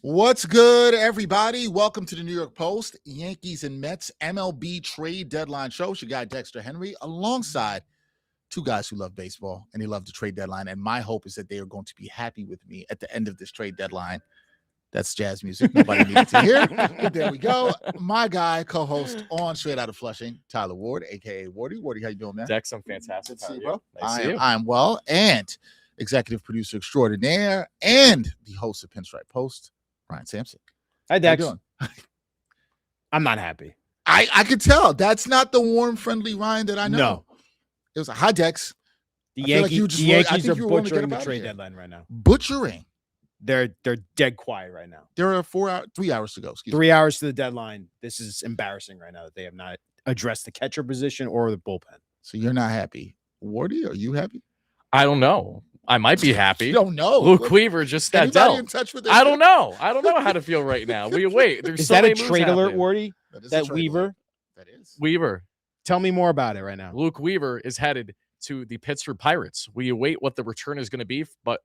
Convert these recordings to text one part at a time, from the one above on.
What's good, everybody? Welcome to the New York Post, Yankees and Mets MLB trade deadline show. It's your guy, Dexter Henry, alongside two guys who love baseball and they love the trade deadline. And my hope is that they are going to be happy with me at the end of this trade deadline. That's jazz music. Nobody needed to hear. But there we go. My guy, co-host on Straight Out of Flushing, Tyler Ward, a.k.a. Wardy. Wardy, how you doing, man? Dex, I'm fantastic. Good to see you, How are bro. you? Nice to see you. I am well. And executive producer extraordinaire and the host of Pinstripe Post, Ryan Sampson. Hi, Dex. How you doing? I'm not happy. I could tell. That's not the warm, friendly Ryan that I know. No. It was a hi, Dex. The I feel like Yankees, you just the wanted- I Yankees think are you wanted to get butchering up the outta trade here. deadline right now. Butchering. They're dead quiet right now. There are 3 hours to go. Excuse me. 3 hours to the deadline. This is embarrassing right now that they have not addressed the catcher position or the bullpen. So you're not happy. Wardy, are you happy? I don't know. I might be happy. You don't know. Luke Weaver just got Anybody in dealt. touch with this? I don't know. I don't know how to feel right now. Wait. There's Is so that a many moves trade alert, happening. Wardy? That is a That trade Weaver? alert. That is. Weaver. Tell me more about it right now. Luke Weaver is headed to the Pittsburgh Pirates. We await what the return is going to be, but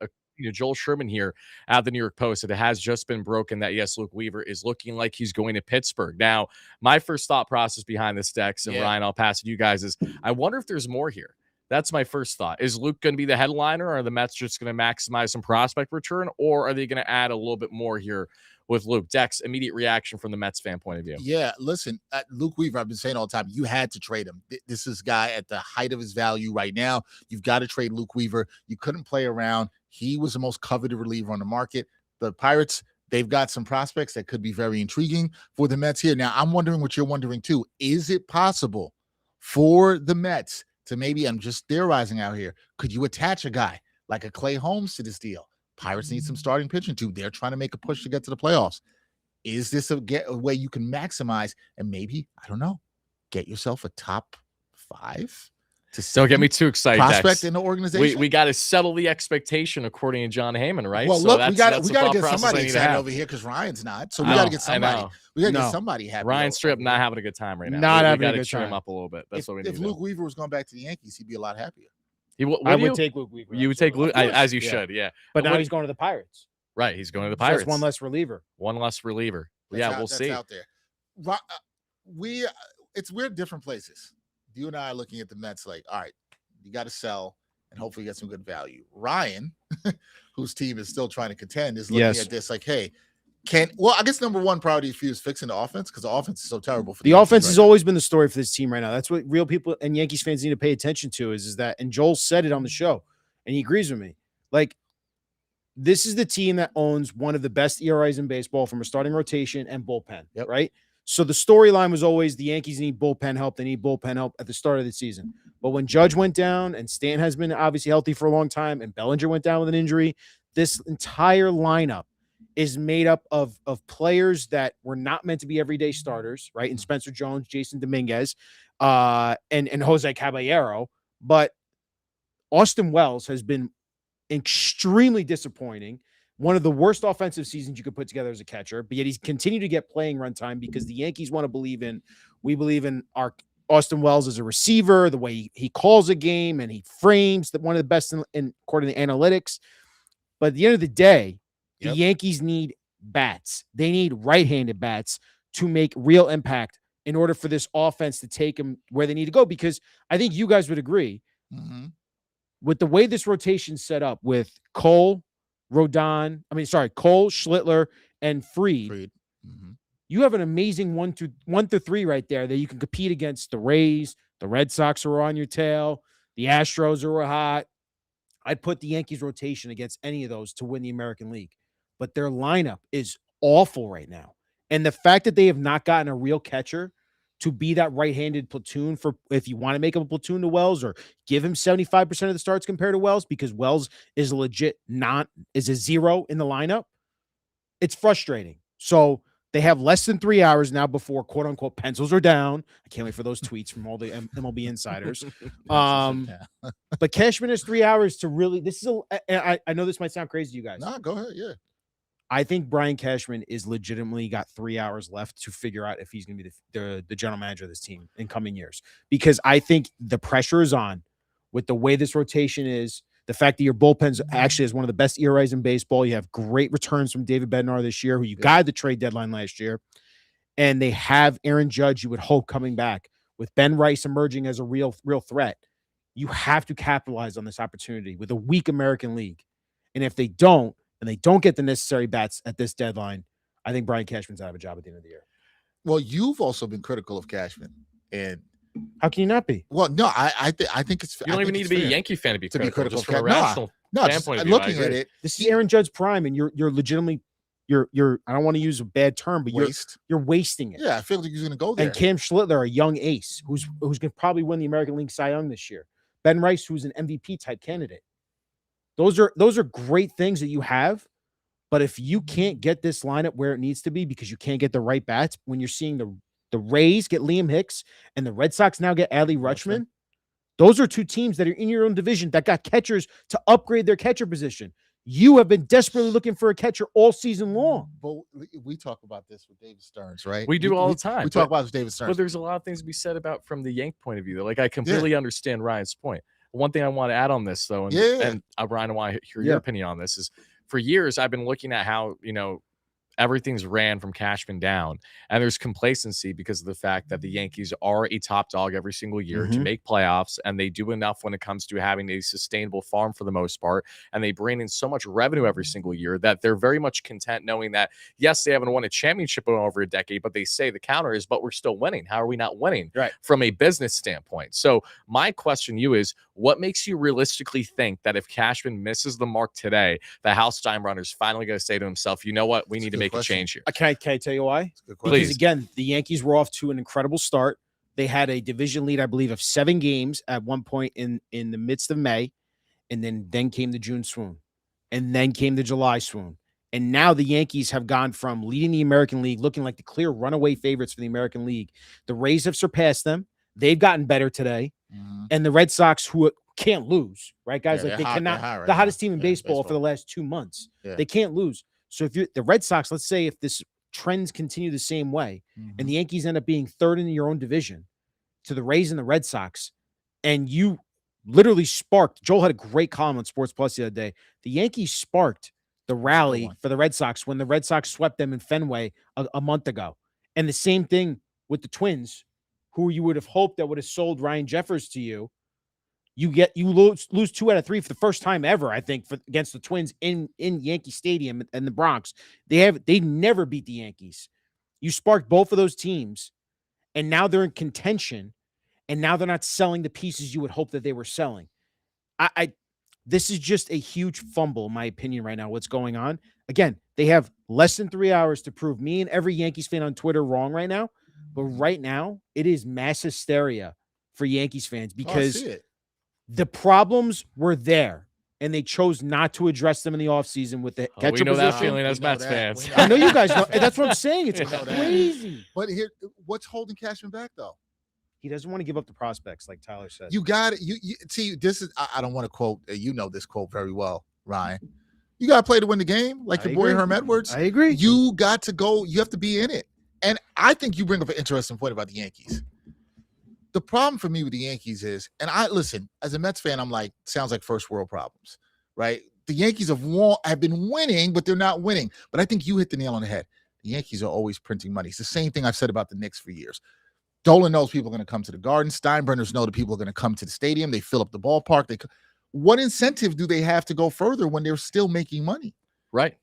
Joel Sherman here at the New York Post, it has just been broken that, yes, Luke Weaver is looking like he's going to Pittsburgh. Now, my first thought process behind this, Dex, and Ryan, I'll pass it to you guys, is I wonder if there's more here. That's my first thought. Is Luke going to be the headliner, or are the Mets just going to maximize some prospect return, or are they going to add a little bit more here with Luke? Dex, immediate reaction from the Mets fan point of view. Yeah, listen, Luke Weaver, I've been saying all the time, you had to trade him. This is a guy at the height of his value right now. You've got to trade Luke Weaver. You couldn't play around. He was the most coveted reliever on the market. The Pirates, they've got some prospects that could be very intriguing for the Mets here. Now, I'm wondering what you're wondering too. Is it possible for the Mets to maybe, I'm just theorizing out here, could you attach a guy like a Clay Holmes to this deal? Pirates need some starting pitching too. They're trying to make a push to get to the playoffs. Is this a way you can maximize and maybe, I don't know, get yourself a top 5 to Don't get me too excited, prospect Dex. in the organization? We got to settle the expectation according to John Heyman, right? Well, So look, that's, we got that's to the thought get process somebody I need to excited have. over here because Ryan's not. So we got to get somebody. We got to get somebody happy. Ryan Strip not having a good time right now. Not having a gotta good cheer him time. up a little bit. That's what we need If to do. Luke Weaver was going back to the Yankees, he'd be a lot happier. I would take Luke Weaver. You would take Luke, absolutely. as you Yeah. should, yeah. But now what- he's going to the Pirates. Right, he's going to the So that's Pirates. one less reliever. One less reliever. We'll see. Out there. We're different places. You and I are looking at the Mets like, all right, you got to sell and hopefully get some good value. Ryan, whose team is still trying to contend, is looking at this like, hey, I guess number one priority for you is fixing the offense because the offense is so terrible for The Yankees offense right has now. always been the story for this team right now. That's what real people and Yankees fans need to pay attention to is that, and Joel said it on the show, and he agrees with me. Like, this is the team that owns one of the best ERAs in baseball from a starting rotation and bullpen, right? So the storyline was always the Yankees need bullpen help. They need bullpen help at the start of the season. But when Judge went down and Stan has been obviously healthy for a long time and Bellinger went down with an injury, this entire lineup is made up of players that were not meant to be everyday starters, right? And Spencer Jones, Jason Dominguez, and Jose Caballero. But Austin Wells has been extremely disappointing. One of the worst offensive seasons you could put together as a catcher, but yet he's continued to get playing run time because the Yankees want to believe in our Austin Wells as a receiver, the way he calls a game and he frames one of the best in according to analytics. But at the end of the day, the Yankees need bats. They need right-handed bats to make real impact in order for this offense to take them where they need to go. Because I think you guys would agree with the way this rotation's set up with Cole, Schlittler, and Fried. You have an amazing 1 through 3 right there that you can compete against the Rays, the Red Sox who are on your tail, the Astros who are hot. I'd put the Yankees rotation against any of those to win the American League. But their lineup is awful right now. And the fact that they have not gotten a real catcher to be that right-handed platoon for if you want to make him a platoon to Wells or give him 75% of the starts compared to Wells because Wells is a zero in the lineup, it's frustrating. So they have less than 3 hours now before quote unquote pencils are down. I can't wait for those tweets from all the MLB insiders. But Cashman has 3 hours to really, I know this might sound crazy to you guys. No, go ahead. Yeah. I think Brian Cashman is legitimately got 3 hours left to figure out if he's going to be the general manager of this team in coming years, because I think the pressure is on with the way this rotation is, The fact that your bullpen's actually is one of the best ERAs in baseball. You have great returns from David Bednar this year, who you got at the trade deadline last year. And they have Aaron Judge, you would hope, coming back with Ben Rice emerging as a real threat. You have to capitalize on this opportunity with a weak American League. And if they don't, and they don't get the necessary bats at this deadline, I think Brian Cashman's out of a job at the end of the year. Well, you've also been critical of Cashman, and how can you not be? Well, no, I think it's. You don't even need to be a Yankee fan to be critical. Just from a rational standpoint of view, looking at it, this is Aaron Judge's prime, and you're legitimately you're. I don't want to use a bad term, but you're wasting it. Yeah, I feel like he's going to go there. And Cam Schlittler, a young ace, who's going to probably win the American League Cy Young this year. Ben Rice, who's an MVP type candidate. Those are great things that you have. But if you can't get this lineup where it needs to be because you can't get the right bats, when you're seeing the Rays get Liam Hicks and the Red Sox now get Adley Rutschman, those are two teams that are in your own division that got catchers to upgrade their catcher position. You have been desperately looking for a catcher all season long. But we talk about this with David Stearns, right? We do all the time. We talk about this with David Stearns. But there's a lot of things to be said about from the Yank point of view. Like, I completely understand Ryan's point. One thing I want to add on this, though, and Ryan, I want to hear your opinion on this, is for years, I've been looking at how, everything's ran from Cashman down, and there's complacency because of the fact that the Yankees are a top dog every single year to make playoffs, and they do enough when it comes to having a sustainable farm for the most part, and they bring in so much revenue every single year that they're very much content knowing that, yes, they haven't won a championship in over a decade, but they say the counter is, but we're still winning. How are we not winning from a business standpoint? So my question to you is, what makes you realistically think that if Cashman misses the mark today, the Hal Steinbrenner's finally going to say to himself, you know what, we need to make a change here? Can I tell you why? Because again, the Yankees were off to an incredible start. They had a division lead, I believe, of 7 games at one point in the midst of May, and then came the June swoon, and then came the July swoon. And now the Yankees have gone from leading the American League, looking like the clear runaway favorites for the American League. The Rays have surpassed them. They've gotten better today. And the Red Sox, who can't lose, right, guys? Like they cannot. The hottest team in baseball for the last 2 months. They can't lose. So if you're the Red Sox, let's say if this trends continue the same way, and the Yankees end up being third in your own division to the Rays and the Red Sox, and you literally sparked. Joel had a great column on Sports Plus the other day. The Yankees sparked the rally for the Red Sox when the Red Sox swept them in Fenway a month ago, and the same thing with the Twins, who you would have hoped that would have sold Ryan Jeffers to you. You lose 2 out of 3 for the first time ever, I think, against the Twins in Yankee Stadium in the Bronx. They never beat the Yankees. You sparked both of those teams, and now they're in contention, and now they're not selling the pieces you would hope that they were selling. This is just a huge fumble, in my opinion, right now, what's going on. Again, they have less than 3 hours to prove me and every Yankees fan on Twitter wrong right now. But right now, it is mass hysteria for Yankees fans because the problems were there, and they chose not to address them in the offseason with the catcher we know position. that feeling as Mets fans. I know you guys know. That's what I'm saying. It's crazy. But here, what's holding Cashman back, though? He doesn't want to give up the prospects, like Tyler said. You got it. You see, this is, I don't want to quote, you know this quote very well, Ryan. You got to play to win the game, like your boy Herm Edwards. I agree. You got to go. You have to be in it. And I think you bring up an interesting point about the Yankees. The problem for me with the Yankees is, and listen, as a Mets fan, I'm like, sounds like first world problems, right? The Yankees have been winning, but they're not winning. But I think you hit the nail on the head. The Yankees are always printing money. It's the same thing I've said about the Knicks for years. Dolan knows people are going to come to the Garden. Steinbrenners know that people are going to come to the stadium. They fill up the ballpark. What incentive do they have to go further when they're still making money? Right.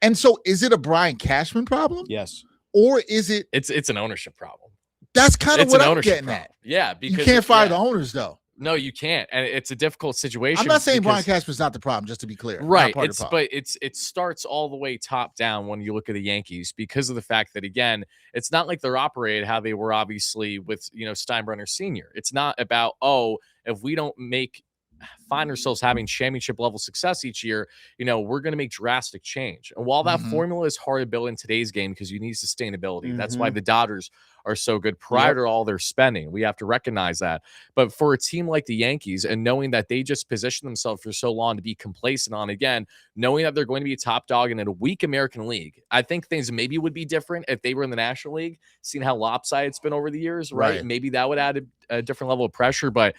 And so is it a Brian Cashman problem? Yes. Or is it? It's an ownership problem. That's kind of what I'm getting at. Yeah, because you can't fire the owners, though. No, you can't, and it's a difficult situation. I'm not saying Brian Cashman's not the problem, just to be clear. Right, but it starts all the way top down when you look at the Yankees because of the fact that, again, it's not like they're operated how they were obviously with Steinbrenner Sr. It's not about, if we don't find ourselves having championship level success each year, we're going to make drastic change. And while that formula is hard to build in today's game because you need sustainability, that's why the Dodgers are so good prior to all their spending. We have to recognize that. But for a team like the Yankees, and knowing that they just positioned themselves for so long to be complacent on, again, knowing that they're going to be a top dog in a weak American League, I think things maybe would be different if they were in the National League, seeing how lopsided it's been over the years, right? Maybe that would add a different level of pressure. But,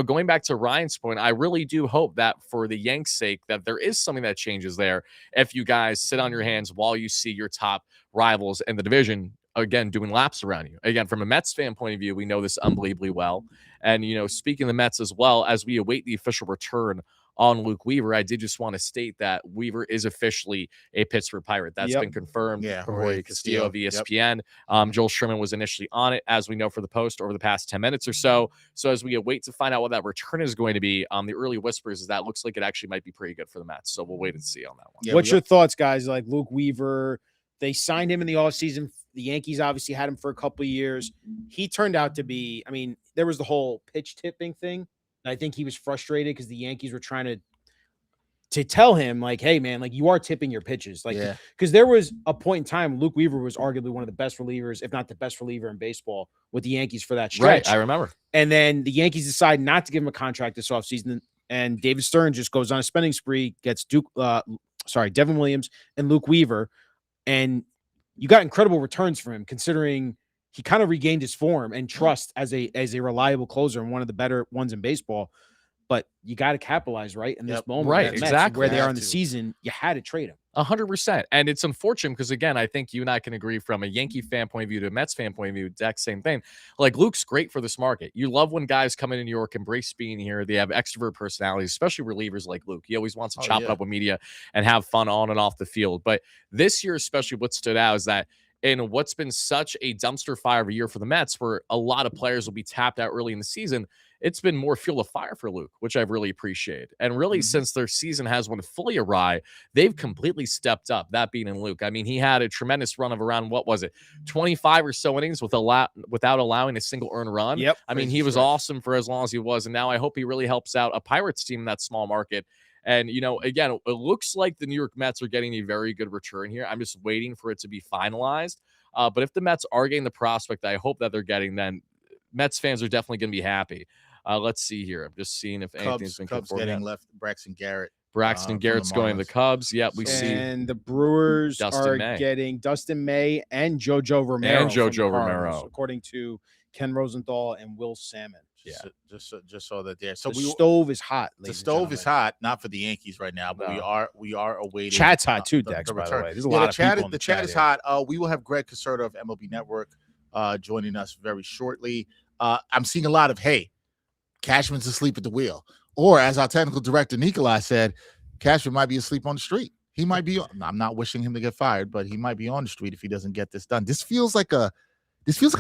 going back to Ryan's point, I really do hope that for the Yanks' sake, that there is something that changes there if you guys sit on your hands while you see your top rivals in the division again doing laps around you. Again, from a Mets fan point of view, we know this unbelievably well. And speaking of the Mets as well, as we await the official return on Luke Weaver, I did just want to state that Weaver is officially a Pittsburgh Pirate. That's been confirmed from Jorge Castillo of ESPN. Joel Sherman was initially on it, as we know, for the Post over the past 10 minutes or so. So as we await to find out what that return is going to be, the early whispers is that looks like it actually might be pretty good for the Mets. So we'll wait and see on that one. Yeah, what's your thoughts, guys? Like Luke Weaver, they signed him in the offseason. The Yankees obviously had him for a couple of years. He turned out to be, there was the whole pitch tipping thing. I think he was frustrated because the Yankees were trying to tell him, like, hey, man, like, you are tipping your pitches. Like, because there was a point in time, Luke Weaver was arguably one of the best relievers, if not the best reliever in baseball with the Yankees for that stretch. Right, I remember. And then the Yankees decide not to give him a contract this offseason, and David Stern just goes on a spending spree, gets Devin Williams and Luke Weaver, and you got incredible returns for him, considering he kind of regained his form and trust as a reliable closer and one of the better ones in baseball. But you got to capitalize in this moment. Right, exactly. Where they are in the season, you had to trade him. 100%. And it's unfortunate because, again, I think you and I can agree from a Yankee fan point of view to a Mets fan point of view, exact same thing. Like, Luke's great for this market. You love when guys come into New York, embrace being here. They have extrovert personalities, especially relievers like Luke. He always wants to chop it up with media and have fun on and off the field. But this year, especially, what stood out is that in what's been such a dumpster fire of a year for the Mets, where a lot of players will be tapped out early in the season, it's been more fuel of fire for Luke, which I've really appreciated. And really, since their season has went fully awry, they've completely stepped up, that being in Luke. He had a tremendous run of around, 25 or so innings without allowing a single earned run. Yep. He was awesome for as long as he was. And now I hope he really helps out a Pirates team in that small market. And, again, it looks like the New York Mets are getting a very good return here. I'm just waiting for it to be finalized. But if the Mets are getting the prospect I hope that they're getting, then Mets fans are definitely going to be happy. Let's see here. I'm just seeing if anything's been Cubs getting left. Braxton Garrett's going to the Cubs. Yep, we see. And the Brewers are getting Dustin May and JoJo Romero. According to Ken Rosenthal and Will Salmon. Yeah, just saw that there. So the stove is hot. The stove is hot, not for the Yankees right now, but we are awaiting. Chat's hot too, Dex. By the way, there's a lot of people. The chat is hot. We will have Greg Caserta of MLB Network joining us very shortly. I'm seeing a lot of Cashman's asleep at the wheel, or as our technical director Nikolai said, Cashman might be asleep on the street. He might be. I'm not wishing him to get fired, but he might be on the street if he doesn't get this done. This feels like a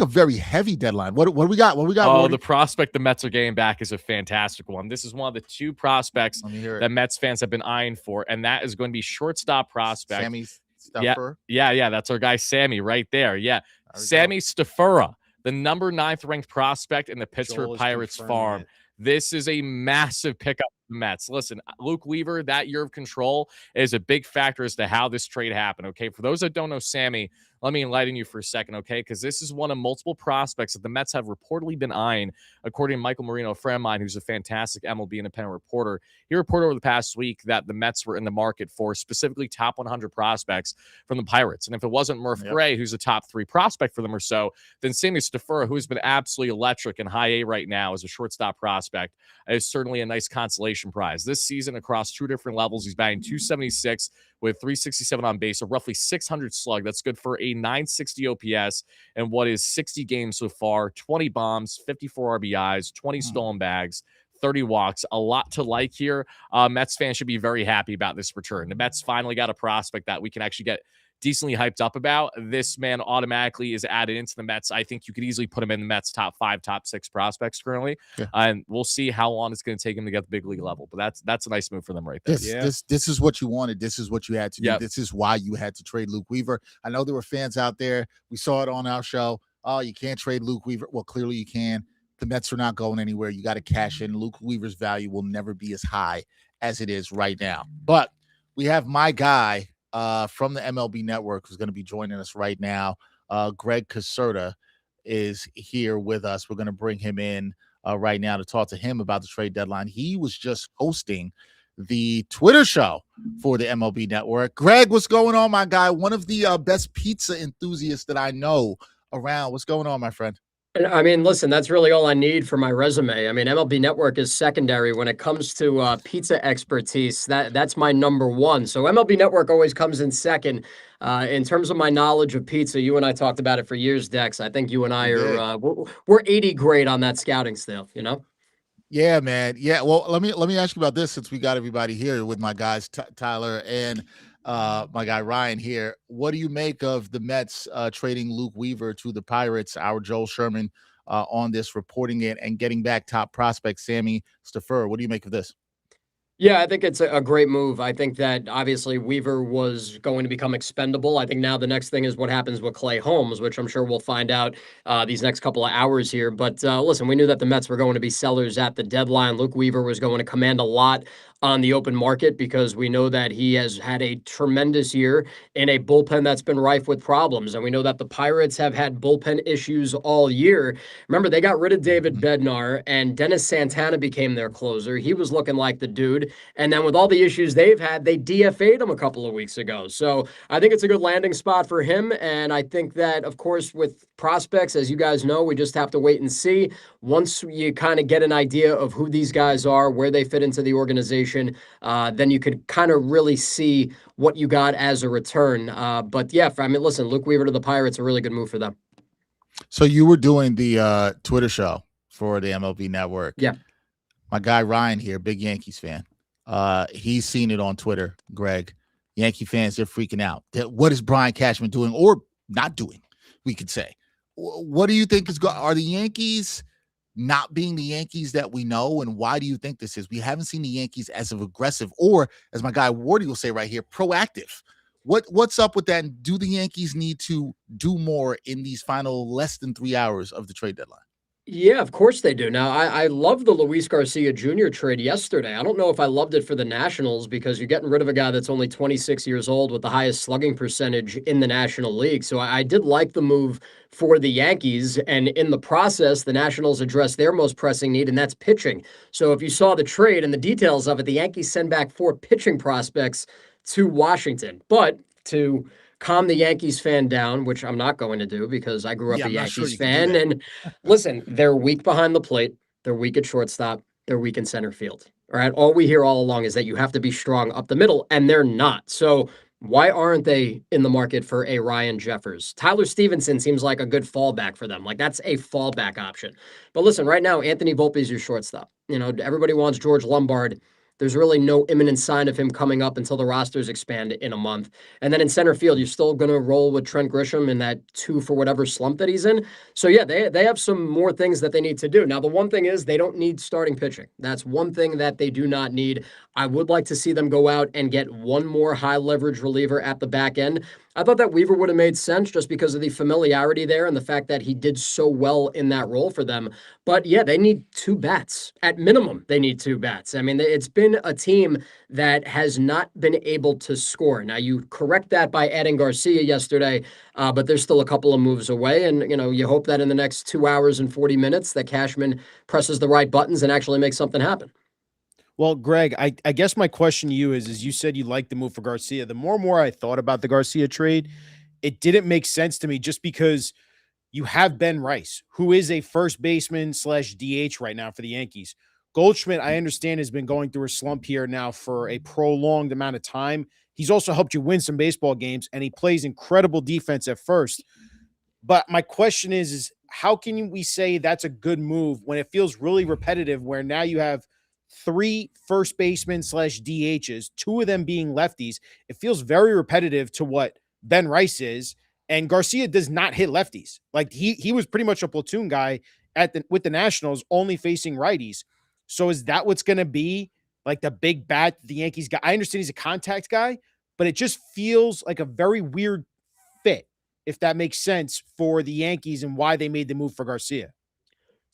very heavy deadline. What do we got? Oh, the prospect the Mets are getting back is a fantastic one. This is one of the two prospects that Mets fans have been eyeing for, and that is going to be shortstop prospect. Sammy Stafura? Yeah. That's our guy, Sammy, right there. Yeah. Sammy Stafura, the number 9th ranked prospect in the Pittsburgh Pirates farm. This is a massive pickup for the Mets. Listen, Luke Weaver, that year of control is a big factor as to how this trade happened, okay? For those that don't know Sammy, let me enlighten you for a second, okay? Because this is one of multiple prospects that the Mets have reportedly been eyeing, according to Michael Marino, a friend of mine who's a fantastic MLB independent reporter. He reported over the past week that the Mets were in the market for specifically top 100 prospects from the Pirates. And if it wasn't Murph Gray, who's a top 3 prospect for them or so, then Sammy Stafura, who's been absolutely electric in high A right now as a shortstop prospect, is certainly a nice consolation prize. This season, across 2 different levels, he's batting .276 with .367 on base, a roughly .600 slug. That's good for a .960 OPS and what is 60 games so far, 20 bombs, 54 RBIs, 20 stolen bags, 30 walks. A lot to like here. Mets fans should be very happy about this return. The Mets finally got a prospect that we can actually get decently hyped up about. This man automatically is added into the Mets. I think you could easily put him in the Mets top 5, top 6 prospects currently. And we'll see how long it's going to take him to get the big league level. But that's a nice move for them right there. This is what you wanted. This is what you had to do. This is why you had to trade Luke Weaver. I know there were fans out there. We saw it on our show. Oh, you can't trade Luke Weaver. Well, clearly you can. The Mets are not going anywhere. You got to cash in. Luke Weaver's value will never be as high as it is right now. But we have my guy from the MLB Network who's going to be joining us right now, Greg Caserta. is here with us. We're going to bring him in right now to talk to him about the trade deadline. He was just hosting the Twitter show for the MLB Network. Greg, what's going on, my guy? One of the best pizza enthusiasts that I know around. What's going on, my friend? I mean, listen, that's really all I need for my resume. I mean, MLB Network is secondary when it comes to pizza expertise. That's my number one. So MLB Network always comes in second. In terms of my knowledge of pizza, you and I talked about it for years, Dex. I think you and I We are did. we're 80 grade on that scouting still, you know? Yeah, man. Yeah. Well, let me ask you about this since we got everybody here with my guys Tyler and my guy Ryan here. What do you make of the Mets trading Luke Weaver to the Pirates? Our Joel Sherman on this, reporting it and getting back top prospect Sammy Staffer. What do you make of this? Yeah, I think it's a great move. I think that obviously Weaver was going to become expendable. I think now the next thing is what happens with Clay Holmes, which I'm sure we'll find out these next couple of hours here. But listen, we knew that the Mets were going to be sellers at the deadline. Luke Weaver was going to command a lot on the open market because we know that he has had a tremendous year in a bullpen that's been rife with problems. And we know that the Pirates have had bullpen issues all year. Remember, they got rid of David Bednar and Dennis Santana became their closer. He was looking like the dude. And then with all the issues they've had, they DFA'd him a couple of weeks ago. So I think it's a good landing spot for him. And I think that, of course, with prospects, as you guys know, we just have to wait and see. Once you kind of get an idea of who these guys are, where they fit into the organization, then you could kind of really see what you got as a return. But yeah, I mean, listen, Luke Weaver to the Pirates, a really good move for them. So you were doing the Twitter show for the MLB Network. Yeah. My guy Ryan here, big Yankees fan. He's seen it on Twitter, Greg. Yankee fans, they're freaking out. What is Brian Cashman doing or not doing, we could say. What do you think is going? Are the Yankees not being the Yankees that we know? And why do you think this is? We haven't seen the Yankees as of aggressive or, as my guy Wardy will say right here, proactive. What's up with that? And do the Yankees need to do more in these final less than 3 hours of the trade deadline? Yeah, of course they do. Now, I love the Luis Garcia Jr. trade yesterday. I don't know if I loved it for the Nationals because you're getting rid of a guy that's only 26 years old with the highest slugging percentage in the National League. So I did like the move for the Yankees. And in the process, the Nationals addressed their most pressing need, and that's pitching. So if you saw the trade and the details of it, the Yankees send back 4 pitching prospects to Washington. But to calm the Yankees fan down, which I'm not going to do because I grew up Yeah, a I'm not sure Yankees you can do fan. that. And listen, they're weak behind the plate. They're weak at shortstop. They're weak in center field. All right. All we hear all along is that you have to be strong up the middle, and they're not. So why aren't they in the market for a Ryan Jeffers? Tyler Stevenson seems like a good fallback for them. Like that's a fallback option. But listen, right now, Anthony Volpe is your shortstop. You know, everybody wants George Lombard. There's really no imminent sign of him coming up until the rosters expand in a month. And then in center field, you're still going to roll with Trent Grisham in that 2 for whatever slump that he's in. So yeah, they have some more things that they need to do. Now, the one thing is they don't need starting pitching. That's one thing that they do not need. I would like to see them go out and get one more high leverage reliever at the back end. I thought that Weaver would have made sense just because of the familiarity there and the fact that he did so well in that role for them. But yeah, they need 2 bats. At minimum, they need 2 bats. I mean, it's been a team that has not been able to score. Now, you correct that by adding Garcia yesterday, but there's still a couple of moves away. And, you know, you hope that in the next 2 hours and 40 minutes that Cashman presses the right buttons and actually makes something happen. Well, Greg, I guess my question to you is you said you liked the move for Garcia. The more and more I thought about the Garcia trade, it didn't make sense to me just because you have Ben Rice, who is a first baseman / DH right now for the Yankees. Goldschmidt, I understand, has been going through a slump here now for a prolonged amount of time. He's also helped you win some baseball games, and he plays incredible defense at first. But my question is how can we say that's a good move when it feels really repetitive where now you have 3 first basemen / DHs, 2 of them being lefties? It feels very repetitive to what Ben Rice is. And Garcia does not hit lefties. Like he was pretty much a platoon guy with the Nationals, only facing righties. So is that what's going to be like the big bat the Yankees got? I understand he's a contact guy, but it just feels like a very weird fit, if that makes sense, for the Yankees and why they made the move for Garcia.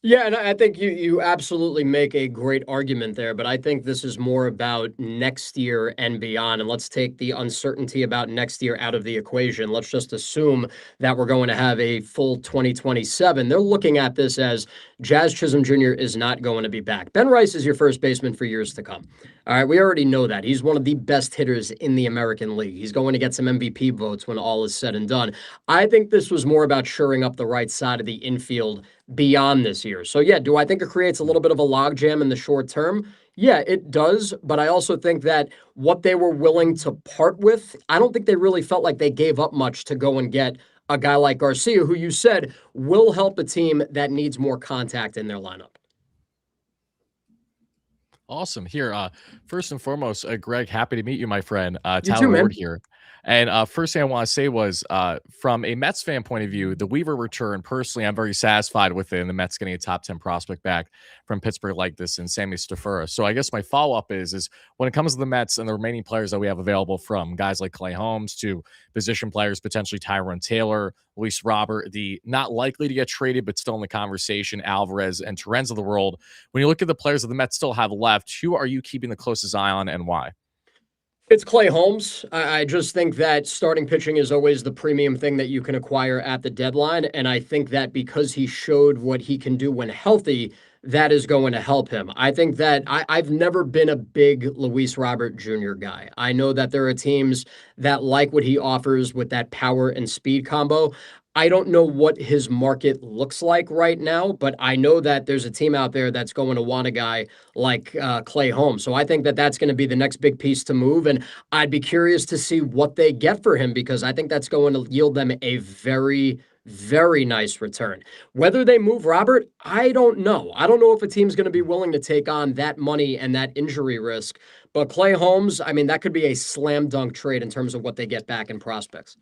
Yeah, and I think you absolutely make a great argument there, but I think this is more about next year and beyond. And let's take the uncertainty about next year out of the equation. Let's just assume that we're going to have a full 2027. They're looking at this as Jazz Chisholm Jr. is not going to be back. Ben Rice is your first baseman for years to come. All right, we already know that. He's one of the best hitters in the American League. He's going to get some MVP votes when all is said and done. I think this was more about shoring up the right side of the infield beyond this year. So yeah, do I think it creates a little bit of a logjam in the short term? Yeah, it does, but I also think that what they were willing to part with, I don't think they really felt like they gave up much to go and get a guy like Garcia, who you said will help a team that needs more contact in their lineup. Awesome. Here, first and foremost, Greg, happy to meet you, my friend. You too, Tyler Ward man. here. And first thing I want to say was, from a Mets fan point of view, the Weaver return, personally, I'm very satisfied with it. And the Mets getting a top 10 prospect back from Pittsburgh like this and Sammy Stafura. So I guess my follow up is when it comes to the Mets and the remaining players that we have available, from guys like Clay Holmes to position players, potentially Tyrone Taylor, Luis Robert, the not likely to get traded, but still in the conversation, Alvarez and Terens of the world. When you look at the players that the Mets still have left, who are you keeping the closest eye on and why? It's Clay Holmes. I just think that starting pitching is always the premium thing that you can acquire at the deadline. And I think that because he showed what he can do when healthy, that is going to help him. I think that I've never been a big Luis Robert Jr. guy. I know that there are teams that like what he offers with that power and speed combo. I don't know what his market looks like right now, but I know that there's a team out there that's going to want a guy like Clay Holmes. So I think that that's going to be the next big piece to move. And I'd be curious to see what they get for him, because I think that's going to yield them a very, very nice return. Whether they move Robert, I don't know. I don't know if a team's going to be willing to take on that money and that injury risk. But Clay Holmes, I mean, that could be a slam dunk trade in terms of what they get back in prospects.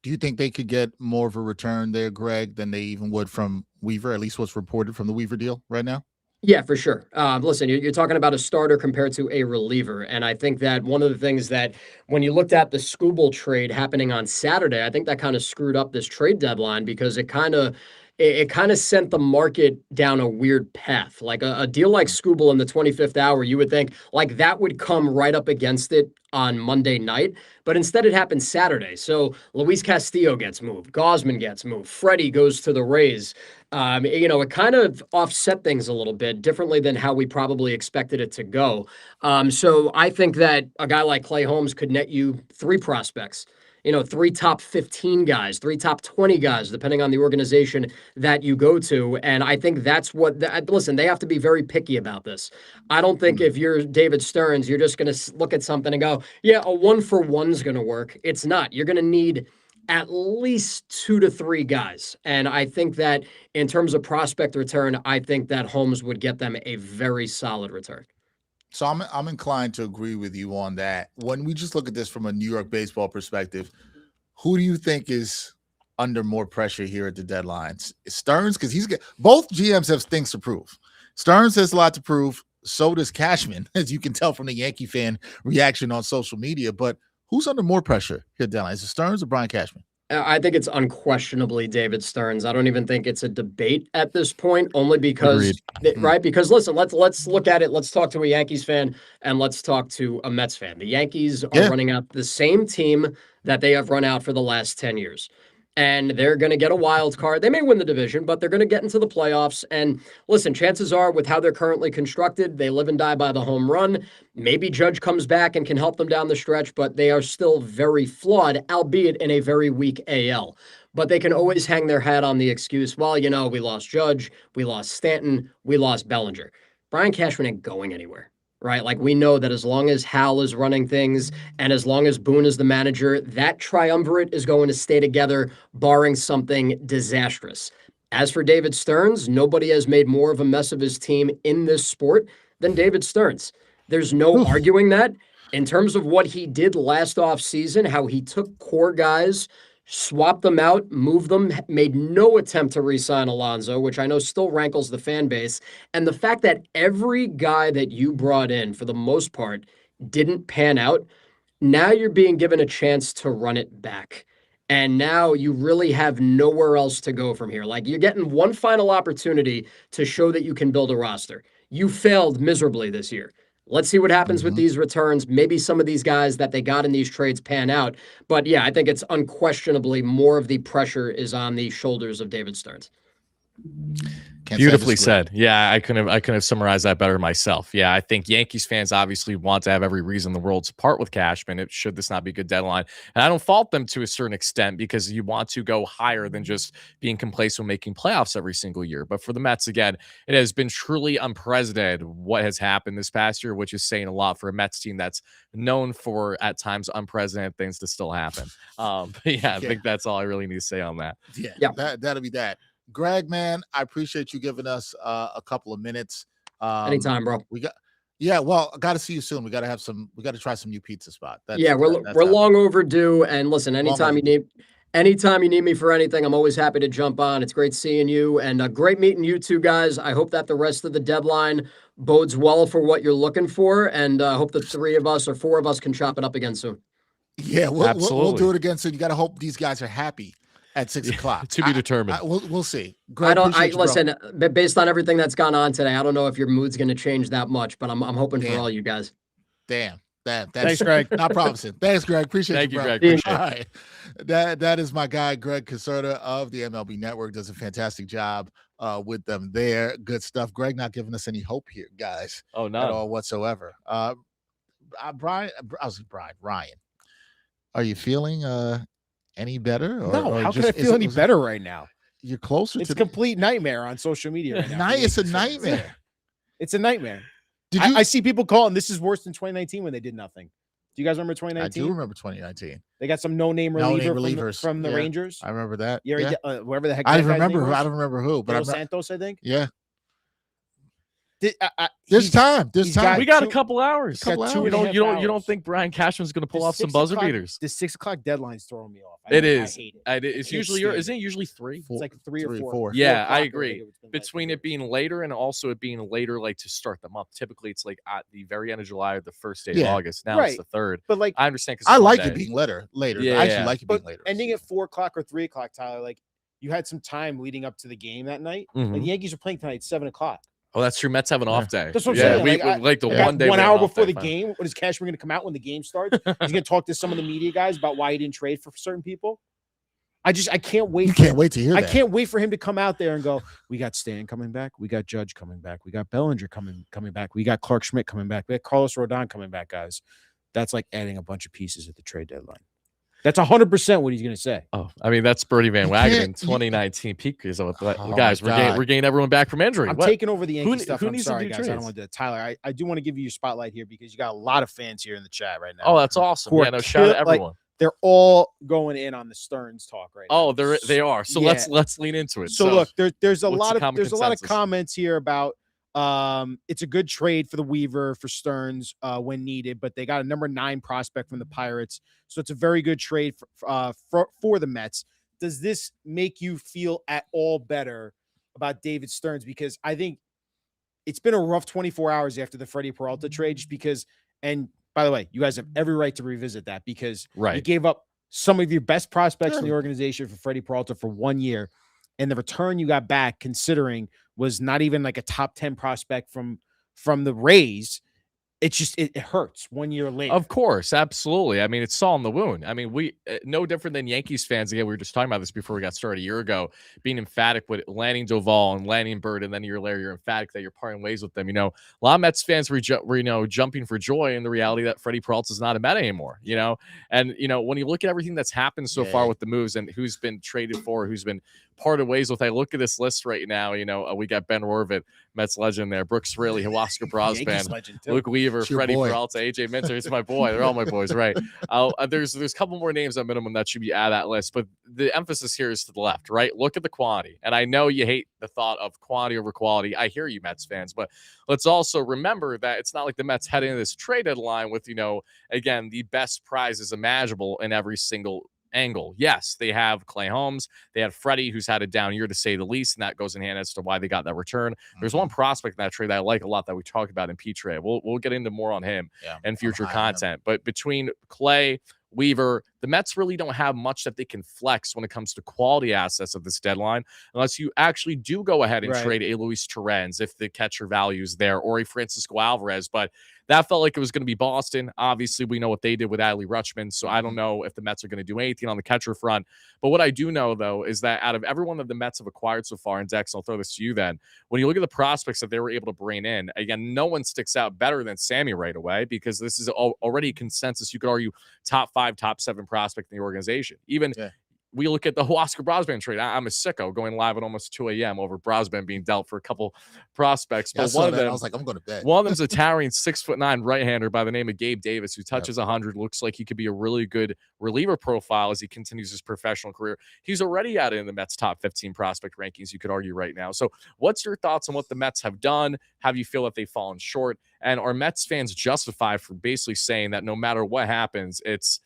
Do you think they could get more of a return there, Greg, than they even would from Weaver? At least what's reported from the Weaver deal right now. Yeah, for sure. Listen, you're talking about a starter compared to a reliever. And I think that one of the things that when you looked at the Skubal trade happening on Saturday, I think that kind of screwed up this trade deadline, because it kind of sent the market down a weird path. Like a deal like Skubal in the 25th hour, you would think like that would come right up against it on Monday night, but instead it happened Saturday. So Luis Castillo gets moved, Gosman gets moved, Freddie goes to the Rays. It kind of offset things a little bit differently than how we probably expected it to go. So I think that a guy like Clay Holmes could net you three prospects, three top 15 guys, three top 20 guys, depending on the organization that you go to. And I think that's listen, they have to be very picky about this. I don't think if you're David Stearns, you're just going to look at something and go, yeah, a 1-for-1 is going to work. It's not. You're going to need at least 2 to 3 guys. And I think that in terms of prospect return, I think that Holmes would get them a very solid return. So I'm inclined to agree with you on that. When we just look at this from a New York baseball perspective, who do you think is under more pressure here at the deadlines? Stearns, because both GMs have things to prove. Stearns has a lot to prove. So does Cashman, as you can tell from the Yankee fan reaction on social media. But who's under more pressure here at the deadline? Is it Stearns or Brian Cashman? I think it's unquestionably David Stearns. I don't even think it's a debate at this point, only because, Agreed. right? Because listen, let's look at it. Let's talk to a Yankees fan and let's talk to a Mets fan. The Yankees are running out the same team that they have run out for the last 10 years. And they're going to get a wild card. They may win the division, but they're going to get into the playoffs. And listen, chances are with how they're currently constructed, they live and die by the home run. Maybe Judge comes back and can help them down the stretch, but they are still very flawed, albeit in a very weak AL. But they can always hang their hat on the excuse, well, we lost Judge, we lost Stanton, we lost Bellinger. Brian Cashman ain't going anywhere. Right? Like we know that as long as Hal is running things and as long as Boone is the manager, that triumvirate is going to stay together, barring something disastrous. As for David Stearns, nobody has made more of a mess of his team in this sport than David Stearns. There's no arguing that. In terms of what he did last offseason, how he took core guys, swapped them out, moved them, made no attempt to re-sign Alonso, which I know still rankles the fan base. And the fact that every guy that you brought in, for the most part, didn't pan out, now you're being given a chance to run it back. And now you really have nowhere else to go from here. Like, you're getting one final opportunity to show that you can build a roster. You failed miserably this year. Let's see what happens with these returns. Maybe some of these guys that they got in these trades pan out. But yeah, I think it's unquestionably more of the pressure is on the shoulders of David Stearns. Beautifully said. Yeah, I couldn't have summarized that better myself. Yeah, I think Yankees fans obviously want to have every reason in the world to part with Cashman. It should this not be a good deadline, and I don't fault them to a certain extent because you want to go higher than just being complacent with making playoffs every single year. But for the Mets, again, it has been truly unprecedented what has happened this past year, which is saying a lot for a Mets team that's known for at times unprecedented things to still happen. But yeah, I think that's all I really need to say on that. Yeah. That'll be that. Greg, man, I appreciate you giving us a couple of minutes. Anytime, bro. Well, I got to see you soon. We got to try some new pizza spot. We're long overdue. And listen, anytime you need me for anything, I'm always happy to jump on. It's great seeing you and great meeting you two guys. I hope that the rest of the deadline bodes well for what you're looking for. And I hope the 3 of us or 4 of us can chop it up again soon. Yeah, we'll do it again soon. You got to hope these guys are happy at 6 o'clock. To be determined. We'll see. Greg, listen, based on everything that's gone on today, I don't know if your mood's going to change that much, but I'm hoping for all you guys. Damn. Thanks, Greg. Not promising. Thanks, Greg. Appreciate you, Greg. All right. That is my guy, Greg Caserta of the MLB Network. Does a fantastic job with them there. Good stuff. Greg not giving us any hope here, guys. Oh, no. At all whatsoever. Ryan, are you feeling any better? No, how can I feel any better right now? You're closer to complete nightmare on social media right now. It's a nightmare. It's a nightmare. I see people calling this is worse than 2019 when they did nothing. Do you guys remember 2019? I do remember 2019. They got some no-name reliever from the Rangers. I remember that. Whoever the heck. I remember who. I don't remember who, but Santos, I think. Yeah. There's time. We got a couple hours. You don't think Brian Cashman's going to pull off some buzzer beaters? The 6 o'clock deadline's throwing me off. It is. I hate it. It's usually isn't it usually 3? It's like 3 or 4. Yeah, I agree. Between it being later and also it being later, like to start them up. Typically, it's like at the very end of July or the first day of August. Now it's the 3rd. But like, I understand because I like it being later. Yeah, I actually like it being later. Ending at 4 o'clock or 3 o'clock, Tyler. Like, you had some time leading up to the game that night. Like, the Yankees are playing tonight at 7 o'clock. Oh, that's true. Mets have an off day. That's what I'm saying. Like the 1 day. 1 hour before the game. What is Cashman going to come out when the game starts? He's going to talk to some of the media guys about why he didn't trade for certain people. I can't wait. You can't wait to hear that. I can't wait for him to come out there and go, we got Stan coming back. We got Judge coming back. We got Bellinger coming back. We got Clark Schmidt coming back. We got Carlos Rodon coming back, guys. That's like adding a bunch of pieces at the trade deadline. That's 100% what he's going to say. Oh, I mean, that's Bertie Van Wagen in 2019 peak. Guys, we're getting everyone back from injury. I'm taking over the Yankee stuff. I'm sorry, guys. Trades? I don't want to. Tyler, I do want to give you your spotlight here because you got a lot of fans here in the chat right now. Oh, that's awesome. Yeah, no, shout out to everyone. They're all going in on the Stearns talk right now. Oh, they are. So let's lean into it. So look, there's a lot of comments here about it's a good trade for the Weaver for Stearns when needed, but they got a number 9 prospect from the Pirates, so it's a very good trade for the Mets. Does this make you feel at all better about David Stearns? Because I think it's been a rough 24 hours after the Freddie Peralta trade, just because. And by the way, you guys have every right to revisit that because you gave up some of your best prospects in the organization for Freddie Peralta for 1 year. And the return you got back, considering, was not even like a top 10 prospect from the Rays. It's just, it hurts 1 year later. Of course. Absolutely. I mean, it's salt in the wound. I mean, we no different than Yankees fans. Again, we were just talking about this before we got started a year ago, being emphatic with landing Doval and landing Bird. And then a year later, you're emphatic that you're parting ways with them. You know, a lot of Mets fans were jumping for joy in the reality that Freddie Peralta is not a Met anymore, you know? And, you know, when you look at everything that's happened so far with the moves and who's been traded for, who's been parted ways with, I look at this list right now, you know, we got Ben Rorvit, Mets legend there, Brooks Raley, Oscar Brosban, Luke Weaver, Freddie Peralta, AJ Minter. It's my boy. They're all my boys, right? There's a couple more names at minimum that should be at that list, but the emphasis here is to the left, right? Look at the quantity. And I know you hate the thought of quantity over quality. I hear you, Mets fans, but let's also remember that it's not like the Mets head into this trade deadline with, you know, again, the best prizes imaginable in every single angle. Yes, they have Clay Holmes. They had Freddie, who's had a down year to say the least, and that goes in hand as to why they got that return. There's one prospect in that trade that I like a lot that we talked about in P-Trade. We'll get into more on him and future content. But between Clay, Weaver, the Mets really don't have much that they can flex when it comes to quality assets at this deadline, unless you actually do go ahead and trade a Luis Torrens if the catcher value is there, or a Francisco Alvarez. But that felt like it was going to be Boston. Obviously, we know what they did with Adley Rutschman, so I don't know if the Mets are going to do anything on the catcher front. But what I do know, though, is that out of everyone that the Mets have acquired so far, and Dex, I'll throw this to you then, when you look at the prospects that they were able to bring in, again, no one sticks out better than Sammy right away, because this is already consensus. You could argue top 5, top 7 prospect in the organization. Even we look at the Oscar Brosman trade. I'm a sicko going live at almost 2 a.m. over Brosman being dealt for a couple prospects. But one of them, I was like, I'm going to bed. One of them's a towering 6'9" right-hander by the name of Gabe Davis, who touches 100. Looks like he could be a really good reliever profile as he continues his professional career. He's already out in the Mets top 15 prospect rankings, you could argue right now. So what's your thoughts on what the Mets have done? How do you feel that they've fallen short? And are Mets fans justified for basically saying that no matter what happens, it's,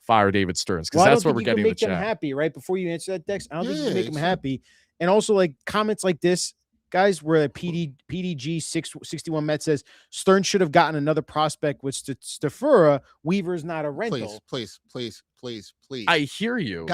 fire David Stearns? Because that's what we're getting in the chat. Them happy, right? Before you answer that, Dex, I don't think you can make them happy. And also, like, comments like this, guys, where PDG 661 Met says Stearns should have gotten another prospect with Stafura. Weaver's not a rental. Please. I hear you,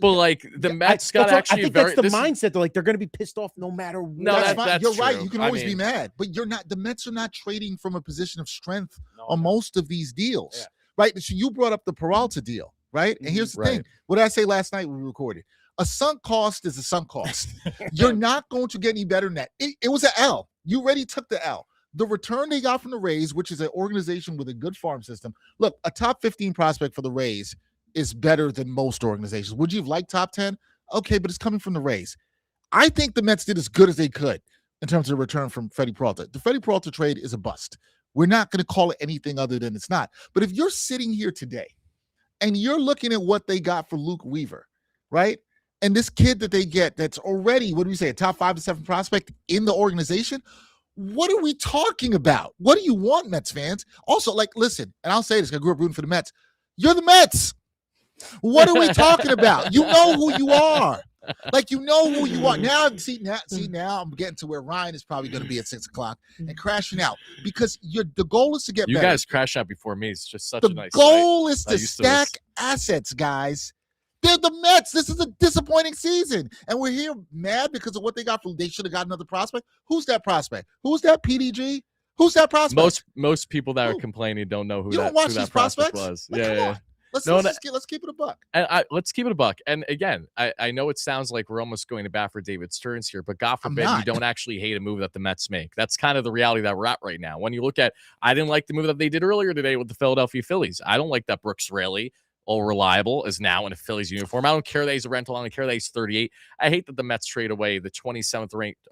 but like the Mets got actually. I think that's the mindset. They're like, they're going to be pissed off no matter what. No, that's you're true. Right. You can always be mad, but you're not. The Mets are not trading from a position of strength on most of these deals. Yeah. Right. So you brought up the Peralta deal, right? And here's the thing. What did I say last night when we recorded? A sunk cost is a sunk cost. You're not going to get any better than that. It was an L. You already took the L. The return they got from the Rays, which is an organization with a good farm system. Look, a top 15 prospect for the Rays is better than most organizations. Would you have liked top 10? Okay, but it's coming from the Rays. I think the Mets did as good as they could in terms of return from Freddie Peralta. The Freddie Peralta trade is a bust. We're not going to call it anything other than it's not. But if you're sitting here today and you're looking at what they got for Luke Weaver, right? And this kid that they get that's already, what do we say, a top 5 to 7 prospect in the organization, what are we talking about? What do you want, Mets fans? Also, like, listen, and I'll say this, I grew up rooting for the Mets. You're the Mets. What are we talking about? You know who you are. Like, you know who you are. Now I'm getting to where Ryan is probably going to be at 6 o'clock and crashing out, because the goal is to get better. You guys crash out before me. It's just such a nice The goal is to stack assets, guys. They're the Mets. This is a disappointing season. And we're here mad because of what they got. They should have got another prospect. Who's that prospect? Who's that PDG? Who's that prospect? Most people that are complaining don't know who that prospect was. Like, yeah. Let's keep it a buck. And let's keep it a buck. And again, I know it sounds like we're almost going to bat for David Stearns here, but God forbid you don't actually hate a move that the Mets make. That's kind of the reality that we're at right now. When you look at, I didn't like the move that they did earlier today with the Philadelphia Phillies. I don't like that Brooks Raley, all reliable, is now in a Phillies uniform. I don't care that he's a rental. I don't care that he's 38. I hate that the Mets trade away the 27th ranked,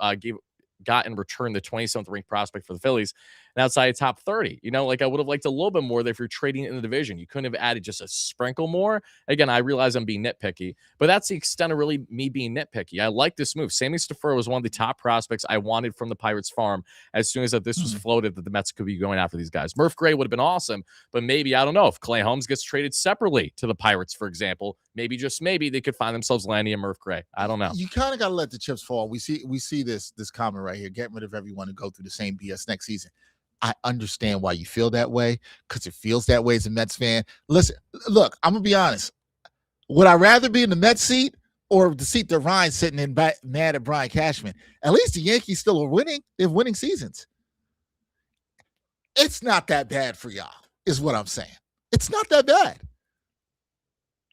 got in return the 27th ranked prospect for the Phillies and outside top 30. I would have liked a little bit more there if you're trading in the division. You couldn't have added just a sprinkle more. Again, I realize I'm being nitpicky, but that's the extent of really me being nitpicky. I like this move. Sammy Stafura was one of the top prospects I wanted from the Pirates farm as soon as this was floated that the Mets could be going after these guys. Murph Gray would have been awesome, but maybe, I don't know, if Clay Holmes gets traded separately to the Pirates, for example, maybe, just maybe, they could find themselves landing a Murph Gray. I don't know. You kind of got to let the chips fall. We see this comment right here. Get rid of everyone and go through the same BS next season. I understand why you feel that way, because it feels that way as a Mets fan. Listen, look, I'm going to be honest. Would I rather be in the Mets seat or the seat that Ryan's sitting in mad at Brian Cashman? At least the Yankees still are winning. They have winning seasons. It's not that bad for y'all, is what I'm saying. It's not that bad.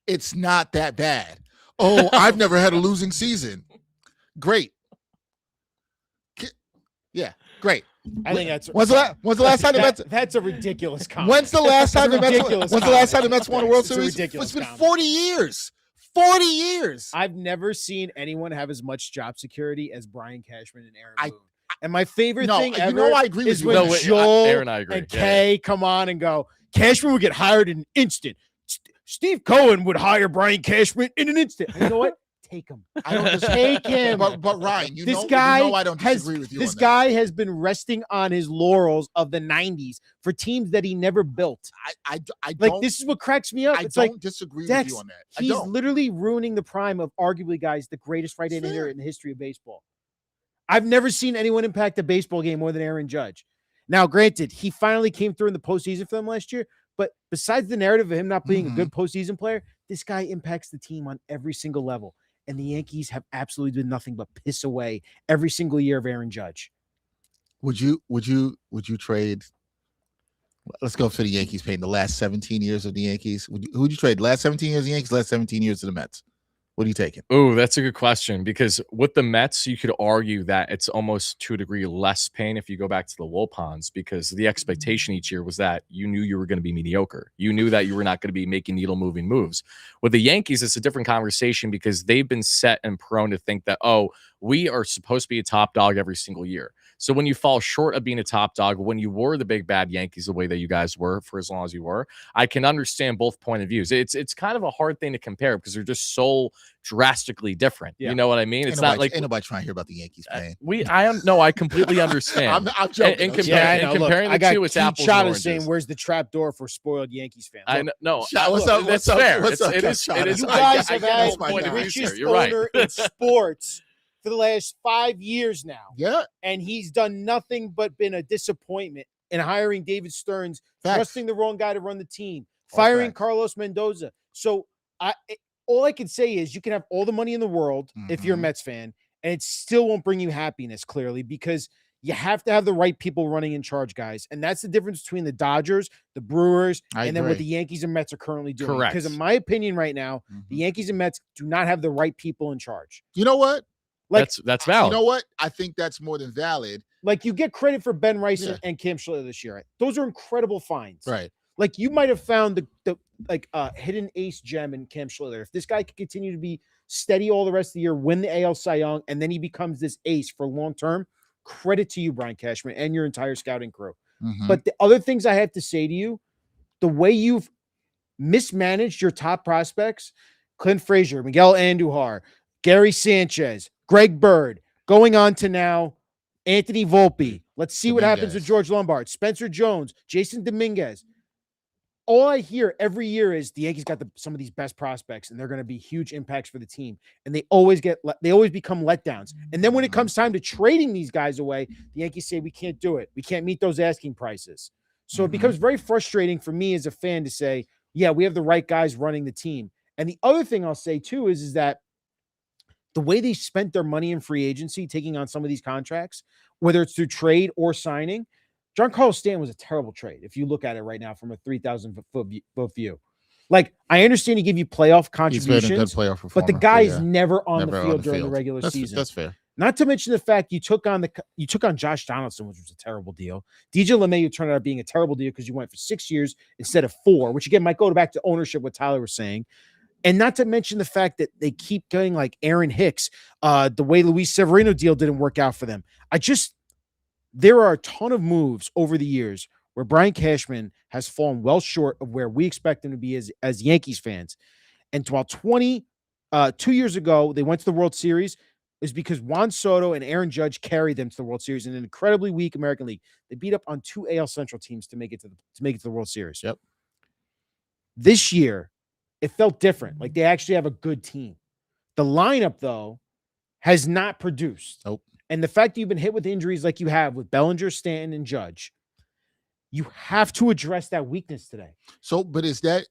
It's not that bad. Oh, I've never had a losing season. Great. Yeah, great. I think that's when's the last time the Mets? That's a ridiculous comment. When's the last time the Mets won a World Series? It's been 40 years. 40 years. I've never seen anyone have as much job security as Brian Cashman and Aaron Boone. And my favorite thing ever I agree with is you. when Joel and Kay come on and go, Cashman would get hired in an instant. Steve Cohen would hire Brian Cashman in an instant. And you know what? Take him. I don't just take him. But Ryan, this guy I don't disagree with you. This guy has been resting on his laurels of the 90s for teams that he never built. I like, this is what cracks me up. I don't disagree with you on that. He's literally ruining the prime of arguably, guys, the greatest right-handed hitter in the history of baseball. I've never seen anyone impact a baseball game more than Aaron Judge. Now, granted, he finally came through in the postseason for them last year, But besides the narrative of him not being a Mhm. good postseason player, this guy impacts the team on every single level. And the Yankees have absolutely been nothing but piss away every single year of Aaron Judge. Would you trade? Let's go for the Yankees paying the last 17 years of the Yankees. Who would you trade? Last 17 years of the Yankees, last 17 years of the Mets. What are you taking? Oh, that's a good question because with the Mets, you could argue that it's almost to a degree less pain if you go back to the Wilpons because the expectation each year was that you knew you were going to be mediocre. You knew that you were not going to be making needle moving moves. With the Yankees, it's a different conversation because they've been set and prone to think that, oh, we are supposed to be a top dog every single year. So when you fall short of being a top dog, when you were the big bad Yankees the way that you guys were for as long as you were, I can understand both point of views. It's kind of a hard thing to compare because they're just so drastically different. Yeah. You know what I mean? It's not like ain't nobody trying to hear about the Yankees paying. I completely understand. I'm joking. Comparing I the got two, it's Keith apples and Chada oranges. saying, "Where's the trap door for spoiled Yankees fans?" I know. No, Shot, what's up? That's What's up? fair. What's up, It is. Shot? It is. You I guys get- have I get had this, my the guy. richest You're right. owner in sports for the last 5 years now. Yeah, And he's done nothing but been a disappointment in hiring David Stearns, facts. trusting the wrong guy to run the team, All firing facts. Carlos Mendoza. So all I can say is you can have all the money in the world if you're a Mhm. Mets fan, and it still won't bring you happiness, clearly, because you have to have the right people running in charge, guys. And that's the difference between the Dodgers, the Brewers, I and then what agree. the Yankees and Mets are currently doing. Correct. Because in my opinion right now, the Mhm. Yankees and Mets do not have the right people in charge. You know what? Like, That's valid. You know what? I think that's more than valid. like you get credit for Ben Rice Yeah. and Cam Schlitter this year. Those are incredible finds. Right. Like you might have found the hidden ace gem in Cam Schlitter. If this guy could continue to be steady all the rest of the year, win the AL Cy Young, and then he becomes this ace for long term, credit to you, Brian Cashman, and your entire scouting crew. Mhm. But the other things I have to say to you, the way you've mismanaged your top prospects, Clint Frazier, Miguel Andujar, Gary Sanchez, Greg Bird, going on to now Anthony Volpe. Let's see what happens with Dominguez. George Lombard, Spencer Jones, Jason Dominguez. All I hear every year is the Yankees got some of these best prospects, and they're going to be huge impacts for the team. And they always become letdowns. And then when it comes time to trading these guys away, the Yankees say we can't do it. We can't meet those asking prices. So it Mhm. becomes very frustrating for me as a fan to say, yeah, we have the right guys running the team. And the other thing I'll say too is that the way they spent their money in free agency, taking on some of these contracts, whether it's through trade or signing, Giancarlo Stanton was a terrible trade if you look at it right now from a 3,000-foot view. Like, I understand he give you playoff He's been a good contributions, playoff but the performer, guy is yeah. never on Never the on field the during the field. regular That's season. That's fair. Not to mention the fact you took on Josh Donaldson, which was a terrible deal. DJ LeMahieu turned out being a terrible deal because you went for 6 years instead of 4, which again might go back to ownership, what Tyler was saying. And not to mention the fact that they keep going like Aaron Hicks, the way Luis Severino deal didn't work out for them. There are a ton of moves over the years where Brian Cashman has fallen well short of where we expect him to be as Yankees fans. And while 2 years ago, they went to the World Series, is because Juan Soto and Aaron Judge carried them to the World Series in an incredibly weak American League. They beat up on 2 AL Central teams to make it to the World Series. Yep. This year, it felt different. Like they actually have a good team. The lineup, though, has not produced. Nope. And the fact that you've been hit with injuries like you have with Bellinger, Stanton, and Judge, you have to address that weakness today. So, but is that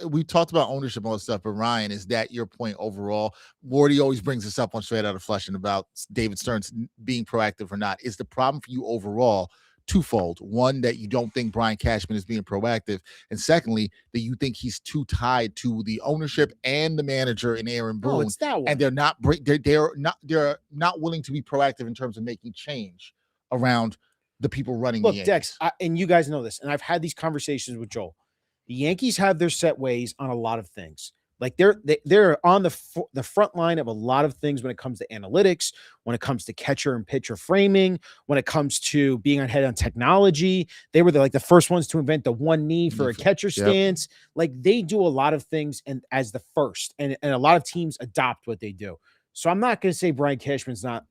we talked about ownership and all that stuff, but Ryan, is that your point overall? Wardy always brings us up on Straight Outta Flushing about David Stearns being proactive or not. Is the problem for you overall twofold? One, that you don't think Brian Cashman is being proactive, and secondly, that you think he's too tied to the ownership and the manager in Aaron No, Boone, it's that one. and they're not willing to be proactive in terms of making change around the people running Look, the Yankees. Dex, and you guys know this, and I've had these conversations with Joel. The Yankees have their set ways on a lot of things. Like they're on the front line of a lot of things when it comes to analytics, when it comes to catcher and pitcher framing, when it comes to being ahead on technology. They were the first ones to invent the one knee for a catcher stance. Like they do a lot of things and as the first, and a lot of teams adopt what they do. So I'm not going to say Brian Cashman's not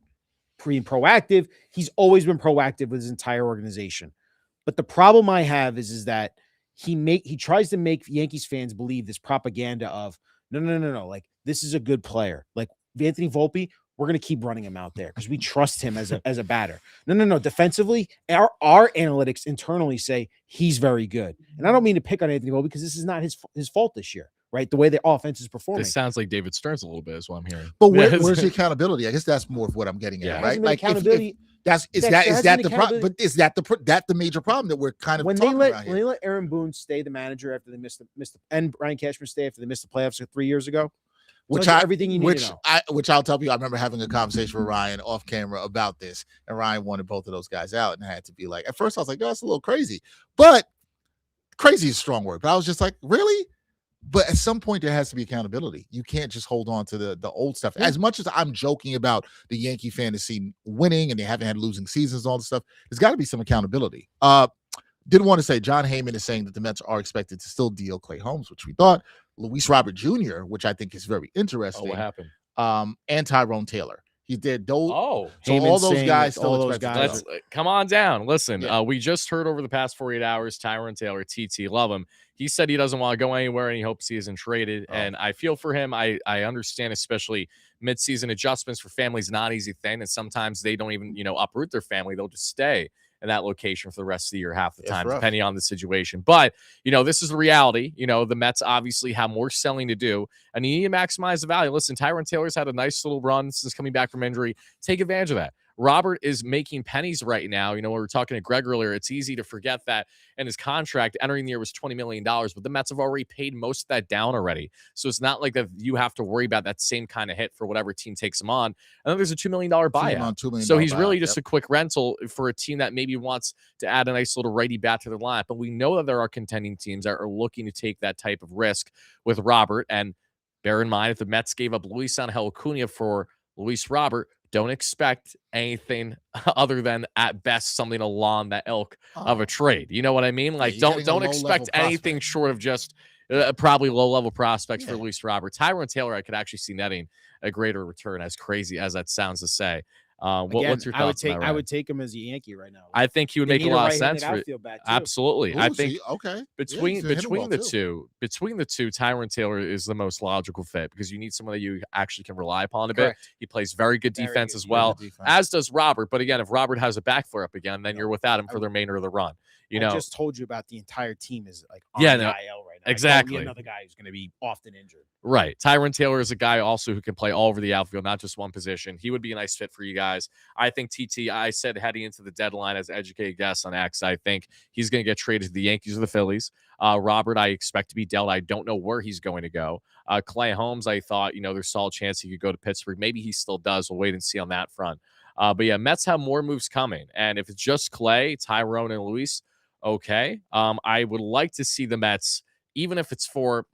proactive. He's always been proactive with his entire organization. But the problem I have is that he tries to make Yankees fans believe this propaganda of no. Like this is a good player. Like Anthony Volpe, we're going to keep running him out there because we trust him as a batter. No. Defensively, our analytics internally say he's very good. And I don't mean to pick on Anthony Volpe because this is not his fault this year, right? The way the offense is performing. This sounds like David Stearns a little bit is what I'm hearing. But where's the accountability? I guess that's more of what I'm getting at, right? Like accountability. Is that the problem? But is that the major problem that we're kind of when talking about here? When they let Aaron Boone stay the manager after they missed and Brian Cashman stay after they missed the playoffs 3 years ago? Everything you need to know. Which I'll tell you, I remember having a conversation with Ryan off camera about this, and Ryan wanted both of those guys out, and I had to be like, at first I was like, oh, that's a little crazy, but crazy is a strong word. But I was just like, really? But at some point there has to be accountability. You can't just hold on to the old stuff. As much as I'm joking about the Yankee fantasy winning and they haven't had losing seasons, all the stuff, there's got to be some accountability. Did want to say John Heyman is saying that the Mets are expected to still deal Clay Holmes, which we thought. Luis Robert Jr., which I think is very interesting. What happened? And Tyrone Taylor. He did those. Oh, so all those guys still expected. Let's come on down. Listen, we just heard over the past 48 hours, Tyrone Taylor, TT, love him. He said he doesn't want to go anywhere and he hopes he isn't traded. And I feel for him. I understand, especially midseason adjustments for families, not easy thing. And sometimes they don't even, uproot their family. They'll just stay in that location for the rest of the year, half the time, depending on the situation. But, this is the reality. The Mets obviously have more selling to do, and you need to maximize the value. Listen, Tyrone Taylor's had a nice little run since coming back from injury. Take advantage of that. Robert is making pennies right now. When we were talking to Greg earlier, it's easy to forget that. And his contract entering the year was $20 million, but the Mets have already paid most of that down already. So it's not like that you have to worry about that same kind of hit for whatever team takes him on. And then there's a $2 million buyout. $2 million so he's really just a quick rental for a team that maybe wants to add a nice little righty bat to the lineup. But we know that there are contending teams that are looking to take that type of risk with Robert. And bear in mind, if the Mets gave up Luis Angel Acuna for Luis Robert, don't expect anything other than at best something along that ilk of a trade. You know what I mean? Like, don't expect anything short of just probably low-level prospects for Luis Robert. Tyrone Taylor, I could actually see netting a greater return, as crazy as that sounds to say. What's your thoughts on that, Ryan? I would take him as a Yankee right now. I think he would make a lot of sense for it. Absolutely. I think between the two, Tyrone Taylor is the most logical fit because you need someone that you actually can rely upon a bit. He plays very good defense as well, as does Robert. But again, if Robert has a back flare up again, then you're without him for the remainder of the run. I just told you about the entire team is like on the IL right now. Exactly. Another guy who's going to be often injured. Right. Tyrone Taylor is a guy also who can play all over the outfield, not just one position. He would be a nice fit for you guys. I think TT, I said heading into the deadline as educated guess on X, I think he's going to get traded to the Yankees or the Phillies. Robert, I expect to be dealt. I don't know where he's going to go. Clay Holmes, I thought, there's a solid chance he could go to Pittsburgh. Maybe he still does. We'll wait and see on that front. But yeah, Mets have more moves coming. And if it's just Clay, Tyrone, and Luis, okay. I would like to see the Mets, even if it's for,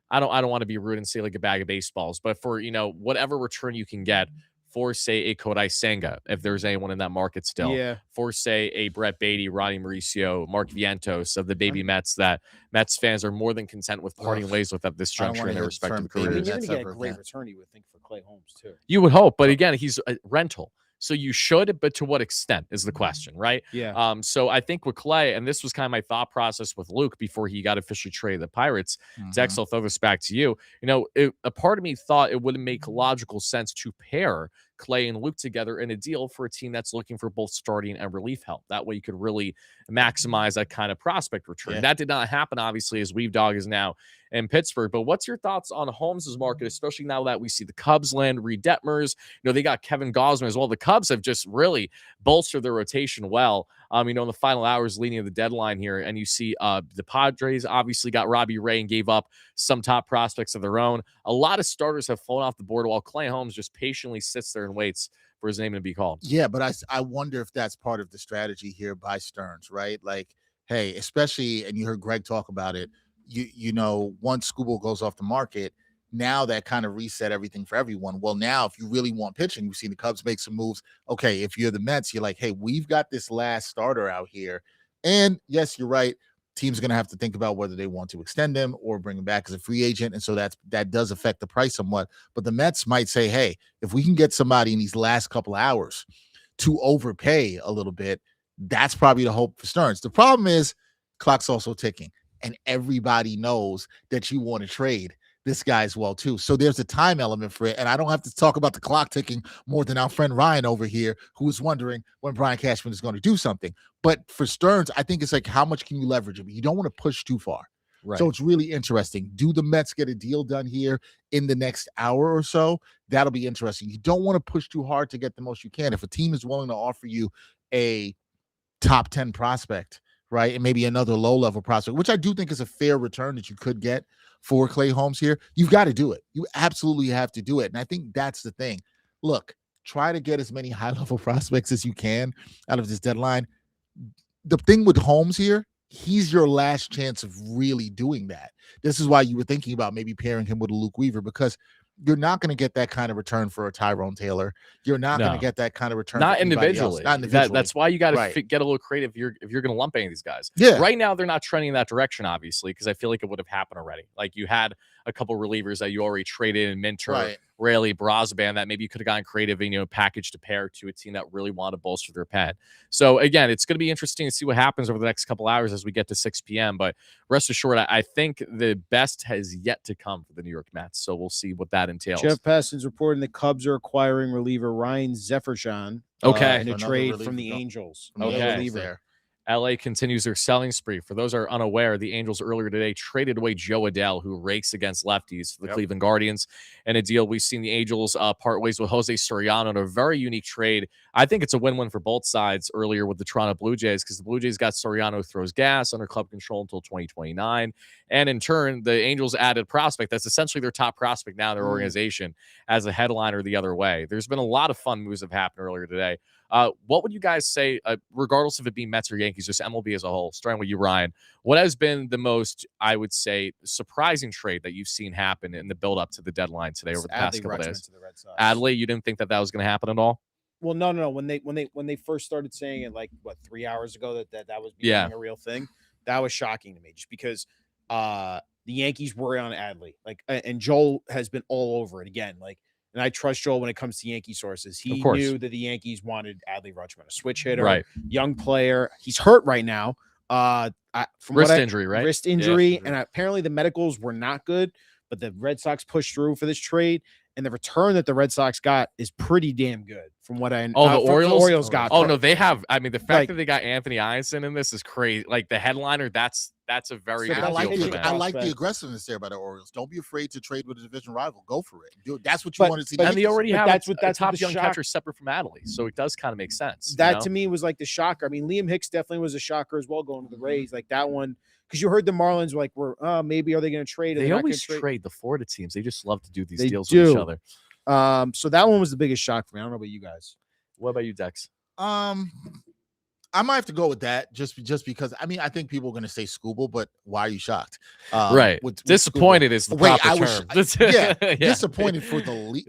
I don't want to be rude and say like a bag of baseballs, but for, whatever return you can get for, say, a Kodai Senga, if there's anyone in that market still, for, say, a Brett Beatty, Ronnie Mauricio, Mark Vientos of the baby Mets that Mets fans are more than content with parting ways with at this juncture in their respective careers. You're going to get a great return, you would think, for Clay Holmes, too. You would hope, but again, he's a rental. So you should, but to what extent is the question, right? Yeah. So I think with Clay, and this was kind of my thought process with Luke before he got officially traded to the Pirates. Dex, I'll throw this back to you. A part of me thought it wouldn't make logical sense to pair Clay and Luke together in a deal for a team that's looking for both starting and relief help. That way you could really maximize that kind of prospect return. That did not happen, obviously, as Weave Dog is now in Pittsburgh. But what's your thoughts on Holmes' market, especially now that we see the Cubs land Reed Detmers? They got Kevin Gausman as well. The Cubs have just really bolstered their rotation well. In the final hours leading to the deadline here, and you see the Padres obviously got Robbie Ray and gave up some top prospects of their own. A lot of starters have fallen off the board while Clay Holmes just patiently sits there and waits for his name to be called. Yeah, but I wonder if that's part of the strategy here by Stearns, right? Like, hey, especially, and you heard Greg talk about it, once Skubal goes off the market, now that kind of reset everything for everyone. Well, now if you really want pitching, we've seen the Cubs make some moves. Okay, if you're the Mets, you're like, hey, we've got this last starter out here. And yes, you're right. Teams are going to have to think about whether they want to extend him or bring him back as a free agent. And so that does affect the price somewhat. But the Mets might say, hey, if we can get somebody in these last couple of hours to overpay a little bit, that's probably the hope for Stearns. The problem is clock's also ticking. And everybody knows that you want to trade this guy as well too. So there's a time element for it, and I don't have to talk about the clock ticking more than our friend Ryan over here, who is wondering when Brian Cashman is going to do something. But for Stearns, I think it's like, how much can you leverage him? You don't want to push too far. Right. So it's really interesting. Do the Mets get a deal done here in the next hour or so? That'll be interesting. You don't want to push too hard to get the most you can. If a team is willing to offer you a top 10 prospect, right, and maybe another low-level prospect, which I do think is a fair return that you could get for Clay Holmes here, you've got to do it. You absolutely have to do it. And I think that's the thing. Look, try to get as many high-level prospects as you can out of this deadline. The thing with Holmes here, he's your last chance of really doing that. This is why you were thinking about maybe pairing him with a Luke Weaver, because you're not going to get that kind of return for a Tyrone Taylor. You're not going to get that kind of return. Not for anybody else. individually. Not individually. That's why you got to Right. get a little creative if you're going to lump any of these guys. Yeah. Right now, they're not trending in that direction, obviously, because I feel like it would have happened already. Like, you had a couple relievers that you already traded in Minter, Right. Raley, Brosban, that maybe you could have gotten creative and, packaged a pair to a team that really wanted to bolster their pen. So, again, it's going to be interesting to see what happens over the next couple hours as we get to 6 p.m. But rest assured, I think the best has yet to come for the New York Mets. So we'll see what that entails. Jeff Passan's reporting the Cubs are acquiring reliever Ryan Zeffershan Okay. in a Another trade reliever from the from- Angels. from the Okay. Angels Reliever. there. LA continues their selling spree. For those who are unaware, the Angels earlier today traded away Joe Adell, who rakes against lefties for the Cleveland Guardians, and a deal we've seen the Angels part ways with Jose Soriano in a very unique trade. I think it's a win-win for both sides earlier with the Toronto Blue Jays, because the Blue Jays got Soriano, who throws gas, under club control until 2029. And in turn, the Angels added prospect that's essentially their top prospect now in their organization as a headliner the other way. There's been a lot of fun moves that have happened earlier today. What would you guys say, regardless of it being Mets or Yankees, just MLB as a whole, starting with you, Ryan, what has been the most, I would say, surprising trade that you've seen happen in the build-up to the deadline today over the past couple days? To the Red Sox. Adley, you didn't think that was going to happen at all? Well, no. When they first started saying it, like 3 hours ago, that was becoming a real thing, that was shocking to me. Just because the Yankees were on Adley, and Joel has been all over it again, and I trust Joel when it comes to Yankee sources. He knew that the Yankees wanted Adley Rutschman, a switch hitter, Right. young player. He's hurt right now. Wrist injury, right? Wrist injury, and apparently the medicals were not good. But the Red Sox pushed through for this trade, and the return that the Red Sox got is pretty damn good from what I know. The Orioles got. Oh, no, they have. I mean, the fact that they got Anthony Eisen in this is crazy. Like, the headliner, that's a very So good I deal like for the, them. I like the aggressiveness there by the Orioles. Don't be afraid to trade with a division rival. Go for it. Do it. That's what you want to see. And they already have that's a what top the young shock- catcher separate from Adley, so it does kind of make sense. That to me was like the shocker. I mean, Liam Hicks definitely was a shocker as well going to the Rays. Like that one, because you heard the Marlins were maybe are they going to trade? They always trade the Florida teams. They just love to do these deals do. with each other. So that one was the biggest shock for me. I don't know about you guys. What about you, Dex? I might have to go with that just because I think people are going to say Scooble, but why are you shocked? Right. With Disappointed is the proper term. Disappointed for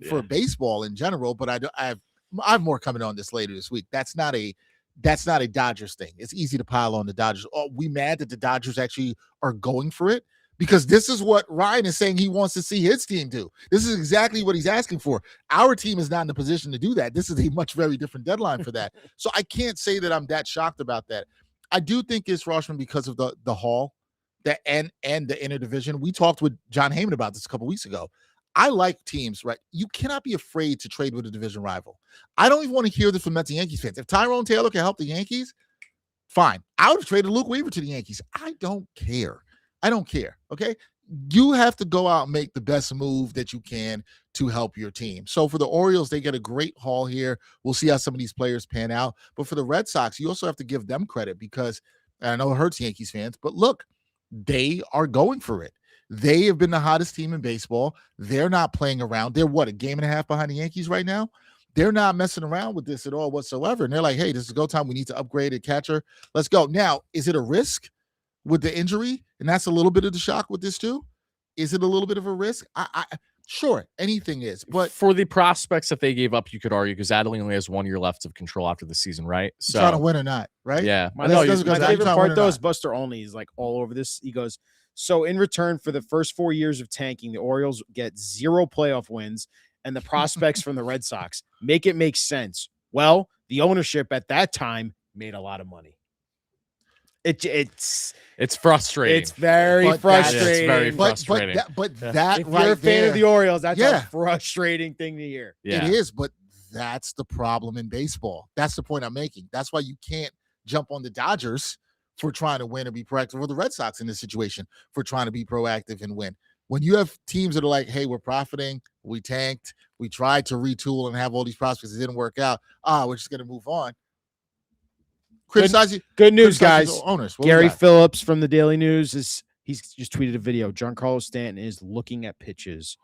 for baseball in general, but I have more coming on this later this week. That's not a Dodgers thing. It's easy to pile on the Dodgers. Oh, we mad that the Dodgers actually are going for it? Because this is what Ryan is saying he wants to see his team do. This is exactly what he's asking for. Our team is not in the position to do that. This is a very different deadline for that. So I can't say that I'm that shocked about that. I do think it's Rutschman because of the haul and the interdivision. We talked with John Heyman about this a couple weeks ago. I like teams, right? You cannot be afraid to trade with a division rival. I don't even want to hear this from Mets and Yankees fans. If Tyrone Taylor can help the Yankees, fine. I would have traded Luke Weaver to the Yankees. I don't care. Okay. You have to go out and make the best move that you can to help your team. So for the Orioles, they get a great haul here. We'll see how some of these players pan out. But for the Red Sox, you also have to give them credit because I know it hurts Yankees fans, but look, they are going for it. They have been the hottest team in baseball. They're not playing around. They're a game and a half behind the Yankees right now. They're not messing around with this at all whatsoever. And they're like, hey, this is go time. We need to upgrade a catcher. Let's go. Now, is it a risk with the injury? And that's a little bit of the shock with this too. Is it a little bit of a risk? Sure, anything is. But for the prospects that they gave up, you could argue because Adley only has 1 year left of control after the season, right? So trying to win or not, right? Yeah. My favorite part though is Buster Olney is like all over this. He goes, so in return for the first 4 years of tanking, the Orioles get 0 playoff wins and the prospects from the Red Sox make it make sense. Well, the ownership at that time made a lot of money. It's frustrating. It's very But frustrating. It's very But frustrating. that If right you're a fan there, of the Orioles, that's Yeah. a frustrating thing to hear. Yeah. it is. But that's the problem in baseball. That's the point I'm making. That's why you can't jump on the Dodgers for trying to win and be proactive, or the Red Sox in this situation for trying to be proactive and win. When you have teams that are like, hey, we're profiting, we tanked, we tried to retool and have all these prospects, it didn't work out. We're just going to move on. Criticize you. Good news, criticize guys. your owners. What we Gary got? Phillips from the Daily News he's just tweeted a video. Giancarlo Stanton is looking at pitches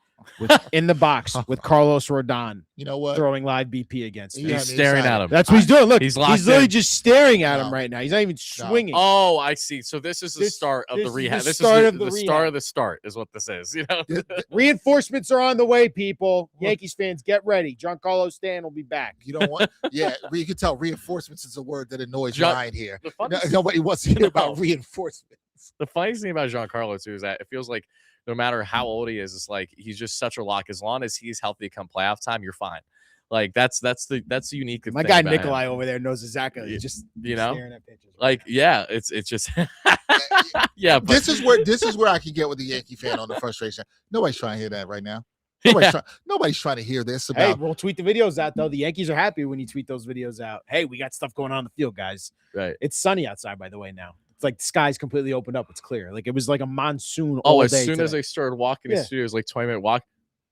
in the box with Carlos Rodon You know what? throwing live BP against him. Yeah, He's I'm staring excited. at him. That's what he's doing. Look, He's he's locked literally in. just staring at him No. right now. He's not even swinging. Oh, I see. So this is the This- start of this the is rehab. the This start is of the the start rehab. of the start is what this is. You know, Reinforcements are on the way, people. Yankees fans, get ready. Giancarlo Stanton will be back. You don't want, yeah, you can tell reinforcements is a word that annoys John- Ryan here. the funniest, Nobody wants to hear about No. reinforcements. the funniest thing about Giancarlo too is that it feels like no matter how old he is, it's like he's just such a lock. As long as he's healthy come playoff time, you're fine. Like that's the unique My thing guy about him. Nikolai over there knows exactly. You- He's just you know? staring at pitches. Like, yeah, it's just yeah, but This is where I can get with the Yankee fan on the frustration. Nobody's trying to hear that right now. yeah. Nobody's trying to hear this Hey, about. we'll tweet the videos out though. The Yankees are happy when you tweet those videos out. Hey, we got stuff going on in the field, guys. Right. It's sunny outside, by the way. Now it's like the sky's completely opened up. It's clear. Like it was like a monsoon. Oh, all as day soon as today. I started walking Yeah. the studio, it was like 20-minute walk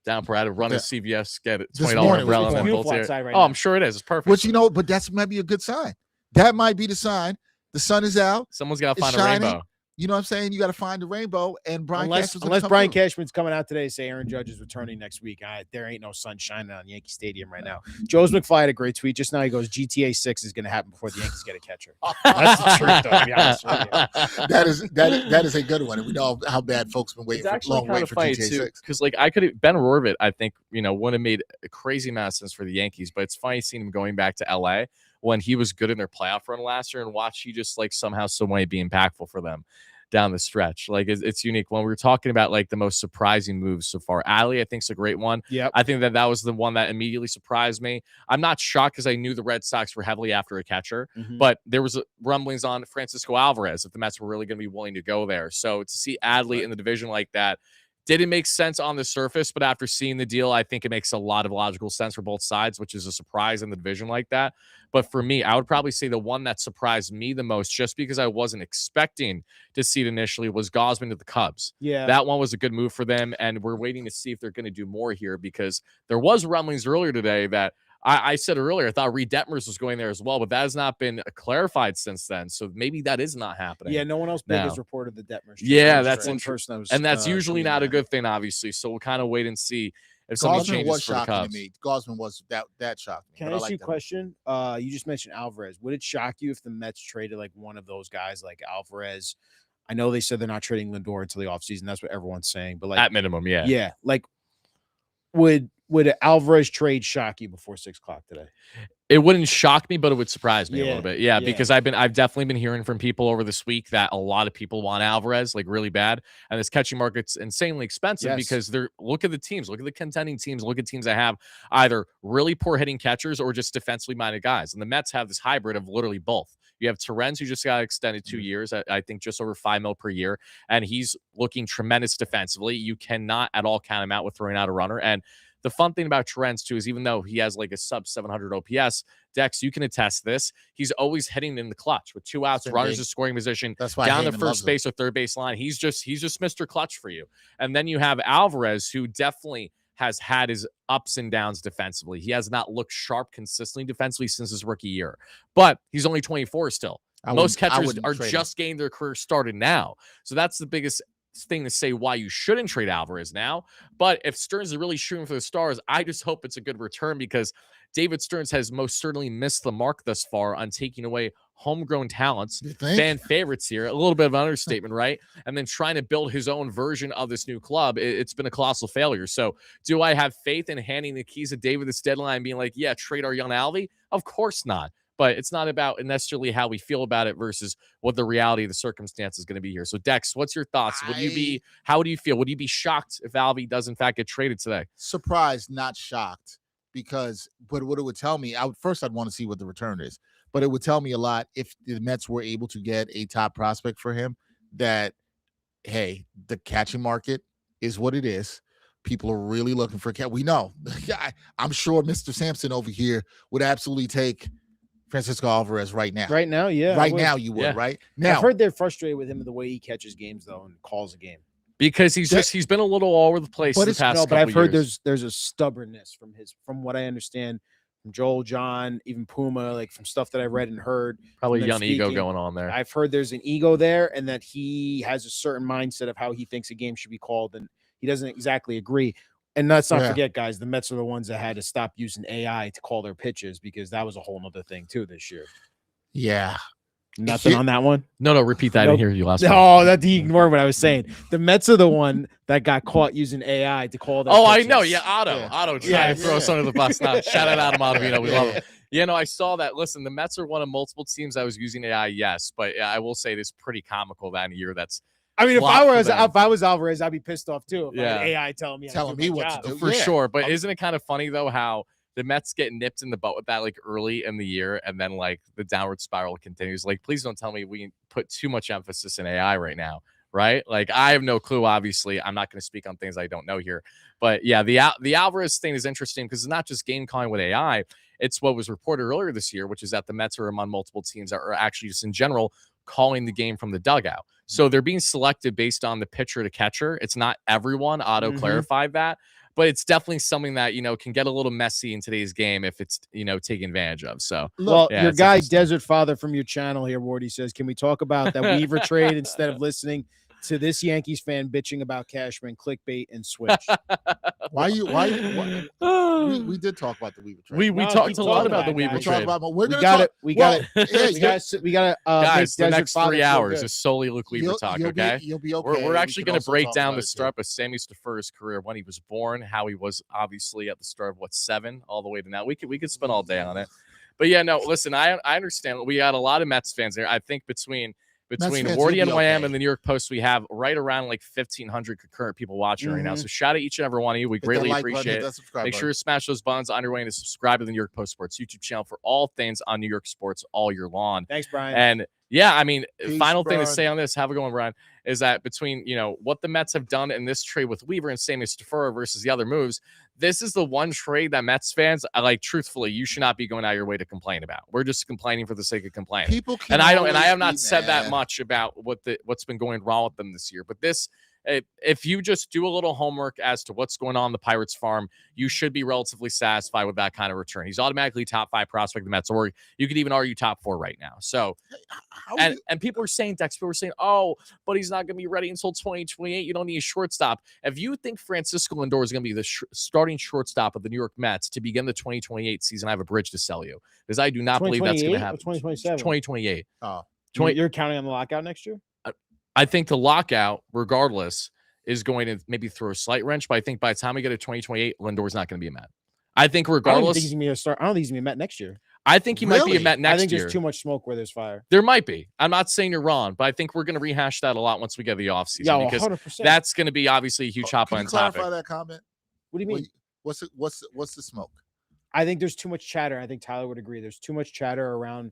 down Parada, run Yeah. to CVS, get it This $20 morning was umbrella, and then beautiful bolt here. outside right Oh, now. I'm sure it is. It's perfect. Which but that's might be a good sign. That might be the sign. The sun is out. Someone's got to It's find shining. a rainbow. You know what I'm saying? You got to find the rainbow, and Brian unless Cashman's gonna come Brian through. Cashman's coming out today to say Aaron Judge is returning next week. There ain't no sun shining on Yankee Stadium right now. Joe's McFly had a great tweet just now. He goes, GTA 6 is going to happen before the Yankees get a catcher. That's the truth, though, to be honest with you. that is a good one. And we know how bad folks been waiting It's for actually long kind wait of for funny GTA too, 6. because like Ben Rorvit, I think would have made a crazy amount of sense for the Yankees, but it's funny seeing him going back to LA when he was good in their playoff run last year, and watch he just like somehow some way be impactful for them down the stretch. Like it's unique. When we were talking about like the most surprising moves so far, Ali I think is a great one. Yep. I think that was the one that immediately surprised me. I'm not shocked because I knew the Red Sox were heavily after a catcher, Mhm. but there was rumblings on Francisco Alvarez if the Mets were really going to be willing to go there. So to see Adley in the division like that didn't make sense on the surface, but after seeing the deal, I think it makes a lot of logical sense for both sides, which is a surprise in the division like that. But for me, I would probably say the one that surprised me the most, just because I wasn't expecting to see it initially, was Gausman to the Cubs. Yeah. That one was a good move for them, and we're waiting to see if they're going to do more here, because there was rumblings earlier today that I said earlier, I thought Reed Detmers was going there as well, but that has not been clarified since then. So maybe that is not happening. Yeah, no one else big now. has reported the Detmers. Yeah, Just that's one interesting. person that was, And that's usually tweeting not a that. good thing, obviously. So we'll kind of wait and see if something Gausman changes was for the shocking to Cubs. me. Gausman was that shocked me. Can I but ask like you a that. question? You just mentioned Alvarez. Would it shock you if the Mets traded like one of those guys like Alvarez? I know they said they're not trading Lindor until the offseason. That's what everyone's saying. But like At minimum, yeah. yeah, like would an Alvarez trade shock you before 6 o'clock today? It wouldn't shock me, but it would surprise me a Yeah, little bit. Yeah, yeah. because I've definitely been hearing from people over this week that a lot of people want Alvarez like really bad, and this catching market's insanely expensive Yes. because look at the teams, look at the contending teams, look at teams that have either really poor hitting catchers or just defensively minded guys, and the Mets have this hybrid of literally both. You have Terrence, who just got extended 2 years, I think just over $5 million per year, and he's looking tremendous defensively. You cannot at all count him out with throwing out a runner. And the fun thing about Terrence, too, is even though he has like a sub 700 OPS, Dex, you can attest this. He's always hitting in the clutch with 2 outs, That's runners big. in scoring position, That's why down to Heyman loves first him. base or third base line. He's just Mr. Clutch for you. And then you have Alvarez, who definitely has had his ups and downs defensively. He has not looked sharp consistently defensively since his rookie year, but he's only 24 still. Most catchers are just getting their career started now. So that's the biggest thing to say why you shouldn't trade Alvarez now. But if Stearns is really shooting for the stars, I just hope it's a good return, because David Stearns has most certainly missed the mark thus far on taking away homegrown talents, You think? fan favorites here. A little bit of an understatement, right? And then trying to build his own version of this new club. It's been a colossal failure. So do I have faith in handing the keys to David this deadline and being like, yeah, trade our young Alvy? Of course not. But it's not about necessarily how we feel about it versus what the reality of the circumstance is going to be here. So Dex, what's your thoughts? How would you feel? Would you be shocked if Alvy does in fact get traded today? Surprised, not shocked, because but what it would tell me, I'd want to see what the return is, but it would tell me a lot if the Mets were able to get a top prospect for him that, hey, the catching market is what it is. People are really looking for cat. We know. I'm sure Mr. Sampson over here would absolutely take Francisco Alvarez right now. Right now, yeah. Right now you would, Yeah. right? Now, I've heard they're frustrated with him the way he catches games though and calls a game. Because he's been a little all over the place But the it's- past No, couple but I've heard years. there's a stubbornness from what I understand from Joel, John, even Puma, like from stuff that I read and heard. Probably from young them ego speaking. going on there. I've heard there's an ego there and that he has a certain mindset of how he thinks a game should be called, and he doesn't exactly agree. And let's not Yeah. forget, guys, the Mets are the ones that had to stop using AI to call their pitches because that was a whole nother thing too this year. yeah. Nothing on that one. No, repeat that. I didn't Nope. hear you last one. No, that he ignored what I was saying. The Mets are the one that got caught using AI to call their Oh, I pitches. know. Yeah, Otto. Yeah. Otto trying Yeah, to throw us yeah. under the bus now. Shout out Adam Ottavino. We love Yeah. him. Yeah, no, I saw that. Listen, the Mets are one of multiple teams that was using AI, yes, but yeah, I will say it is pretty comical that in a year that's I mean, Flop for them. if I was Alvarez, I'd be pissed off too. If I had Yeah. AI telling me how Telling to me do my what to job. do. for Yeah. sure. But isn't it kind of funny though how the Mets get nipped in the butt with that like early in the year, and then like the downward spiral continues? Like, please don't tell me we put too much emphasis in AI right now, right? Like, I have no clue. Obviously, I'm not going to speak on things I don't know here, but yeah, the Alvarez thing is interesting because it's not just game calling with AI. It's what was reported earlier this year, which is that the Mets are among multiple teams that are actually just in general calling the game from the dugout. So they're being selected based on the pitcher to catcher. It's not everyone. Otto Mhm. clarified that, but it's definitely something that, can get a little messy in today's game if it's, taken advantage of. So Well, yeah, your it's guy, interesting. Desert Father from your channel here, Wardy says, can we talk about that Weaver trade instead of listening to this Yankees fan bitching about Cashman, clickbait, and switch? We did talk about the Weaver trade. we No, talked keep a lot talking about about the it, Weaver guys. We'll trade. talk about, we're We gonna got talk, it. We got it. Yeah, We got to Guys, the Desert next Father 3 feel hours good. is solely Luke Weaver talk, okay? You'll be okay. We're We actually can going to also break talk down about the it, too. start of Sammy Stafford's career, when he was born, how he was obviously at the start of 7 all the way to now. We could spend all day on it. But yeah, no, listen, I understand. We got a lot of Mets fans there. I think between fans, Wardy you'll and be Wham okay. and the New York Post, we have right around like 1,500 concurrent people watching right now. Mhm. So shout out each and every one of you. We Hit that greatly like button, hit appreciate it. that subscribe Make button. sure to smash those buttons on your way and to subscribe to the New York Post Sports YouTube channel for all things on New York sports all year long. Thanks, Brian. And yeah, I mean, Peace, final thing to Brian. say on this, have a going, Brian, is that between, what the Mets have done in this trade with Weaver and Sammy Stafford versus the other moves, this is the one trade that Mets fans, truthfully, you should not be going out of your way to complain about. We're just complaining for the sake of complaining. People can And I have always not be said that mad. much about what's been going wrong with them this year. But this, if you just do a little homework as to what's going on in the Pirates farm, you should be relatively satisfied with that kind of return. He's automatically top 5 prospect of the Mets, or you could even argue top 4 right now. So, How and people were saying, Dex, people were saying, oh, but he's not going to be ready until 2028. You don't need a shortstop. If you think Francisco Lindor is going to be the starting shortstop of the New York Mets to begin the 2028 season, I have a bridge to sell you, because I do not believe that's going to 2028 or happen. 2027? 2028. Oh, 20 You're counting on the lockout next year? I think the lockout, regardless, is going to maybe throw a slight wrench, but I think by the time we get to 2028, Lindor's not going to be a Met. I think I don't regardless, think he's gonna be a start. I don't think he's gonna be Met next year. I think he might be a Really? Met I next think year. there's too much smoke where there's fire. There might be. I'm not saying you're wrong, but I think we're going to rehash that a lot once we get to the offseason, Yeah, because 100%. that's going to be obviously a huge hot can you button topic. clarify that comment? What do you mean? What's the smoke? I think there's too much chatter. I think Tyler would agree. There's too much chatter around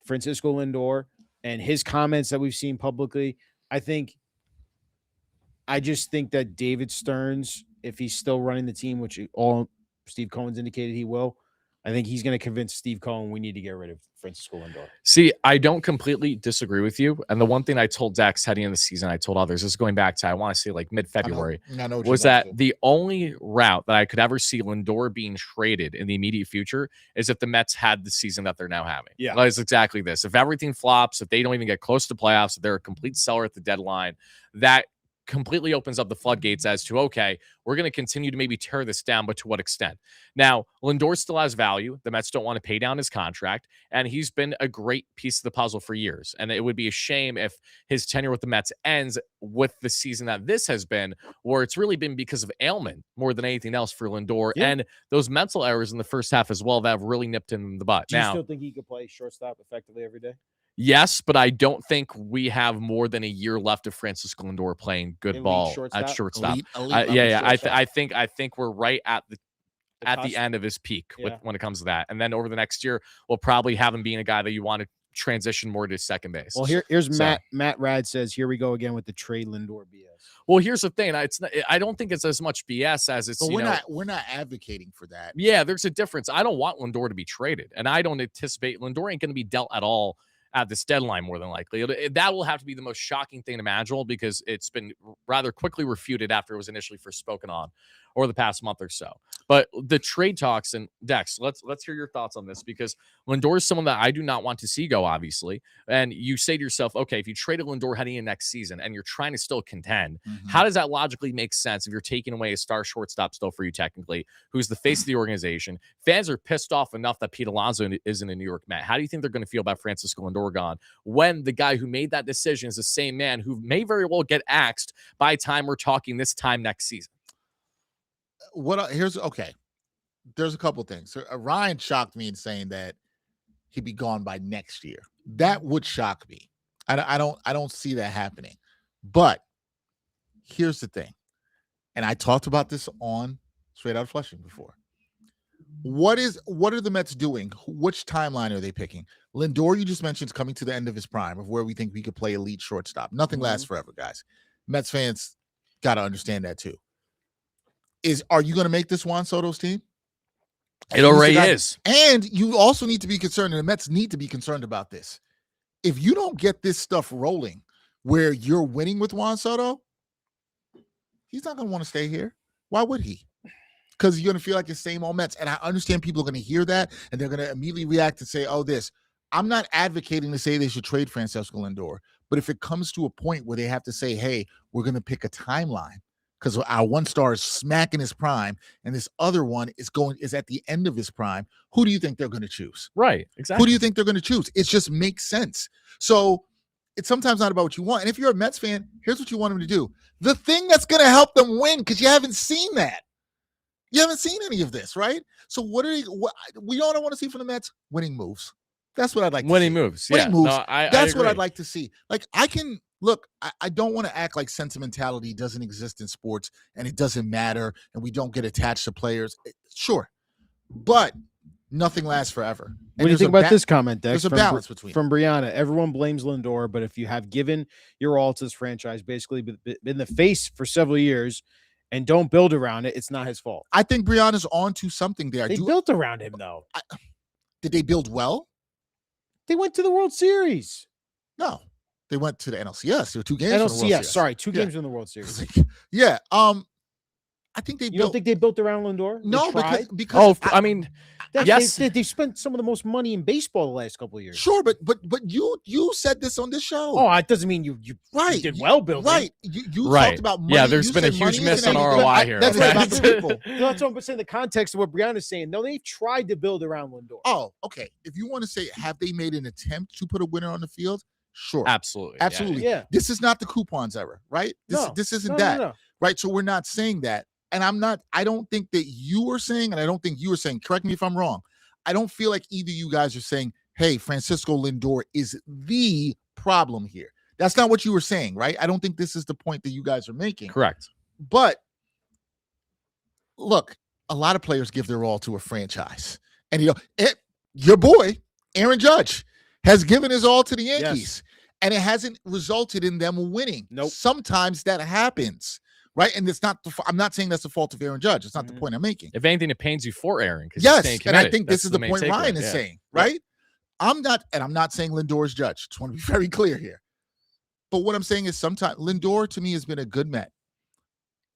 Francisco Lindor and his comments that we've seen publicly. I just think that David Stearns, if he's still running the team, which all Steve Cohen's indicated he will, I think he's going to convince Steve Cohen we need to get rid of Francisco Lindor. See, I don't completely disagree with you. And the one thing I told Dex heading in the season, I told others, this is going back to, I want to say like mid-February, I know what was you're about that to do. the only route that I could ever see Lindor being traded in the immediate future is if the Mets had the season that they're now having. Yeah. That is exactly this. If everything flops, if they don't even get close to playoffs, if they're a complete seller at the deadline, that completely opens up the floodgates as to, okay, we're going to continue to maybe tear this down, but to what extent? Now, Lindor still has value. The Mets don't want to pay down his contract, and he's been a great piece of the puzzle for years. And it would be a shame if his tenure with the Mets ends with the season that this has been, where it's really been because of ailment more than anything else for Lindor, Yeah. and those mental errors in the first half as well that have really nipped him in the butt. Do you Now, still think he could play shortstop effectively every day? yes, but I don't think we have more than a year left of Francisco Lindor playing good Elite ball shortstop? at shortstop. Elite Yeah. level shortstop. I think we're right at the at the end of his peak Yeah. when it comes to that. And then over the next year, we'll probably have him being a guy that you want to transition more to second base. Well, here's So- Matt Rad says, here we go again with the trade Lindor BS. Well, here's the thing. I don't think it's as much BS as it's, But we're not advocating for that. yeah, there's a difference. I don't want Lindor to be traded, and I don't anticipate Lindor ain't going to be dealt at all at this deadline, more than likely. That will have to be the most shocking thing imaginable because it's been rather quickly refuted after it was initially first spoken on over the past month or so. But the trade talks, and Dex, let's hear your thoughts on this, because Lindor is someone that I do not want to see go, obviously. And you say to yourself, okay, if you traded Lindor heading in next season and you're trying to still contend, how does that logically make sense if you're taking away a star shortstop still for you technically, who's the face of the organization? Fans are pissed off enough that Pete Alonso isn't a New York Met. How do you think they're going to feel about Francisco Lindor gone when the guy who made that decision is the same man who may very well get axed by time we're talking this time next season? There's a couple things. So, Ryan shocked me in saying that he'd be gone by next year. That would shock me. I don't see that happening. But here's the thing, and I talked about this on Straight Out Flushing before. What are the Mets doing? Which timeline are they picking? Lindor, you just mentioned, is coming to the end of his prime of where we think we could play elite shortstop. Nothing lasts forever, guys. Mets fans got to understand that too. Are you going to make this Juan Soto's team? It already is. And you also need to be concerned, and the Mets need to be concerned about this. If you don't get this stuff rolling where you're winning with Juan Soto, he's not going to want to stay here. Why would he? Because you're going to feel like the same old Mets. And I understand people are going to hear that, and they're going to immediately react and say, oh, this. I'm not advocating to say they should trade Francisco Lindor. But if it comes to a point where they have to say, hey, we're going to pick a timeline, because our one star is smacking his prime, and this other one is at the end of his prime. Who do you think they're going to choose? Right, exactly. Who do you think they're going to choose? It just makes sense. So it's sometimes not about what you want. And if you're a Mets fan, here's what you want them to do. The thing that's going to help them win, because you haven't seen that. You haven't seen any of this, right? So we all don't want to see from the Mets? Winning moves. That's what I'd like to see. Winning moves. Winning Yeah. moves. No, That's I what agree. I'd like to see. Like, I don't want to act like sentimentality doesn't exist in sports and it doesn't matter and we don't get attached to players. Sure. But nothing lasts forever. What do you think about this comment, Dex? There's a balance between from Brianna. Everyone blames Lindor, but if you have given your all to this franchise, basically been the face for several years, and don't build around it, it's not his fault. I think Brianna's on to something there. They built around him, though. Did they build well? They went to the World Series. No. They went to the NLCS. There were 2 games. For the World NLCS, Series. sorry, 2 games in the World Series. Yeah. I think they You don't think they built around Lindor? No, They tried? because I mean, yes, they've spent some of the most money in baseball the last couple of years. Sure, but you said this on this show. Oh, it doesn't mean you did well building. Right. You right. talked about money. Yeah, there's You been a said huge money miss isn't on anything. ROI here. That's okay? about the people. No, that's what I'm saying. The context of what Brianna's saying. No, they've tried to build around Lindor. Oh, okay. If you want to say, have they made an attempt to put a winner on the field? Sure. Absolutely. Absolutely. Yeah. This is not the coupons era, right? This isn't that. No. Right. So we're not saying that. And I don't think that you are saying, and I don't think you are saying, correct me if I'm wrong. I don't feel like either you guys are saying, hey, Francisco Lindor is the problem here. That's not what you were saying, right? I don't think this is the point that you guys are making. Correct. But look, a lot of players give their all to a franchise. And your boy, Aaron Judge, has given his all to the Yankees. Yes. And it hasn't resulted in them winning. Nope. Sometimes that happens. Right. And it's not, I'm not saying that's the fault of Aaron Judge. It's not the point I'm making. If anything, it pains you for Aaron. Yes. And I think this is the main point takeaway. Ryan is saying, right? I'm not saying Lindor's Judge. Just want to be very clear here. But what I'm saying is sometimes Lindor to me has been a good Met.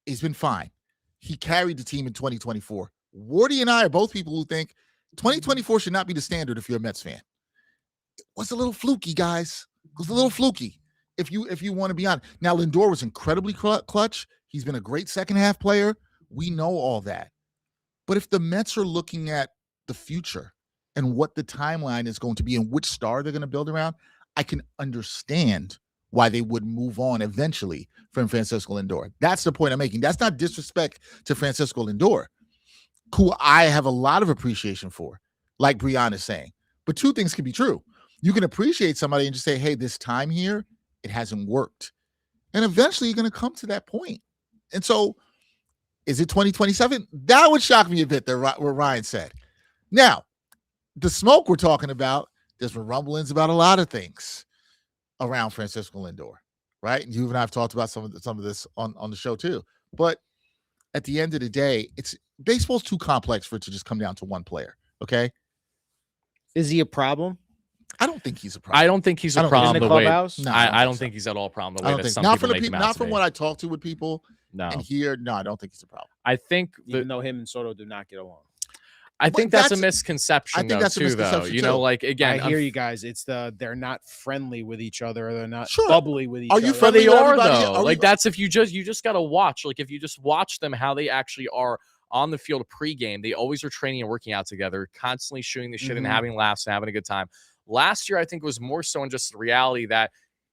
He's been fine. He carried the team in 2024. Wardy and I are both people who think 2024 should not be the standard if you're a Mets fan. It was a little fluky, guys. It was a little fluky. If you want to be honest. Now, Lindor was incredibly clutch. He's been a great second half player. We know all that. But if the Mets are looking at the future and what the timeline is going to be and which star they're going to build around, I can understand why they would move on eventually from Francisco Lindor. That's the point I'm making. That's not disrespect to Francisco Lindor, who I have a lot of appreciation for, like Brianna is saying. But 2 things can be true. You can appreciate somebody and just say, hey, this time here, it hasn't worked. And eventually you're going to come to that point. And so Is it 2027? That would shock me a bit, what Ryan said. Now, the smoke we're talking about, there's been rumblings about a lot of things around Francisco Lindor, right? And you and I have talked about some of this on the show too. But at the end of the day, baseball's too complex for it to just come down to one player, okay? Is he a problem? I don't think he's a problem. I don't think he's a In problem. the The way clubhouse? No, I don't think he's at all a problem. The way that some people make him out not to from be. what I talk to with people No, and here. No, I don't think he's a problem. I think Even though him and Soto do not get along. I But think that's a that's- misconception. I think though, that's a too, though. misconception, You know, too. like again, I hear you guys. It's they're not friendly with each other. They're not Sure. bubbly with each Are other. you But friendly they with are everybody? though. Are we- Like that's if you just gotta watch. Like if you just watch them, how they actually are on the field pregame. They always are training and working out together, constantly shooting the shit and Mhm. having laughs and having a good time. Last year, I think it was more so in just the reality that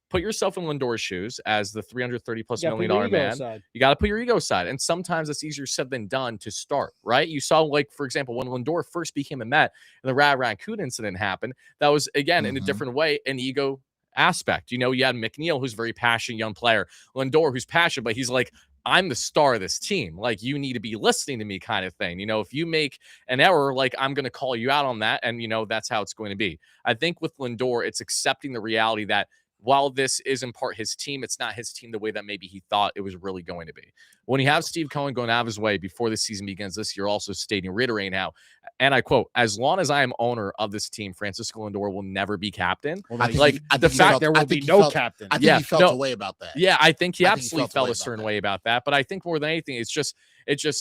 put yourself in Lindor's shoes as the $330+ million man. You got to put your ego aside. And sometimes it's easier said than done to start, right? You saw, like, for example, when Lindor first became a Met and the Rad Raccoon incident happened, that was, again, in a Mhm. different way, an ego aspect. You know, you had McNeil, who's a very passionate young player, Lindor, who's passionate, but he's like, I'm the star of this team. Like, you need to be listening to me kind of thing. You know, if you make an error, like, I'm going to call you out on that. And, you know, that's how it's going to be. I think with Lindor, it's accepting the reality that while this is in part his team, it's not his team the way that maybe he thought it was really going to be. When you have Steve Cohen going out of his way before the season begins this year, also reiterating how, and I quote, as long as I am owner of this team, Francisco Lindor will never be captain. Well, I think like he- I the think he fact felt- there I will think be he no felt- captain. I think Yeah, he felt no. a way about that. Yeah, I think he I think he absolutely felt a felt way a about certain that. way about that. But I think more than anything, it's just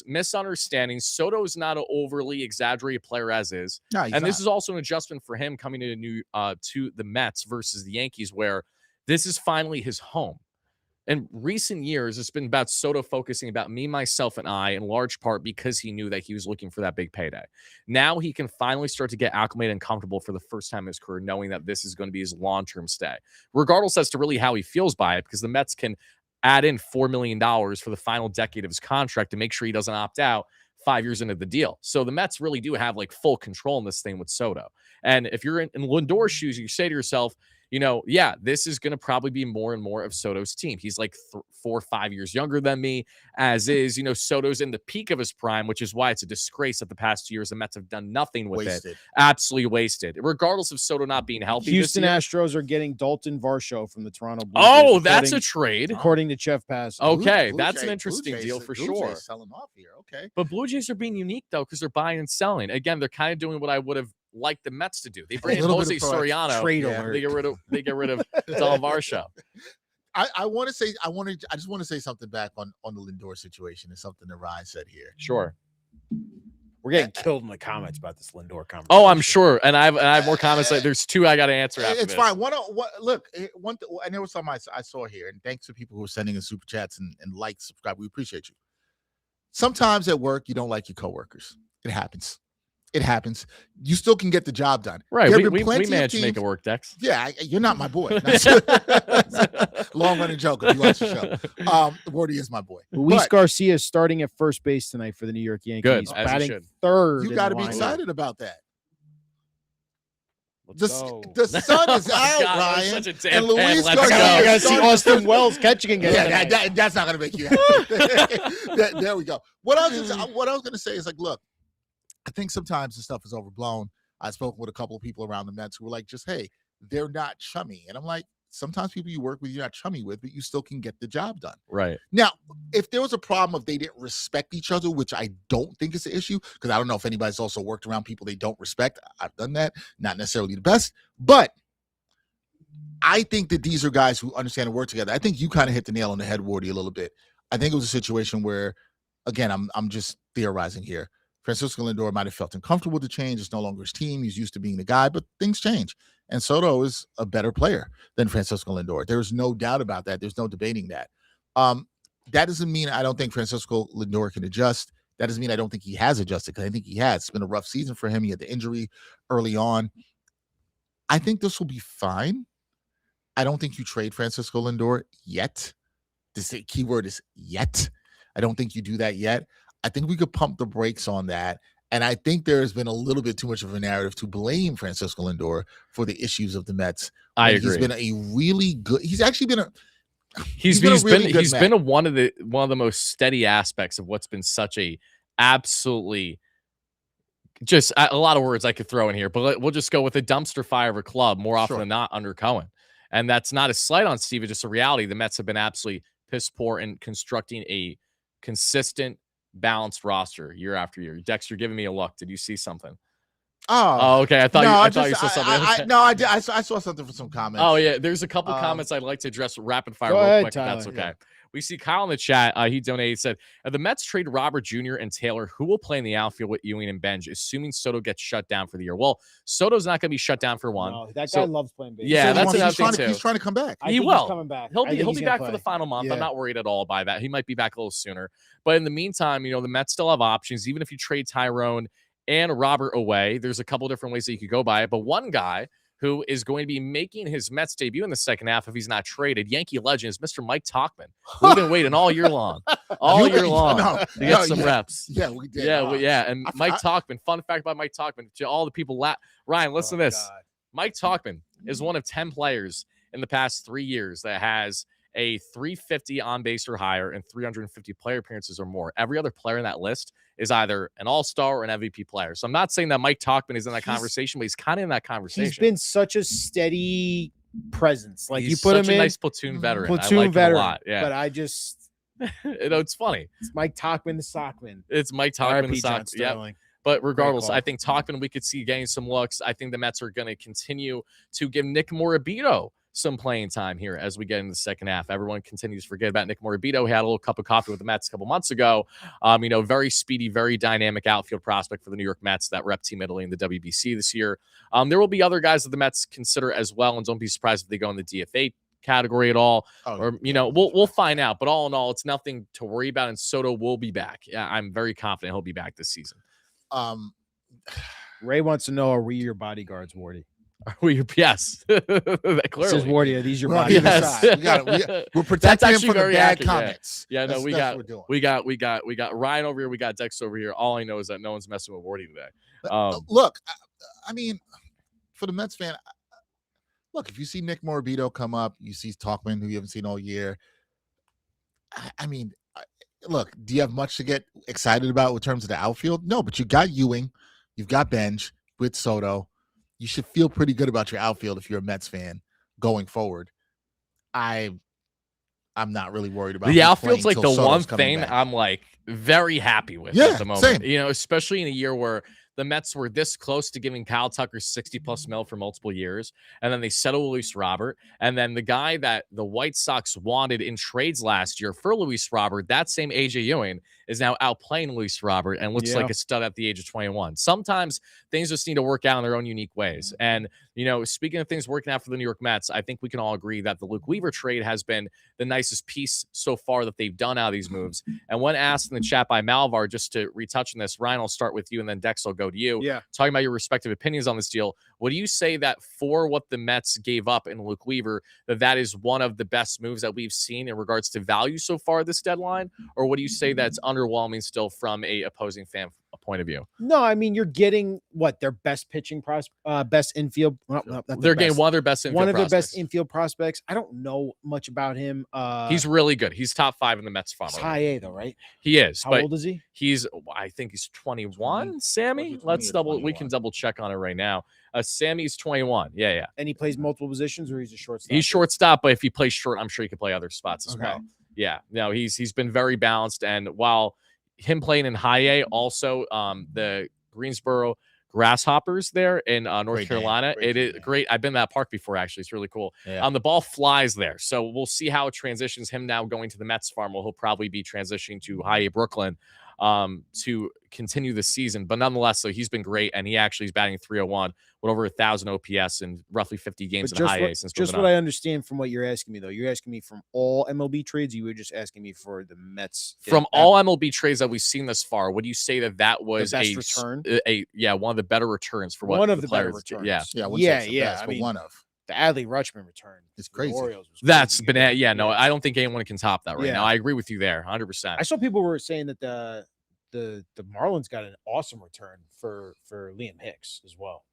misunderstanding. Soto's not an overly exaggerated player as is. No, he's And this not. is also an adjustment for him coming to the Mets versus the Yankees, where this is finally his home. In recent years, it's been about Soto focusing about me, myself, and I, in large part because he knew that he was looking for that big payday. Now he can finally start to get acclimated and comfortable for the first time in his career, knowing that this is going to be his long-term stay, regardless as to really how he feels by it, because the Mets can add in $4 million for the final decade of his contract to make sure he doesn't opt out 5 years into the deal. So the Mets really do have like full control in this thing with Soto. And if you're in Lindor's shoes, you say to yourself, you know, yeah, this is going to probably be more and more of Soto's team. He's like 4 or 5 years younger than me, as is. You know, Soto's in the peak of his prime, which is why it's a disgrace that the past 2 years the Mets have done nothing with it. Wasted. Absolutely wasted. Regardless of Soto not being healthy. Houston this year. Astros are getting Dalton Varsho from the Toronto Blue Oh, Jays, that's a according- trade. according to Jeff Pass. Okay, Blue that's an Jays- interesting Blue deal Jays- for Blue sure. Jays selling off here. Okay. But Blue Jays are being unique, though, because they're buying and selling. Again, they're kind of doing what I would have liked the Mets to do. They bring in little Jose bit of Soriano. trade yeah. alert. They get rid of Dalton Varsho. I want to say I just want to say something back on the Lindor situation and something that Ryan said here. Sure. We're getting killed in the comments about this Lindor conversation. Oh, I'm sure. And I have more comments. Like, there's 2 I got to answer after It's this. fine. Look, and there was something I saw here, and thanks to people who are sending in super chats and like, subscribe. We appreciate you. Sometimes at work, you don't like your coworkers. It happens. It happens. You still can get the job done. Right. There We, have been we, plenty we of managed to make teams- it work, Dex. Yeah, you're not my boy. Long running joke if you watch the show. Wardy is my boy. Luis But Garcia is starting at first base tonight for the New York Yankees, as he batting should. third. you in got to the be lineup. excited about that. Let's go. The sun is Oh my out, God, that was Ryan. such a damn And Luis fan. Let's Garcia. go. You gotta see Austin Wells catching again. Yeah, tonight. that's not gonna make you happy. there we go. What I was gonna say is like, look, I think sometimes the stuff is overblown. I've spoken with a couple of people around the Mets who were like, just hey, they're not chummy, and I'm like, sometimes people you work with, you're not chummy with, but you still can get the job done. Right. Now, if there was a problem if they didn't respect each other, which I don't think is an issue, because I don't know if anybody's also worked around people they don't respect. I've done that, not necessarily the best, but I think that these are guys who understand and work together. I think you kind of hit the nail on the head, Wardy, a little bit. I think it was a situation where, again, I'm just theorizing here. Francisco Lindor might have felt uncomfortable with the change. It's no longer his team. He's used to being the guy, but things change. And Soto is a better player than Francisco Lindor. There's no doubt about that. There's no debating that. That doesn't mean I don't think Francisco Lindor can adjust. That doesn't mean I don't think he has adjusted, because I think he has. It's been a rough season for him. He had the injury early on. I think this will be fine. I don't think you trade Francisco Lindor yet. The key word is yet. I don't think you do that yet. I think we could pump the brakes on that. And I think there has been a little bit too much of a narrative to blame Francisco Lindor for the issues of the Mets. I He's agree. been a really good, he's actually been He's been a really good he's Met. been one of the most steady aspects of what's been such a absolutely just a lot of words I could throw in here, but we'll just go with a dumpster fire of a club more often Sure. than not under Cohen. And that's not a slight on Steve, it's just a reality. The Mets have been absolutely piss poor in constructing a consistent, balanced roster year after year. Dex, you're giving me a look. Did you see something? Oh, Oh, okay. I thought you saw something. Okay. No, I did. I saw something for some comments. Oh yeah, there's a couple comments I'd like to address rapid fire Go real ahead, quick. If that's Tyler. okay. Yeah. We see Kyle in the chat. He donated. Said the Mets trade Robert Jr. and Taylor. Who will play in the outfield with Ewing and Benj, assuming Soto gets shut down for the year? Well, Soto's not going to be shut down for one. No, that guy So- loves playing baseball. Yeah, He that's wants- another he's trying thing, to, too. he's trying to come back. I He think will. He's coming back. He'll I be think he's back gonna for the play. final month. I'm Yeah. not worried at all by that. He might be back a little sooner. But in the meantime, the Mets still have options. Even if you trade Tyrone and Robert away, there's a couple different ways that you could go by it. But one guy who is going to be making his Mets debut in the second half if he's not traded, Yankee legend, is Mr. Mike Talkman. We've been waiting all year long, to get some reps. Yeah, we did. Yeah. And I- Mike Talkman, fun fact about Mike Talkman, to all the people, Ryan, listen to this. God. Mike Talkman is one of 10 players in the past 3 years that has a 350 on base or higher and 350 player appearances or more. Every other player in that list is either an all-star or an MVP player. So I'm not saying that Mike Talkman is in that conversation, but he's kind of in that conversation. He's been such a steady presence. Like He's you put such him a in nice platoon veteran. platoon I like veteran. him a lot. Yeah. But I just It's funny. it's Mike Talkman the Sockman. It's Mike Talkman. R.I.P. The John Sox. Yep. Sterling. But regardless, call. I think Talkman we could see getting some looks. I think the Mets are going to continue to give Nick Morabito some playing time here as we get into the second half. Everyone continues to forget about Nick Morabito. He had a little cup of coffee with the Mets a couple months ago. Very speedy, very dynamic outfield prospect for the New York Mets that rep Team Italy in the WBC this year. There will be other guys that the Mets consider as well, and don't be surprised if they go in the DFA category at all. We'll find out. But all in all, it's nothing to worry about, and Soto will be back. Yeah, I'm very confident he'll be back this season. Ray wants to know, are we your bodyguards, Wardy? Yes. Says Clearly. Wardy, are these your We're on the bodyguards? other side. We're protecting him actually from the very bad accurate, yeah. comments. Yeah, no, That's what we're doing. we got Ryan over here, we got Dex over here. All I know is that no one's messing with Wardy today. Look, I mean, for the Mets fan, look, if you see Nick Morabito come up, you see Talkman, who you haven't seen all year. I mean, look, do you have much to get excited about in terms of the outfield? No, but you got Ewing, you've got Benj with Soto. You should feel pretty good about your outfield if you're a Mets fan going forward. I'm not really worried about the who's outfield's playing like till the Soto's one coming thing back. I'm like very happy with Yeah, at the moment. same. Especially in a year where the Mets were this close to giving Kyle Tucker 60+ mil for multiple years, and then they settled Luis Robert, and then the guy that the White Sox wanted in trades last year for Luis Robert, that same AJ Ewing, is now outplaying Luis Robert and looks like a stud at the age of 21. Sometimes things just need to work out in their own unique ways. And, speaking of things working out for the New York Mets, I think we can all agree that the Luke Weaver trade has been the nicest piece so far that they've done out of these moves. And when asked in the chat by Malvar, just to retouch on this, Ryan, I'll start with you, and then Dex will go to you. Yeah. Talking about your respective opinions on this deal, would you say that for what the Mets gave up in Luke Weaver, that is one of the best moves that we've seen in regards to value so far this deadline? Or would you say that's underwhelming still from a opposing fan point of view? No, I mean, you're getting their best pitching best infield. They're getting one of their best infield their best prospects. infield prospects. I don't know much about him. He's really good. He's top 5 in the Mets farm. He's high A though, right? He is. How but old is he? I think he's 21. Sammy, 20 let's or we can 21. double check on it right now. Sammy's 21. Yeah. And he plays multiple positions, or he's a shortstop? He's shortstop, but if he plays short, I'm sure he can play other spots as Okay. well. Yeah. No, he's been very balanced. And while him playing in high A, also the Greensboro Grasshoppers there in North Great Carolina, name. it is great. I've been to that park before, actually. It's really cool. Yeah. The ball flies there. So we'll see how it transitions. Him now going to the Mets farm, he'll probably be transitioning to high A Brooklyn to continue the season. But nonetheless, so he's been great, and he actually is batting 301 with over 1,000 OPS and roughly 50 games in high A since just moving what up. I understand from what you're asking me, though. You're asking me from all MLB trades. You were just asking me for the Mets. From all MLB trades that we've seen thus far, would you say that was best a return? One of the better returns for what One of the the better players returns. Yeah, Yeah, I wouldn't say it's the Yeah, best, I but mean, one of. the Adley Rutschman return. It's for the crazy. Orioles was that's crazy. banana. Yeah, no, I don't think anyone can top that right Yeah. now. I agree with you there, 100%. I saw people were saying that the Marlins got an awesome return for Liam Hicks as well.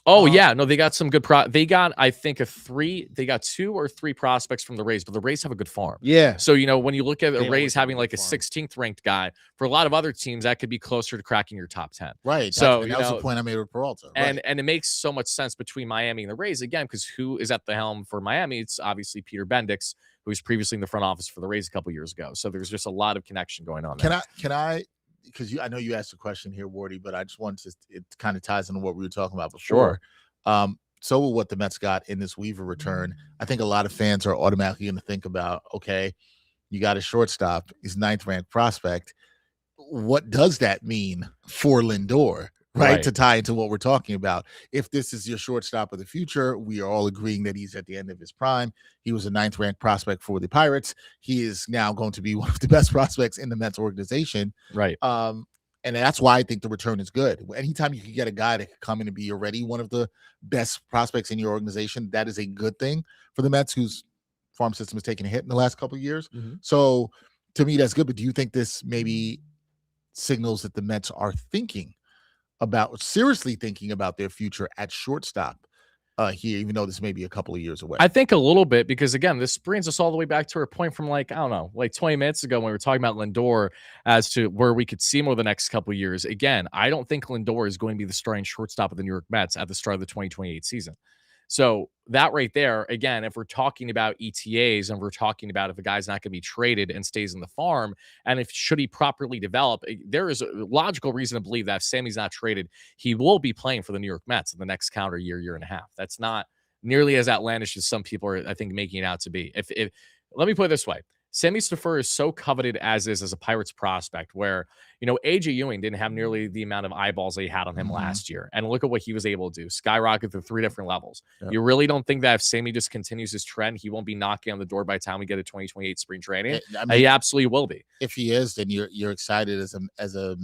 Oh yeah, no, they got some good they got, I think, they got 2 or 3 prospects from the Rays, but the Rays have a good farm. Yeah. So, when you look at the They always Rays have a having good like a farm. 16th ranked guy, for a lot of other teams that could be closer to cracking your top 10. Right. So, That was the point I made with Peralta. Right. and it makes so much sense between Miami and the Rays again, because who is at the helm for Miami? It's obviously Peter Bendix, who was previously in the front office for the Rays a couple years ago. So there's just a lot of connection going on there. Can I because I know you asked a question here, Wardy, but I just wanted to, it kind of ties into what we were talking about before. So what the Mets got in this Weaver return, I think a lot of fans are automatically going to think about, okay, you got a shortstop, he's 9th ranked prospect. What does that mean for Lindor? Right, to tie into what we're talking about. If this is your shortstop of the future, we are all agreeing that he's at the end of his prime. He was a 9th ranked prospect for the Pirates. He is now going to be one of the best prospects in the Mets organization. Right. And that's why I think the return is good. Anytime you can get a guy that can come in and be already one of the best prospects in your organization, that is a good thing for the Mets, whose farm system has taken a hit in the last couple of years. So to me, that's good. But do you think this maybe signals that the Mets are seriously thinking about their future at shortstop here, even though this may be a couple of years away? I think a little bit, because again, this brings us all the way back to our point from like, I don't know, like 20 minutes ago when we were talking about Lindor as to where we could see him over the next couple of years. Again, I don't think Lindor is going to be the starting shortstop of the New York Mets at the start of the 2028 season. So that right there, again, if we're talking about ETAs and we're talking about if a guy's not going to be traded and stays in the farm, and if should he properly develop, there is a logical reason to believe that if Sammy's not traded, he will be playing for the New York Mets in the next calendar year and a half. That's not nearly as outlandish as some people are, I think, making it out to be. If let me put it this way. Sammy Stafford is so coveted as a Pirates prospect, where, AJ Ewing didn't have nearly the amount of eyeballs they had on him last year. And look at what he was able to do. Skyrocket through 3 different levels. Yep. You really don't think that if Sammy just continues his trend, he won't be knocking on the door by the time we get a 2028 spring training? I mean, he absolutely will be. If he is, then you're excited as a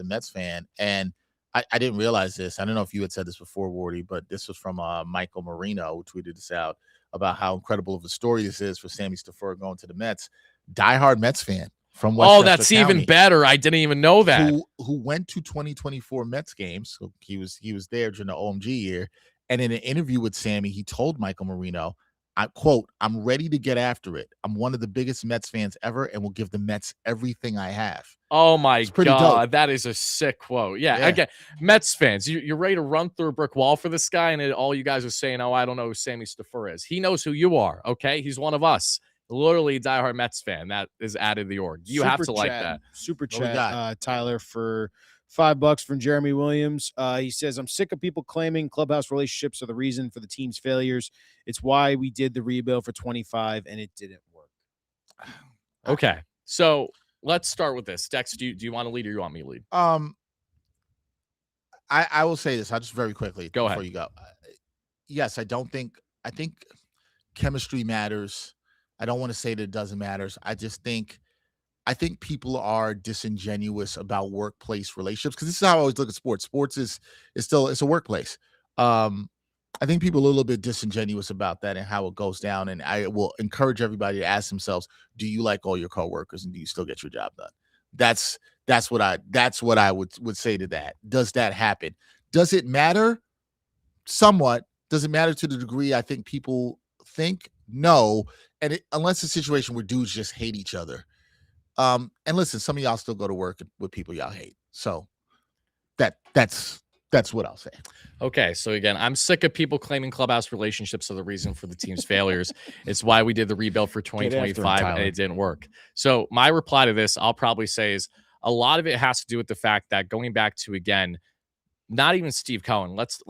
Mets fan. And I didn't realize this. I don't know if you had said this before, Wardy, but this was from Michael Marino, who tweeted this out about how incredible of a story this is for Sammy Stafford going to the Mets. Diehard Mets fan from Westchester that's County, even better. I didn't even know that. Who went to 2024 Mets games. So he was there during the OMG year. And in an interview with Sammy, he told Michael Marino, I quote, "I'm ready to get after it. I'm one of the biggest Mets fans ever and will give the Mets everything I have." Oh my God, dope. that is a sick quote. Yeah. Again, Mets fans, you're ready to run through a brick wall for this guy, and all you guys are saying, "Oh, I don't know who Sammy Stafford is." He knows who you are. Okay, he's one of us. Literally a diehard Mets fan that is added the org. You have to like that. Super chat, Tyler, for $5 from Jeremy Williams. He says, "I'm sick of people claiming clubhouse relationships are the reason for the team's failures. It's why we did the rebuild for 25 and it didn't work." Okay, so let's start with this. Dex, do you want to lead or you want me to lead? I will say this. I'll just very quickly go before ahead. you go. Yes, I think chemistry matters. I don't want to say that it doesn't matter. I think people are disingenuous about workplace relationships, because this is how I always look at sports. Sports is still, it's a workplace. I think people are a little bit disingenuous about that and how it goes down. And I will encourage everybody to ask themselves, do you like all your coworkers and do you still get your job done? That's what I would say to that. Does that happen? Does it matter? Somewhat. Does it matter to the degree I think people think? No. And unless it's a situation where dudes just hate each other. And listen, some of y'all still go to work with people y'all hate. So that's what I'll say. Okay, so again, I'm sick of people claiming clubhouse relationships are the reason for the team's failures. It's why we did the rebuild for 2025 and it didn't work. So my reply to this, I'll probably say, is a lot of it has to do with the fact that going back to, again, not even Steve Cohen. Let's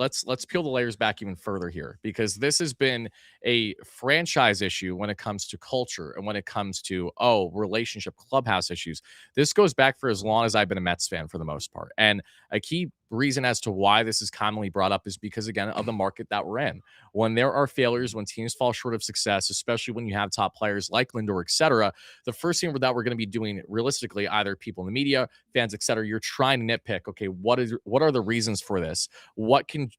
peel the layers back even further here, because this has been a franchise issue when it comes to culture and when it comes to relationship clubhouse issues. This goes back for as long as I've been a Mets fan for the most part. And a key reason as to why this is commonly brought up is because, again, of the market that we're in. When there are failures, when teams fall short of success, especially when you have top players like Lindor, et cetera, the first thing that we're going to be doing realistically, either people in the media, fans, et cetera, you're trying to nitpick, okay, what are the reasons for this? What can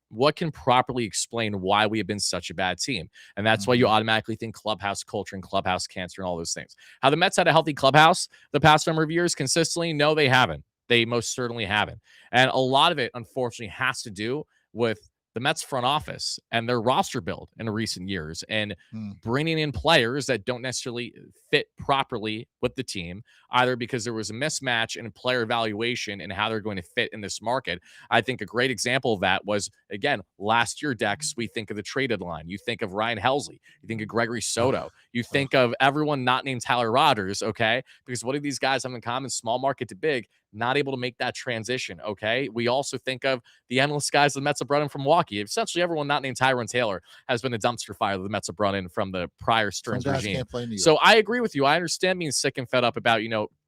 properly explain why we have been such a bad team? And that's why you automatically think clubhouse culture and clubhouse cancer and all those things. How the Mets had a healthy clubhouse the past number of years consistently? No, they haven't. They most certainly haven't. And a lot of it, unfortunately, has to do with the Mets front office and their roster build in recent years and Hmm. bringing in players that don't necessarily fit properly with the team, either because there was a mismatch in player evaluation and how they're going to fit in this market. I think a great example of that was, again, last year, Dex, we think of the trade deadline. You think of Ryan Helsley. You think of Gregory Soto. You think of everyone not named Tyler Rogers, okay? Because what do these guys have in common? Small market to big, not able to make that transition, okay? We also think of the endless guys the Mets have brought in from Milwaukee. Essentially, everyone not named Tyrone Taylor has been a dumpster fire that the Mets have brought in from the prior Some Stearns guys regime. can't play in New York. So I agree with you. I understand being sick and fed up about,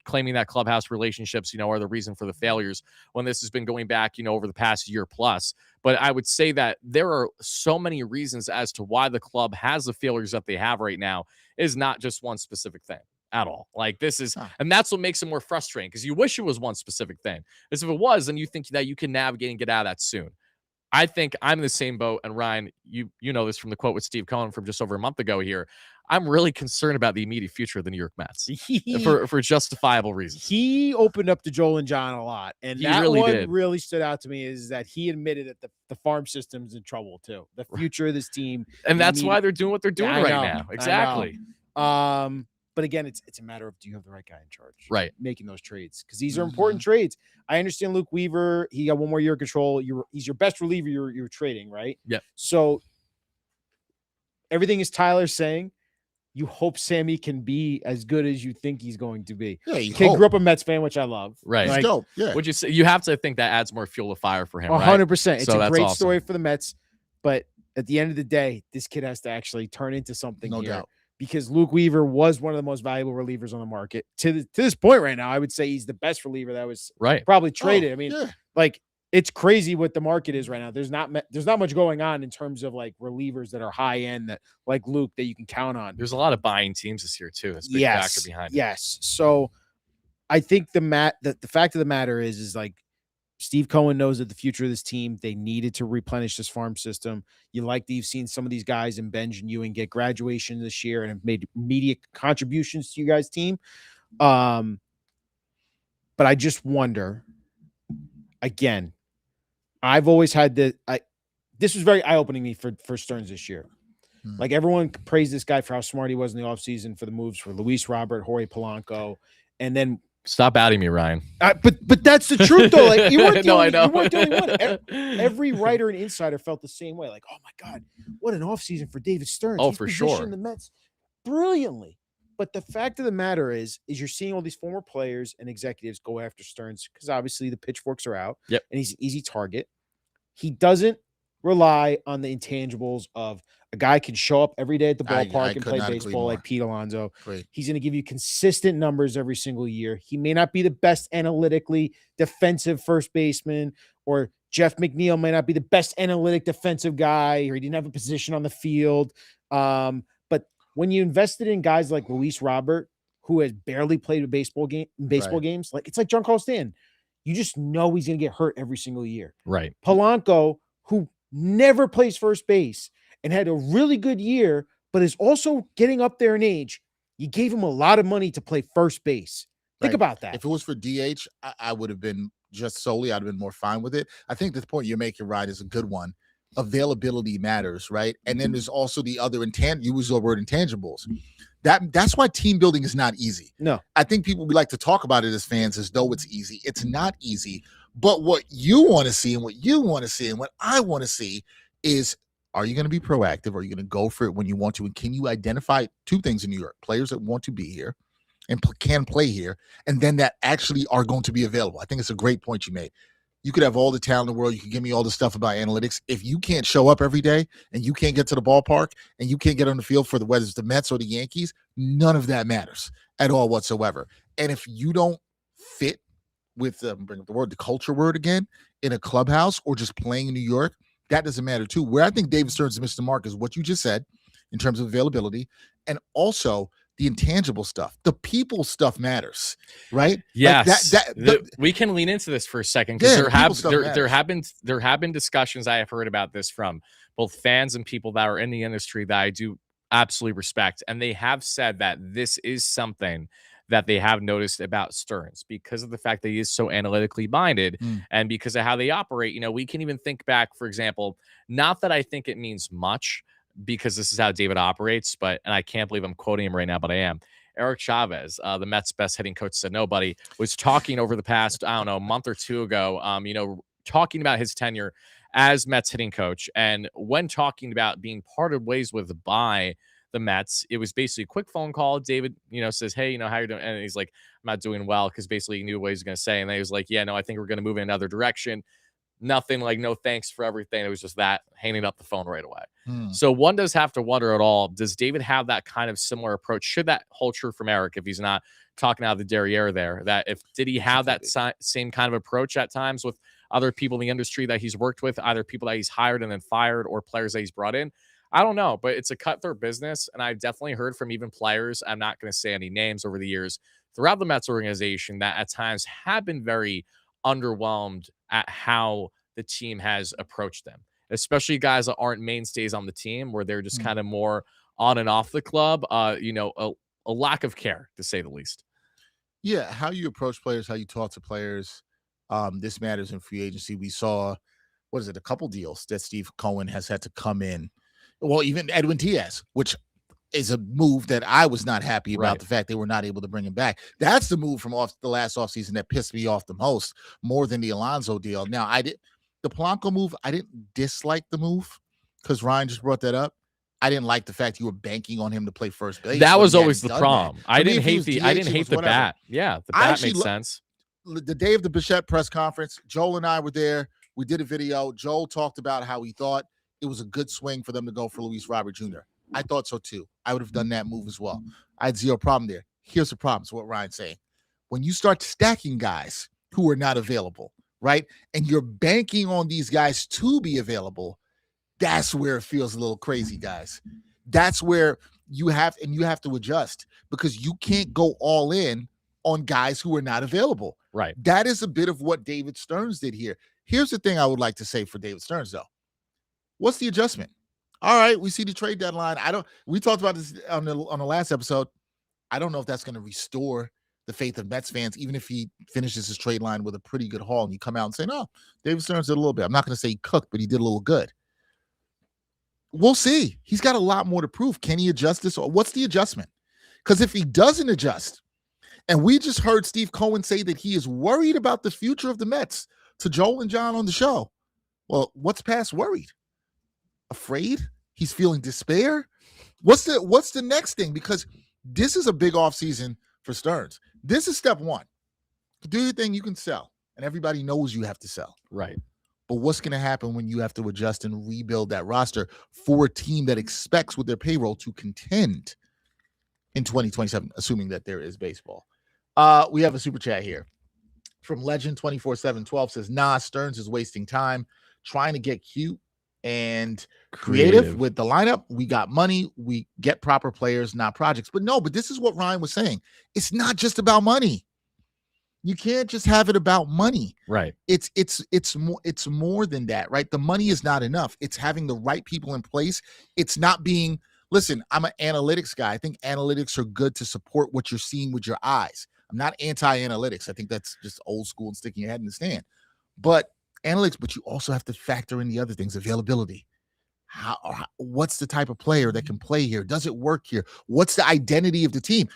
claiming that clubhouse relationships, are the reason for the failures when this has been going back, over the past year plus. But I would say that there are so many reasons as to why the club has the failures that they have right now. It is not just one specific thing at all. Like this is, and that's what makes it more frustrating because you wish it was one specific thing. Because if it was, then you think that you can navigate and get out of that soon. I think I'm in the same boat. And Ryan, you know this from the quote with Steve Cohen from just over a month ago here. I'm really concerned about the immediate future of the New York Mets for justifiable reasons. He opened up to Joel and John a lot, and He that really one did. really stood out to me is that he admitted that the farm system's in trouble too. The future of this team, and that's why they're doing what they're doing I right know, now. Exactly. But again, it's a matter of, do you have the right guy in charge? Right. Making those trades. Because these are important trades. I understand Luke Weaver, he got one more year of control. He's your best reliever you're trading, right? Yep. So everything is Tyler's saying. You hope Sammy can be as good as you think he's going to be. Yeah, the kid grew up a Mets fan, which I love. Right. He's dope. Yeah. Would you say you have to think that adds more fuel to fire for him? 100%. It's So a great awesome. story for the Mets, but at the end of the day, this kid has to actually turn into something No here. doubt. Because Luke Weaver was one of the most valuable relievers on the market. To this point right now, I would say he's the best reliever that was probably traded. I mean, like, it's crazy what the market is right now. There's not much going on in terms of like relievers that are high end that like Luke that you can count on. There's a lot of buying teams this year too. That's a big factor behind it. Yes. So I think the fact of the matter is like Steve Cohen knows that the future of this team, they needed to replenish this farm system. You like that you've seen some of these guys in Benj and Ewing get graduation this year and have made immediate contributions to you guys' team. But I just wonder, again, I've always had this was very eye-opening me for Stearns this year. Like everyone praised this guy for how smart he was in the offseason for the moves for Luis Robert, Jorge Polanco, and then stop outing me, Ryan. But that's the truth, though. Like you weren't the only, I know. you weren't the only one. Every writer and insider felt the same way. Like, oh my God, what an offseason for David Stearns. Oh, He's for positioned sure. the Mets brilliantly. But the fact of the matter is you're seeing all these former players and executives go after Stearns because obviously the pitchforks are out. Yep. And he's an easy target. He doesn't rely on the intangibles of a guy can show up every day at the ballpark and play baseball like Pete Alonso. Great. He's going to give you consistent numbers every single year. He may not be the best analytically defensive first baseman, or Jeff McNeil may not be the best analytic defensive guy, or he didn't have a position on the field. But when you invested in guys like Luis Robert, who has barely played a baseball games, like it's like Giancarlo Stanton. You just know he's going to get hurt every single year. Right. Polanco, who never plays first base and had a really good year, but is also getting up there in age. You gave him a lot of money to play first base. Think about that. If it was for DH, I would have been just solely, I'd have been more fine with it. I think the point you're making, right, is a good one. Availability matters, right? And then there's also the other you use the word intangibles. That's why team building is not easy. No. I think people we like to talk about it as fans as though it's easy. It's not easy. But what you want to see and what you want to see and what I want to see is, are you going to be proactive? Are you going to go for it when you want to? And can you identify two things in New York? Players that want to be here and can play here, and then that actually are going to be available. I think it's a great point you made. You could have all the talent in the world. You can give me all the stuff about analytics. If you can't show up every day and you can't get to the ballpark and you can't get on the field for whether it's the Mets or the Yankees, none of that matters at all whatsoever. And if you don't fit with bring up the culture word again, in a clubhouse or just playing in New York, that doesn't matter too. Where I think David Stearns missed the mark is what you just said in terms of availability, and also the intangible stuff. The people stuff matters, right? Yes. Like we can lean into this for a second because there have been discussions I have heard about this from both fans and people that are in the industry that I do absolutely respect, and they have said that this is something that they have noticed about Stearns because of the fact that he is so analytically minded and because of how they operate. You know, we can even think back, for example, not that I think it means much because this is how David operates, but, and I can't believe I'm quoting him right now, but I am. Eric Chavez, the Mets' best hitting coach, said nobody, was talking over the past, I don't know, month or two ago, you know, talking about his tenure as Mets hitting coach. And when talking about being parted ways with by the Mets, it was basically a quick phone call. David, you know, says, hey, you know, how you doing? And he's like, I'm not doing well, because basically he knew what he was going to say. And then he was like, yeah, no, I think we're going to move in another direction. Nothing, like, no thanks for everything. It was just that, hanging up the phone right away. So one does have to wonder at all, does David have that kind of similar approach? Should that hold true from Eric, if he's not talking out of the derriere there, that if, did he have that same kind of approach at times with other people in the industry that he's worked with, either people that he's hired and then fired or players that he's brought in? I don't know, but it's a cutthroat business. And I've definitely heard from even players, I'm not going to say any names, over the years throughout the Mets organization that at times have been very underwhelmed at how the team has approached them, especially guys that aren't mainstays on the team, where they're just kind of more on and off the club. You know, a lack of care, to say the least. Yeah, how you approach players, how you talk to players. This matters in free agency. We saw, what is it, a couple deals that Steve Cohen has had to come in. Well, even Edwin Diaz, which is a move that I was not happy about, the fact they were not able to bring him back. That's the move from the last offseason that pissed me off the most, more than the Alonso deal. Now, the Polanco move, I didn't dislike the move, because Ryan just brought that up. I didn't like the fact you were banking on him to play first base. That was always the problem. I didn't hate the bat. Yeah, the bat makes sense. The day of the Bichette press conference, Joel and I were there. We did a video. Joel talked about how he thought it was a good swing for them to go for Luis Robert Jr. I thought so too. I would have done that move as well. I had zero problem there. Here's the problem. So what Ryan's saying, when you start stacking guys who are not available, right, and you're banking on these guys to be available, that's where it feels a little crazy, guys. That's where you have to adjust, because you can't go all in on guys who are not available. Right. That is a bit of what David Stearns did here. Here's the thing I would like to say for David Stearns, though. What's the adjustment? All right, we see the trade deadline. We talked about this on the last episode. I don't know if that's going to restore the faith of Mets fans, even if he finishes his trade line with a pretty good haul and you come out and say, no, David Stearns did a little bit. I'm not going to say he cooked, but he did a little good. We'll see. He's got a lot more to prove. Can he adjust this? Or what's the adjustment? Because if he doesn't adjust, and we just heard Steve Cohen say that he is worried about the future of the Mets to Joel and John on the show. Well, what's past worried? Afraid? He's feeling despair? What's the next thing? Because this is a big offseason for Stearns. This is step one. Do your thing, you can sell. And everybody knows you have to sell. Right. But what's going to happen when you have to adjust and rebuild that roster for a team that expects with their payroll to contend in 2027, assuming that there is baseball? We have a super chat here from Legend 24/712 says, nah, Stearns is wasting time trying to get cute and creative with the lineup. We got money. We get proper players, not projects. But this is what Ryan was saying. It's not just about money. You can't just have it about money. Right. It's more than that, right? The money is not enough. It's having the right people in place. It's not being, listen, I'm an analytics guy. I think analytics are good to support what you're seeing with your eyes. I'm not anti-analytics. I think that's just old school and sticking your head in the sand. But analytics, but you also have to factor in the other things, availability. What's the type of player that can play here? Does it work here? What's the identity of the team?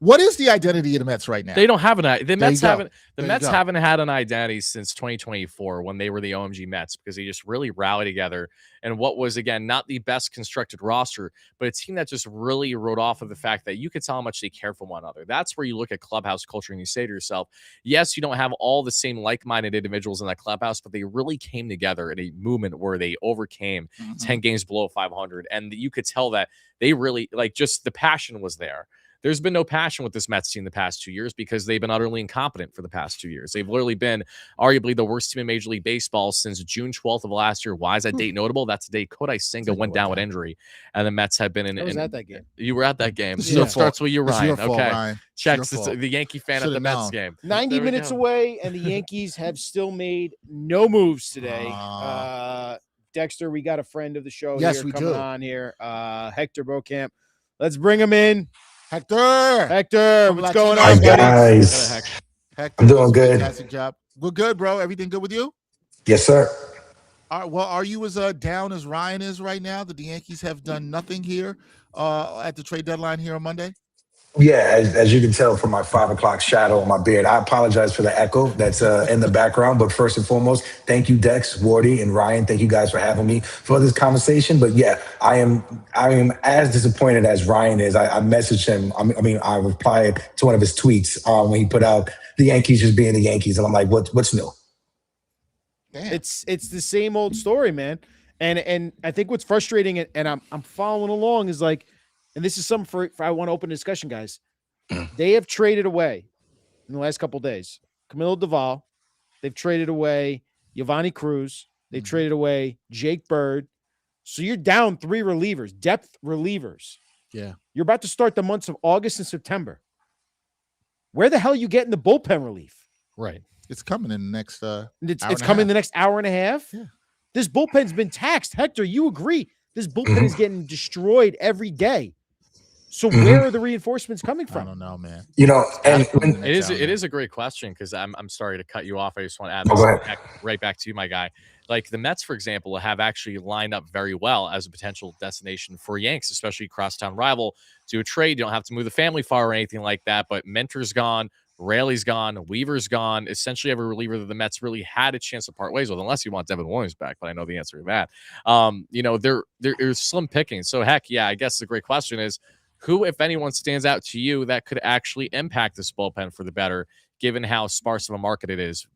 What is the identity of the Mets right now? They don't have the Mets haven't had an identity since 2024 when they were the OMG Mets, because they just really rallied together. And what was, again, not the best constructed roster, but a team that just really rode off of the fact that you could tell how much they care for one another. That's where you look at clubhouse culture and you say to yourself, yes, you don't have all the same like-minded individuals in that clubhouse, but they really came together in a movement where they overcame 10 games below 500. And you could tell that they really, like, just the passion was there. There's been no passion with this Mets team the past 2 years because they've been utterly incompetent for the past 2 years. They've literally been arguably the worst team in Major League Baseball since June 12th of last year. Why is that date notable? That's the day Kodai Senga went down with injury, and the Mets have been in. I was at that game. You were at that game. So it starts with you, Ryan. Your fault, okay, Ryan. checks the Yankee fan at the Mets game. 90 minutes away, and the Yankees have still made no moves today. Dexter, we got a friend of the show here coming on here. Hector Beaucamp. Let's bring him in. Hector. Hector, From what's Latino going Hi, on, buddy? guys. Hector I'm doing does a good. fantastic job. We're good, bro. Everything good with you? Yes, sir. All right, well, are you as down as Ryan is right now that the Yankees have done nothing here at the trade deadline here on Monday? Yeah, as you can tell from my 5 o'clock shadow on my beard, I apologize for the echo that's in the background. But first and foremost, thank you, Dex, Wardy, and Ryan. Thank you guys for having me for this conversation. But yeah, I am as disappointed as Ryan is. I messaged him. I replied to one of his tweets when he put out the Yankees just being the Yankees, and I'm like, what's new? Damn. It's the same old story, man. And I think what's frustrating, and I'm following along, is like, and this is something for I want to open a discussion, guys. They have traded away in the last couple of days Camilo Doval. They've traded away Giovanni Cruz. They've traded away Jake Bird. So you're down 3 relievers, depth relievers. Yeah. You're about to start the months of August and September. Where the hell are you getting the bullpen relief? Right. It's coming in the next It's coming the next hour and a half. Yeah. This bullpen's been taxed. Hector, you agree. This bullpen is getting destroyed every day. So where are the reinforcements coming I from? don't know, man. You know, and It is a great question because I'm sorry to cut you off. I just want to add Oh, this go ahead. right back to you, my guy. Like the Mets, for example, have actually lined up very well as a potential destination for Yanks, especially crosstown rival to a trade. You don't have to move the family far or anything like that. But Mentor's gone, Raley's gone, Weaver's gone. Essentially, every reliever that the Mets really had a chance to part ways with, unless you want Devin Williams back. But I know the answer to that. There's slim picking. So heck, yeah, I guess the great question is, who, if anyone, stands out to you that could actually impact this bullpen for the better, given how sparse of a market it is?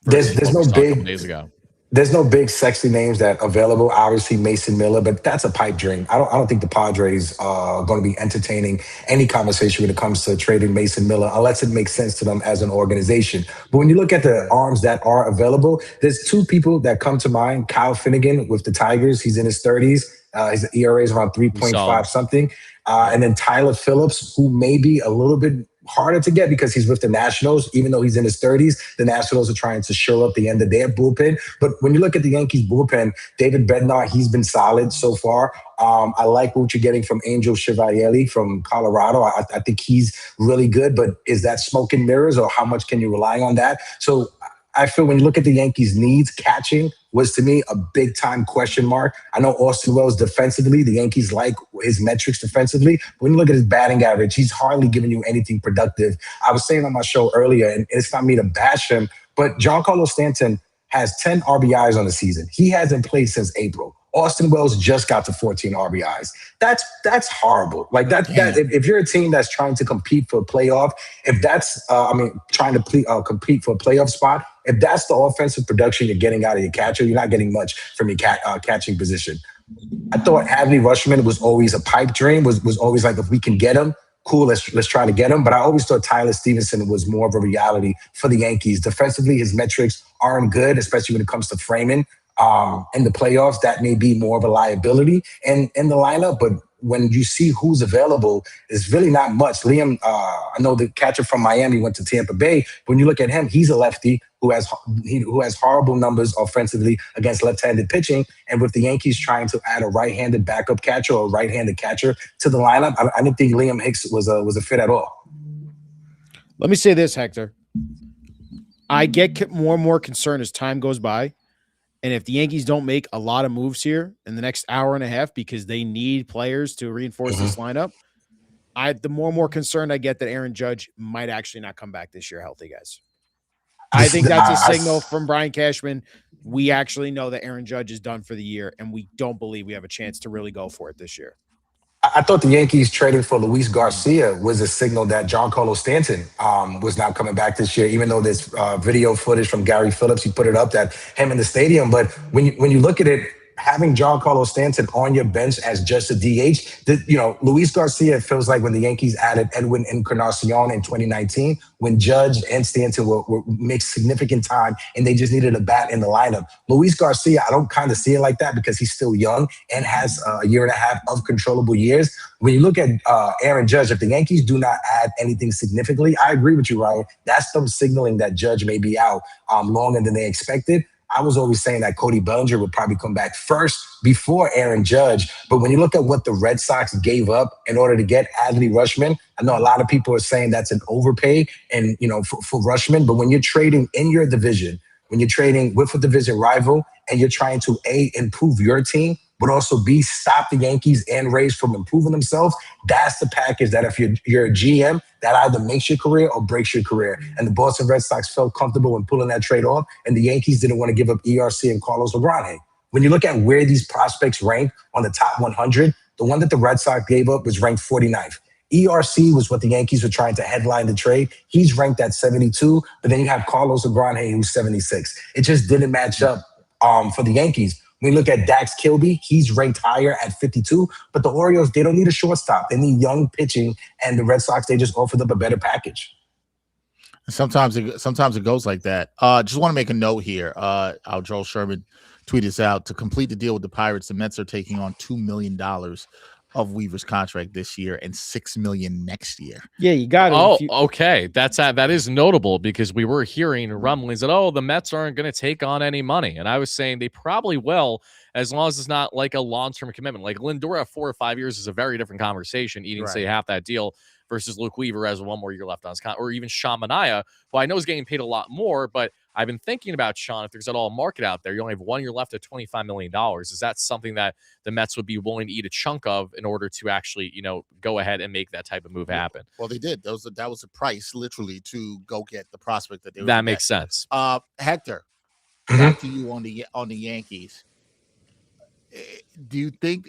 there's What we no saw a couple big days ago. There's no big sexy names that are available. Obviously, Mason Miller, but that's a pipe dream. I don't think the Padres are going to be entertaining any conversation when it comes to trading Mason Miller, unless it makes sense to them as an organization. But when you look at the arms that are available, there's 2 people that come to mind. Kyle Finnegan with the Tigers. He's in his 30s. His ERA is around 3.5 something. And then Tyler Phillips, who may be a little bit harder to get because he's with the Nationals, even though he's in his 30s. The Nationals are trying to shore up the end of their bullpen. But when you look at the Yankees bullpen, David Bednar, he's been solid so far. I like what you're getting from Angel Chevalier from Colorado. I think he's really good, but is that smoke and mirrors, or how much can you rely on that? So I feel when you look at the Yankees' needs, catching was to me a big time question mark. I know Austin Wells defensively, the Yankees like his metrics defensively. But when you look at his batting average, he's hardly giving you anything productive. I was saying on my show earlier, and it's not me to bash him, but Giancarlo Stanton has 10 RBIs on the season. He hasn't played since April. Austin Wells just got to 14 RBIs. That's horrible. Like that if you're a team that's trying to compete for a playoff, if that's trying to compete for a playoff spot, if that's the offensive production you're getting out of your catcher, you're not getting much from your catching position. I thought Adley Rutschman was always a pipe dream. Was always like, if we can get him, cool, let's try to get him. But I always thought Tyler Stevenson was more of a reality for the Yankees. Defensively, his metrics aren't good, especially when it comes to framing. In the playoffs, that may be more of a liability in the lineup. But when you see who's available, there's really not much. Liam, I know the catcher from Miami went to Tampa Bay. When you look at him, he's a lefty who has horrible numbers offensively against left-handed pitching. And with the Yankees trying to add a right-handed backup catcher or a right-handed catcher to the lineup, I didn't think Liam Hicks was a fit at all. Let me say this, Hector. I get more and more concerned as time goes by. And if the Yankees don't make a lot of moves here in the next hour and a half because they need players to reinforce this lineup, the more and more concerned I get that Aaron Judge might actually not come back this year healthy, guys. I think that's a signal from Brian Cashman. We actually know that Aaron Judge is done for the year, and we don't believe we have a chance to really go for it this year. I thought the Yankees trading for Luis Garcia was a signal that Giancarlo Stanton was not coming back this year, even though there's video footage from Gary Phillips. He put it up that him in the stadium. But when you look at it, having Giancarlo Stanton on your bench as just a DH, Luis Garcia feels like when the Yankees added Edwin Encarnacion in 2019, when Judge and Stanton were mixed significant time and they just needed a bat in the lineup. Luis Garcia, I don't kind of see it like that because he's still young and has a year and a half of controllable years. When you look at Aaron Judge, if the Yankees do not add anything significantly, I agree with you, Ryan. That's them signaling that Judge may be out longer than they expected. I was always saying that Cody Bellinger would probably come back first before Aaron Judge. But when you look at what the Red Sox gave up in order to get Adley Rutschman, I know a lot of people are saying that's an overpay and, for Rushman, but when you're trading in your division, when you're trading with a division rival and you're trying to A, improve your team, but also B, stop the Yankees and Rays from improving themselves, that's the package that if you're a GM, that either makes your career or breaks your career. And the Boston Red Sox felt comfortable in pulling that trade off, and the Yankees didn't want to give up ERC and Carlos Legrand. When you look at where these prospects rank on the top 100, the one that the Red Sox gave up was ranked 49th. ERC was what the Yankees were trying to headline the trade. He's ranked at 72, but then you have Carlos Legrand, who's 76. It just didn't match up for the Yankees. When you look at Dax Kilby, he's ranked higher at 52, but the Orioles, they don't need a shortstop. They need young pitching, and the Red Sox, they just offered up a better package. Sometimes it goes like that. Just want to make a note here. Our Joel Sherman tweeted this out. To complete the deal with the Pirates, the Mets are taking on $2 million of Weaver's contract this year and $6 million next year. Yeah, you got it. Oh, okay. That is notable because we were hearing rumblings that, the Mets aren't going to take on any money. And I was saying they probably will, as long as it's not like a long-term commitment. Like Lindor at 4 or 5 years is a very different conversation, eating, say, half that deal versus Luke Weaver has one more year left on his contract, or even Sean Manaea, who I know is getting paid a lot more, but I've been thinking about Sean, if there's at all a market out there, you only have 1 year left at $25 million. Is that something that the Mets would be willing to eat a chunk of in order to actually, go ahead and make that type of move happen? Well, they did. That was the price, literally, to go get the prospect that they were. That makes sense. Hector, back to you on the Yankees. Do you think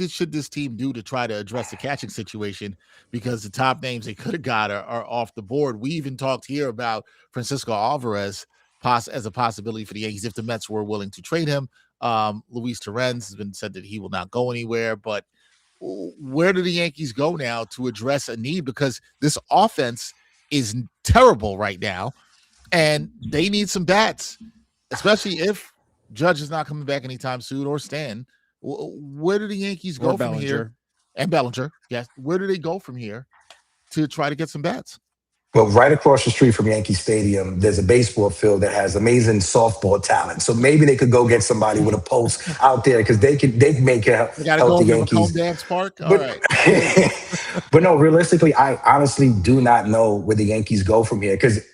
should this team do to try to address the catching situation? Because the top names they could have got are off the board. We even talked here about Francisco Alvarez as a possibility for the Yankees if the Mets were willing to trade him. Luis Torrens has been said that he will not go anywhere. But where do the Yankees go now to address a need? Because this offense is terrible right now, and they need some bats, especially if Judge is not coming back anytime soon, or Stan. Where do the Yankees go from here? And Bellinger, yes. Where do they go from here to try to get some bats? Well, right across the street from Yankee Stadium, there's a baseball field that has amazing softball talent. So maybe they could go get somebody with a pulse out there because they can make it help the Yankees. Dance Park. All right. But no, realistically, I honestly do not know where the Yankees go from here because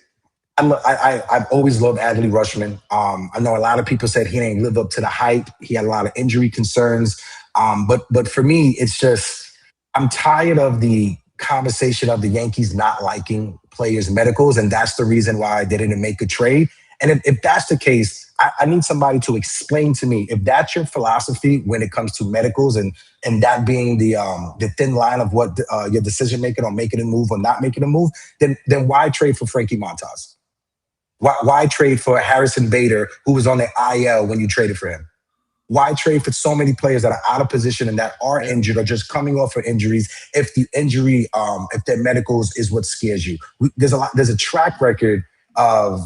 I've always loved Adley Rutschman. I know a lot of people said he didn't live up to the hype. He had a lot of injury concerns. But for me, it's just I'm tired of the conversation of the Yankees not liking players' medicals, and that's the reason why they didn't make a trade. And if that's the case, I need somebody to explain to me if that's your philosophy when it comes to medicals and that being the thin line of what your decision making on making a move or not making a move, then why trade for Frankie Montas? Why trade for Harrison Bader, who was on the IL when you traded for him? Why trade for so many players that are out of position and that are injured or just coming off of injuries if the injury, if their medicals is what scares you? There's a track record of,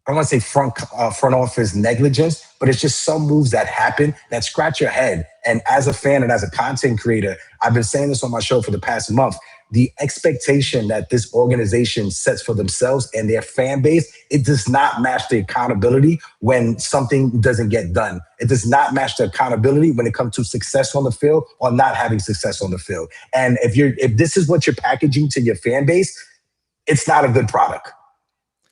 I don't want to say front office negligence, but it's just some moves that happen that scratch your head. And as a fan and as a content creator, I've been saying this on my show for the past month. The expectation that this organization sets for themselves and their fan base, it does not match the accountability when something doesn't get done. It does not match the accountability when it comes to success on the field or not having success on the field. And if this is what you're packaging to your fan base, it's not a good product.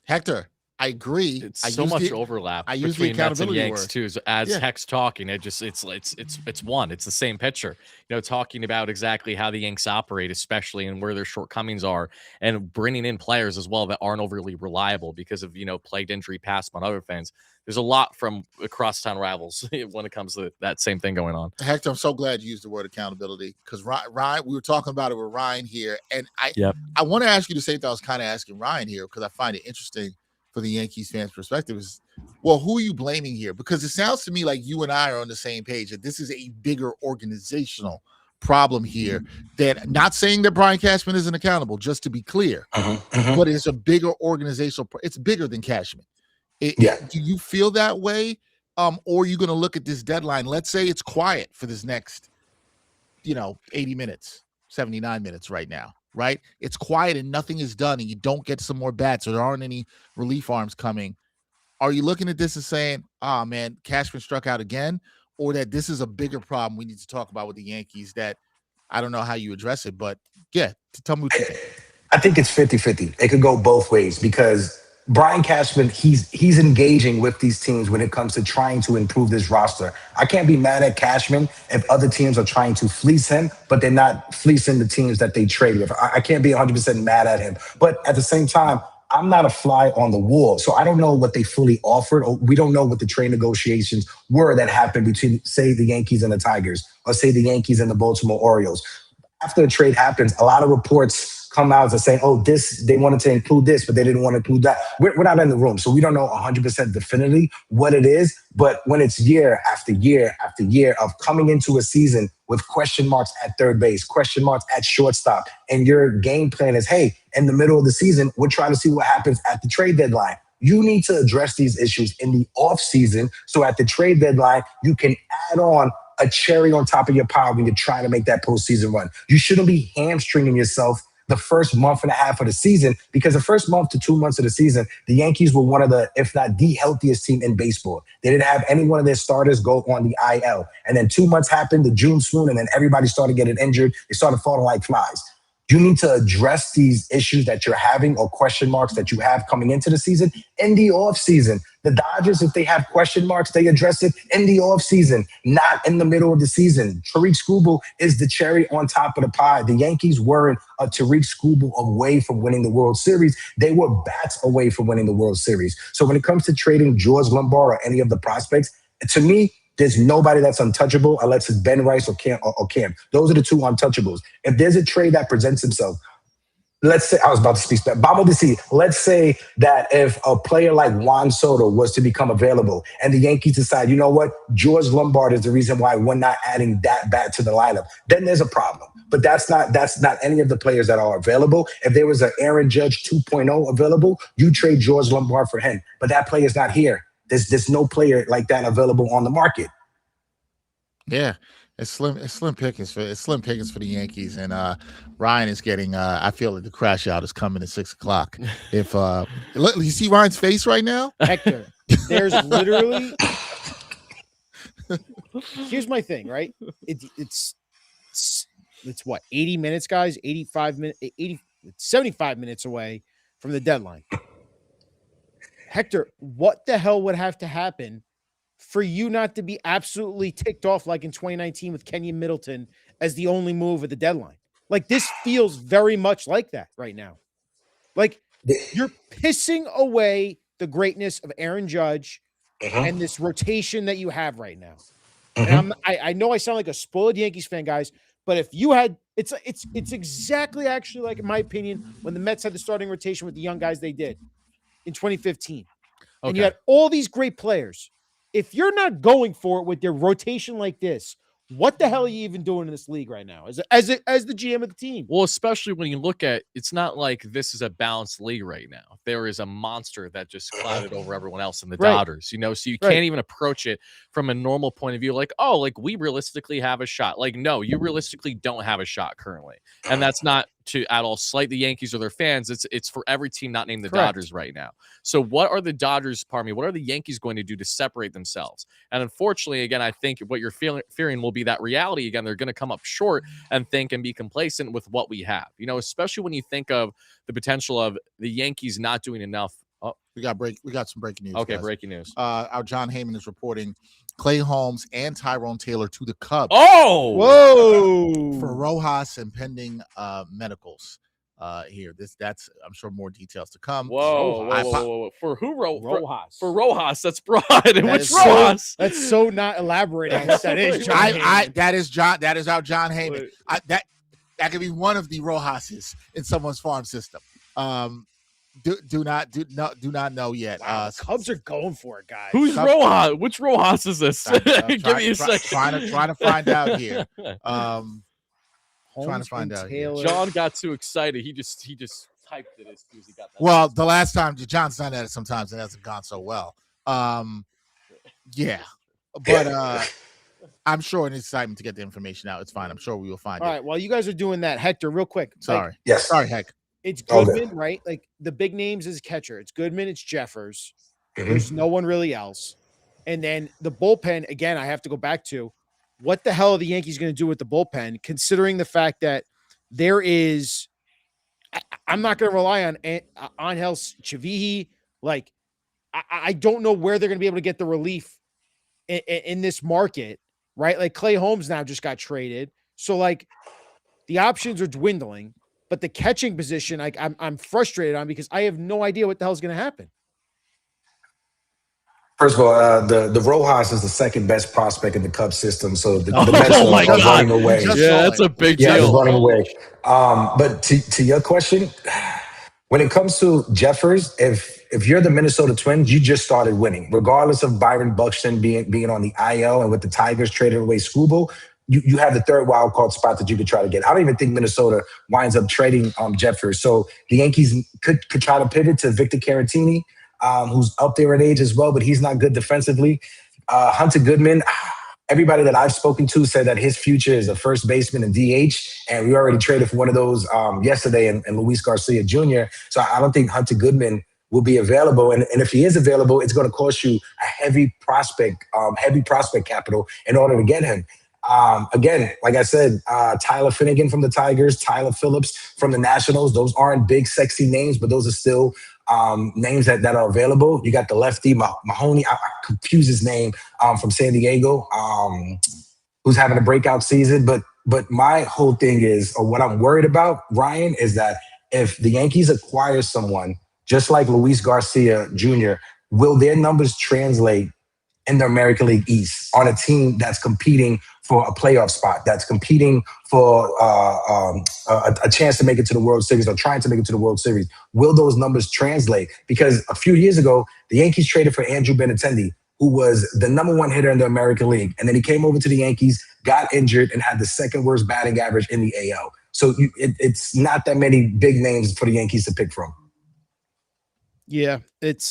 Hector, I agree. It's so much overlap between Mets and Yanks too. As Heck's talking, it's one. It's the same picture. Talking about exactly how the Yanks operate, especially and where their shortcomings are, and bringing in players as well that aren't overly reliable because of plagued injury past on other fans. There's a lot from across town rivals when it comes to that same thing going on. Hector, I'm so glad you used the word accountability because Ryan, we were talking about it with Ryan here, and I want to ask you the same thing I was kind of asking Ryan here because I find it interesting. For the Yankees fans' perspective is, well, who are you blaming here? Because it sounds to me like you and I are on the same page that this is a bigger organizational problem here. That not saying that Brian Cashman isn't accountable, just to be clear, but it's a bigger organizational. It's bigger than Cashman. Do you feel that way, or are you going to look at this deadline? Let's say it's quiet for this next, 80 minutes, 79 minutes right now. Right? It's quiet and nothing is done and you don't get some more bats or there aren't any relief arms coming. Are you looking at this and saying, man, Cashman struck out again? Or that this is a bigger problem we need to talk about with the Yankees that I don't know how you address it, but yeah, tell me what you think. I think it's 50-50. It could go both ways because Brian Cashman, he's engaging with these teams when it comes to trying to improve this roster. I can't be mad at Cashman if other teams are trying to fleece him, but they're not fleecing the teams that they trade with. I can't be 100% mad at him. But at the same time, I'm not a fly on the wall. So I don't know what they fully offered, or we don't know what the trade negotiations were that happened between, say, the Yankees and the Tigers, or say the Yankees and the Baltimore Orioles. After the trade happens, a lot of reports come out and say, oh, this, they wanted to include this, but they didn't want to include that. We're not in the room, so we don't know 100% definitively what it is. But when it's year after year after year of coming into a season with question marks at third base, question marks at shortstop, and your game plan is, hey, in the middle of the season, we're trying to see what happens at the trade deadline. You need to address these issues in the offseason so at the trade deadline, you can add on a cherry on top of your pile when you're trying to make that postseason run. You shouldn't be hamstringing yourself the first month and a half of the season, because the first month to 2 months of the season, the Yankees were one of the, if not the healthiest team in baseball. They didn't have any one of their starters go on the IL. And then 2 months happened, the June swoon, and then everybody started getting injured. They started falling like flies. You need to address these issues that you're having or question marks that you have coming into the season in the offseason. The Dodgers, if they have question marks, they address it in the offseason, not in the middle of the season. Tariq Skubal is the cherry on top of the pie. The Yankees weren't a Tariq Skubal away from winning the World Series. They were bats away from winning the World Series. So when it comes to trading George Lombard or any of the prospects, to me, there's nobody that's untouchable unless it's Ben Rice or Cam. Those are the two untouchables. If there's a trade that presents himself, let's say, I was about to speak, let's say that if a player like Juan Soto was to become available and the Yankees decide, you know what, George Lombard is the reason why we're not adding that bat to the lineup, then there's a problem. But that's not any of the players that are available. If there was an Aaron Judge 2.0 available, you trade George Lombard for him. But that player's not here. There's no player like that available on the market. Yeah, it's slim pickings for the Yankees, and Ryan is getting. I feel like the crash out is coming at 6:00. If look, you see Ryan's face right now, Hector, there's literally. Here's my thing, right? It's what, 80 minutes, guys? 85 minutes, 75 minutes away from the deadline. Hector, what the hell would have to happen for you not to be absolutely ticked off like in 2019 with Kenyon Middleton as the only move at the deadline? Like, this feels very much like that right now. Like, you're pissing away the greatness of Aaron Judge and this rotation that you have right now. And I know I sound like a spoiled Yankees fan, guys, but if you had, it's exactly actually like, in my opinion, when the Mets had the starting rotation with the young guys they did in 2015. And you had all these great players. If you're not going for it with your rotation like this, what the hell are you even doing in this league right now as the GM of the team? Well, especially when you look at, it's not like this is a balanced league right now. There is a monster that just clouded over everyone else in the Dodgers, you know, so you can't even approach it from a normal point of view. Like, oh, like we realistically have a shot. Like, no, you realistically don't have a shot currently. And that's not to at all slight the Yankees or their fans. It's for every team not named the Dodgers right now. So what are the Dodgers, what are the Yankees going to do to separate themselves? And unfortunately, again, I think what you're fearing will be that reality again. They're going to come up short and think and be complacent with what we have, you know, especially when you think of the potential of the Yankees not doing enough. Oh, we got some breaking news. Okay, guys. breaking news. Our John Heyman is reporting Clay Holmes and Tyrone Taylor to the Cubs. Oh, whoa! For Rojas and pending medicals. Here, that's I'm sure more details to come. Whoa. For who? Rojas. For Rojas, that's broad. And which So, Rojas? that's so not elaborating. That is John. That is our John Heyman. That could be one of the Rojases in someone's farm system. Do not know yet. Wow, the Cubs are going for it, guys. Who's Rojas? Which Rojas is this? Give me a second. Trying to find out here. Holmes trying to find out here. John got too excited. He just typed it as soon as he got that. Well, the last time John's done that sometimes it hasn't gone so well. Yeah, but I'm sure in excitement to get the information out. It's fine. I'm sure we will find it. All right. While you guys are doing that, Hector, real quick. Sorry. Yes. Sorry, Heck. It's Goodman, right? Like the big names is catcher. It's Goodman. It's Jeffers. There's no one really else. And then the bullpen, again, I have to go back to what the hell are the Yankees going to do with the bullpen, considering the fact that there is, I'm not going to rely on Angel Chavihi. Like, I don't know where they're going to be able to get the relief in this market, right? Like Clay Holmes now just got traded. So like the options are dwindling, but the catching position, like I'm frustrated on because I have no idea what the hell's going to happen. First of all, the Rojas is the second best prospect in the Cubs system, so the Oh Mets my are God. running away. Just Yeah, saw that's it. a big Yeah, they're deal. running away. But to your question, when it comes to Jeffers, if you're the Minnesota Twins, you just started winning, regardless of Byron Buxton being on the IL and with the Tigers trading away Scooble. You have the third wild card spot that you could try to get. I don't even think Minnesota winds up trading Jeffers. So the Yankees could try to pivot to Victor Caratini, who's up there in age as well, but he's not good defensively. Hunter Goodman, everybody that I've spoken to said that his future is a first baseman and DH, and we already traded for one of those yesterday in Luis Garcia Jr. So I don't think Hunter Goodman will be available, and if he is available, it's going to cost you a heavy prospect capital in order to get him. Again, like I said, Tyler Finnegan from the Tigers, Tyler Phillips from the Nationals. Those aren't big, sexy names, but those are still names that are available. You got the lefty Mahoney. I confuse his name from San Diego, who's having a breakout season. But my whole thing is, or what I'm worried about, Ryan, is that if the Yankees acquire someone just like Luis Garcia Jr., will their numbers translate in the American League East on a team that's competing for a playoff spot, that's competing for a chance to make it to the World Series or trying to make it to the World Series? Will those numbers translate? Because a few years ago, the Yankees traded for Andrew Benintendi, who was the number one hitter in the American League. And then he came over to the Yankees, got injured, and had the second worst batting average in the AL. So it's not that many big names for the Yankees to pick from. Yeah, it's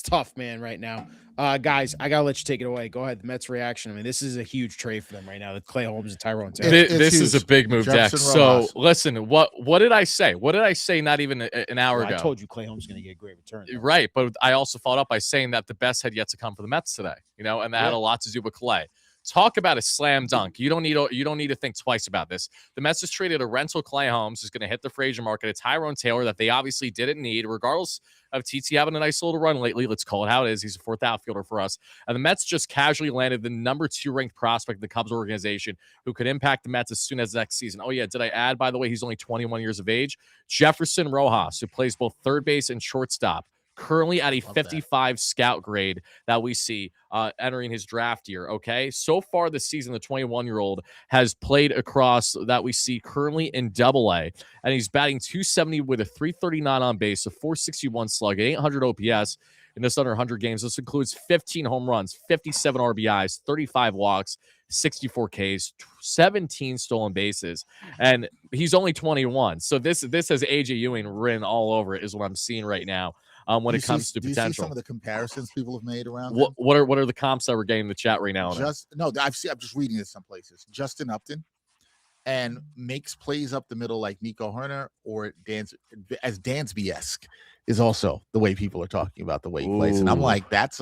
tough, man, right now. Guys, I gotta let you take it away. Go ahead. The Mets reaction. I mean, this is a huge trade for them right now. The Clay Holmes and Tyrone Taylor. This is a big move, Dex. Jefferson So Rojas. listen, what did I say? What did I say not even an hour Well, ago? I told you Clay Holmes is going to get a great return. Though. Right, but I also followed up by saying that the best had yet to come for the Mets today, and that had a lot to do with Clay. Talk about a slam dunk. You don't need to think twice about this. The Mets just traded a rental Clay Holmes who's going to hit the Frazier market, a Tyrone Taylor that they obviously didn't need, regardless of TT having a nice little run lately. Let's call it how it is. He's a fourth outfielder for us. And the Mets just casually landed the number 2 ranked prospect in the Cubs organization who could impact the Mets as soon as next season. Oh, yeah. Did I add, by the way, he's only 21 years of age? Jefferson Rojas, who plays both third base and shortstop, currently at a 55 scout grade that we see entering his draft year. Okay. So far this season, the 21-year-old has played across that we see currently in AA, and he's batting .270 with a .339 on base, a .461 slug, 800 OPS in this under 100 games. This includes 15 home runs, 57 RBIs, 35 walks, 64 Ks, 17 stolen bases, and he's only 21. So this has AJ Ewing written all over it, is what I'm seeing right now. When it comes to do you potential, see some of the comparisons people have made around what are the comps that we're getting in the chat right now? I'm just reading it some places. Justin Upton and makes plays up the middle like Nico Herner, or Dansby-esque is also the way people are talking about the way he plays. And I'm like, this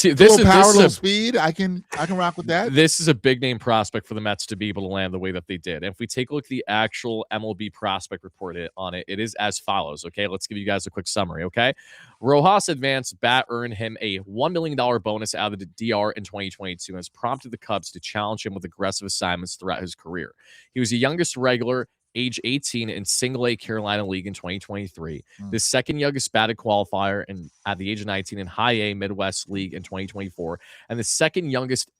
is power, little speed. I can rock with that. This is a big name prospect for the Mets to be able to land the way that they did. And if we take a look at the actual MLB prospect report on it, it is as follows. Okay, let's give you guys a quick summary. Okay, Rojas advanced bat earned him a $1 million bonus out of the DR in 2022 and has prompted the Cubs to challenge him with aggressive assignments throughout his career. He was the youngest regular, age 18 in Single A Carolina League in 2023, the second youngest batted qualifier at the age of 19 in High A Midwest League in 2024, and the second youngest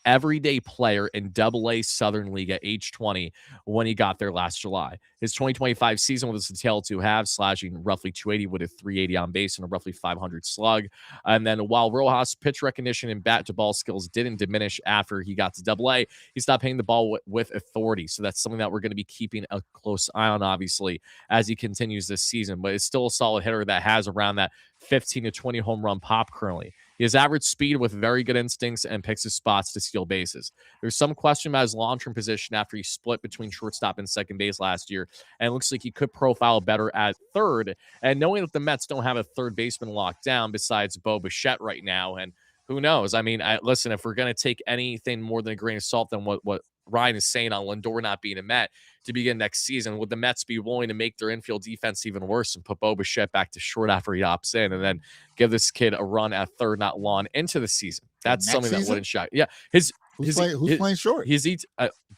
everyday player in AA Southern League at age 20 when he got there last July. His 2025 season was a tale of two halves, slashing roughly 280 with a 380 on base and a roughly 500 slug. And then while Rojas' pitch recognition and bat-to-ball skills didn't diminish after he got to AA, he stopped hitting the ball with authority. So that's something that we're going to be keeping a close eye on, obviously, as he continues this season. But it's still a solid hitter that has around that 15 to 20 home run pop currently. He has average speed with very good instincts and picks his spots to steal bases. There's some question about his long-term position after he split between shortstop and second base last year, and it looks like he could profile better at third. And knowing that the Mets don't have a third baseman locked down besides Bo Bichette right now, and Who knows? I mean, listen, if we're going to take anything more than a grain of salt than what Ryan is saying on Lindor not being a Met to begin next season, would the Mets be willing to make their infield defense even worse and put Bo Bichette back to short after he opts in, and then give this kid a run at third, not lawn, into the season? That's something that wouldn't shock. Yeah, who's playing short? He's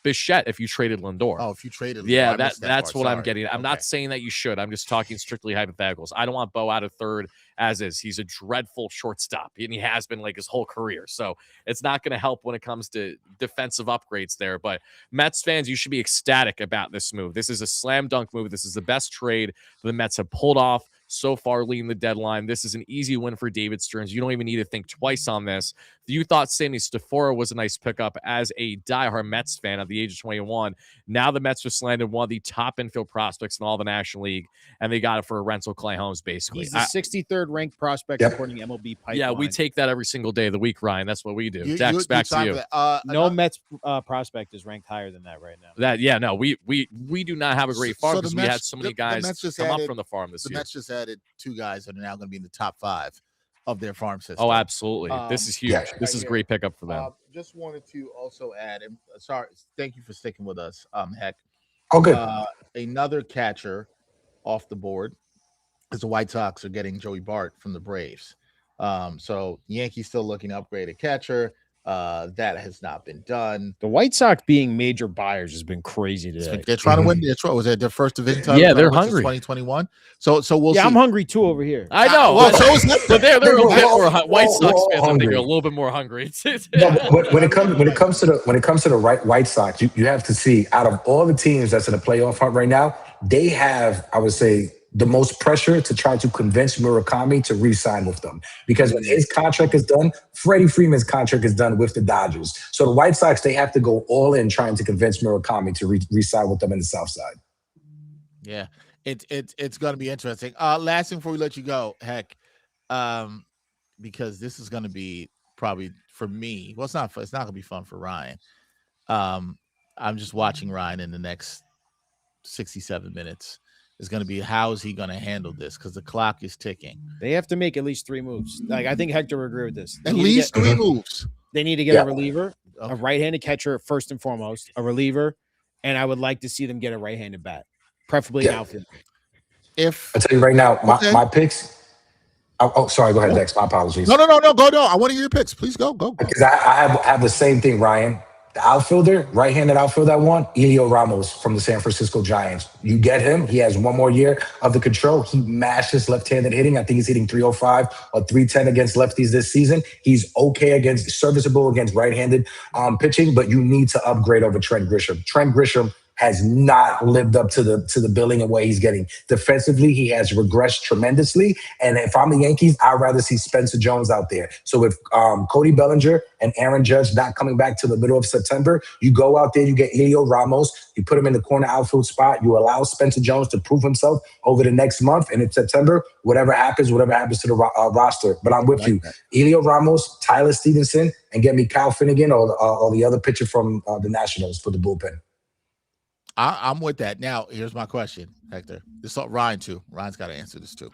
Bichette if you traded Lindor. Oh, if you traded Lindor. Yeah, that's what I'm getting. I'm not saying that you should. I'm just talking strictly hypotheticals. I don't want Bo out of third as is. He's a dreadful shortstop, and he has been like his whole career. So it's not going to help when it comes to defensive upgrades there. But Mets fans, you should be ecstatic about this move. This is a slam dunk move. This is the best trade the Mets have pulled off so far leading the deadline. This is an easy win for David Stearns. You don't even need to think twice on this. You thought Sandy Stafora was a nice pickup as a diehard Mets fan at the age of 21. Now the Mets just landed one of the top infield prospects in all the National League, and they got it for a rental Clay Holmes, basically. He's the 63rd ranked prospect according to MLB Pipeline. Yeah, we take that every single day of the week, Ryan. That's what we do. Dex, back to you. No Mets prospect is ranked higher than that right now. We do not have a great farm because we had so many guys come up from the farm this year. The Mets just added 2 guys that are now going to be in the top 5 of their farm system. Oh, absolutely. This is huge. Yeah. This is a great pickup for them. Just wanted to also add, and sorry, thank you for sticking with us, Heck. Oh, good. Another catcher off the board is the White Sox are getting Joey Bart from the Braves. So Yankees still looking to upgrade a catcher. That has not been done. The White Sox being major buyers has been crazy today. They're trying to win. Was it their first division title? Yeah, they're hungry. 2021. So we'll see. I'm hungry too over here. I know. Well, so is that. But they're a bit more White Sox all fans. I think hungry. are a little bit more hungry. No, but when it comes to the White Sox, you have to see, out of all the teams that's in the playoff hunt right now, they have, I would say, the most pressure to try to convince Murakami to re-sign with them. Because when his contract is done, Freddie Freeman's contract is done with the Dodgers. So the White Sox, they have to go all in trying to convince Murakami to re-sign with them in the South Side. Yeah, it's going to be interesting. Last thing before we let you go, Heck, because this is going to be probably for me. Well, it's not going to be fun for Ryan. I'm just watching Ryan in the next 67 minutes. Is going to be how is he going to handle this, because the clock is ticking. They have to make at least 3 moves. Like, I think Hector would agree with this. At least 3 moves. They need to get a reliever, a right-handed catcher first and foremost, a reliever, and I would like to see them get a right-handed bat, preferably an outfield. If I tell you right now, my picks. Sorry, go ahead, Dex. My apologies. No. Go. I want to hear your picks. Please go. Because I have the same thing, Ryan. The outfielder, right-handed outfielder I want, Elio Ramos from the San Francisco Giants. You get him. He has 1 more year of the control. He mashes left-handed hitting. I think he's hitting 305 or 310 against lefties this season. He's okay serviceable against right-handed pitching, but you need to upgrade over Trent Grisham. Trent Grisham has not lived up to the billing and what he's getting. Defensively, he has regressed tremendously. And if I'm the Yankees, I'd rather see Spencer Jones out there. So with Cody Bellinger and Aaron Judge not coming back to the middle of September, you go out there, you get Elio Ramos, you put him in the corner outfield spot, you allow Spencer Jones to prove himself over the next month. And in September, whatever happens to the roster. But I'm with you. Elio Ramos, Tyler Stevenson, and get me Kyle Finnegan or the other pitcher from the Nationals for the bullpen. I'm with that. Now, here's my question, Hector. This is Ryan too. Ryan's got to answer this too.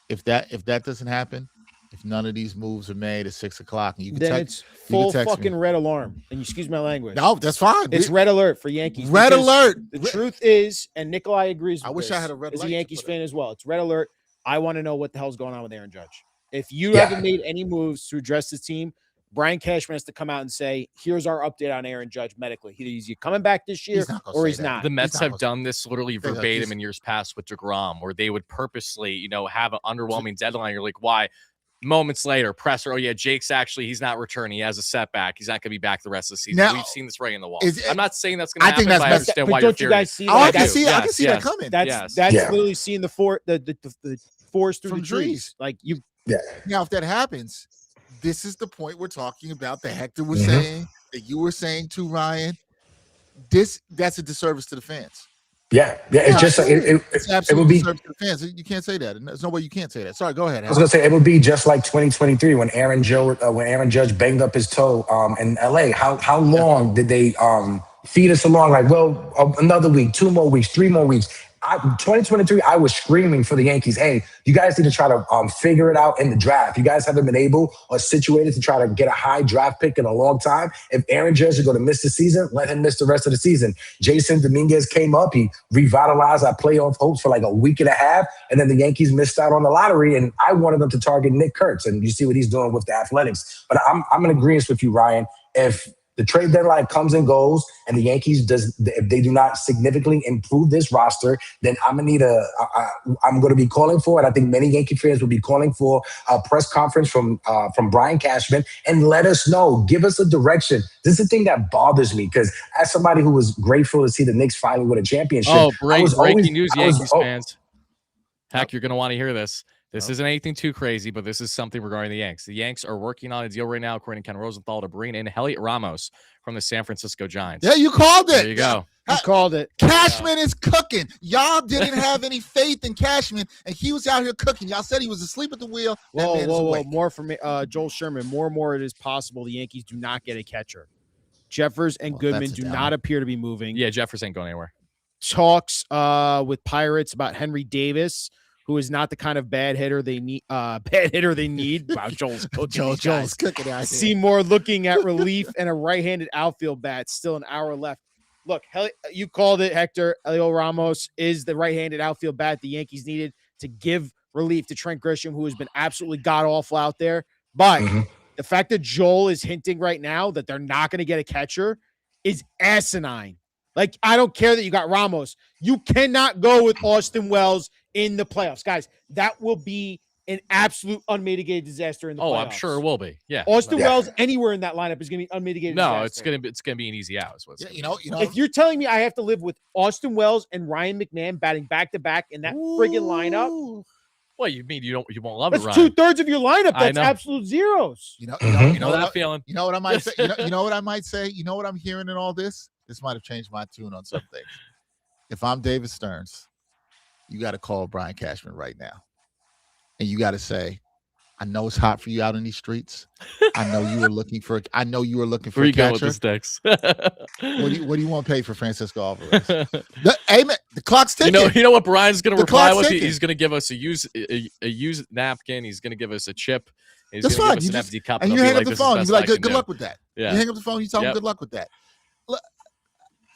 If that doesn't happen, if none of these moves are made at 6 o'clock, and you can then text, it's full fucking red alarm. And excuse my language. No, that's fine. It's red alert for Yankees. Red alert. The truth is, and Nikolai agrees with I wish this, I had a red as light a to Yankees put fan as well. It's red alert. I want to know what the hell's going on with Aaron Judge. If you Yeah. haven't made any moves to address the team, Brian Cashman has to come out and say, here's our update on Aaron Judge medically. He's coming back this year or he's not. The Mets not have gonna done this literally verbatim in years past with DeGrom, where they would purposely, have an underwhelming deadline. You're like, why? Moments later, presser, oh yeah, Jake's he's not returning. He has a setback. He's not going to be back the rest of the season. Now, We've seen this right in the wall. I'm not saying that's going to happen, think that's but I best- understand but why don't you're you guys furious. see I that? can see that coming. That's Yeah. literally seeing the forest through From the trees. trees. Like you. Yeah. Now, if that happens, this is the point we're talking about that Hector was saying, that you were saying to Ryan. That's a disservice to the fans. Yeah. It's just It's it absolutely would be. disservice to the fans. You can't say that. There's no way you can't say that. Sorry, go ahead. I was gonna say it would be just like 2023 when Aaron Judge banged up his toe in LA. How long did they feed us along? Like, well, another week, 2 more weeks, 3 more weeks. 2023, I was screaming for the Yankees, hey, you guys need to try to figure it out in the draft. You guys haven't been able or situated to try to get a high draft pick in a long time. If Aaron Judge is going to miss the season, let him miss the rest of the season. Jason Dominguez came up. He revitalized our playoff hopes for like a week and a half, and then the Yankees missed out on the lottery, and I wanted them to target Nick Kurtz, and you see what he's doing with the Athletics. But I'm in agreement with you, Ryan. If the trade deadline comes and goes, and the Yankees if they do not significantly improve this roster, then I'm going to be calling for, and I think many Yankee fans will be calling for a press conference from Brian Cashman, and let us know, give us a direction. This is the thing that bothers me, because as somebody who was grateful to see the Knicks finally win a championship, breaking news, Yankees fans. Heck, you're going to want to hear this. This isn't anything too crazy, but this is something regarding the Yanks. The Yanks are working on a deal right now, according to Ken Rosenthal, to bring in Heliot Ramos from the San Francisco Giants. Yeah, you called it. There you go. You called it. Cashman is cooking. Y'all didn't have any faith in Cashman, and he was out here cooking. Y'all said he was asleep at the wheel. Whoa. More from Joel Sherman. More and more it is possible the Yankees do not get a catcher. Jeffers and Goodman do not appear to be moving. Yeah, Jeffers ain't going anywhere. Talks with Pirates about Henry Davis, who is not the kind of bad hitter they need. Wow, Joel's cooking. Joel's cooking out here. Seymour looking at relief and a right-handed outfield bat. Still an hour left. Look, you called it, Hector. Heliot Ramos is the right-handed outfield bat the Yankees needed to give relief to Trent Grisham, who has been absolutely god-awful out there. But the fact that Joel is hinting right now that they're not going to get a catcher is asinine. Like, I don't care that you got Ramos. You cannot go with Austin Wells in the playoffs. Guys, that will be an absolute unmitigated disaster in the playoffs. Oh, I'm sure it will be. Yeah. Austin Wells anywhere in that lineup is going to be unmitigated disaster. It's gonna be an easy out. You know. If you're telling me I have to live with Austin Wells and Ryan McMahon batting back-to-back in that friggin' lineup. Well, you mean you won't love it, That's Ryan? 2/3 of your lineup. That's absolute zeros. You know that feeling. You know what I might say? You know what I might say? You know what I'm hearing in all this? This might have changed my tune on some things. If I'm David Stearns, you got to call Brian Cashman right now. And you got to say, I know it's hot for you out in these streets. I know you were looking for a catcher. Where you go with this next? What do you want to pay for Francisco Alvarez? The clock's ticking. You know what Brian's going to reply with? Ticking. He's going to give us a used napkin. He's going to give us a chip. He's That's going to fine. give us an empty cup. And you hang up the phone. You be like, good luck with that. Yeah. You hang up the phone. You tell him good luck with that.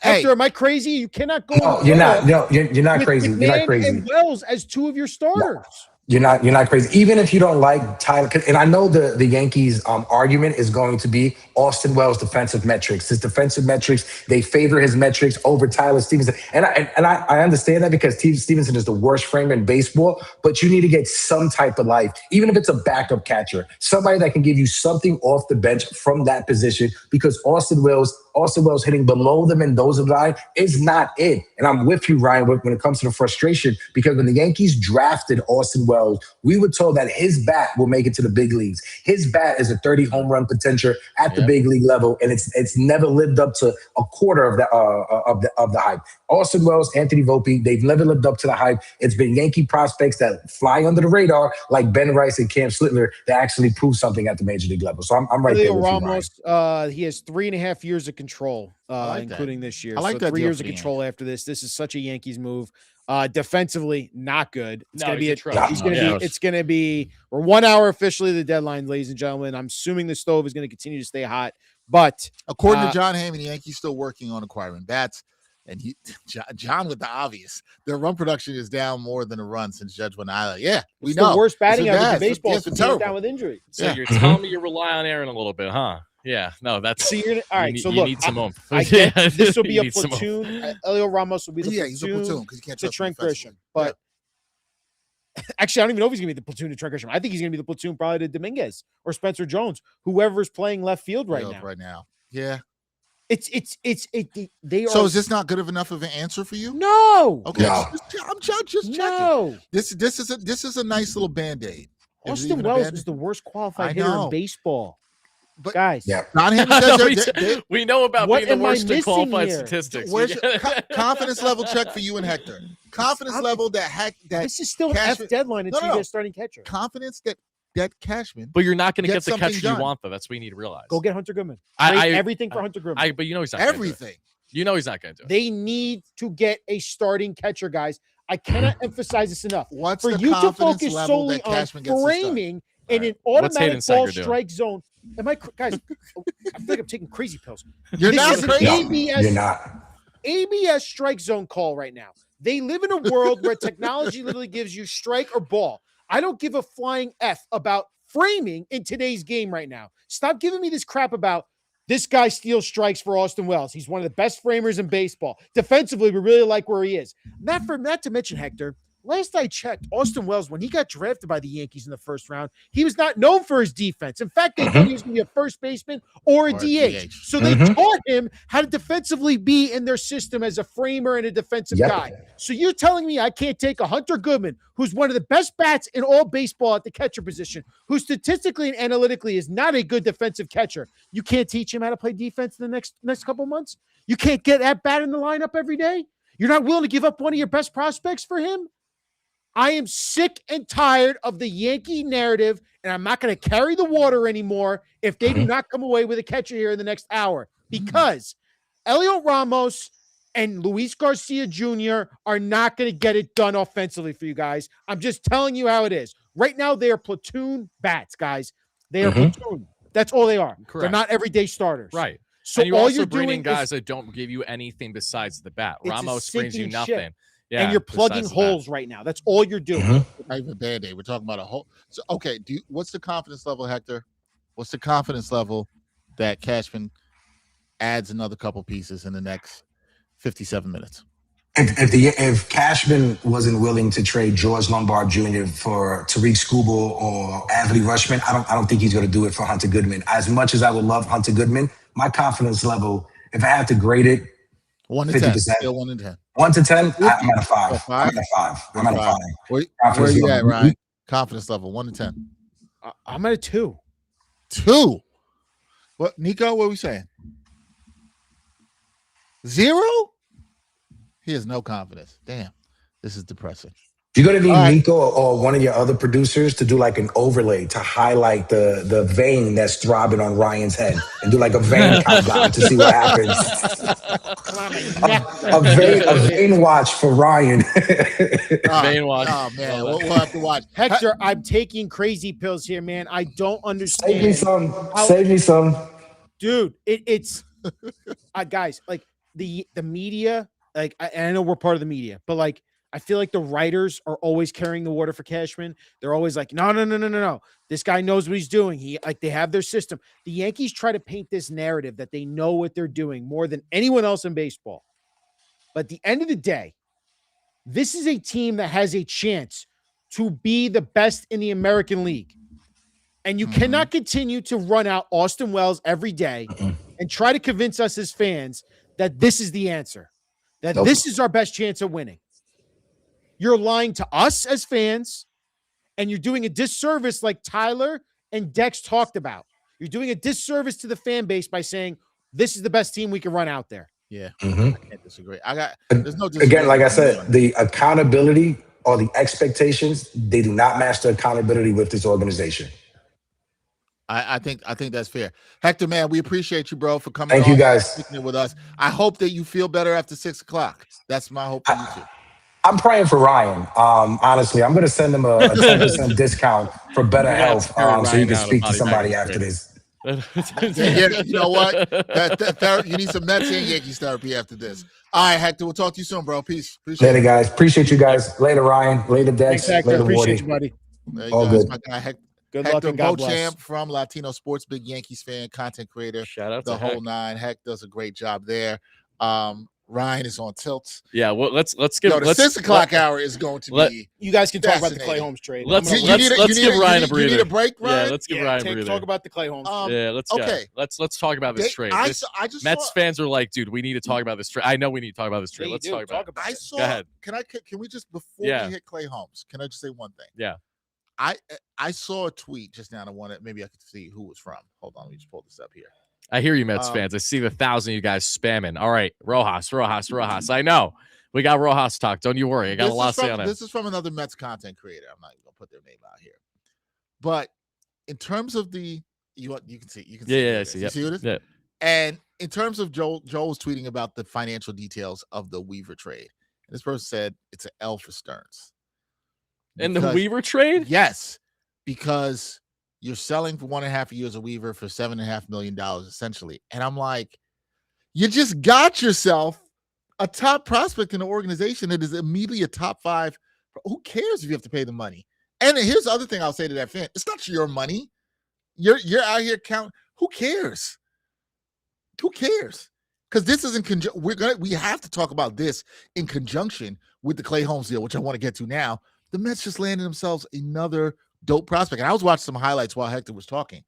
Hector, am I crazy? You cannot go. No, you're not. No, you're not crazy. McMahon You're not crazy. And Wells as two of your starters. No. You're not crazy. Even if you don't like Tyler, and I know the Yankees argument is going to be Austin Wells' defensive metrics. His defensive metrics, they favor his metrics over Tyler Stevenson. And I understand that because Steve Stevenson is the worst framer in baseball, but you need to get some type of life, even if it's a backup catcher, somebody that can give you something off the bench from that position, because Austin Wells hitting below the Mendoza line is not it. And I'm with you, Ryan, when it comes to the frustration, because when the Yankees drafted Austin Wells, we were told that his bat will make it to the big leagues. His bat is a 30 home run potential at the big league level, and it's never lived up to a quarter of the hype. Austin Wells, Anthony Volpe, they've never lived up to the hype. It's been Yankee prospects that fly under the radar, like Ben Rice and Cam Slittler, that actually prove something at the major league level. So I'm right there with Ramos, you, Ryan. he has 3.5 years of control, including this year. I like so that 3 deal years for of the control after this. This is such a Yankees move. Defensively, not good. It's going to be it's going to be. We're 1 hour officially the deadline, ladies and gentlemen. I'm assuming the stove is going to continue to stay hot. But according to John Heyman, the Yankees still working on acquiring bats. And John with the obvious. Their run production is down more than a run since Judge went out. Yeah, we know. The worst batting average in baseball is down with injury. So you're telling me you rely on Aaron a little bit, huh? Yeah, no, that's all right. You need some oomph. I get this will be a platoon. Heliot Ramos will be the he's a platoon because he can't trust Trent Grisham. But actually, I don't even know if he's going to be the platoon to Trent Grisham. I think he's going to be the platoon probably to Dominguez or Spencer Jones, whoever's playing left field right now. Yeah. They are. So is this not good enough of an answer for you? No. Okay. No. I'm just checking. No. This is a nice little Band-Aid. Austin Wells is the worst qualified hitter in baseball. But guys, John Heyman says we know about being the worst in qualified statistics. Where's confidence level check for you and Hector? Confidence level that this is still an F deadline until you get a starting catcher. Confidence that Cashman. But you're not going to get the catcher you want, though. That's what you need to realize. Go get Hunter Goodman. Everything for Hunter Goodman. But you know he's not. Everything. You know he's not going to do it. They need to get a starting catcher, guys. I cannot emphasize this enough. What's For the you to confidence focus level solely that on Cashman gets this done? framing in an What's Hayden automatic ball Senger doing? strike zone. Am I guys? I feel like I'm taking crazy pills. You're This not is an crazy. ABS You're not. ABS strike zone call right now. They live in a world where technology literally gives you strike or ball. I don't give a flying F about framing in today's game right now. Stop giving me this crap about this guy steals strikes for Austin Wells. He's one of the best framers in baseball. Defensively, we really like where he is. Not to mention, Hector, last I checked, Austin Wells, when he got drafted by the Yankees in the first round, he was not known for his defense. In fact, they thought he was going to be a first baseman or a DH. So they taught him how to defensively be in their system as a framer and a defensive guy. So you're telling me I can't take a Hunter Goodman, who's one of the best bats in all baseball at the catcher position, who statistically and analytically is not a good defensive catcher. You can't teach him how to play defense in the next couple months? You can't get that bat in the lineup every day? You're not willing to give up one of your best prospects for him? I am sick and tired of the Yankee narrative, and I'm not going to carry the water anymore if they do not come away with a catcher here in the next hour, because Elio Ramos and Luis Garcia Jr. are not going to get it done offensively for you guys. I'm just telling you how it is. Right now, they are platoon bats, guys. They are platoon. That's all they are. Correct. They're not everyday starters. Right. So and you all also you're bring doing in guys is, that don't give you anything besides the bat. It's a Ramos brings you sinking nothing. ship. Yeah, and you're plugging besides the bat. holes right now. That's all you're doing. Not even a Band-Aid. We're talking about a whole. So, okay, what's the confidence level, Hector? What's the confidence level that Cashman adds another couple pieces in the next 57 minutes? If Cashman wasn't willing to trade George Lombard Jr. for Tariq Skubal or Anthony Rushman, I don't think he's going to do it for Hunter Goodman. As much as I would love Hunter Goodman, my confidence level, if I had to grade it, 1 to 50%. 10. Still 1 to 10. 1 to 10, I'm at a 5. Oh, five? I'm at a 5. I'm at a 5. Where you at, Ryan? Confidence level 1 to 10. I'm at a 2. 2. What, Nico? What are we saying? 0? He has no confidence. Damn, this is depressing. You're going to need right. Nico or one of your other producers to do like an overlay to highlight the vein that's throbbing on Ryan's head and do like a vein countdown to see what happens. a vein watch for Ryan. Vein watch. Oh, man. We'll have to watch. Hector, I'm taking crazy pills here, man. I don't understand. Save me some. Save me some. Dude, it's guys, like the media, like I know we're part of the media, but like I feel like the writers are always carrying the water for Cashman. They're always like, no. This guy knows what he's doing. They have their system. The Yankees try to paint this narrative that they know what they're doing more than anyone else in baseball. But at the end of the day, this is a team that has a chance to be the best in the American League. And you cannot continue to run out Austin Wells every day and try to convince us as fans that this is the answer, that this is our best chance of winning. You're lying to us as fans, and you're doing a disservice like Tyler and Dex talked about. You're doing a disservice to the fan base by saying this is the best team we can run out there. Yeah, I can't disagree. There's no again, like I said, the accountability or the expectations, they do not match the accountability with this organization. I think that's fair. Hector, man, we appreciate you, bro, for coming. Thank you, guys. With us. I hope that you feel better after 6 o'clock. That's my hope for you too. I'm praying for Ryan. Honestly, I'm going to send him a 10% discount for better health, so he can speak to somebody after this. Yeah, you know what? You need some Mets and Yankees therapy after this. All right, Hector, we'll talk to you soon, bro. Peace. Later, guys. Appreciate you guys. Later, Ryan. Later, Dex. Thanks, Later, appreciate Woody. you, buddy. All good. My guy, Hector. Good Hector luck and God bless. Beauchamp from Latino Sports, big Yankees fan, content creator. Shout out the to whole Heck. nine. Heck does a great job there. Ryan is on tilt. Yeah, well, let's give the 6 o'clock hour is going to be. You guys can talk about the Clay fascinating. Holmes trade. Let's You give Ryan a breather. You need a break, Ryan? Yeah, let's give Ryan a breather. Talk about the Clay Holmes. Yeah, let's go. Okay. Let's talk about this trade. I This- just Mets saw, fans are like, dude, we need to talk about this trade. I know we need to talk about this trade. Yeah, Let's you do. talk about it. I it. saw. Go ahead. Can we just before Yeah. we hit Clay Holmes? Can I just say one thing? Yeah. I saw a tweet just now. I wanted maybe I could see who it was from. Hold on, let me just pull this up here. I hear you, Mets fans. I see the 1,000 you guys spamming. All right, Rojas. I know. We got Rojas talk. Don't you worry. I got a lot to say on it. This is from another Mets content creator. I'm not even gonna put their name out here. But in terms of the you can see Yeah, I see. You see what it is? Yeah. And in terms of Joel was tweeting about the financial details of the Weaver trade. And this person said it's an L for Stearns. In the Because- Weaver trade? Yes, because you're selling for 1.5 years of Weaver for $7.5 million, essentially. And I'm like, you just got yourself a top prospect in the organization that is immediately a top 5. Who cares if you have to pay the money? And here's the other thing I'll say to that fan. It's not your money. You're out here counting. Who cares? Who cares? Because this is in conjunction. We have to talk about this in conjunction with the Clay Holmes deal, which I want to get to now. The Mets just landed themselves another dope prospect. And I was watching some highlights while Hector was talking.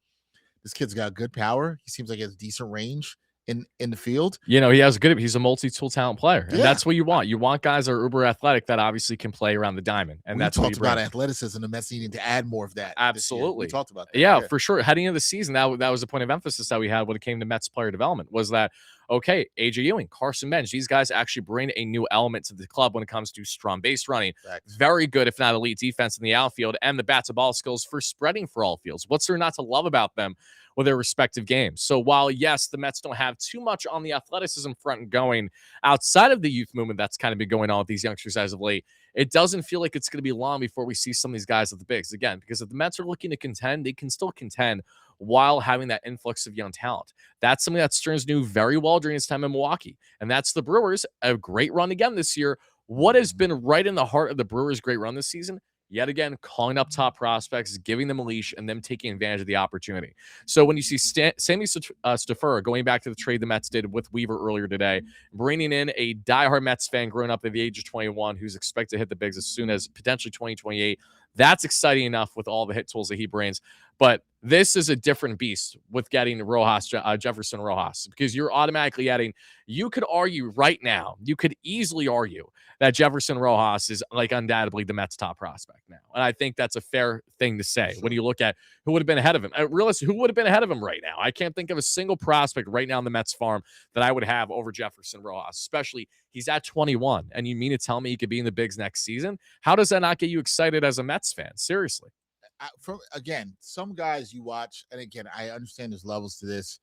This kid's got good power. He seems like he has decent range in the field. You know, he's a multi-tool talent player. And Yeah. that's what you want. You want guys that are uber athletic that obviously can play around the diamond. And We that's what talked you bring. about athleticism. The Mets needing to add more of that. this year. Absolutely. We talked about that. Yeah, for sure. Heading into the season, that was a point of emphasis that we had when it came to Mets player development, was that, okay, AJ Ewing, Carson Bench, these guys actually bring a new element to the club when it comes to strong base running. Facts. Very good, if not elite defense in the outfield, and the bat to ball skills for spreading for all fields. What's there not to love about them with their respective games? So while, yes, the Mets don't have too much on the athleticism front going outside of the youth movement that's kind of been going on with these youngsters as of late, it doesn't feel like it's going to be long before we see some of these guys at the bigs again, because if the Mets are looking to contend, they can still contend while having that influx of young talent. That's something that Stearns knew very well during his time in Milwaukee. And that's the Brewers, a great run again this year. What has been right in the heart of the Brewers' great run this season? Yet again, calling up top prospects, giving them a leash, and them taking advantage of the opportunity. So when you see Sammy Stafura going back to the trade the Mets did with Weaver earlier today, bringing in a diehard Mets fan growing up at the age of 21 who's expected to hit the bigs as soon as potentially 2028, that's exciting enough with all the hit tools that he brings. But this is a different beast with getting Jefferson Rojas, because you're automatically adding, you could argue right now, you could easily argue that Jefferson Rojas is like undoubtedly the Mets top prospect now. And I think that's a fair thing to say when you look at who would have been ahead of him. Realistically, who would have been ahead of him right now? I can't think of a single prospect right now in the Mets farm that I would have over Jefferson Rojas, especially he's at 21. And you mean to tell me he could be in the bigs next season? How does that not get you excited as a Mets fan? Seriously. Again, some guys you watch, and again, I understand there's levels to this.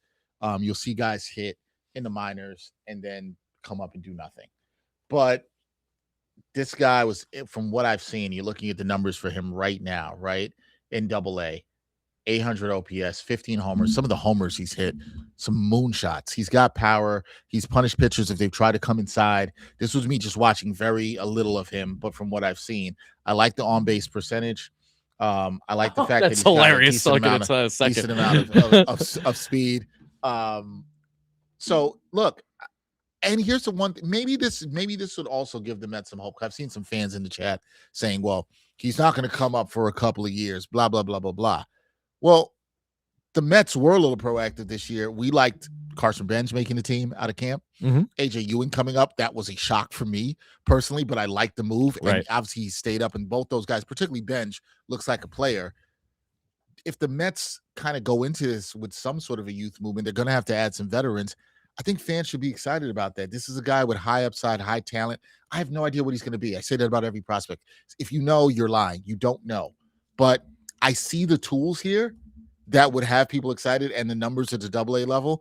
You'll see guys hit in the minors and then come up and do nothing. But this guy was, from what I've seen, you're looking at the numbers for him right now, right? In Double-A, 800 OPS, 15 homers. Some of the homers he's hit, some moonshots. He's got power. He's punished pitchers if they've tried to come inside. This was me just watching a little of him, but from what I've seen, I like the on-base percentage. I like the fact that he's hilarious. got a decent amount of speed. So look, and here's the one thing. Maybe this would also give the Mets some hope. I've seen some fans in the chat saying, well, he's not going to come up for a couple of years, blah, blah, blah, blah, blah. Well, the Mets were a little proactive this year. We liked Carson Bench making the team out of camp. AJ Ewing coming up. That was a shock for me personally, but I liked the move. Right. And obviously he stayed up, and both those guys, particularly Bench, looks like a player. If the Mets kind of go into this with some sort of a youth movement, they're going to have to add some veterans. I think fans should be excited about that. This is a guy with high upside, high talent. I have no idea what he's going to be. I say that about every prospect. If you know, you're lying. You don't know. But I see the tools here that would have people excited, and the numbers at the Double-A level.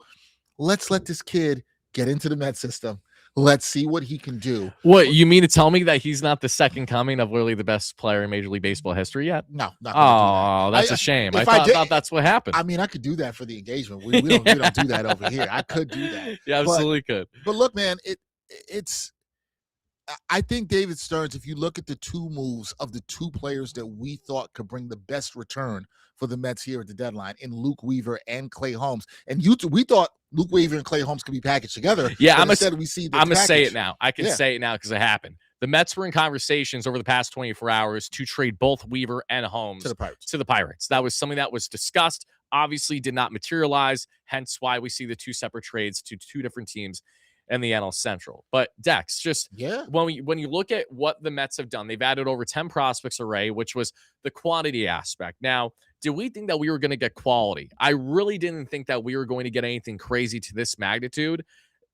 Let's let this kid get into the Met system. Let's see what he can do. What, you mean to tell me that he's not the second coming of literally the best player in Major League Baseball history yet? No, not Oh, that's a shame. I thought that's what happened. I mean, I could do that for the engagement. We don't do that over here. I could do that. Yeah, absolutely could. But look, man, it's. I think David Stearns, if you look at the two moves of the two players that we thought could bring the best return for the Mets here at the deadline, in Luke Weaver and Clay Holmes, and we thought Luke Weaver and Clay Holmes could be packaged together. Yeah, I'm gonna say it now. I can say it now because it happened. The Mets were in conversations over the past 24 hours to trade both Weaver and Holmes to the Pirates. That was something that was discussed, obviously did not materialize, hence why we see the two separate trades to two different teams in the NL Central. But Dex, just when you look at what the Mets have done, they've added over 10 prospects array, which was the quantity aspect. Now, did we think that we were going to get quality? I really didn't think that we were going to get anything crazy to this magnitude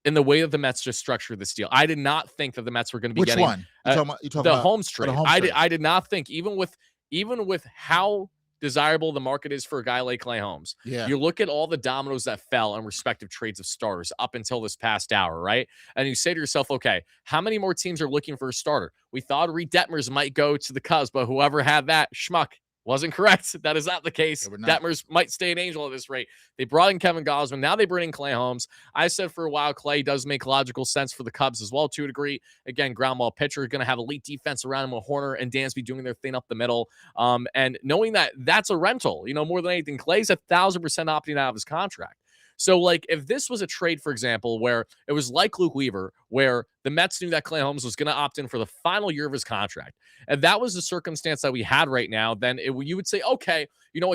in the way that the Mets just structured this deal. I did not think that the Mets were going to be Which getting one? You talking the about Holmes trade. I did not think, even with how desirable the market is for a guy like Clay Holmes. Yeah. You look at all the dominoes that fell in respective trades of starters up until this past hour, right? And you say to yourself, okay, how many more teams are looking for a starter? We thought Reed Detmers might go to the Cubs, but whoever had that schmuck wasn't correct. That is not the case. Detmers might stay an Angel at this rate. They brought in Kevin Gausman. Now they bring in Clay Holmes. I said for a while, Clay does make logical sense for the Cubs as well to a degree. Again, ground ball pitcher, going to have elite defense around him with Horner and Dansby doing their thing up the middle. And knowing that that's a rental, more than anything, Clay's 1,000% opting out of his contract. So, like, if this was a trade, for example, where it was like Luke Weaver, where the Mets knew that Clay Holmes was going to opt in for the final year of his contract, and that was the circumstance that we had right now, then you would say, okay,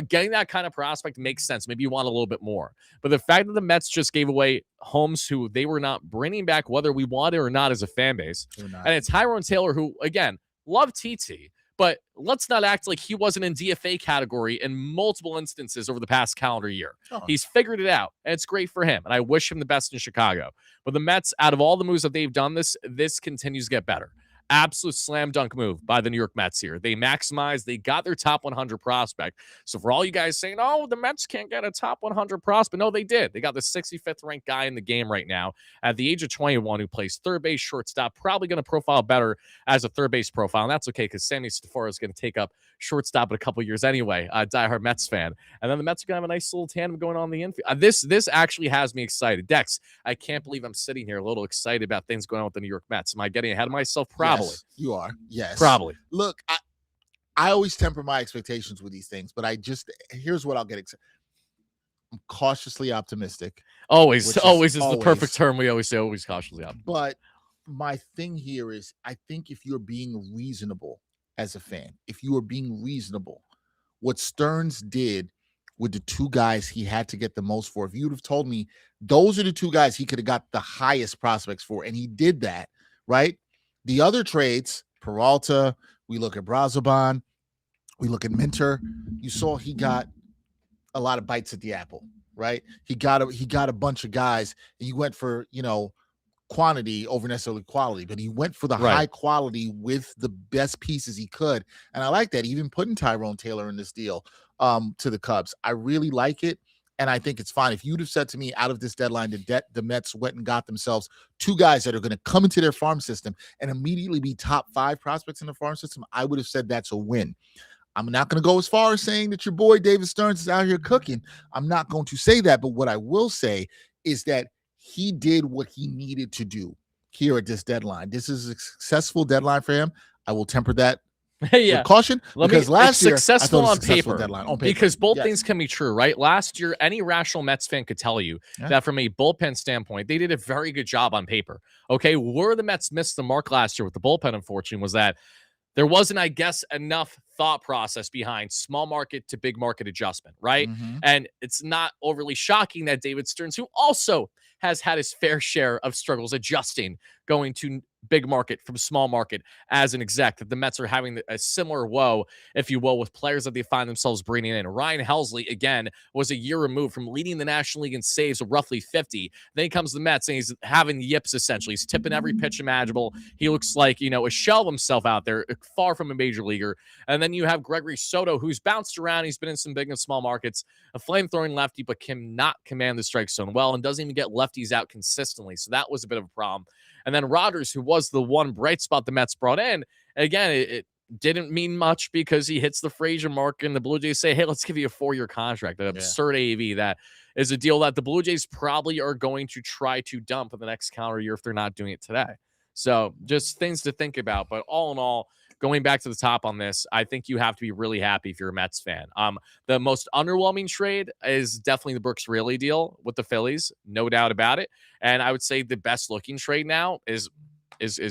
getting that kind of prospect makes sense. Maybe you want a little bit more. But the fact that the Mets just gave away Holmes, who they were not bringing back, whether we wanted or not as a fan base, and it's Tyrone Taylor, who, again, love TT, but let's not act like he wasn't in DFA category in multiple instances over the past calendar year. Oh. He's figured it out, and it's great for him, and I wish him the best in Chicago. But the Mets, out of all the moves that they've done, this continues to get better. Absolute slam dunk move by the New York Mets here. They maximized, they got their top 100 prospect. So for all you guys saying, oh, the Mets can't get a top 100 prospect. No, they did. They got the 65th ranked guy in the game right now at the age of 21 who plays third base, shortstop, probably going to profile better as a third base profile. And that's okay because Sammy Stafora is going to take up shortstop in a couple years anyway, diehard Mets fan. And then the Mets are going to have a nice little tandem going on in the infield. This actually has me excited. Dex, I can't believe I'm sitting here a little excited about things going on with the New York Mets. Am I getting ahead of myself? Probably. Yes, you are. Yes. Probably. Look, I always temper my expectations with these things, but here's what I'll get excited. I'm cautiously optimistic. Always is the perfect term. We always say always cautiously optimistic. But my thing here is I think if you're being reasonable as a fan, if you are being reasonable, what Stearns did with the two guys he had to get the most for, if you'd have told me those are the two guys he could have got the highest prospects for, and he did that, right? The other trades, Peralta, we look at Brazoban, we look at Minter, you saw he got a lot of bites at the apple, right? He got a bunch of guys, and he went for, quantity over necessarily quality, but he went for the high quality with the best pieces he could. And I like that, even putting Tyrone Taylor in this deal to the Cubs. I really like it. And I think it's fine. If you'd have said to me out of this deadline, the Mets went and got themselves two guys that are going to come into their farm system and immediately be top 5 prospects in the farm system, I would have said that's a win. I'm not going to go as far as saying that your boy David Stearns is out here cooking. I'm not going to say that. But what I will say is that he did what he needed to do here at this deadline. This is a successful deadline for him. I will temper that with caution, because last year successful I on thought it was a successful paper, deadline on paper. because both things can be true, right? Last year, any rational Mets fan could tell you that from a bullpen standpoint, they did a very good job on paper. Okay, where the Mets missed the mark last year with the bullpen, unfortunately, was that there wasn't, I guess, enough thought process behind small market to big market adjustment, right? Mm-hmm. And it's not overly shocking that David Stearns, who also has had his fair share of struggles adjusting, going to big market from small market as an exec, that the Mets are having a similar woe, if you will, with players that they find themselves bringing in. Ryan Helsley, again, was a year removed from leading the National League in saves of roughly 50. Then he comes to the Mets and he's having yips, essentially. He's tipping every pitch imaginable. He looks like, a shell of himself out there, far from a major leaguer. And then you have Gregory Soto, who's bounced around. He's been in some big and small markets, a flame-throwing lefty, but cannot command the strike zone well and doesn't even get lefties out consistently. So that was a bit of a problem. And then Rodgers, who was the one bright spot the Mets brought in, again, it didn't mean much because he hits the Frazier mark and the Blue Jays say, hey, let's give you a 4-year contract. An absurd AAV. That is a deal that the Blue Jays probably are going to try to dump in the next calendar year if they're not doing it today. So just things to think about. But all in all, going back to the top on this, I think you have to be really happy if you're a Mets fan. The most underwhelming trade is definitely the Brooks Raley deal with the Phillies, no doubt about it. And I would say the best looking trade now is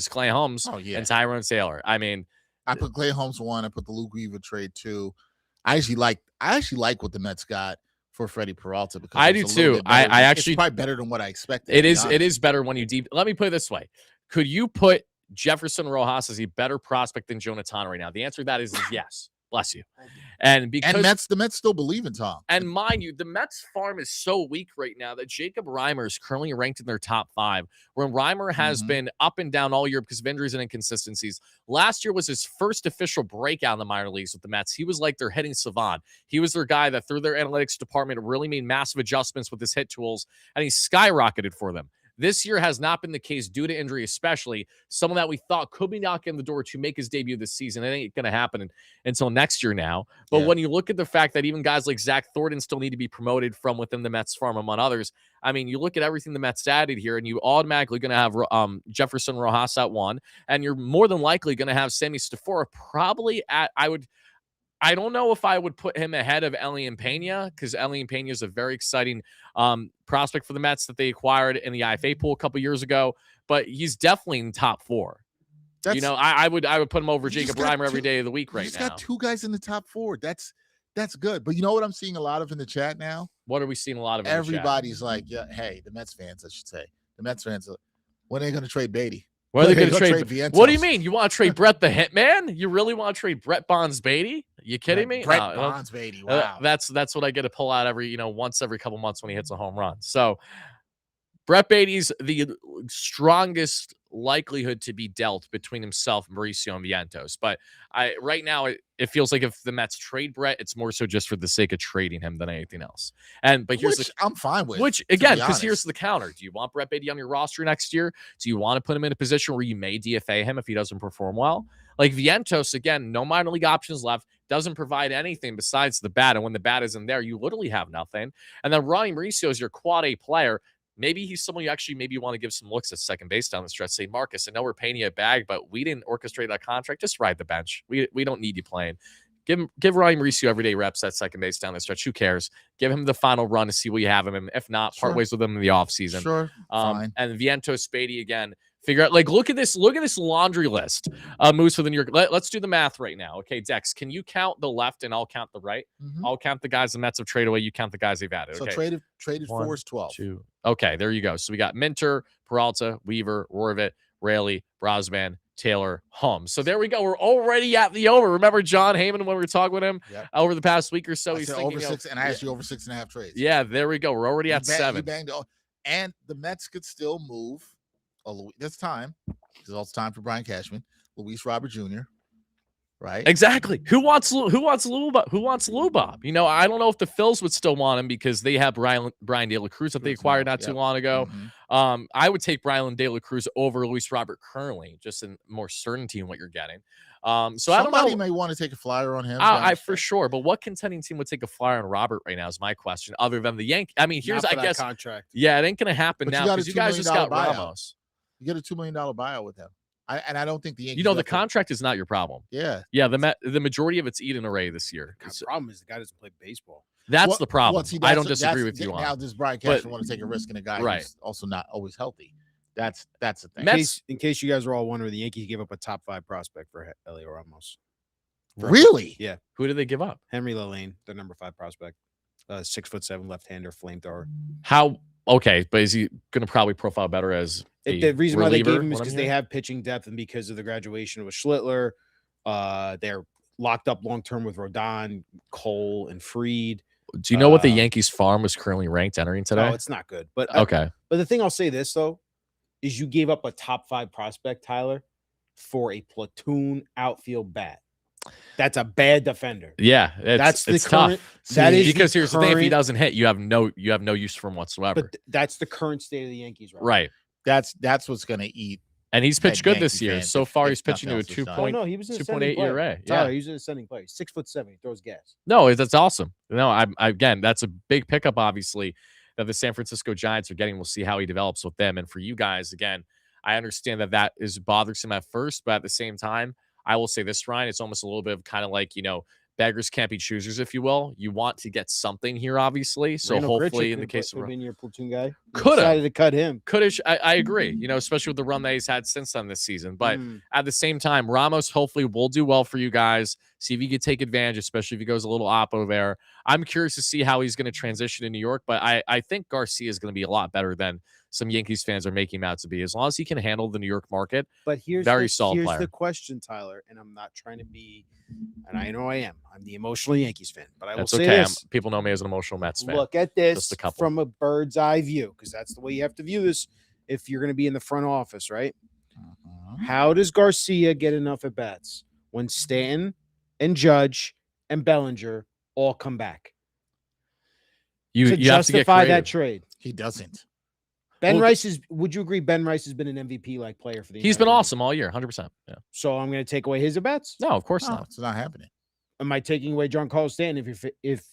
Clay Holmes and Tyrone Taylor. I mean, I put Clay Holmes 1. I put the Luke Weaver trade 2. I actually like what the Mets got for Freddie Peralta, because I do too. I actually, it's probably better than what I expected. It is better when you deep. Let me put it this way: could you put Jefferson Rojas as a better prospect than Jonathan right now? The answer to that is yes. Bless you. And because the Mets still believe in Tom. and mind you, the Mets farm is so weak right now that Jacob Reimer is currently ranked in their top 5, where Reimer has been up and down all year because of injuries and inconsistencies. Last year was his first official breakout in the minor leagues with the Mets. He was like their hitting savant. He was their guy that through their analytics department really made massive adjustments with his hit tools, and he skyrocketed for them. This year has not been the case due to injury, especially someone that we thought could be knocking on the door to make his debut this season. It ain't going to happen until next year now. But when you look at the fact that even guys like Zach Thornton still need to be promoted from within the Mets farm, among others, I mean, you look at everything the Mets added here, and you automatically going to have Jefferson Rojas at 1, and you're more than likely going to have Sammy Stafora probably at, I don't know if I would put him ahead of Elian Pena, because Elian Pena is a very exciting prospect for the Mets that they acquired in the IFA pool a couple years ago, but he's definitely in top 4. I would put him over Jacob Reimer every day of the week right now. Got 2 guys in the top 4. That's good. But you know what I'm seeing a lot of in the chat now? What are we seeing a lot of? Everybody's like, hey, the Mets fans, I should say. The Mets fans, when are they going to trade Beatty? Where are they going to trade Vientos? What do you mean? You want to trade Brett the Hitman? You really want to trade Brett Bonds Beatty? You kidding me? Brett Bonds Beatty. Wow. That's what I get to pull out once every couple months when he hits a home run. So Brett Beatty's the strongest likelihood to be dealt between himself, Mauricio, and Vientos. But right now it feels like if the Mets trade Brett, it's more so just for the sake of trading him than anything else. But here's I'm fine with. Which again, because here's the counter: do you want Brett Beatty on your roster next year? Do you want to put him in a position where you may DFA him if he doesn't perform well? Like Vientos, again, no minor league options left, doesn't provide anything besides the bat, and when the bat isn't there, you literally have nothing. And then Ronnie Mauricio is your quad A player. Maybe he's someone you actually maybe want to give some looks at second base down the stretch. Say, Marcus, I know we're paying you a bag, but we didn't orchestrate that contract. Just ride the bench. We don't need you playing. Give Ryan Mauricio everyday reps at second base down the stretch. Who cares? Give him the final run to see what you have him. And if not, part ways with him in the offseason. Sure. Fine. And Vientos, Beatty again. Figure out, look at this laundry list moves for the New York. Let's do the math right now. Okay, Dex, can you count the left and I'll count the right? I'll count the guys the Mets have traded away. You count the guys they've added. So okay. traded 4 is 12. 2. Okay, there you go. So we got Minter, Peralta, Weaver, Rorvit, Raley, Brosman, Taylor, Hum. So there we go. We're already at the over. Remember John Heyman when we were talking with him over the past week or so? He's thinking over 6, and I asked you over 6.5 trades. Yeah, there we go. We're already at 7. And the Mets could still move. This time, because it's time for Brian Cashman, Luis Robert Jr. Right? Exactly. Who wants Lou Bob? I don't know if the Phils would still want him because they have Brian De La Cruz that they acquired not too long ago. I would take Brian De La Cruz over Luis Robert currently, just in more certainty in what you're getting. So somebody I don't know. Somebody may want to take a flyer on him. I for sure. But what contending team would take a flyer on Robert right now is my question. Other than the Yankees, I mean, here's I guess contract. Yeah, it ain't gonna happen now because you guys just got buyout. Ramos. You get a $2 million buyout with him. I don't think the Yankees. The contract is not your problem. Yeah. The majority of it's Eden Array this year. The problem is the guy doesn't play baseball. That's the problem. I don't disagree with you on. Now, does Brian Cashman want to take a risk in a guy who's also not always healthy? That's the thing. In case you guys were all wondering, the Yankees gave up a top 5 prospect for Elio Ramos. Really? Yeah. Who did they give up? Henry Lelane, their number 5 prospect, 6'7" left-hander, flamethrower. How? Okay, but is he going to probably profile better as the reason why they gave him is because they have pitching depth and because of the graduation with Schlittler. They're locked up long-term with Rodon, Cole, and Fried. Do you know what the Yankees farm was currently ranked entering today? Oh, it's not good. But okay. But the thing I'll say this, though, is you gave up a top 5 prospect, Tyler, for a platoon outfield bat. That's a bad defender. Yeah, it's tough. That is because here's the thing: if he doesn't hit, you have no use for him whatsoever. But that's the current state of the Yankees, right? That's what's going to eat. And he's pitched good this year. So far, he's pitching to a 2.8 ERA. Tyler, he's an ascending player. 6'7". He throws gas. No, that's awesome. No, again, that's a big pickup, obviously, that the San Francisco Giants are getting. We'll see how he develops with them. And for you guys, again, I understand that is bothersome at first, but at the same time, I will say this, Ryan, it's almost a little bit of kind of like, beggars can't be choosers, if you will. You want to get something here, obviously. So hopefully, in the case of been your platoon guy, decided to cut him. I agree. Especially with the run that he's had since then this season. But at the same time, Ramos hopefully will do well for you guys. See if he could take advantage, especially if he goes a little oppo there. I'm curious to see how he's going to transition in New York, but I think Garcia is going to be a lot better than some Yankees fans are making him out to be. As long as he can handle the New York market, But very solid player. the question, Tyler, and I'm not trying to be, and I know I am. I'm the emotional Yankees fan, but I will That's say okay. this. People know me as an emotional Mets fan. Look at Just this a couple. from a bird's eye view, because that's the way you have to view this if you're going to be in the front office, right? How does Garcia get enough at bats when Stanton and Judge and Bellinger all come back You to have to get justify that creative. trade? He doesn't. Ben Well, Rice is. Would you agree? Ben Rice has been an MVP like player for the. He's been entire league? awesome all year, 100%. Yeah. So I'm going to take away his at bats. No, of course No, not. it's not happening. Am I taking away Giancarlo Stanton if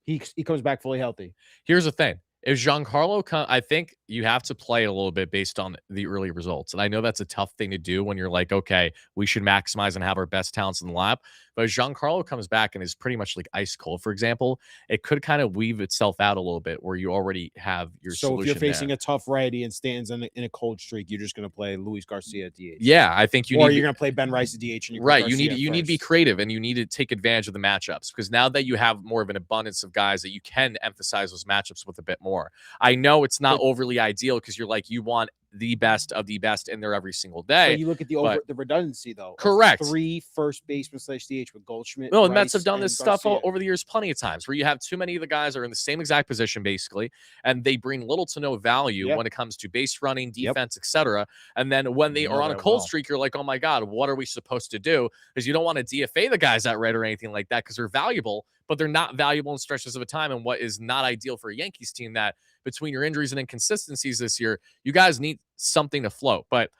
he comes back fully healthy? Here's the thing. If Giancarlo, I think you have to play a little bit based on the early results. And I know that's a tough thing to do when you're like, okay, we should maximize and have our best talents in the lap. But if Giancarlo comes back and is pretty much like ice cold, for example, it could kind of weave itself out a little bit where you already have your So solution if you're facing there. a tough righty and Stanton's in a cold streak, you're just going to play Luis Garcia at DH. Yeah, I think you or need you're going to play Ben Rice at DH. And right. You need to be creative and you need to take advantage of the matchups because now that you have more of an abundance of guys that you can emphasize those matchups with a bit more. I know it's not overly ideal because you're like you want the best of the best in there every single day. But you look at the redundancy though. Correct. 3 first baseman / DH with Goldschmidt. No, the Rice, Mets have done and this stuff Garcia. over the years plenty of times where you have too many of the guys are in the same exact position basically, and they bring little to no value Yep. when it comes to base running, Yep. defense, etc. And then when they You know are on a that cold well. streak, you're like, oh my God, what are we supposed to do? Because you don't want to DFA the guys that red or anything like that because they're valuable, but they're not valuable in stretches of a time. And what is not ideal for a Yankees team that between your injuries and inconsistencies this year, you guys need something to float. But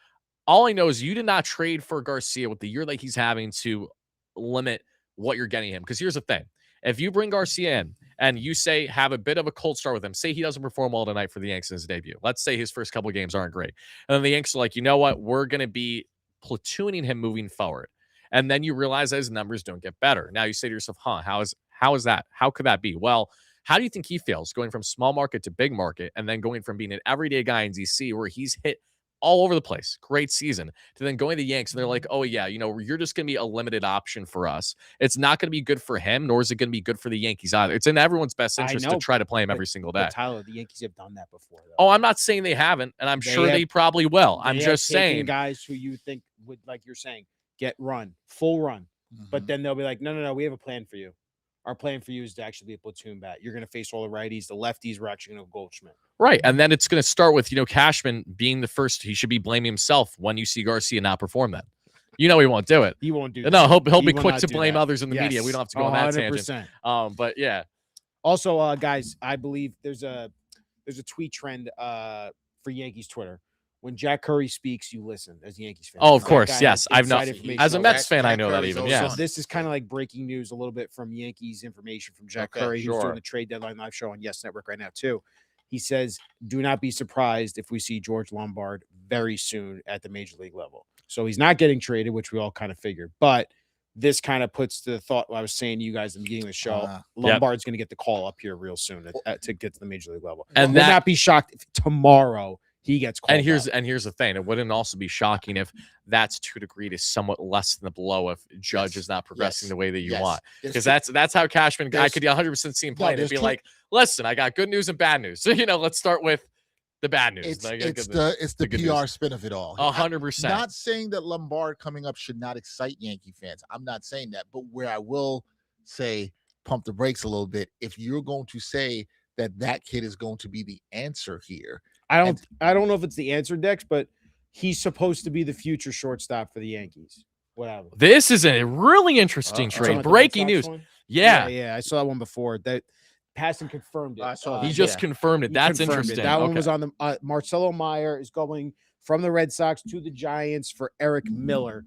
all I know is you did not trade for Garcia with the year that he's having to limit what you're getting him. Because here's the thing. If you bring Garcia in and you say have a bit of a cold start with him, say he doesn't perform well tonight for the Yankees in his debut. Let's say his first couple of games aren't great. And then the Yankees are like, you know what? We're going to be platooning him moving forward. And then you realize that his numbers don't get better. Now you say to yourself, how is that? How could that be? Well, how do you think he feels going from small market to big market and then going from being an everyday guy in DC where he's hit all over the place, great season, to then going to the Yanks and they're like, oh yeah, you're just going to be a limited option for us. It's not going to be good for him, nor is it going to be good for the Yankees either. It's in everyone's best interest to try to play him every single day. But Tyler, the Yankees have done that before. Though. Oh, I'm not saying they haven't, and I'm sure they probably will. I'm just saying guys who you think would, like you're saying, get full run, but then they'll be like, no, we have a plan for you. Our plan for you is to actually be a platoon bat. You're going to face all the righties. The lefties, we're actually going to go Goldschmidt. Right. And then it's going to start with, Cashman being the first. He should be blaming himself when you see Garcia not perform that. He won't do it. He won't do that. No, he'll He be will quick not to do blame that. others in the media. We don't have to go on that tangent. But yeah. Also, guys, I believe there's a tweet trend for Yankees Twitter. When Jack Curry speaks, you listen as a Yankees fan. Oh, of course. Yes. I've not. Information. As a Mets fan, I Jack know that Curry's even. also Yeah. So this is kind of like breaking news a little bit from Yankees information from Jack Okay, Curry, who's sure. doing the trade deadline live show on Yes Network right now, too. He says, do not be surprised if we see George Lombard very soon at the major league level. So he's not getting traded, which we all kind of figured. But this kind of puts the thought I was saying to you guys in the beginning of the show. Lombard's going to get the call up here real soon to get to the major league level. And would not be shocked if tomorrow he gets called. And here's the thing. It wouldn't also be shocking if that's to a degree to somewhat less than the blow if Judge is not progressing the way that you want. Because that's how Cashman, I could 100% see him playing. It'd be like, listen, I got good news and bad news. So, let's start with the bad news. It's the PR news. spin of it all. 100%. Not saying that Lombard coming up should not excite Yankee fans. I'm not saying that. But where I will say pump the brakes a little bit, if you're going to say that kid is going to be the answer here, I don't know if it's the answer, Dex, but he's supposed to be the future shortstop for the Yankees. Whatever. This is a really interesting trade. Breaking news. Yeah. I saw that one before. That Passon confirmed it. I saw He just confirmed it. That's interesting. That one was on the Marcelo Meyer is going from the Red Sox to the Giants for Eric Miller.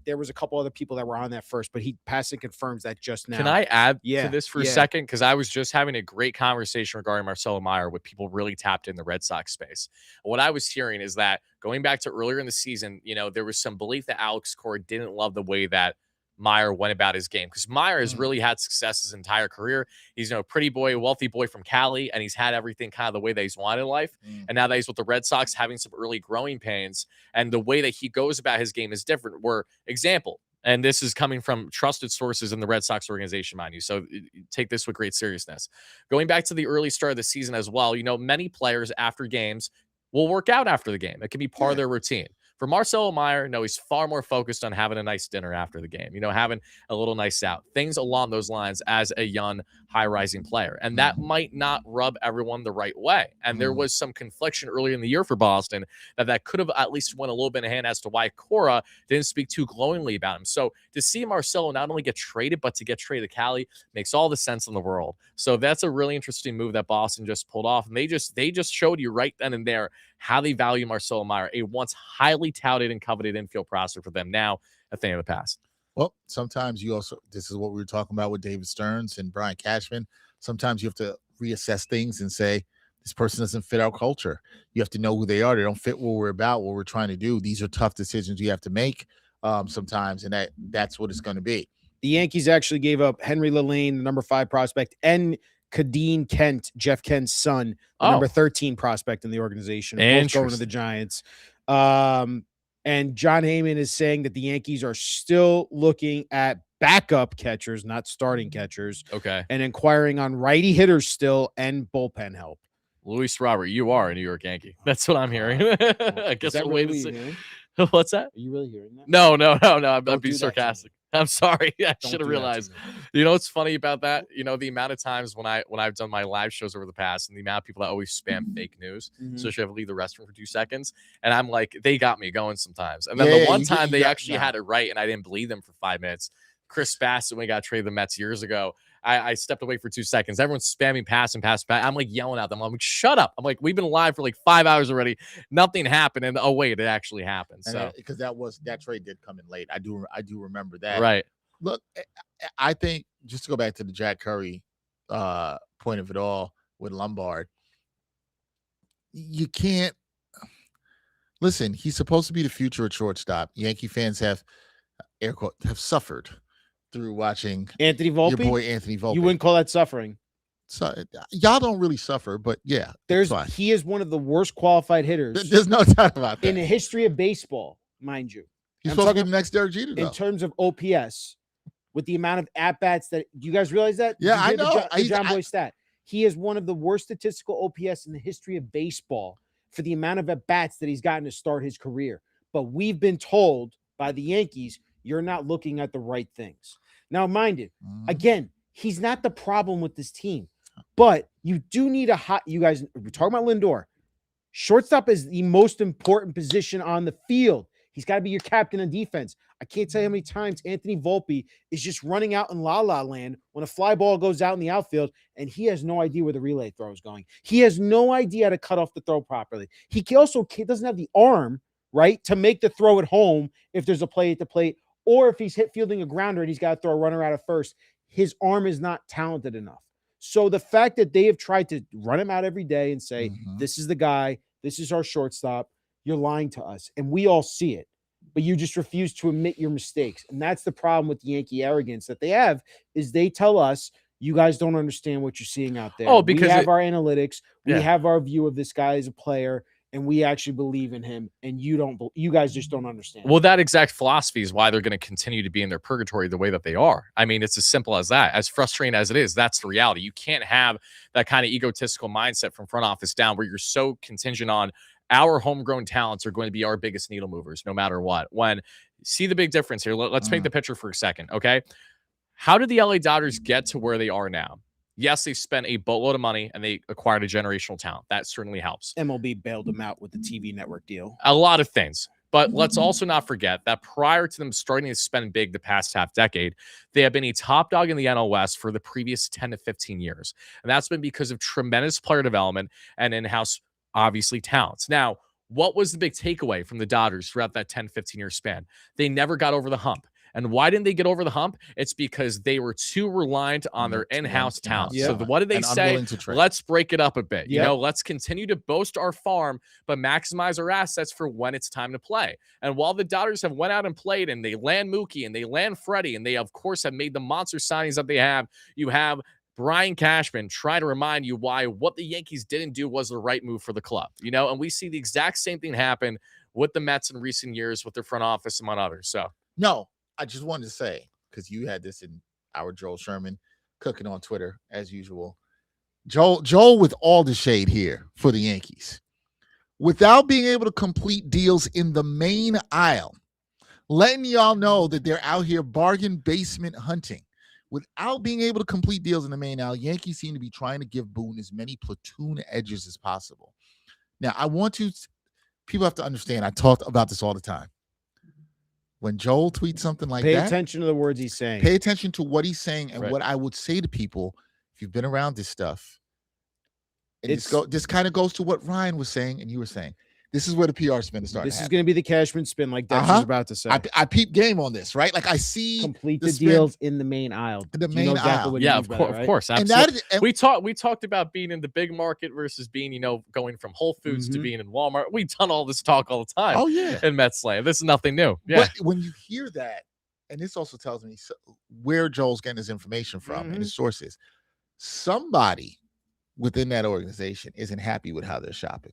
There was a couple other people that were on that first, but Passon confirms that just now. Can I add to this for a second? Because I was just having a great conversation regarding Marcelo Meyer with people really tapped in the Red Sox space. What I was hearing is that going back to earlier in the season, there was some belief that Alex Cora didn't love the way that Meyer went about his game because Meyer has really had success his entire career. He's a pretty boy, wealthy boy from Cali, and he's had everything kind of the way that he's wanted in life. And now that he's with the Red Sox, having some early growing pains, and the way that he goes about his game is different. Where example, And this is coming from trusted sources in the Red Sox organization, mind you. So take this with great seriousness. Going back to the early start of the season as well, many players after games will work out after the game. It can be part of their routine. For Marcelo Meyer, no, he's far more focused on having a nice dinner after the game, having a little nice out, things along those lines as a young, high-rising player. And that might not rub everyone the right way. And there was some confliction earlier in the year for Boston that could have at least went a little bit in hand as to why Cora didn't speak too glowingly about him. So to see Marcelo not only get traded, but to get traded to Cali makes all the sense in the world. So that's a really interesting move that Boston just pulled off. And they just showed you right then and there how they value Marcelo Meyer, a once highly touted and coveted infield prospect for them, now a thing of the past. Well, sometimes this is what we were talking about with David Stearns and Brian Cashman. Sometimes you have to reassess things and say, this person doesn't fit our culture. You have to know who they are. They don't fit what we're about, what we're trying to do. These are tough decisions you have to make sometimes, and that's what it's going to be. The Yankees actually gave up Henry LaLane, the number 5 prospect, and Kadeem Kent, Jeff Kent's son, the number 13 prospect in the organization, both going to the Giants. And John Heyman is saying that the Yankees are still looking at backup catchers, not starting catchers. Okay. And inquiring on righty hitters still and bullpen help. Luis Robert, you are a New York Yankee. That's what I'm hearing. I guess we'll wait and see. What's that? Are you really hearing that? No. I'm being sarcastic. I'm sorry. I should have realized. What's funny about that? The amount of times when I've done my live shows over the past, and the amount of people that always spam fake news, especially if I leave the restroom for 2 seconds, and I'm like, they got me going sometimes. And then the one time they actually had it right, and I didn't believe them for 5 minutes. Chris Bassett, when we got traded to the Mets years ago, I stepped away for 2 seconds. Everyone's spamming pass. I'm like yelling at them. I'm like, shut up. I'm like, we've been live for like 5 hours already. Nothing happened. And oh wait, it actually happened. So because that trade did come in late. I do remember that. Right. Look, I think just to go back to the Jack Curry point of it all with Lombard, you can't listen. He's supposed to be the future at shortstop. Yankee fans have suffered through watching Anthony Volpe, your boy Anthony Volpe. You wouldn't call that suffering. So y'all don't really suffer, but yeah, he is one of the worst qualified hitters. There's no doubt about that in the history of baseball, mind you. He's supposed to be the next Derek Jeter, though. In terms of OPS, with the amount of at bats that you guys realize that? Yeah, I know. The John Boy stat. He is one of the worst statistical OPS in the history of baseball for the amount of at bats that he's gotten to start his career. But we've been told by the Yankees, you're not looking at the right things. Now, mind it, again, he's not the problem with this team, but you do need you guys, we're talking about Lindor. Shortstop is the most important position on the field. He's got to be your captain of defense. I can't tell you how many times Anthony Volpe is just running out in la-la land when a fly ball goes out in the outfield, and he has no idea where the relay throw is going. He has no idea how to cut off the throw properly. He also doesn't have the arm, right, to make the throw at home if there's a play at the plate, or if he's fielding a grounder and he's got to throw a runner out at first. His arm is not talented enough. So the fact that they have tried to run him out every day and say, this is the guy, this is our shortstop, you're lying to us. And we all see it. But you just refuse to admit your mistakes. And that's the problem with the Yankee arrogance that they have, is they tell us, you guys don't understand what you're seeing out there. Because we have our analytics. We have our view of this guy as a player. And we actually believe in him, and you guys just don't understand. Well, that exact philosophy is why they're going to continue to be in their purgatory the way that they are. I mean, it's as simple as that. As frustrating as it is, that's the reality. You can't have that kind of egotistical mindset from front office down where you're so contingent on our homegrown talents are going to be our biggest needle movers no matter what. See the big difference here. Let's paint the picture for a second, okay? How did the LA Dodgers get to where they are now? Yes, they spent a boatload of money and they acquired a generational talent. That certainly helps. MLB bailed them out with the TV network deal. A lot of things. But let's also not forget that prior to them starting to spend big the past half decade, they have been a top dog in the NL West for the previous 10 to 15 years. And that's been because of tremendous player development and in-house, obviously, talents. Now, what was the big takeaway from the Dodgers throughout that 10, 15-year span? They never got over the hump. And why didn't they get over the hump? It's because they were too reliant on their in-house talent. Yeah. So what did they say? Let's break it up a bit. You know, let's continue to boast our farm, but maximize our assets for when it's time to play. And while the Dodgers have went out and played, and they land Mookie and they land Freddie, and they, of course, have made the monster signings that they have, you have Brian Cashman trying to remind you why what the Yankees didn't do was the right move for the club. You know, and we see the exact same thing happen with the Mets in recent years with their front office, among others. So no. I just wanted to say, because you had this in our Joel Sherman cooking on Twitter as usual. Joel with all the shade here for the Yankees. Without being able to complete deals in the main aisle, letting y'all know that they're out here bargain basement hunting. Without being able to complete deals in the main aisle, Yankees seem to be trying to give Boone as many platoon edges as possible. Now, people have to understand, I talk about this all the time. When Joel tweets something like Pay that, attention to the words he's saying. pay attention to what he's saying and Right. what I would say to people if you've been around this stuff. And It's- this kind of goes to what Ryan was saying and you were saying. This is where the PR spin is starting. This is going to be the Cashman spin, like Dex Uh-huh. was about to say. I peep game on this, right? Like I see Complete the the spin- deals in the main aisle. The Do you main know exactly aisle. what he Yeah, means of by course, that, right? of course, and absolutely. that and We talked about being in the big market versus being, going from Whole Foods to Mhm. being in Walmart. We've done all this talk all the time oh yeah. in Mets land. This is nothing new. Yeah. But when you hear that, and this also tells me where Joel's getting his information from and his sources, somebody within that organization isn't happy with how they're shopping.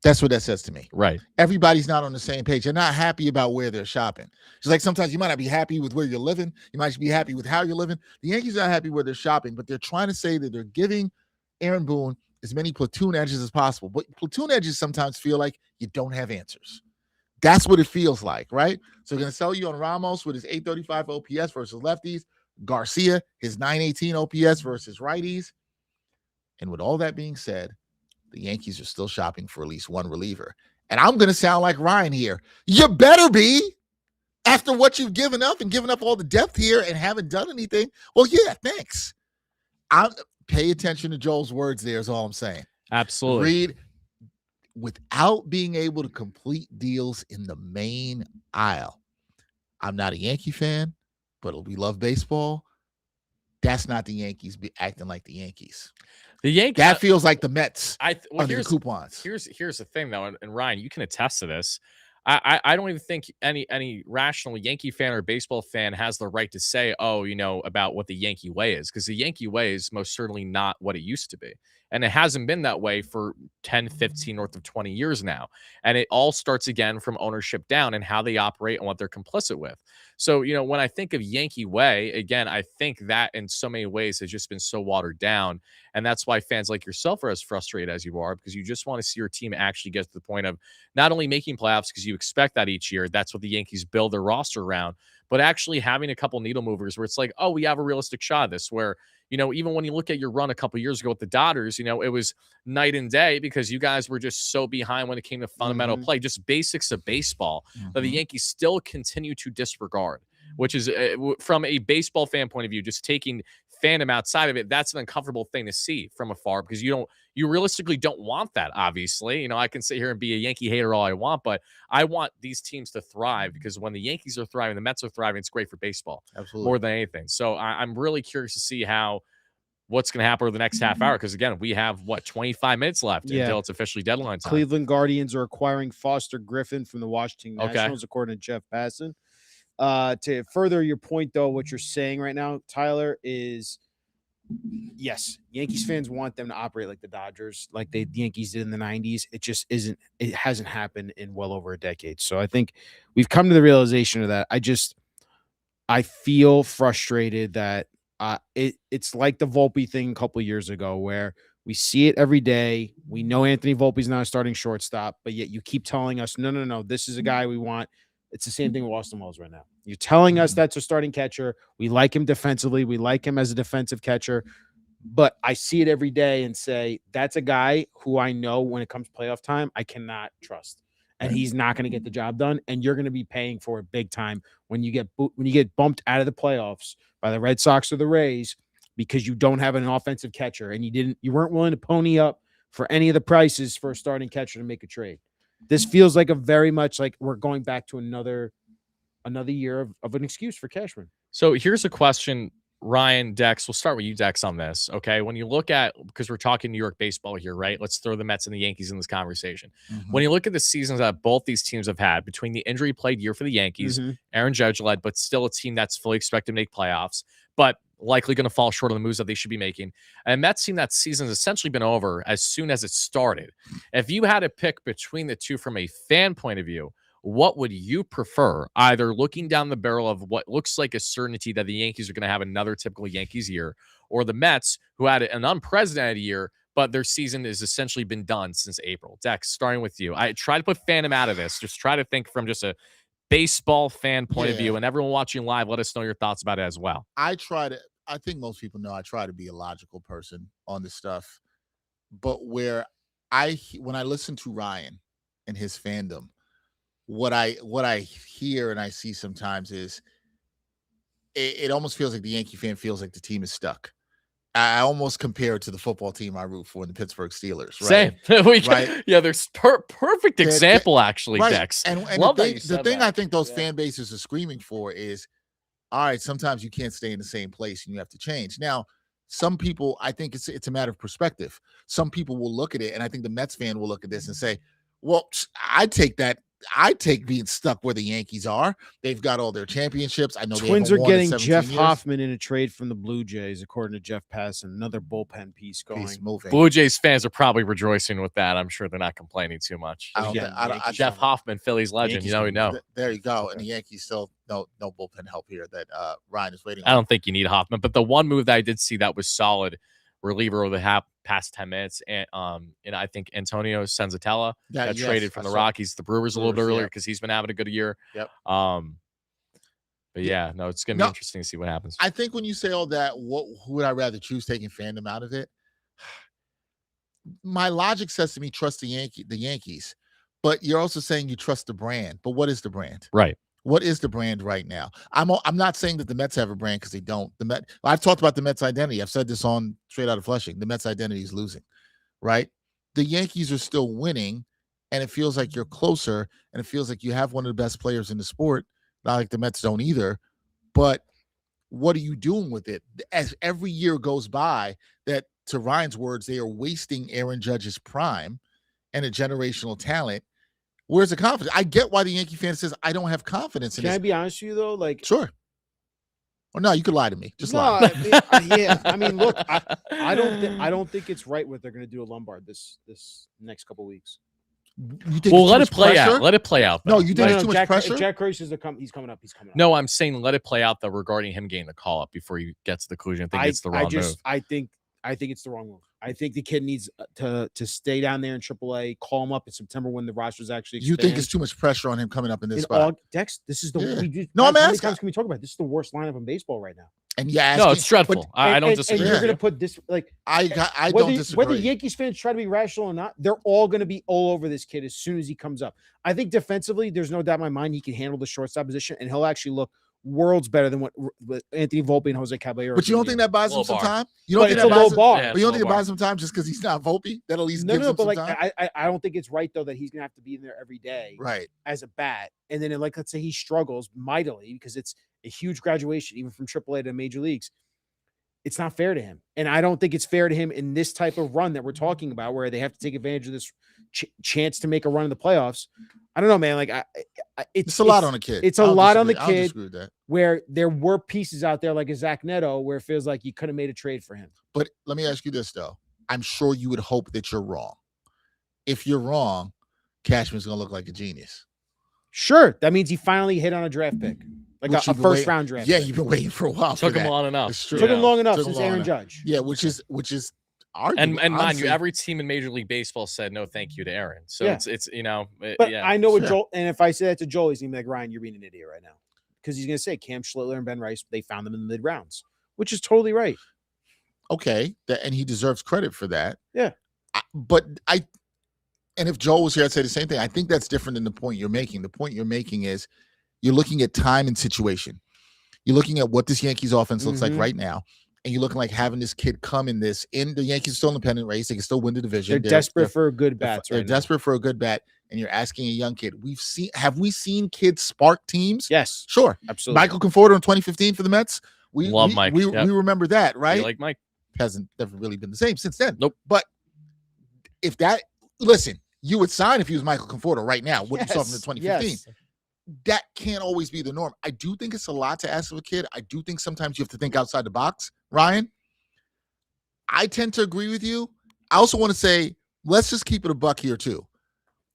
That's what that says to me. Right. Everybody's not on the same page. They're not happy about where they're shopping. It's like sometimes you might not be happy with where you're living. You might be happy with how you're living. The Yankees are not happy where they're shopping, but they're trying to say that they're giving Aaron Boone as many platoon edges as possible. But platoon edges sometimes feel like you don't have answers. That's what it feels like, right? So they're going to sell you on Ramos with his 835 OPS versus lefties, Garcia, his 918 OPS versus righties. And with all that being said, the Yankees are still shopping for at least one reliever. And I'm going to sound like Ryan here. You better be, after what you've given up and given up all the depth here and haven't done anything. Well, yeah, thanks. Pay attention to Joel's words there is all I'm saying. Absolutely. Read, without being able to complete deals in the main aisle. I'm not a Yankee fan, but we love baseball. That's not the Yankees acting like the Yankees. The Yankees. That feels like the Mets Well, under the here's coupons. here's the thing though, and Ryan, you can attest to this. I don't even think any rational Yankee fan or baseball fan has the right to say, about what the Yankee way is, because the Yankee way is most certainly not what it used to be. And it hasn't been that way for 10, 15, north of 20 years now. And it all starts again from ownership down and how they operate and what they're complicit with. So, when I think of Yankee way, again, I think that in so many ways has just been so watered down. And that's why fans like yourself are as frustrated as you are, because you just want to see your team actually get to the point of not only making playoffs, because you expect that each year. That's what the Yankees build their roster around, but actually having a couple needle movers where it's like, oh, we have a realistic shot of this, where even when you look at your run a couple years ago with the Dodgers, it was night and day because you guys were just so behind when it came to fundamental play, just basics of baseball that the Yankees still continue to disregard, which is from a baseball fan point of view, just taking fandom outside of it. That's an uncomfortable thing to see from afar, because you realistically don't want that. Obviously, I can sit here and be a Yankee hater all I want, but I want these teams to thrive, because when the Yankees are thriving, the Mets are thriving, it's great for baseball. Absolutely. More than anything. So I'm really curious to see what's going to happen over the next half hour, because again, we have 25 minutes left until it's officially deadline time. Cleveland Guardians are acquiring Foster Griffin from the Washington Nationals, according to Jeff Passan. To further your point, though, what you're saying right now, Tyler, is yes, Yankees fans want them to operate like the Dodgers, like the Yankees did in the 90s. It just isn't. It hasn't happened in well over a decade. So I think we've come to the realization of that. I feel frustrated that it's like the Volpe thing a couple years ago, where we see it every day. We know Anthony Volpe's not a starting shortstop, but yet you keep telling us, no, this is a guy we want. It's the same thing with Austin Wells right now. You're telling us that's a starting catcher. We like him defensively. We like him as a defensive catcher. But I see it every day and say, that's a guy who I know when it comes playoff time, I cannot trust. And he's not going to get the job done. And you're going to be paying for it big time when you get bumped out of the playoffs by the Red Sox or the Rays, because you don't have an offensive catcher and you weren't willing to pony up for any of the prices for a starting catcher to make a trade. This feels like a very much like we're going back to another year of an excuse for Cashman. So here's a question, Ryan, Dex. We'll start with you, Dex, on this. Okay. When you look at, because we're talking New York baseball here, right? Let's throw the Mets and the Yankees in this conversation. When you look at the seasons that both these teams have had, between the injury plagued year for the Yankees, Aaron Judge led, but still a team that's fully expected to make playoffs, but likely going to fall short of the moves that they should be making. And Mets team, that season's essentially been over as soon as it started. If you had to pick between the two from a fan point of view, what would you prefer? Either looking down the barrel of what looks like a certainty that the Yankees are going to have another typical Yankees year, or the Mets, who had an unprecedented year, but their season has essentially been done since April. Dex, starting with you. I try to put fandom out of this. Just try to think from just a baseball fan point of view, and everyone watching live, let us know your thoughts about it as well. I think most people know I try to be a logical person on this stuff, but when I listen to Ryan and his fandom, what I hear and I see sometimes is it almost feels like the Yankee fan feels like the team is stuck. I almost compare it to the football team I root for in the Pittsburgh Steelers. Right? Same. Right? Yeah, there's perfect example, actually, right. Dex. And the thing I think those fan bases are screaming for is, all right, sometimes you can't stay in the same place and you have to change. Now, some people, I think it's a matter of perspective. Some people will look at it, and I think the Mets fan will look at this and say, well, I take being stuck where the Yankees are. They've got all their championships. I know Twins they are won in getting 17 Jeff years. Hoffman in a trade from the Blue Jays, according to Jeff Passan. Another bullpen piece going. Peace, moving. Blue Jays fans are probably rejoicing with that. I'm sure they're not complaining too much. Jeff Hoffman, Phillies legend. Yankees We know. There you go. And the Yankees still no bullpen help here that Ryan is waiting on. I don't think you need Hoffman, but the one move that I did see that was solid reliever over the past 10 minutes, and I think Antonio Senzatella got traded from the Rockies, the Brewers a little bit earlier because he's been having a good year. Yep. But yeah, no, it's gonna be interesting to see what happens. I think when you say all that, who would I rather choose, taking fandom out of it? My logic says to me, trust the Yankees, but you're also saying you trust the brand. But what is the brand? Right. What is the brand right now? I'm not saying that the Mets have a brand, because they don't. I've talked about the Mets identity. I've said this on Straight Outta Flushing. The Mets identity is losing, right? The Yankees are still winning, and it feels like you're closer, and it feels like you have one of the best players in the sport. Not like the Mets don't either, but what are you doing with it? As every year goes by, that, to Ryan's words, they are wasting Aaron Judge's prime and a generational talent. Where's the confidence? I get why the Yankee fan says I don't have confidence in this. Can I be honest with you though? Like, sure. Or no, you could lie to me. Just no, lie. yeah. I mean, look, I don't think it's right what they're going to do at Lombard this next couple of weeks. You think let it play out. Let it play out. No, you think it's too much pressure? Jack Curry says he's coming up. No, I'm saying let it play out though, regarding him getting the call up before you get to the conclusion. I think it's the wrong move. I think it's the wrong move. I think the kid needs to stay down there in AAA, call him up in September when the roster's actually expand. You think it's too much pressure on him coming up in this spot? Dex, this is the I'm how asking. many times can we talk about it? This is the worst lineup in baseball right now. And no, it's dreadful. I don't disagree. And you're going to put this, like, I don't disagree. Whether Yankees fans try to be rational or not, they're all going to be all over this kid as soon as he comes up. I think defensively, there's no doubt in my mind he can handle the shortstop position, and he'll actually look worlds better than what Anthony Volpe and Jose Caballero. But you don't think that buys him some time? You don't think that buys him? But you don't think it buys him time just because he's not Volpe? That at least gives him some time? I don't think it's right though that he's gonna have to be in there every day, right, as a bat. And then, like, let's say he struggles mightily because it's a huge graduation, even from AAA to major leagues. It's not fair to him, and I don't think it's fair to him in this type of run that we're talking about, where they have to take advantage of this chance to make a run in the playoffs. I don't know, man. Like, it's a lot on the kid. It's a lot on the kid. Where there were pieces out there like a Zach Neto, where it feels like you could have made a trade for him. But let me ask you this though: I'm sure you would hope that you're wrong. If you're wrong, Cashman's gonna look like a genius. Sure, that means he finally hit on a draft pick, like a first round draft. Yeah, pick. you've been waiting for a while. Took him long enough. Took him long enough since Aaron Judge. Yeah, which is arguable. And mind you, every team in Major League Baseball said no, thank you to Aaron. So it's But I know what Joel, and if I say that to Joel, he's gonna be like, Ryan, you're being an idiot right now, because he's gonna say Cam Schlittler and Ben Rice, they found them in the mid rounds, which is totally right. Okay, and he deserves credit for that. Yeah, and if Joel was here, I'd say the same thing. I think that's different than the point you're making. The point you're making is you're looking at time and situation. You're looking at what this Yankees offense looks like right now. And you're looking like having this kid come in the Yankees are still in the pennant race. They can still win the division. They're desperate for a good bat. They're desperate for a good bat. And you're asking a young kid. Have we seen kids spark teams? Yes. Sure. Absolutely. Michael Conforto in 2015 for the Mets. We Mike. We remember that, right? You like Mike. Hasn't never really been the same since then. Nope. But listen, you would sign if he was Michael Conforto right now. What you saw from the 2015. Yes. That can't always be the norm. I do think it's a lot to ask of a kid. I do think sometimes you have to think outside the box, Ryan. I tend to agree with you. I also want to say, let's just keep it a buck here too.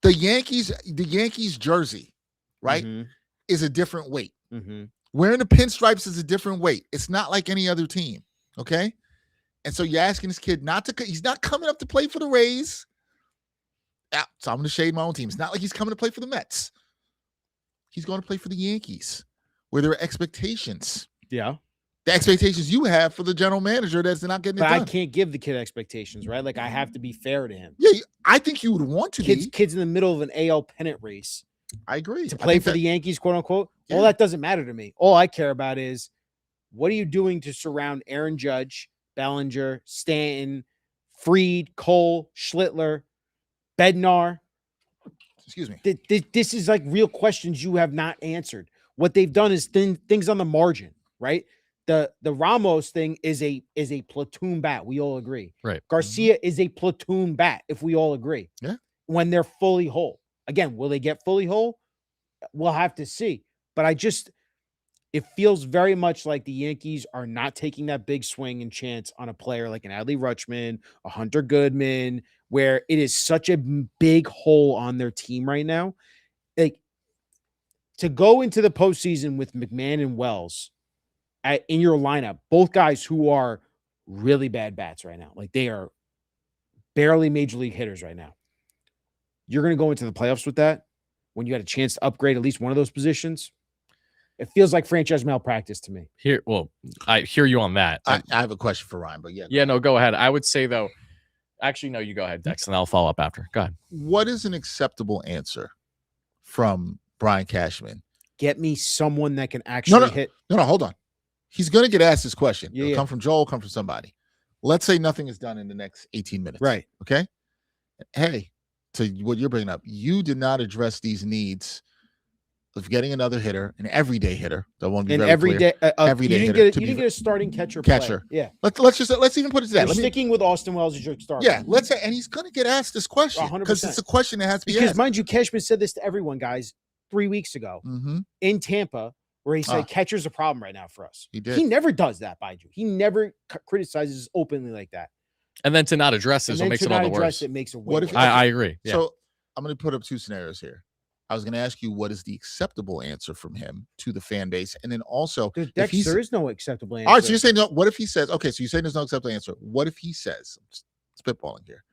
The Yankees jersey right, Mhm. is a different weight. Mhm. Wearing the pinstripes is a different weight. It's not like any other team. Okay. And so you're asking this kid not to, he's not coming up to play for the Rays. Yeah, so I'm going to shade my own team. It's not like he's coming to play for the Mets. He's going to play for the Yankees, where there are expectations. Yeah. The expectations you have for the general manager that's not getting it But done. I can't give the kid expectations, right? Like I have to be fair to him. Yeah, I think you would want to be. Kids in the middle of an AL pennant race I agree. to I play think for that- the Yankees, quote unquote. Yeah. All that doesn't matter to me. All I care about is what are you doing to surround Aaron Judge, Bellinger, Stanton, Fried, Cole, Schlittler, Bednar? Excuse me. This is like real questions you have not answered. What they've done is things on the margin, right? The Ramos thing is a platoon bat. We all agree. Right. Garcia is a platoon bat, if we all agree. Yeah. When they're fully whole. Again, will they get fully whole? We'll have to see. But it feels very much like the Yankees are not taking that big swing and chance on a player like an Adley Rutschman, a Hunter Goodman, where it is such a big hole on their team right now. Like to go into the postseason with McMahon and Wells in your lineup, both guys who are really bad bats right now. Like they are barely major league hitters right now. You're going to go into the playoffs with that when you had a chance to upgrade at least one of those positions. It feels like franchise malpractice to me. I hear you on that. I have a question for Ryan, but Yeah, no, go ahead. I would say though, actually, no, you go ahead, Dex, and I'll follow up after. Go ahead. what is an acceptable answer from Brian Cashman? Get me someone that can actually hit. No, hold on. He's going to get asked this question. Yeah, It'll come from Joel, come from somebody. Let's say nothing is done in the next 18 minutes. Right. Okay. Hey, to what you're bringing up, you did not address these needs of getting another hitter, an everyday hitter. That won't be And very every clear. day, everyday you hitter didn't get a starting catcher. Catcher. Player. Yeah. Let's even put it to that. You're sticking with Austin Wells as your starter. Yeah, let's say, and he's going to get asked this question 100%. because it's a question that has to be Because asked. mind you, Cashman said this to everyone, guys, 3 weeks ago in Tampa, where he said catcher's a problem right now for us. He did. He never does that, mind you. He never criticizes openly like that. And then to not address this And then makes to it all not the address worse. it makes it way What if- worse. I agree. Yeah. So I'm going to put up two scenarios here. I was going to ask you what is the acceptable answer from him to the fan base, and then also Dude, if Dex, he's there is no acceptable answer. all right. So you're saying no? What if he says, okay? So you're saying there's no acceptable answer. What if he says, I'm just spitballing here,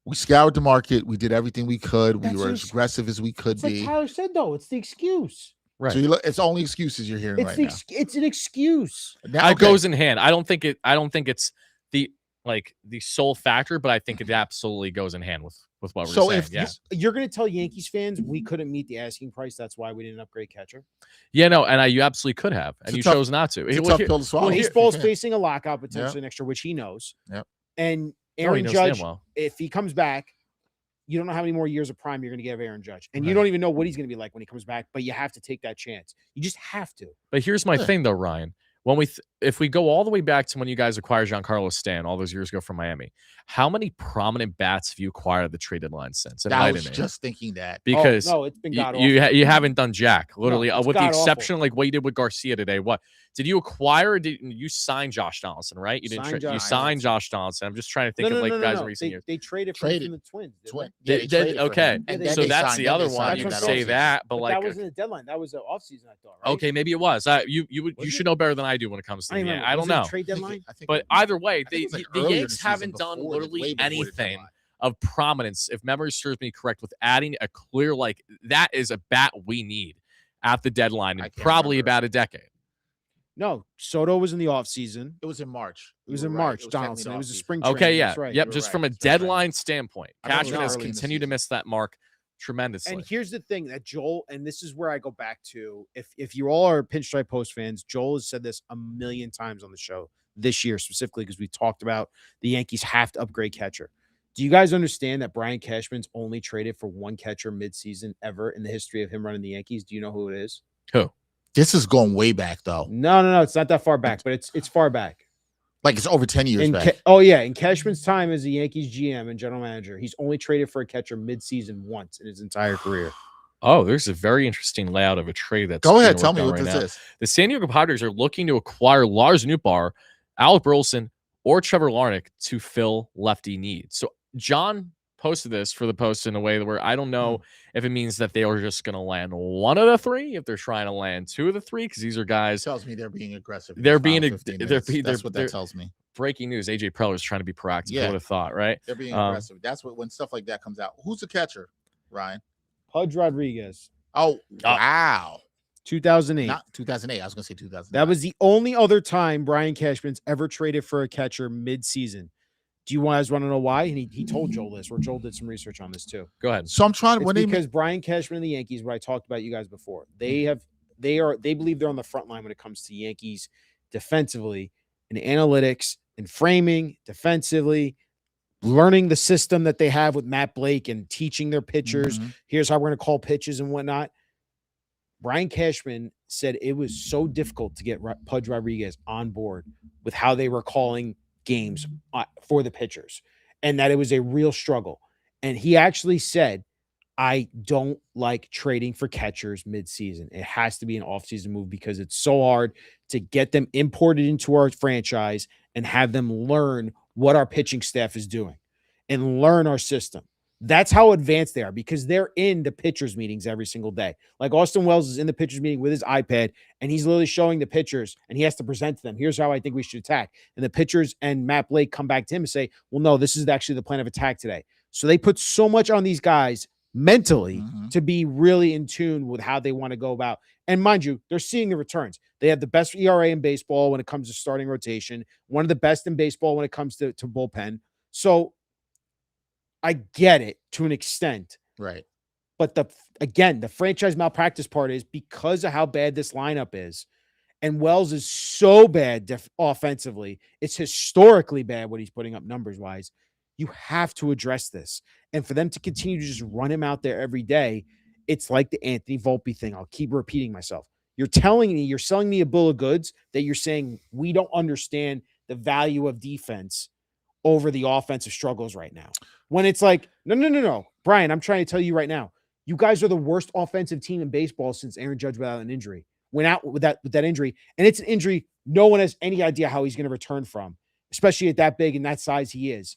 we scoured the market, we did everything we could, That's we were what as aggressive as we could it's like be. Tyler said, though. It's the excuse. Right. So it's only excuses you're hearing right now. It's an excuse. Now, It goes in hand. I don't think it's the sole factor, but I think it absolutely goes in hand with what we're So saying. if Yeah. You're going to tell Yankees fans we couldn't meet the asking price. That's why we didn't upgrade catcher. Yeah, no, and you absolutely could have, and It's a you tough- chose not to. It's a Well, tough here- pill to swallow. Well, if you baseball's can. facing a lockout potentially next year, which he knows. Yep. And Oh, he Aaron knows Judge, damn well. if he comes back, you don't know how many more years of prime you're going to give Aaron Judge. And you Right. don't even know what he's going to be like when he comes back, but you have to take that chance. You just have to. But here's my Yeah. thing, though, Ryan. When if we go all the way back to when you guys acquired Giancarlo Stanton all those years ago from Miami, how many prominent bats have you acquired at the trade deadline since? I was Enlighten me. just thinking that. Because no, it's been you, god you haven't done jack, literally, it's with the god-awful. exception of like what you did with Garcia today. What did you acquire? Or did you sign Josh Donaldson? Right? You didn't. Signed You Josh signed Josh Donaldson. I'm just trying to think of guys in recent years. They traded for Traded. the Twins. didn't Twin. they? Yeah, They they did? traded for Okay. him, and Yeah, then So they that's signed- the then other they one. signed You him could that say offseason. that, but But like, that wasn't a deadline. That was an offseason, I thought. Right? okay, maybe it was. You Was should it? know better than I do when it comes to I don't the remember. I don't Was it a know. trade deadline. I think But it was- either way, I think it was, like, the earlier in the Yanks season haven't done before the- way literally before the anything deadline. of prominence, if memory serves me correct, with adding a clear, like, that is a bat we need at the deadline I in can't probably remember. about a decade. No, Soto was in the offseason. It was in March. It was You in were right. March. It was technically Donaldson. an It was a offseason. spring Okay, training. yeah. That's right. Yep, You're just right. from a That's right. deadline standpoint. I thought it was Cashman has early in the continued to season. miss that mark tremendously. And here's the thing that Joel, and this is where I go back to, if you all are Pinstripe Post fans, Joel has said this a million times on the show this year, specifically because we talked about the Yankees have to upgrade catcher. Do you guys understand that Brian Cashman's only traded for one catcher midseason ever in the history of him running the Yankees? Do you know who it is? Who? This is going way back though. No. It's not that far back, but it's far back. Like it's over 10 years In back. in Cashman's time as the Yankees GM and general manager, he's only traded for a catcher midseason once in his entire career. Oh, there's a very interesting layout of a trade that's Go ahead. being Tell worked me on what right this now. is. The San Diego Padres are looking to acquire Lars Nootbaar, Alec Burleson, or Trevor Larnach to fill lefty needs. So John posted this for the post in a way where I don't know if it means that they are just going to land one of the three, if they're trying to land two of the three, because these are guys. Tells me they're being aggressive. They're being that's what that tells me. Breaking news: AJ Preller is trying to be proactive. Yeah. Who would have thought, right? They're being aggressive. That's what when stuff like that comes out. Who's the catcher, Ryan? Pudge Rodriguez. Oh, wow. 2008. Not 2008. I was going to say 2000. That was the only other time Brian Cashman's ever traded for a catcher mid-season. Do you guys want to know why? And he told Joel this, or Joel did some research on this too. Go ahead. So I'm trying to because Brian Cashman and the Yankees, what I talked about you guys before, they believe they're on the front line when it comes to Yankees defensively, in analytics, in framing, defensively, learning the system that they have with Matt Blake and teaching their pitchers. Here's how we're going to call pitches and whatnot. Brian Cashman said it was so difficult to get Pudge Rodriguez on board with how they were calling games for the pitchers, and that it was a real struggle. And he actually said, I don't like trading for catchers mid-season. It has to be an off-season move because it's so hard to get them imported into our franchise and have them learn what our pitching staff is doing and learn our system. That's how advanced they are because they're in the pitchers meetings every single day. Like Austin Wells is in the pitchers meeting with his iPad and he's literally showing the pitchers and he has to present to them. Here's how I think we should attack. And the pitchers and Matt Blake come back to him and say, well, no, this is actually the plan of attack today. So they put so much on these guys mentally to be really in tune with how they want to go about. And mind you, they're seeing the returns. They have the best ERA in baseball when it comes to starting rotation, one of the best in baseball when it comes to bullpen. So I get it to an extent. Right. But the franchise malpractice part is because of how bad this lineup is. And Wells is so bad offensively. It's historically bad what he's putting up numbers wise. You have to address this. And for them to continue to just run him out there every day, it's like the Anthony Volpe thing. I'll keep repeating myself. You're selling me a bill of goods that you're saying we don't understand the value of defense over the offensive struggles right now. When it's like, no. Brian, I'm trying to tell you right now, you guys are the worst offensive team in baseball since Aaron Judge without an injury. Went out with that injury, and it's an injury no one has any idea how he's going to return from, especially at that big and that size he is.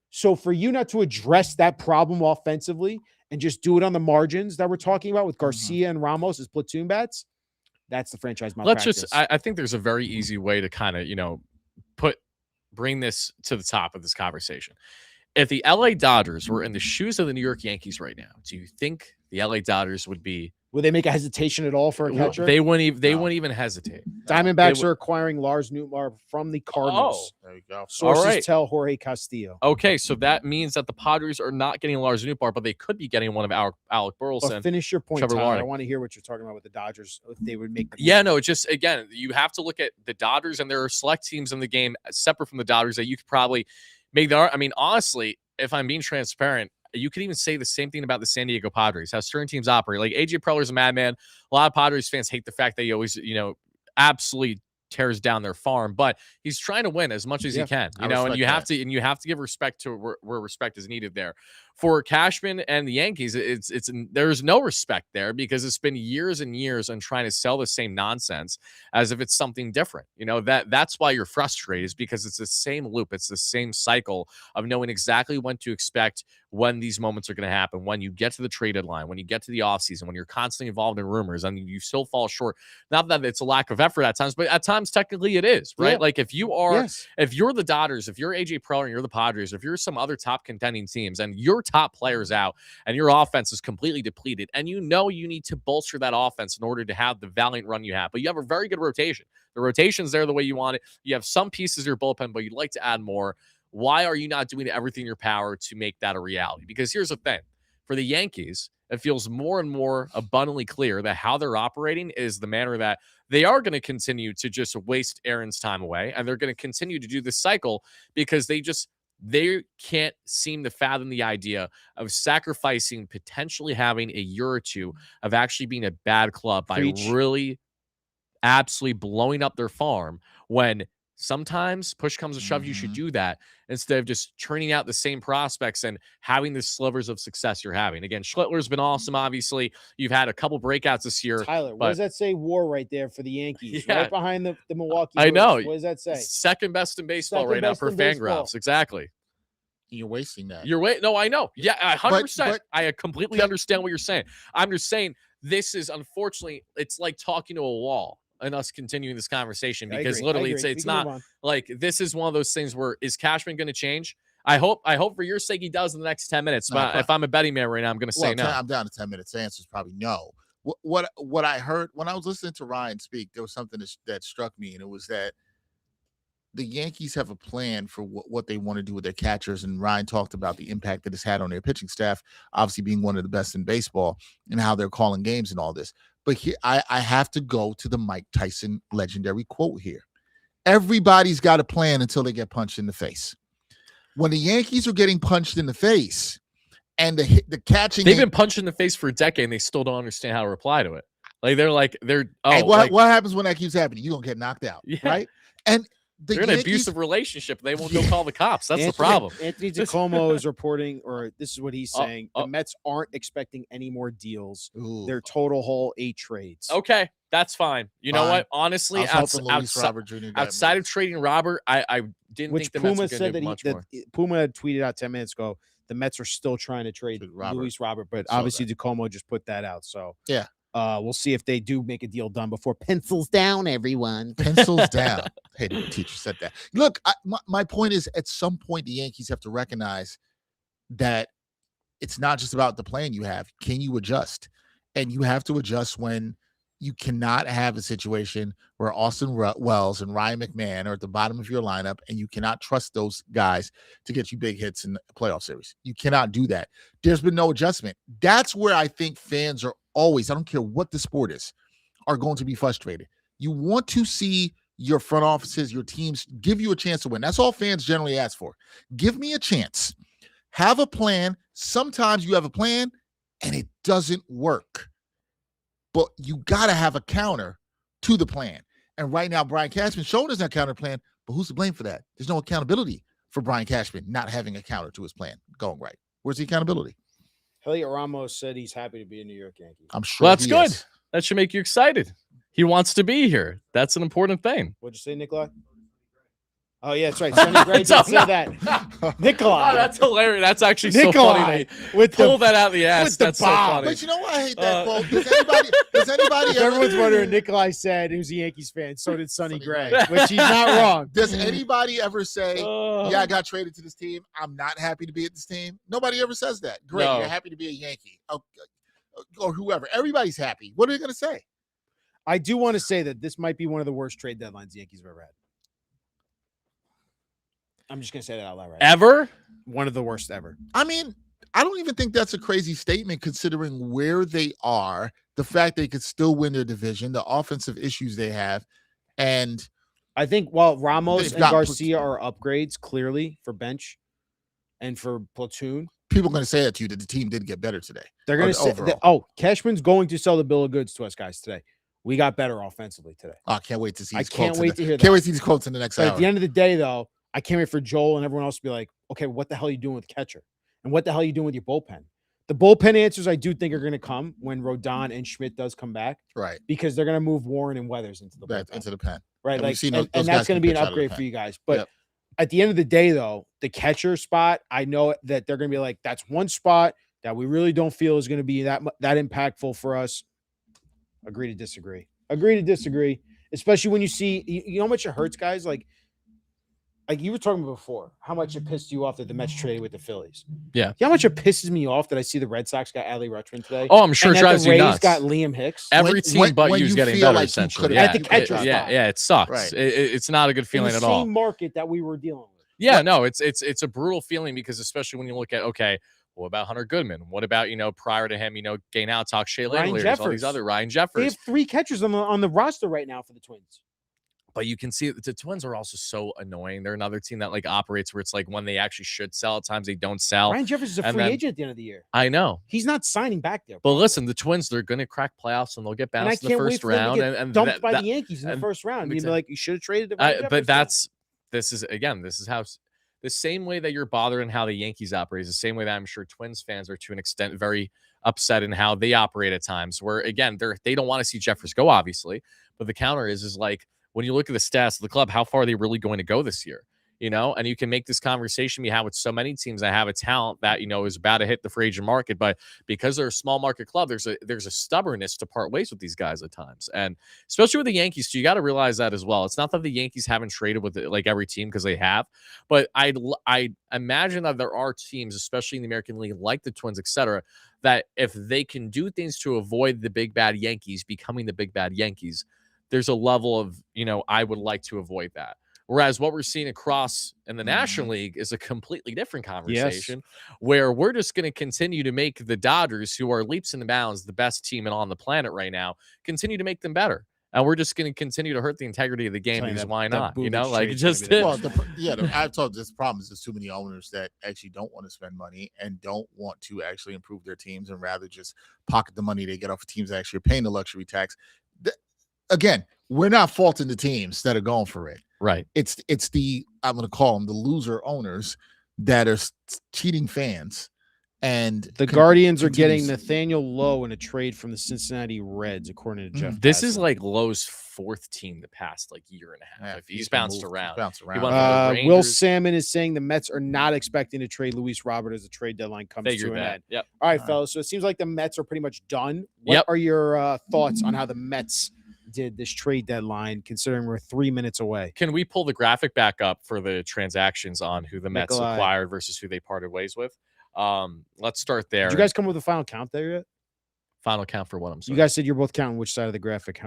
So for you not to address that problem offensively and just do it on the margins that we're talking about with Garcia and Ramos as platoon bats, that's the franchise malpractice. I think there's a very easy way to kind of, bring this to the top of this conversation. If the LA Dodgers were in the shoes of the New York Yankees right now, do you think the LA Dodgers would they make a hesitation at all for a catcher? They wouldn't even hesitate. Diamondbacks are acquiring Lars Nootbaar from the Cardinals. There you go. Sources tell Jorge Castillo. Okay, so that means that the Padres are not getting Lars Nootbaar, but they could be getting one of Alec Burleson. Finish your point, Tyler. I want to hear what you're talking about with the Dodgers. If they would make again, you have to look at the Dodgers, and there are select teams in the game separate from the Dodgers that you could probably make the I mean, honestly, if I'm being transparent, you could even say the same thing about the San Diego Padres, how certain teams operate. Like AJ Preller's a madman. A lot of Padres fans hate the fact that he always, absolutely tears down their farm, but he's trying to win as much as he can, and you have to give respect to where respect is needed there. For Cashman and the Yankees, there's no respect there because it's been years and years on trying to sell the same nonsense as if it's something different. That's why you're frustrated, is because it's the same loop. It's the same cycle of knowing exactly when to expect when these moments are going to happen, when you get to the trade deadline, when you get to the offseason, when you're constantly involved in rumors and you still fall short. Not that it's a lack of effort at times, but at times technically it is, right? Yeah. Like if you're the Dodgers, if you're AJ Preller and you're the Padres, if you're some other top contending teams and your top players out and your offense is completely depleted and you need to bolster that offense in order to have the valiant run you have, but you have a very good rotation. The rotation's there the way you want it. You have some pieces of your bullpen, but you'd like to add more. Why are you not doing everything in your power to make that a reality? Because here's the thing. For the Yankees, it feels more and more abundantly clear that how they're operating is the manner that they are going to continue to just waste Aaron's time away, and they're going to continue to do this cycle because they can't seem to fathom the idea of sacrificing potentially having a year or two of actually being a bad club by really absolutely blowing up their farm when sometimes push comes to shove. You should do that instead of just churning out the same prospects and having the slivers of success you're having. Again, Schlittler's been awesome. Obviously, you've had a couple breakouts this year. Tyler, what does that say? WAR right there for the Yankees, right behind the Milwaukee. I know. What does that say? Second best in baseball right now per Fangraphs. Exactly. You're wasting that. No, I know. Yeah, 100%. but I completely understand what you're saying. I'm just saying this is unfortunately, it's like talking to a wall and us continuing this conversation because literally it's not like this is one of those things where is Cashman going to change? I hope for your sake he does in the next 10 minutes. But if I'm a betting man right now, I'm going to say no. I'm down to 10 minutes. The answer is probably no. What I heard when I was listening to Ryan speak, there was something that struck me, and it was that the Yankees have a plan for what they want to do with their catchers. And Ryan talked about the impact that it's had on their pitching staff, obviously being one of the best in baseball, and how they're calling games and all this. But here, I have to go to the Mike Tyson legendary quote here. Everybody's got a plan until they get punched in the face. When the Yankees are getting punched in the face and the catching, they've been punched in the face for a decade and they still don't understand how to reply to it. What happens when that keeps happening? You're gonna get knocked out, right? And they're in an abusive relationship. They won't go call the cops. That's the problem. Anthony DiComo is reporting, or this is what he's saying. The Mets aren't expecting any more deals. Their total haul 8 trades. Okay, that's fine. You know what? Honestly, outside of trading Robert, I didn't think the Mets were going to do much more. Puma had tweeted out 10 minutes ago, the Mets are still trying to trade Luis Robert, but obviously DiComo just put that out. So yeah. We'll see if they do make a deal done before pencils down, everyone. Pencils down. Hey, the teacher said that. Look, my point is at some point the Yankees have to recognize that it's not just about the plan you have. Can you adjust? And you have to adjust when you cannot have a situation where Austin Wells and Ryan McMahon are at the bottom of your lineup and you cannot trust those guys to get you big hits in the playoff series. You cannot do that. There's been no adjustment. That's where I think fans are always, I don't care what the sport is, are going to be frustrated. You want to see your front offices, your teams give you a chance to win. That's all fans generally ask for. Give me a chance. Have a plan. Sometimes you have a plan and it doesn't work. But you got to have a counter to the plan. And right now, Brian Cashman showing us that counter plan, but who's to blame for that? There's no accountability for Brian Cashman not having a counter to his plan going right. Where's the accountability? Heliot Ramos said he's happy to be a New York Yankee. I'm sure. Well, that's good. That should make you excited. He wants to be here. That's an important thing. What'd you say, Nikolai? Oh, yeah, that's right. Sonny Gray did say that. Nikolai. Oh, that's hilarious. That's actually so funny. Pull that out of the ass. That's so funny. But you know why I hate that quote? Does anybody everyone's wondering, Nikolai said he was a Yankees fan. So did Sonny Gray, which he's not wrong. Does anybody ever say, yeah, I got traded to this team. I'm not happy to be at this team? Nobody ever says that. Great. No. You're happy to be a Yankee. Or whoever. Everybody's happy. What are they going to say? I do want to say that this might be one of the worst trade deadlines the Yankees have ever had. I'm just going to say that out loud right Ever? Now. One of the worst ever. I mean, I don't even think that's a crazy statement considering where they are, the fact they could still win their division, the offensive issues they have. And I think while Ramos and Garcia are upgrades clearly for bench and for platoon. People are going to say that to you that the team did get better today. They're going to say, Cashman's going to sell the bill of goods to us guys today. We got better offensively today. Oh, I can't wait to see these quotes. I can't wait to hear that. Can't wait to see these quotes in the next hour. At the end of the day, though, I can't wait for Joel and everyone else to be like, okay, what the hell are you doing with catcher? And what the hell are you doing with your bullpen? The bullpen answers I do think are going to come when Rodon and Schmidt does come back. Right. Because they're going to move Warren and Weathers into the bullpen. Into the pen. Right. And that's going to be an upgrade for you guys. But at the end of the day, though, the catcher spot, I know that they're going to be like, that's one spot that we really don't feel is going to be that impactful for us. Agree to disagree. Agree to disagree. Especially when you see, you know how much it hurts, guys? Like you were talking before, how much it pissed you off that the Mets traded with the Phillies. Yeah. You know how much it pisses me off that I see the Red Sox got Adley Rutschman today? Oh, I'm sure it drives you nuts. Got Liam Hicks. Every team but you is getting better, like essentially. At the catcher spot. Yeah, it sucks. Right. It's not a good feeling at all. Same market that we were dealing with. Yeah, no, it's a brutal feeling because especially when you look at, okay, what about Hunter Goodman? What about, prior to him, Gainell, Talk, Shea Langeliers, all these other Ryan Jeffers. They have 3 catchers on the roster right now for the Twins. But you can see the Twins are also so annoying. They're another team that operates where it's like when they actually should sell, at times they don't sell. Ryan Jeffers is a free agent at the end of the year. I know. He's not signing back there. But listen, the Twins, they're going to crack playoffs and they'll get bounced in the first round. And dumped by the Yankees in the first round. You'd be like, you should have traded him. But this is how the same way that you're bothering how the Yankees operate is the same way that I'm sure Twins fans are to an extent very upset in how they operate at times where, again, they don't want to see Jeffers go, obviously. But the counter is like, when you look at the stats of the club, how far are they really going to go this year? and you can make this conversation we have with so many teams that have a talent that, is about to hit the free agent market. But because they're a small market club, there's a stubbornness to part ways with these guys at times. And especially with the Yankees, too, you got to realize that as well. It's not that the Yankees haven't traded with like every team, because they have, but I imagine that there are teams, especially in the American League, like the Twins, etc., that if they can do things to avoid the big bad Yankees becoming the big bad Yankees, there's a level of, I would like to avoid that. Whereas what we're seeing across in the National League is a completely different conversation, where we're just going to continue to make the Dodgers, who are leaps and bounds the best team on the planet right now, continue to make them better. And we're just going to continue to hurt the integrity of the game, because why not? I've told this problem is there's too many owners that actually don't want to spend money and don't want to actually improve their teams, and rather just pocket the money they get off of teams that actually are paying the luxury tax. Again, we're not faulting the teams that are going for it. Right. It's the, I'm going to call them the loser owners that are cheating fans. And the Guardians are getting Nathaniel Lowe in a trade from the Cincinnati Reds, according to Jeff. This is like Lowe's fourth team the past year and a half. If he's bounced around. Will Salmon is saying the Mets are not expecting to trade Luis Robert as the trade deadline comes to an end. Yep. All right, fellas. So it seems like the Mets are pretty much done. What are your thoughts on how the Mets did this trade deadline, considering we're 3 minutes away? Can we pull the graphic back up for the transactions on who the Mets acquired versus who they parted ways with? Let's start there. Did you guys come up with a final count there yet? Final count for what? I'm sorry. You guys said you're both counting which side of the graphic.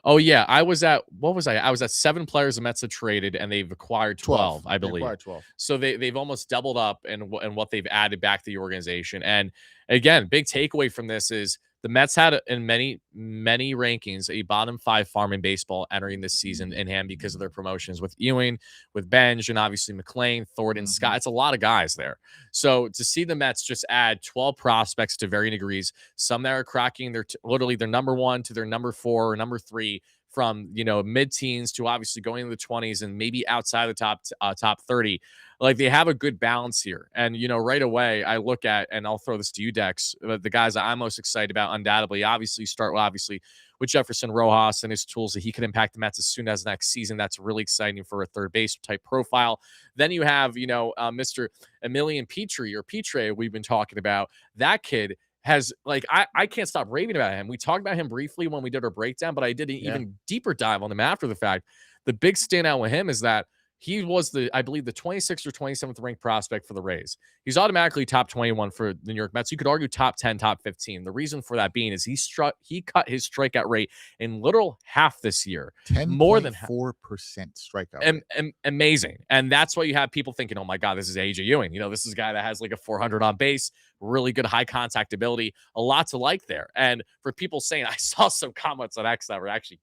Oh yeah, I was at, what was I? I was at 7 players the Mets have traded, and they've acquired 12, I believe. Acquired 12. So they've almost doubled up in what they've added back to the organization. And again, big takeaway from this is the Mets had in many rankings a bottom 5 farm in baseball entering this season in hand because of their promotions with Ewing, with Benj, and obviously McLean, Thornton, Scott. It's a lot of guys there. So to see the Mets just add 12 prospects to varying degrees, some that are cracking literally their number 1 to their number 4 or number 3, from mid-teens to obviously going into the 20s and maybe outside the top 30. Like, they have a good balance here. And right away I look at, and I'll throw this to you, Dex, the guys that I'm most excited about undoubtedly start with Jefferson Rojas and his tools that he could impact the Mets as soon as next season. That's really exciting for a third base type profile. Then you have Mr. Emilian Petrie we've been talking about. That kid has, I can't stop raving about him. We talked about him briefly when we did our breakdown, but I did an even deeper dive on him after the fact. The big standout with him is that he was I believe the 26th or 27th ranked prospect for the Rays. He's automatically top 21 for the New York Mets. You could argue top 10, top 15. The reason for that being is he cut his strikeout rate in literal half this year. More than 4% strikeout rate. Amazing. And that's why you have people thinking, oh my God, this is AJ Ewing. This is a guy that has like a 400 on base, really good high contact ability, a lot to like there. And for people saying, I saw some comments on X that were actually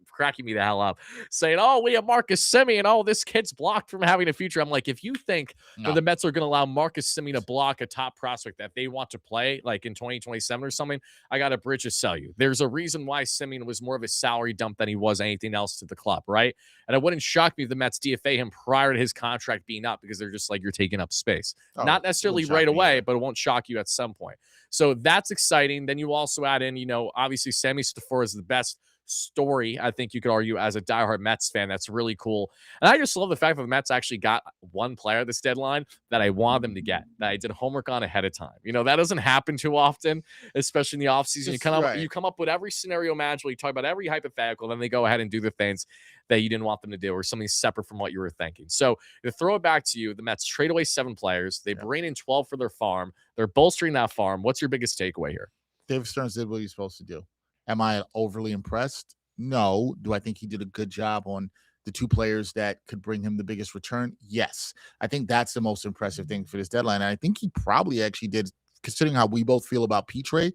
cracking me the hell up, saying, oh, we have Marcus Semien, oh, this kid's blocked from having a future. I'm like, if you think that the Mets are going to allow Marcus Semien to block a top prospect that they want to play like in 2027 or something, I got a bridge to sell you. There's a reason why Semien was more of a salary dump than he was anything else to the club, right? And it wouldn't shock me if the Mets DFA him prior to his contract being up, because they're just like, you're taking up space. Not necessarily right away, but it won't shock you at some point. So that's exciting. Then you also add in, obviously Sammy Stafford is the best story, I think you could argue, as a diehard Mets fan. That's really cool. And I just love the fact that the Mets actually got one player this deadline that I wanted them to get, that I did homework on ahead of time. That doesn't happen too often, especially in the offseason. You come up with every scenario imaginable, you talk about every hypothetical, then they go ahead and do the things that you didn't want them to do, or something separate from what you were thinking. So to throw it back to you, the Mets trade away 7 players. They bring in 12 for their farm. They're bolstering that farm. What's your biggest takeaway here? David Stearns did what he's supposed to do. Am I overly impressed? No. Do I think he did a good job on the 2 players that could bring him the biggest return? Yes. I think that's the most impressive thing for this deadline. And I think he probably actually did, considering how we both feel about Petrie,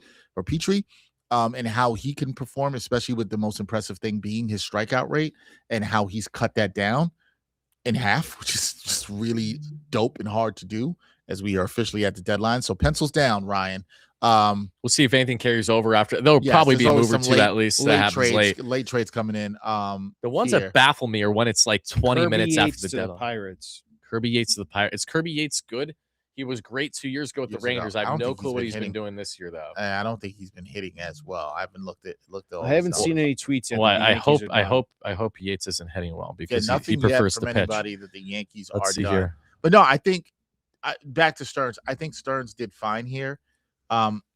and how he can perform, especially with the most impressive thing being his strikeout rate and how he's cut that down in half, which is just really dope and hard to do as we are officially at the deadline. So pencils down, Ryan. We'll see if anything carries over after. There'll probably be a move or two at least that happens late trades coming in. The ones that baffle me are when it's like 20 minutes after the deadline. Pirates. Kirby Yates to the Pirates. Is Kirby Yates good? He was great 2 years ago with the Years ago. Rangers. I I have don't no think he's clue what been he's been hitting. doing this year, though. I don't think he's been hitting as well. I haven't looked at all I haven't his seen numbers. any tweets yet. Well, that the I Yankees hope, are I done. hope, I hope Yates isn't hitting well Yeah, because he nothing prefers yet to from pitch. anybody that the Yankees Let's are see done. here. But no, I think back to Stearns. I think Stearns did fine here.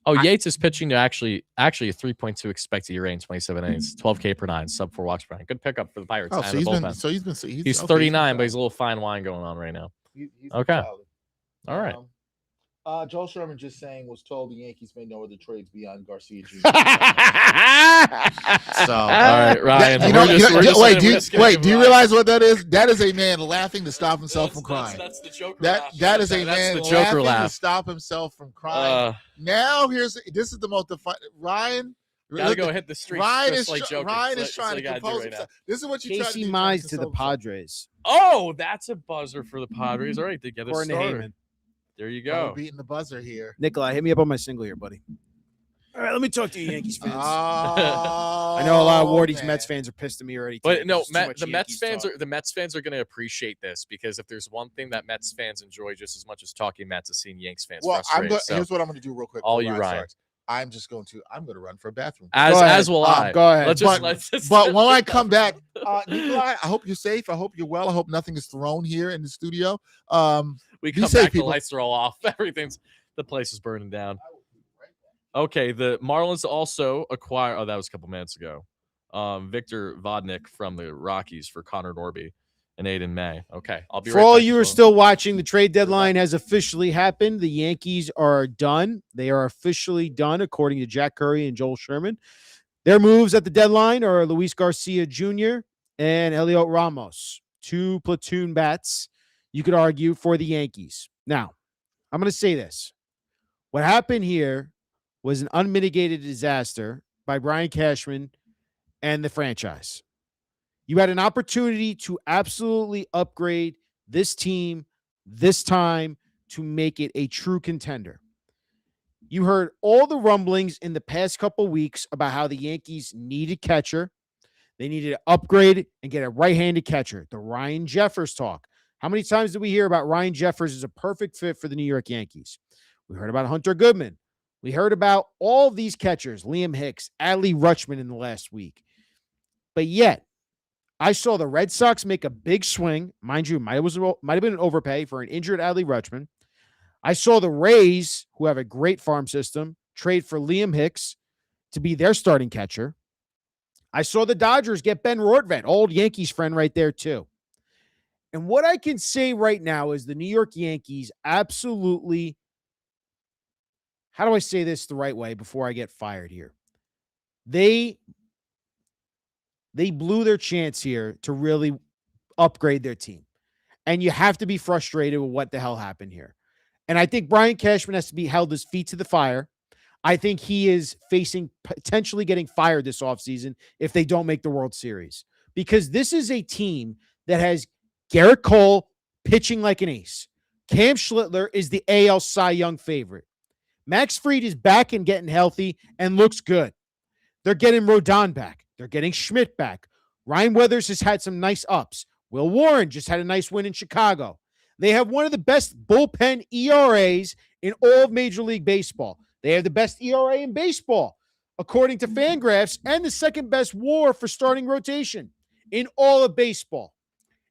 Yates is pitching to actually a 3.2 expected ERA in 27 innings, 12K per 9, sub 4 walks per 9. Good pickup for the Pirates. Oh, and so the he's been. bullpen. So he's been. He's okay, 39, been but he's a little fine wine going on right now. He's been Okay. solid. All right. Joel Sherman just saying was told the Yankees made no other trades beyond Garcia Jr. So, All right, Ryan. wait. Do you realize what that is? That is a man laughing to stop himself from crying. That's the Joker. That is a man the Joker laughing laugh. to stop himself from crying. Now this is the most Ryan. Gotta go hit the street. Ryan just is like Joker. Ryan That's is what trying you to gotta do compose right now. himself. This is what you try to Casey do. Mize to the Padres. Oh, that's a buzzer for the Padres. All right, they get a According to starter. Heyman. There you We're go. beating the buzzer here. Nikolai, hit me up on my single here, buddy. All right, let me talk to you, Yankees fans. Oh, I know a lot of Wardy's man. Mets fans are pissed at me already. But today, no, 'cause there's too much the Mets Yankees talk. fans are going to appreciate this because if there's one thing that Mets fans enjoy just as much as talking Mets is seeing Yanks fans Well, frustrated. So here's what I'm going to do real quick. all before you, Ryan. starts. I'm going to run for a bathroom. as will I. Go ahead. Let's just But when I come back, Nikolai, I hope you're safe. I hope you're well. I hope nothing is thrown here in the studio. we be come safe, back, people. the lights are all off. The place is burning down. Okay, the Marlins also acquire. Oh, that was a couple minutes ago. Victor Vodnik from the Rockies for Connor Norby and Aiden May. Okay, I'll be For right all back you as are well. still watching, the trade deadline has officially happened. The Yankees are done. They are officially done, according to Jack Curry and Joel Sherman. Their moves at the deadline are Luis Garcia Jr. and Elliot Ramos, 2 platoon bats, you could argue, for the Yankees. Now, I'm going to say this. What happened here was an unmitigated disaster by Brian Cashman and the franchise. You had an opportunity to absolutely upgrade this team this time to make it a true contender. You heard all the rumblings in the past couple weeks about how the Yankees needed catcher. They needed to upgrade and get a right-handed catcher. The Ryan Jeffers talk. How many times did we hear about Ryan Jeffers as a perfect fit for the New York Yankees? We heard about Hunter Goodman. We heard about all of these catchers, Liam Hicks, Adley Rutschman in the last week. But yet, I saw the Red Sox make a big swing. Mind you, might have been an overpay for an injured Adley Rutschman. I saw the Rays, who have a great farm system, trade for Liam Hicks to be their starting catcher. I saw the Dodgers get Ben Rortvedt, old Yankees friend right there too. And what I can say right now is the New York Yankees absolutely, how do I say this the right way before I get fired here? They blew their chance here to really upgrade their team. And you have to be frustrated with what the hell happened here. And I think Brian Cashman has to be held his feet to the fire. I think he is facing potentially getting fired this offseason if they don't make the World Series. Because this is a team that has Garrett Cole pitching like an ace. Cam Schlittler is the AL Cy Young favorite. Max Fried is back and getting healthy and looks good. They're getting Rodon back. They're getting Schmidt back. Ryan Weathers has had some nice ups. Will Warren just had a nice win in Chicago. They have one of the best bullpen ERAs in all of Major League Baseball. They have the best ERA in baseball, according to Fangraphs, and the second best WAR for starting rotation in all of baseball.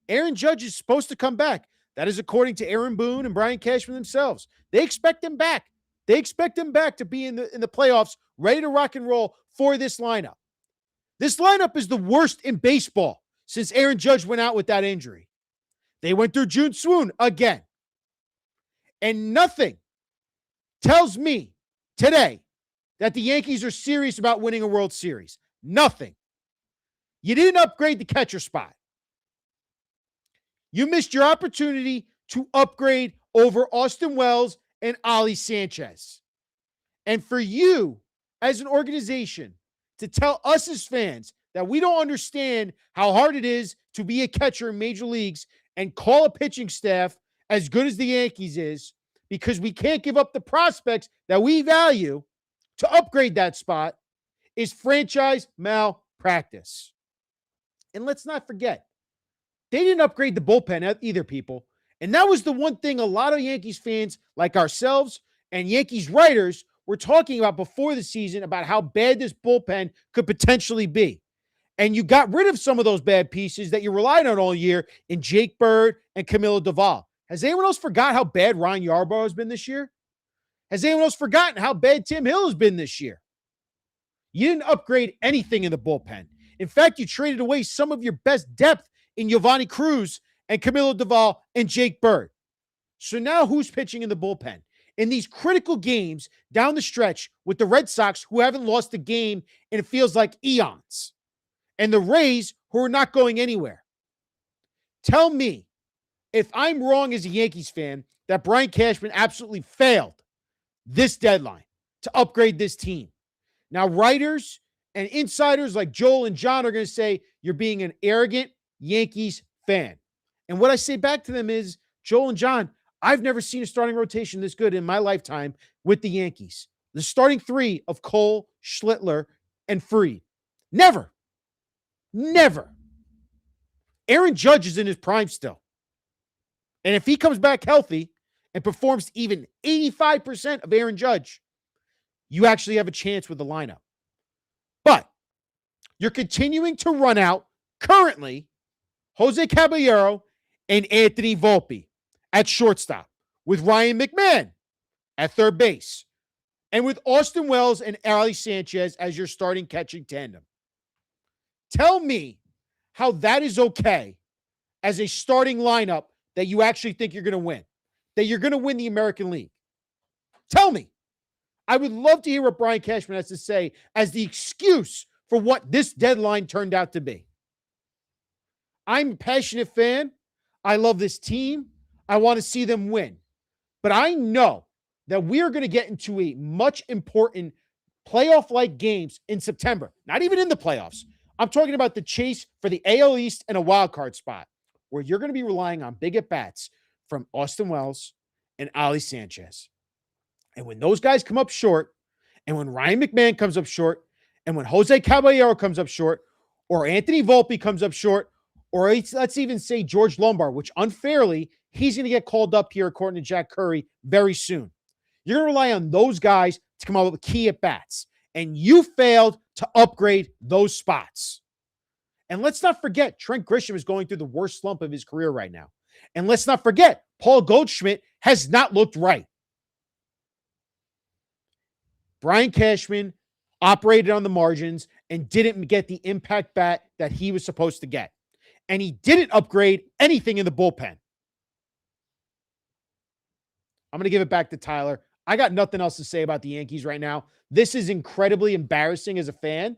Aaron Judge is supposed to come back. That is according to Aaron Boone and Brian Cashman themselves. They expect him back. They expect him back to be in the playoffs, ready to rock and roll for this lineup. This lineup is the worst in baseball since Aaron Judge went out with that injury. They went through June swoon again. And nothing tells me today that the Yankees are serious about winning a World Series. Nothing. You didn't upgrade the catcher spot. You missed your opportunity to upgrade over Austin Wells and Ali Sanchez. And for you, as an organization, to tell us as fans that we don't understand how hard it is to be a catcher in major leagues and call a pitching staff as good as the Yankees is because we can't give up the prospects that we value to upgrade that spot is franchise malpractice. And let's not forget, they didn't upgrade the bullpen either, people. And that was the one thing a lot of Yankees fans like ourselves and Yankees writers were talking about before the season about how bad this bullpen could potentially be. And you got rid of some of those bad pieces that you relied on all year in Jake Bird and Camilo Doval. Has anyone else forgot how bad Ryan Yarbrough has been this year? Has anyone else forgotten how bad Tim Hill has been this year? You didn't upgrade anything in the bullpen. In fact, you traded away some of your best depth in Giovanni Cruz and Camilo Doval and Jake Bird. So now who's pitching in the bullpen? In these critical games down the stretch with the Red Sox, who haven't lost a game and it feels like eons, and the Rays, who are not going anywhere. Tell me, if I'm wrong as a Yankees fan, that Brian Cashman absolutely failed this deadline to upgrade this team. Now, writers and insiders like Joel and John are going to say you're being an arrogant Yankees fan. And what I say back to them is, Joel and John, I've never seen a starting rotation this good in my lifetime with the Yankees. The starting three of Cole, Schlittler, and Fried. Never. Aaron Judge is in his prime still. And if he comes back healthy and performs even 85% of Aaron Judge, you actually have a chance with the lineup. But you're continuing to run out currently Jose Caballero and Anthony Volpe at shortstop, with Ryan McMahon at third base, and with Austin Wells and Ali Sanchez as your starting catching tandem. Tell me how that is okay as a starting lineup that you actually think you're going to win, that you're going to win the American League. Tell me. I would love to hear what Brian Cashman has to say as the excuse for what this deadline turned out to be. I'm a passionate fan. I love this team. I want to see them win. But I know that we are going to get into a much important playoff-like games in September. Not even in the playoffs. I'm talking about the chase for the AL East and a wild card spot, where you're going to be relying on big at-bats from Austin Wells and Ali Sanchez. And when those guys come up short, and when Ryan McMahon comes up short, and when Jose Caballero comes up short, or Anthony Volpe comes up short, or let's even say George Lombard, which unfairly, he's going to get called up here according to Jack Curry very soon. You're going to rely on those guys to come up with key at-bats. And you failed to upgrade those spots. And let's not forget, Trent Grisham is going through the worst slump of his career right now. And let's not forget, Paul Goldschmidt has not looked right. Brian Cashman operated on the margins and didn't get the impact bat that he was supposed to get. And he didn't upgrade anything in the bullpen. I'm going to give it back to Tyler. I got nothing else to say about the Yankees right now. This is incredibly embarrassing as a fan.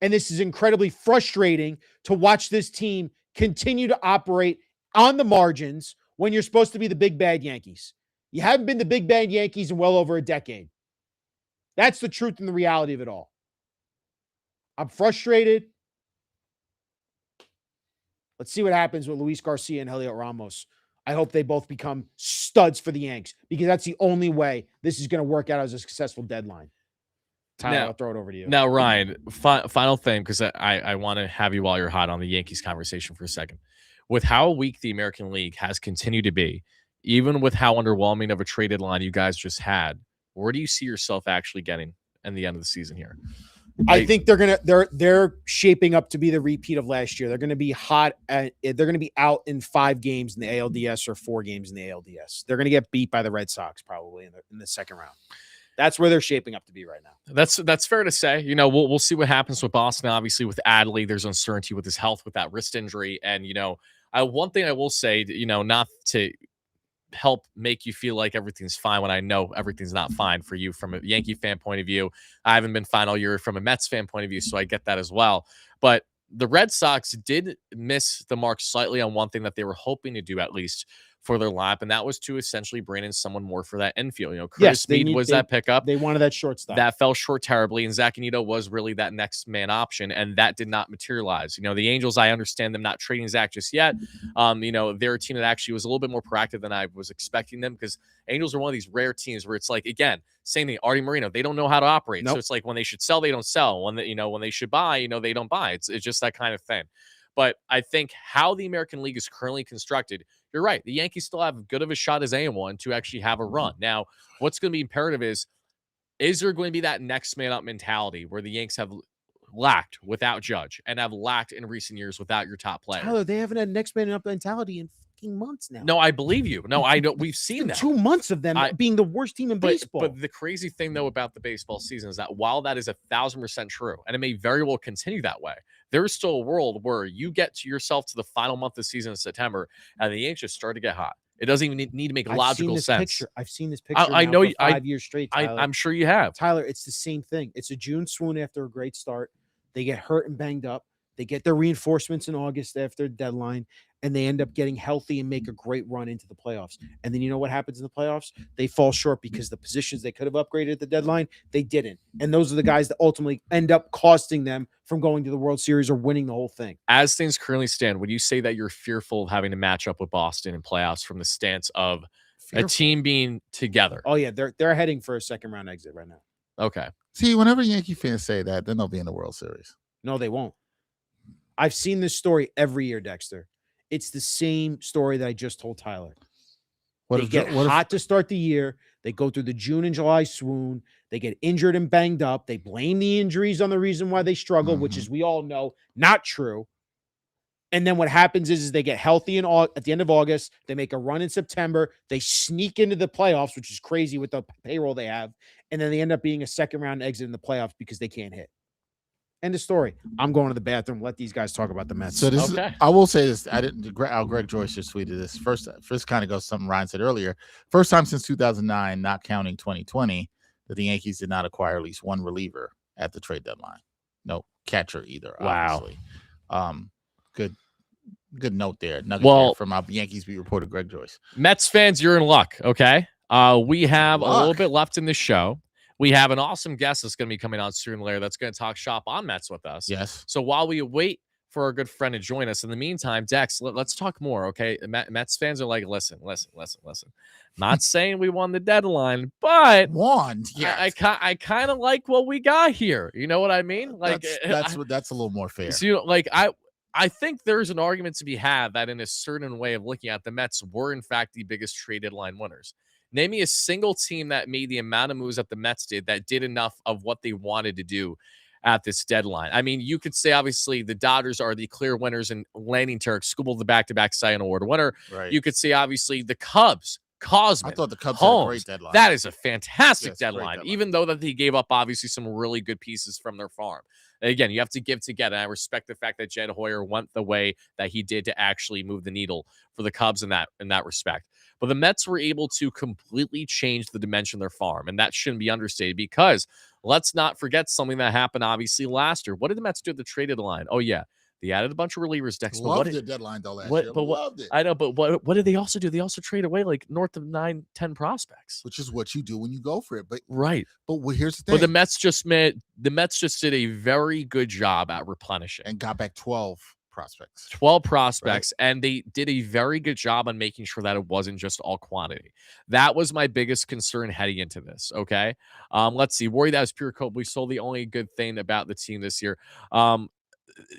And this is incredibly frustrating to watch this team continue to operate on the margins when you're supposed to be the big bad Yankees. You haven't been the big bad Yankees in well over a decade. That's the truth and the reality of it all. I'm frustrated. Let's see what happens with Luis Garcia and Heliot Ramos. I hope they both become studs for the Yanks, because that's the only way this is going to work out as a successful deadline. Tyler, I'll throw it over to you. Now, Ryan, final thing, because I want to have you while you're hot on the Yankees conversation for a second. With how weak the American League has continued to be, even with how underwhelming of a trade deadline you guys just had, where do you see yourself actually getting in the end of the season here? I think they're shaping up to be the repeat of last year. They're going to be hot. They're going to be out in 5 games in the ALDS or 4 games in the ALDS. They're going to get beat by the Red Sox probably in the second round. That's where they're shaping up to be right now. That's fair to say. You know, we'll see what happens with Boston. Obviously, with Adley, there's uncertainty with his health with that wrist injury. And one thing I will say, not to help make you feel like everything's fine when I know everything's not fine for you from a Yankee fan point of view. I haven't been fine all year from a Mets fan point of view, so I get that as well. But the Red Sox did miss the mark slightly on one thing that they were hoping to do, at least for their lineup, and that was to essentially bring in someone more for that infield. Curtis Speed was that pickup. They wanted that shortstop. That fell short terribly, and Zach Anito was really that next man option, and that did not materialize. The Angels, I understand them not trading Zach just yet. They're a team that actually was a little bit more proactive than I was expecting them, because Angels are one of these rare teams where it's like, again, same thing, Artie Moreno, they don't know how to operate. Nope. So it's like when they should sell, they don't sell. When they should buy, they don't buy. It's just that kind of thing. But I think how the American League is currently constructed, you're right. The Yankees still have good of a shot as anyone to actually have a run. Now, what's going to be imperative is there going to be that next man up mentality where the Yanks have lacked without Judge and have lacked in recent years without your top player? Tyler, they haven't had next man up mentality in fucking months now. No, I believe you. No, I don't. We've seen that. 2 months of them being the worst team in baseball. But the crazy thing, though, about the baseball season is that while that is 1,000% true, and it may very well continue that way, there's still a world where you get to yourself to the final month of the season in September, and the Yankees just start to get hot. It doesn't even need to make logical sense. I've seen this picture. I know for 5 years straight. Tyler. I'm sure you have. Tyler, it's the same thing. It's a June swoon after a great start. They get hurt and banged up. They get their reinforcements in August after deadline, and they end up getting healthy and make a great run into the playoffs. And then you know what happens in the playoffs? They fall short because the positions they could have upgraded at the deadline, they didn't. And those are the guys that ultimately end up costing them from going to the World Series or winning the whole thing. As things currently stand, would you say that you're fearful of having to match up with Boston in playoffs from the stance of a team being together? Oh, yeah. They're heading for a second-round exit right now. Okay. See, whenever Yankee fans say that, then they'll be in the World Series. No, they won't. I've seen this story every year, Dexter. It's the same story that I just told Tyler. They get hot to start the year. They go through the June and July swoon. They get injured and banged up. They blame the injuries on the reason why they struggle, which is, we all know, not true. And then what happens is they get healthy at the end of August. They make a run in September. They sneak into the playoffs, which is crazy with the payroll they have. And then they end up being a second-round exit in the playoffs because they can't hit. End of story. I'm going to the bathroom. Let these guys talk about the Mets. So this is, I will say this. Greg Joyce just tweeted this. First kind of goes something Ryan said earlier. First time since 2009, not counting 2020, that the Yankees did not acquire at least one reliever at the trade deadline. No catcher either. Wow. Obviously. Good note there. Nugget from our Yankees beat reporter Greg Joyce. Mets fans, you're in luck. Okay. We have a little bit left in this show. We have an awesome guest that's going to be coming on soon later that's going to talk shop on Mets with us. Yes. So while we wait for our good friend to join us, in the meantime, Dex, let's talk more, okay? Mets fans are like, listen. Not saying we won the deadline, but I kind of like what we got here. You know what I mean? Like that's a little more fair. So, you know, like I think there's an argument to be had that in a certain way of looking at the Mets were in fact the biggest trade deadline winners. Name me a single team that made the amount of moves that the Mets did that did enough of what they wanted to do at this deadline. I mean, you could say, obviously, the Dodgers are the clear winners in landing Tarek Skubal, the back-to-back Cy Young Award winner. Right. You could say, obviously, the Cubs, Cosman, I thought the Cubs Holmes, had a great deadline. That is a fantastic deadline, even though that they gave up, obviously, some really good pieces from their farm. Again, you have to give to get, and I respect the fact that Jed Hoyer went the way that he did to actually move the needle for the Cubs in that respect. But the Mets were able to completely change the dimension of their farm, and that shouldn't be understated because let's not forget something that happened, obviously, last year. What did the Mets do at the trade deadline? Oh, yeah. They added a bunch of relievers. Dex, loved the deadline, though, last year. Loved it. I know, but what did they also do? They also trade away like north of 9-10 prospects. Which is what you do when you go for it. But right. But here's the thing. But the Mets just did a very good job at replenishing. And got back 12 prospects. 12 prospects, right. And they did a very good job on making sure that it wasn't just all quantity. That was my biggest concern heading into this, okay? Let's see. Worry that was pure cope. We saw the only good thing about the team this year.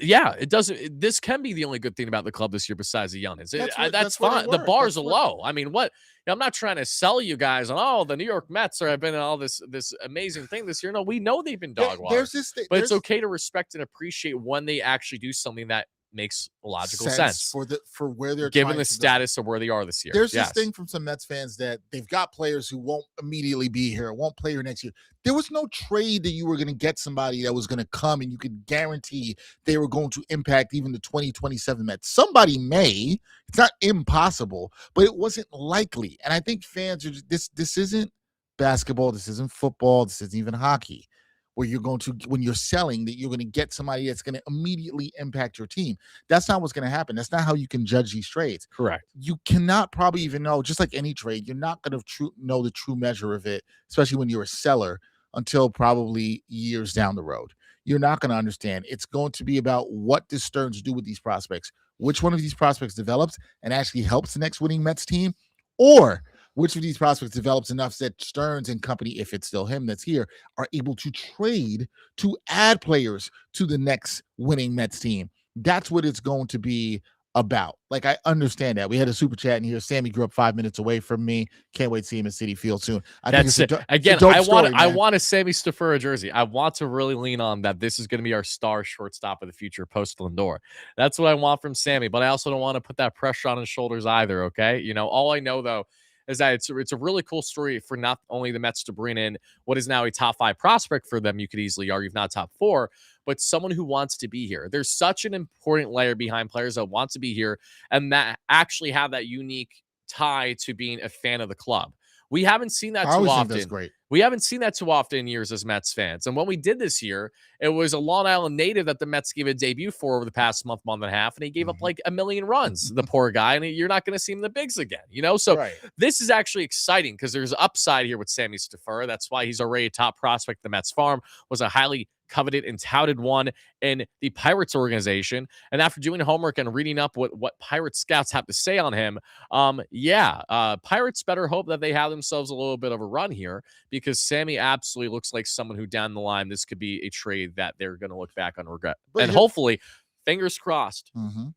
Yeah, it doesn't. This can be the only good thing about the club this year besides the youngins. That's fine. The bars are low. I mean, what? I'm not trying to sell you guys on, the New York Mets have been in all this amazing thing this year. No, we know they've been dog water. But it's okay to respect and appreciate when they actually do something that makes a logical sense for where they're given the status of where they are this year. There's this thing from some Mets fans that they've got players who won't immediately be here, won't play here next year. There was no trade that you were going to get somebody that was going to come and you could guarantee they were going to impact even the 2027 Mets. Somebody may. It's not impossible, but it wasn't likely. And I think fans are this isn't basketball, this isn't football, this isn't even hockey, where you're going to, when you're selling, that you're going to get somebody that's going to immediately impact your team. That's not what's going to happen. That's not how you can judge these trades. Correct. You cannot probably even know, just like any trade, you're not going to know the true measure of it, especially when you're a seller, until probably years down the road. You're not going to understand. It's going to be about what does Stearns do with these prospects, which one of these prospects develops and actually helps the next winning Mets team, or which of these prospects develops enough that Stearns and company, if it's still him that's here, are able to trade to add players to the next winning Mets team. That's what it's going to be about. Like, I understand that. We had a super chat in here. Sammy grew up 5 minutes away from me. Can't wait to see him at Citi Field soon. I think That's it's it. it's a Again, dope I story, man. want a Sammy Stafura jersey. I want to really lean on that. This is going to be our star shortstop of the future post Lindor. That's what I want from Sammy, but I also don't want to put that pressure on his shoulders either. Okay. You know, all I know though is that it's a really cool story for not only the Mets to bring in what is now a top 5 prospect for them. You could easily argue, if not top 4, but someone who wants to be here. There's such an important layer behind players that want to be here and that actually have that unique tie to being a fan of the club. We haven't seen that I too always think often. that's great. We haven't seen that too often in years as Mets fans. And when we did this year, it was a Long Island native that the Mets gave a debut for over the past month and a half, and he gave up like 1 million runs, the poor guy, and you're not going to see him in the bigs again, you know? So Right. this is actually exciting because there's upside here with Sammy Stafura. That's why he's already a top prospect. The Mets farm was a highly coveted and touted one in the Pirates organization. And after doing homework and reading up what Pirate scouts have to say on him, Pirates better hope that they have themselves a little bit of a run here because Sammy absolutely looks like someone who down the line, this could be a trade that they're going to look back on regret. But and hopefully, fingers crossed. Mm-hmm.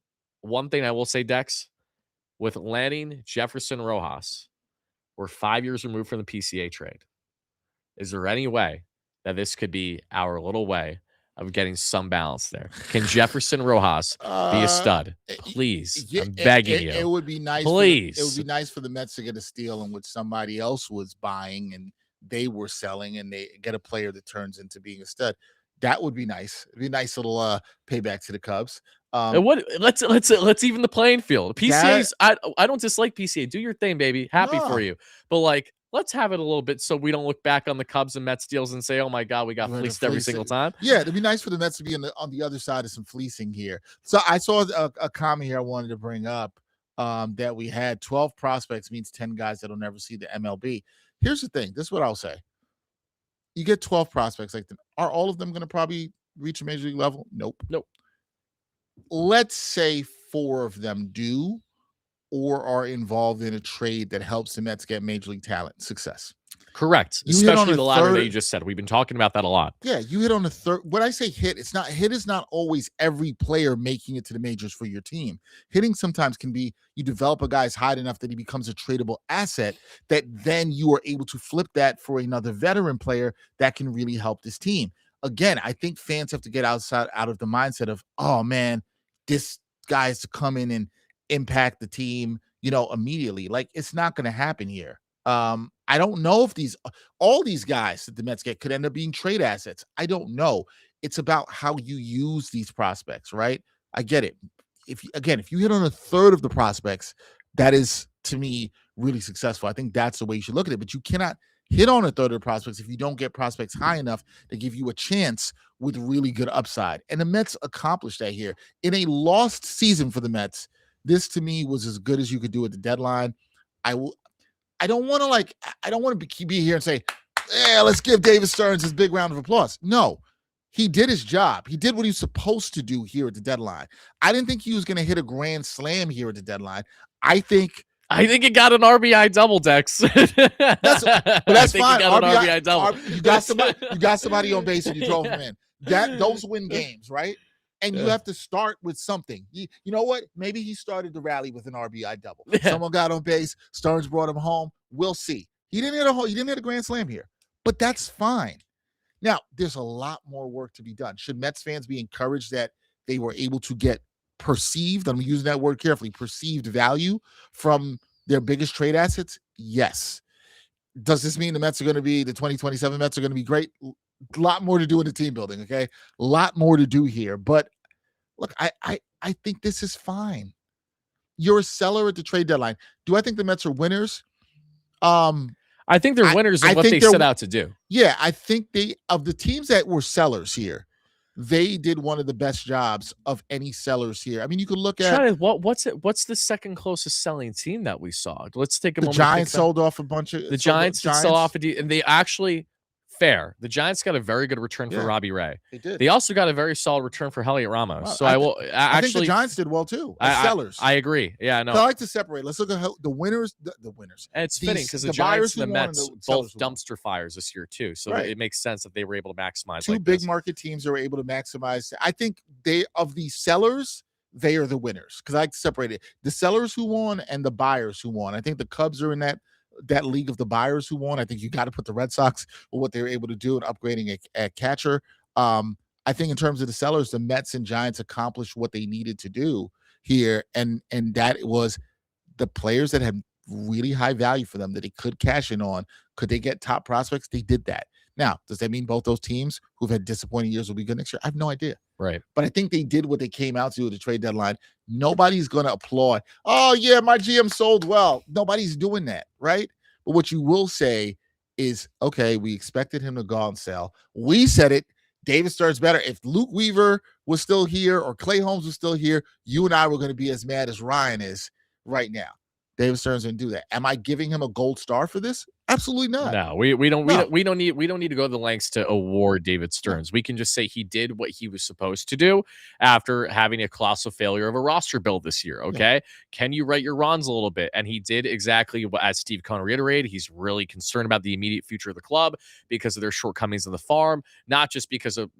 One thing I will say, Dex, with landing Jefferson Rojas, we're 5 years removed from the PCA trade. Is there any way that this could be our little way of getting some balance there? Can Jefferson Rojas be a stud? Please, Yeah, I'm begging you. It would be nice. Please. It would be nice for the Mets to get a steal in which somebody else was buying and they were selling, and they get a player that turns into being a stud. That would be nice. It'd be a nice little payback to the Cubs. And what? Let's even the playing field. PCA's. I don't dislike PCA. Do your thing, baby. Happy for you. But like, let's have it a little bit so we don't look back on the Cubs and Mets deals and say, "Oh my God, we got fleeced every single time." Yeah, it'd be nice for the Mets to be on the other side of some fleecing here. So I saw a comment here I wanted to bring up that we had 12 prospects means 10 guys that'll never see the MLB. Here's the thing. This is what I'll say. You get 12 prospects. Are all of them going to probably reach a major league level? Nope. Let's say 4 of them do or are involved in a trade that helps the Mets get major league talent success. Correct. Especially the latter that you just said. We've been talking about that a lot. Yeah, you hit on the third. When I say hit is not always every player making it to the majors for your team. Hitting sometimes can be you develop a guy's high enough that he becomes a tradable asset that then you are able to flip that for another veteran player that can really help this team. Again, I think fans have to get out of the mindset of, oh man, this guy has to come in and impact the team, immediately. Like, it's not going to happen here. I don't know if all these guys that the Mets get could end up being trade assets. I don't know. It's about how you use these prospects, right? I get it. If you hit on a third of the prospects, that is, to me, really successful. I think that's the way you should look at it. But you cannot hit on a third of the prospects if you don't get prospects high enough to give you a chance with really good upside. And the Mets accomplished that here. In a lost season for the Mets, this to me was as good as you could do at the deadline. I don't want to be here and say, yeah, let's give David Stearns his big round of applause. No, he did his job. He did what he was supposed to do here at the deadline. I didn't think he was going to hit a grand slam here at the deadline. I think it got an RBI double, Dex. That's fine. RBI double. You got somebody on base and you drove him in. Those win games, right? And you have to start with something. You know what? Maybe he started the rally with an RBI double. Someone got on base. Stearns brought him home. We'll see. He didn't hit a grand slam here, but that's fine. Now, there's a lot more work to be done. Should Mets fans be encouraged that they were able to get perceived, I'm using that word carefully, perceived value from their biggest trade assets? Yes. Does this mean the 2027 Mets are going to be great? A lot more to do in the team building, okay? A lot more to do here. But look, I think this is fine. You're a seller at the trade deadline. Do I think the Mets are winners? I think they're winners in what they set out to do. Yeah, I think of the teams that were sellers here, they did one of the best jobs of any sellers here. I mean, you could look at what's the second closest selling team that we saw? Let's take a moment. The Giants sold off a bunch of the Giants did sell off and they actually fair. The Giants got a very good return for Robbie Ray. They did. They also got a very solid return for Heliot Ramos. Well, so I think the Giants did well too. Sellers. I agree. Yeah, no. So I like to separate. Let's look at the winners. The winners. And it's fitting because the Giants and the Mets both dumpster fires this year too. So it makes sense that they were able to maximize. Two big market teams are able to maximize. I think of the sellers, they are the winners. Because I separate it. The sellers who won and the buyers who won. I think the Cubs are in that league of the buyers who won. I think you got to put the Red Sox for what they were able to do in upgrading a catcher. I think in terms of the sellers, the Mets and Giants accomplished what they needed to do here, and that was the players that had really high value for them that they could cash in on. Could they get top prospects? They did that. Now, does that mean both those teams who've had disappointing years will be good next year? I have no idea. Right. But I think they did what they came out to at the trade deadline. Nobody's going to applaud, oh, yeah, my GM sold well. Nobody's doing that, right? But what you will say is, okay, we expected him to go out and sell. We said it. David Stern's better. If Luke Weaver was still here or Clay Holmes was still here, you and I were going to be as mad as Ryan is right now. David Stern's going to do that. Am I giving him a gold star for this? Absolutely not. No, we don't need to go to the lengths to award David Stearns. We can just say he did what he was supposed to do after having a colossal failure of a roster build this year. Okay, yeah. Can you right your wrongs a little bit? And he did exactly what, as Steve Cohen reiterated, he's really concerned about the immediate future of the club because of their shortcomings in the farm, not just because of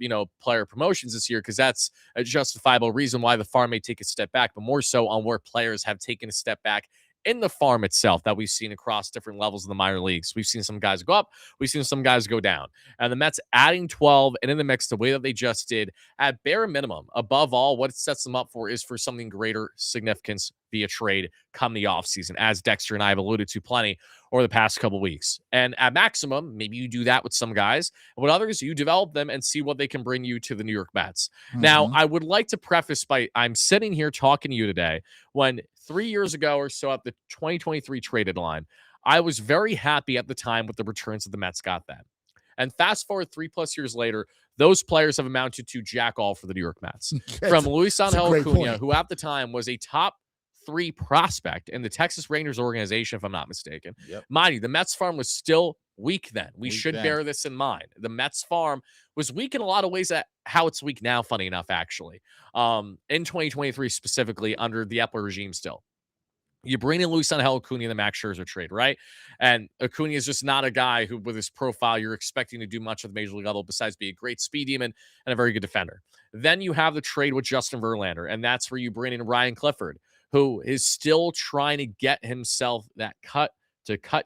player promotions this year, because that's a justifiable reason why the farm may take a step back, but more so on where players have taken a step back in the farm itself that we've seen across different levels in the minor leagues. We've seen some guys go up. We've seen some guys go down. And the Mets adding 12 and in the mix the way that they just did, at bare minimum, above all, what it sets them up for is for something greater significance via trade come the offseason, as Dexter and I have alluded to plenty over the past couple weeks. And at maximum, maybe you do that with some guys. With others, you develop them and see what they can bring you to the New York Mets. Mm-hmm. Now, I would like to preface by I'm sitting here talking to you today when 3 years ago or so at the 2023 trade deadline, I was very happy at the time with the returns that the Mets got then. And fast forward 3+ years later, those players have amounted to jack all for the New York Mets. From Luis Angel Acuna, who at the time was a top 3 prospect in the Texas Rangers organization, if I'm not mistaken. Yep. Mind you, the Mets farm was still weak then. We should bear this in mind. The Mets farm was weak in a lot of ways at how it's weak now, funny enough, actually. In 2023 specifically, under the Epler regime still. You bring in Luis Angel Acuna in the Max Scherzer trade, right? And Acuna is just not a guy who, with his profile, you're expecting to do much at the major league level besides be a great speed demon and a very good defender. Then you have the trade with Justin Verlander, and that's where you bring in Ryan Clifford, who is still trying to get himself that cut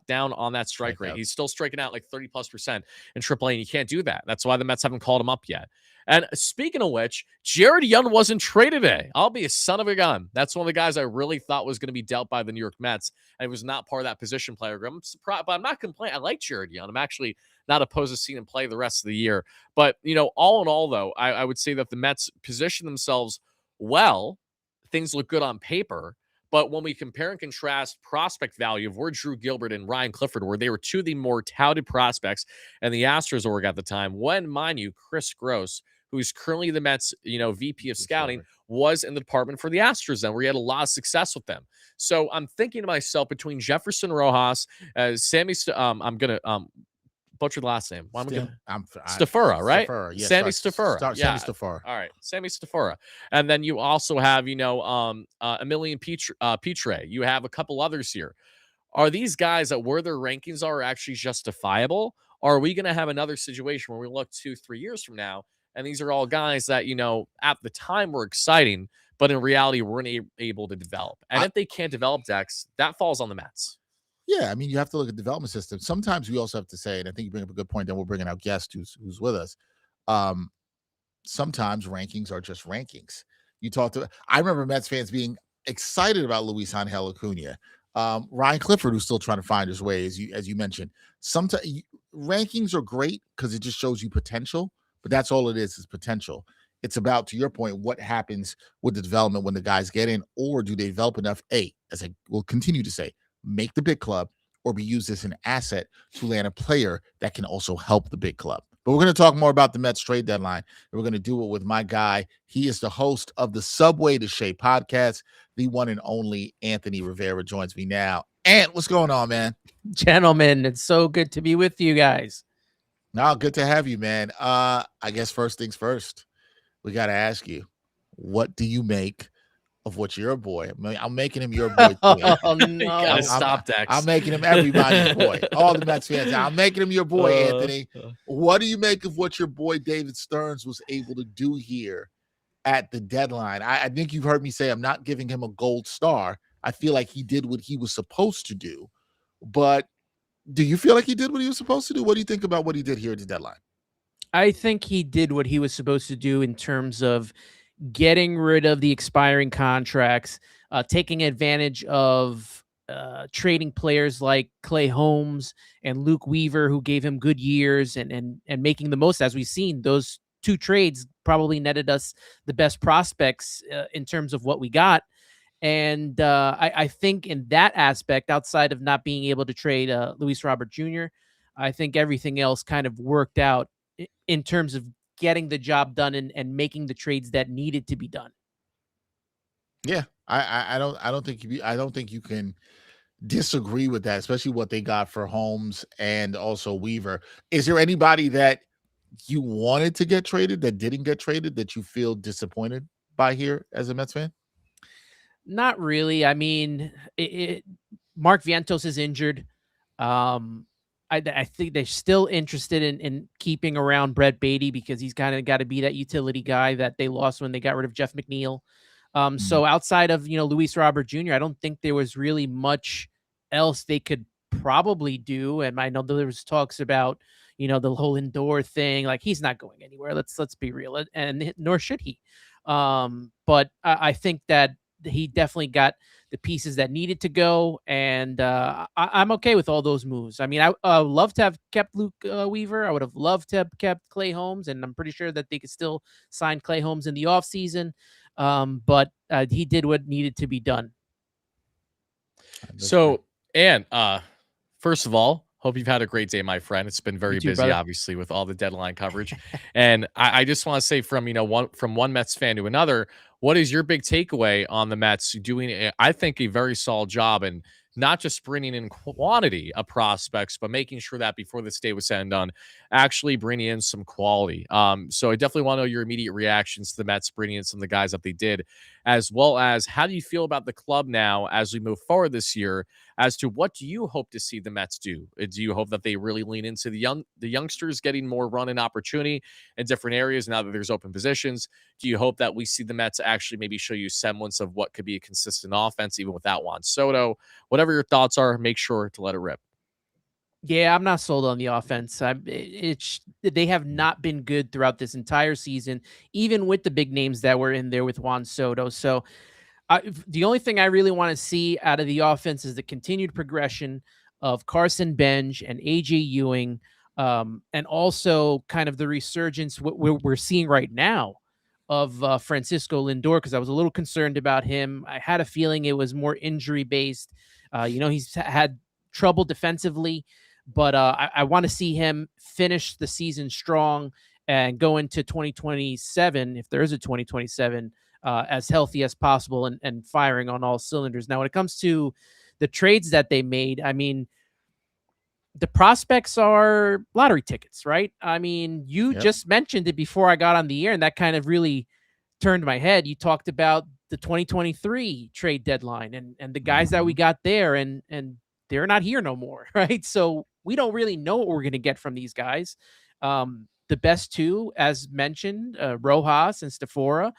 down on that strike rate. He's still striking out like 30+% in AAA, and you can't do that. That's why the Mets haven't called him up yet. And speaking of which, Jared Young wasn't traded today. I'll be a son of a gun. That's one of the guys I really thought was going to be dealt by the New York Mets, and it was not part of that position player. I'm surprised, but I'm not complaining. I like Jared Young. I'm actually not opposed to seeing him play the rest of the year. But, all in all, though, I would say that the Mets position themselves well. Things look good on paper. But when we compare and contrast prospect value of where Drew Gilbert and Ryan Clifford were, they were two of the more touted prospects in the Astros org at the time. When, mind you, Chris Gross, who's currently the Mets, VP of scouting, was in the department for the Astros then, where he had a lot of success with them. So I'm thinking to myself, between Jefferson Rojas, Sammy, I'm going to butcher the last name. Stafura, right? Stafura, yes, Sammy Stafura. Sammy Stafura. All right, Sammy Stafura. And then you also have, Emilian Petre. You have a couple others here. Are these guys that where their rankings are actually justifiable? Or are we going to have another situation where we look 2-3 years from now, and these are all guys that, at the time were exciting, but in reality weren't able to develop? And if they can't develop, Dex, that falls on the Mets. Yeah, I mean, you have to look at development systems. Sometimes we also have to say, and I think you bring up a good point, then we'll bring in our guest who's with us. Sometimes rankings are just rankings. I remember Mets fans being excited about Luis Angel Acuna. Ryan Clifford, who's still trying to find his way, as you mentioned. Sometimes rankings are great because it just shows you potential, but that's all it is potential. It's about, to your point, what happens with the development when the guys get in, or do they develop enough, as I will continue to say, make the big club, or be used as an asset to land a player that can also help the big club. But we're going to talk more about the Mets trade deadline, and we're going to do it with my guy. He is the host of the Subway to Shea podcast. The one and only Anthony Rivera joins me now. Ant, what's going on, man? Gentlemen, it's so good to be with you guys. No, good to have you, man. I guess first things first, we got to ask you, what do you make of what your boy? I'm making him your boy. Oh, no. Stop, Dex. I'm making him everybody's boy. All the Mets fans. I'm making him your boy, Anthony. What do you make of what your boy David Stearns was able to do here at the deadline. I think you've heard me say I'm not giving him a gold star. I feel like he did what he was supposed to do. But do you feel like he did what he was supposed to do? What do you think about what he did here at the deadline? I think he did what he was supposed to do in terms of getting rid of the expiring contracts, taking advantage of trading players like Clay Holmes and Luke Weaver, who gave him good years, and making the most. As we've seen, those two trades probably netted us the best prospects in terms of what we got. And I think in that aspect, outside of not being able to trade Luis Robert Jr., I think everything else kind of worked out in terms of getting the job done and making the trades that needed to be done. Yeah, I don't think you can disagree with that, especially what they got for Holmes and also Weaver. Is there anybody that you wanted to get traded that didn't get traded that you feel disappointed by here as a Mets fan? Not really. I mean, Mark Vientos is injured. Um, I think they're still interested in keeping around Brett Beatty because he's kind of got to be that utility guy that they lost when they got rid of Jeff McNeil. Mm. So outside of Luis Robert Jr., I don't think there was really much else they could probably do. And I know there was talks about the whole indoor thing. Like, he's not going anywhere. Let's be real, and nor should he. But I think that he definitely got the pieces that needed to go, and I'm okay with all those moves. I mean, I love to have kept Luke Weaver. I would have loved to have kept Clay Holmes, and I'm pretty sure that they could still sign Clay Holmes in the offseason. But he did what needed to be done. So, and first of all, hope you've had a great day, my friend. It's been very You too, busy, brother. obviously, with all the deadline coverage. And I just want to say, from one Mets fan to another, what is your big takeaway on the Mets doing, I think, a very solid job, and not just bringing in quantity of prospects, but making sure that before this day was said and done, actually bringing in some quality. So I definitely want to know your immediate reactions to the Mets bringing in some of the guys that they did, as well as how do you feel about the club now as we move forward this year, as to what do you hope to see the Mets do? Do you hope that they really lean into the youngsters getting more run and opportunity in different areas now that there's open positions? Do you hope that we see the Mets actually maybe show you semblance of what could be a consistent offense even without Juan Soto? Whatever your thoughts are, make sure to let it rip. Yeah, I'm not sold on the offense. They have not been good throughout this entire season, even with the big names that were in there with Juan Soto. So the only thing I really want to see out of the offense is the continued progression of Carson Bench and AJ Ewing, and also kind of the resurgence what we're seeing right now of Francisco Lindor, because I was a little concerned about him. I had a feeling it was more injury based. He's had trouble defensively, but I want to see him finish the season strong and go into 2027, if there is a 2027, as healthy as possible and firing on all cylinders. Now, when it comes to the trades that they made, I mean, the prospects are lottery tickets, right? I mean, you Yep. just mentioned it before I got on the air, and that kind of really turned my head. You talked about the 2023 trade deadline and the guys that we Mhm. got there, and they're not here no more, right? So we don't really know what we're going to get from these guys. The best two, as mentioned, Rojas and Stafora,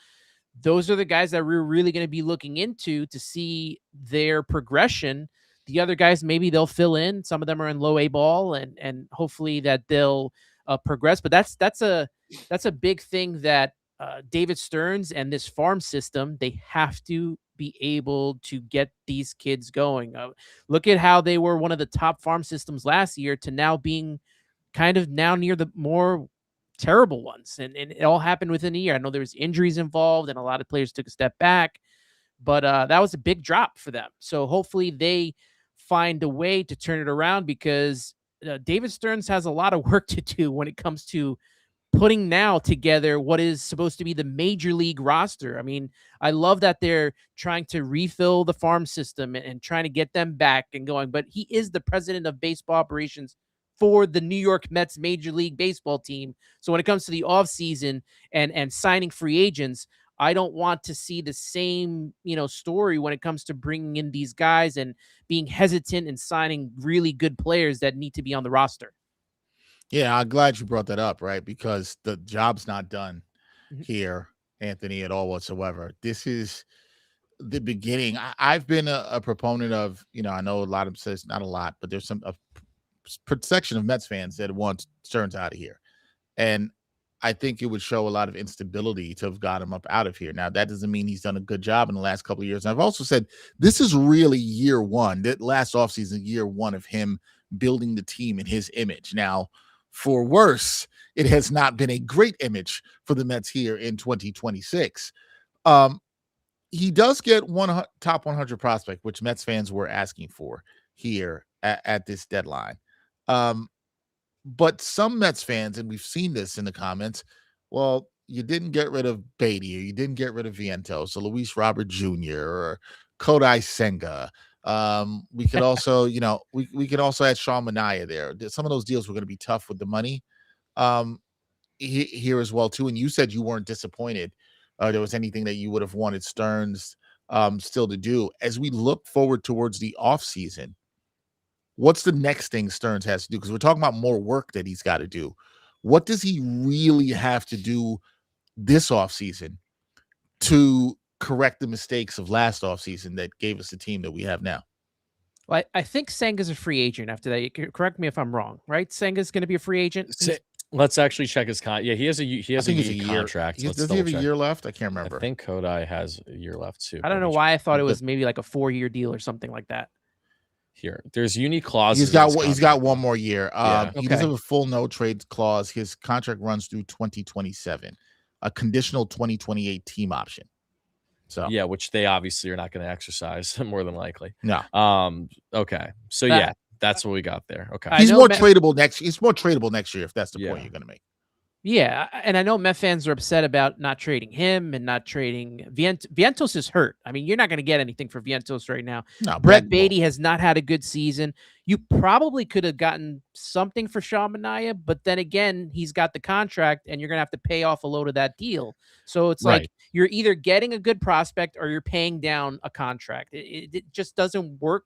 those are the guys that we're really going to be looking into to see their progression. The other guys, maybe they'll fill in. Some of them are in low A ball, and hopefully that they'll progress. But that's a big thing that David Stearns and this farm system, they have to be able to get these kids going. Look at how they were one of the top farm systems last year to now being kind of now near the more terrible ones. And it all happened within a year. I know there was injuries involved and a lot of players took a step back, but that was a big drop for them. So hopefully they find a way to turn it around, because David Stearns has a lot of work to do when it comes to putting now together what is supposed to be the major league roster. I mean, I love that they're trying to refill the farm system and trying to get them back and going, but he is the president of baseball operations for the New York Mets Major League Baseball team. So when it comes to the offseason and signing free agents, I don't want to see the same, story when it comes to bringing in these guys and being hesitant and signing really good players that need to be on the roster. Yeah, I'm glad you brought that up, right? Because the job's not done Mhm. here Anthony, at all whatsoever. This is the beginning. I've been a proponent of, I know a lot of says not a lot, but there's a section of Mets fans that want Stearns out of here. And I think it would show a lot of instability to have got him up out of here. Now, that doesn't mean he's done a good job in the last couple of years. And I've also said this is really year one, that last offseason, year one of him building the team in his image. Now, for worse, it has not been a great image for the Mets here in 2026. He does get one top 100 prospect, which Mets fans were asking for here at this deadline. But some Mets fans, and we've seen this in the comments, well, you didn't get rid of Beatty, or you didn't get rid of Vientos, or Luis Robert Jr., or Kodai Senga. We could also, we could also add Sean Manaea there. Some of those deals were going to be tough with the money here as well, too. And you said you weren't disappointed there was anything that you would have wanted Stearns still to do. As we look forward towards the offseason, what's the next thing Stearns has to do? Because we're talking about more work that he's got to do. What does he really have to do this offseason to correct the mistakes of last offseason that gave us the team that we have now? Well, I think Senga's a free agent after that. You correct me if I'm wrong, right? Senga's going to be a free agent. Let's actually check his contract. Yeah, he has a year contract. Does he have a year left? I can't remember. I think Kodai has a year left too. I don't know why I thought it was maybe like a 4-year deal or something like that. There's unique clauses. He's got one more year. He doesn't have a full no trade clause. His contract runs through 2027, a conditional 2028 team option. So yeah, which they obviously are not going to exercise more than likely. No. Okay. So that's what we got there. Okay. He's more tradable next year if that's the point you're going to make. Yeah, and I know Met fans are upset about not trading him and not trading Vientos is hurt. I mean, you're not going to get anything for Vientos right now. No, Brett Beatty has not had a good season. You probably could have gotten something for Sean Manaea, but then again, he's got the contract, and you're going to have to pay off a load of that deal. So it's like you're either getting a good prospect or you're paying down a contract. It just doesn't work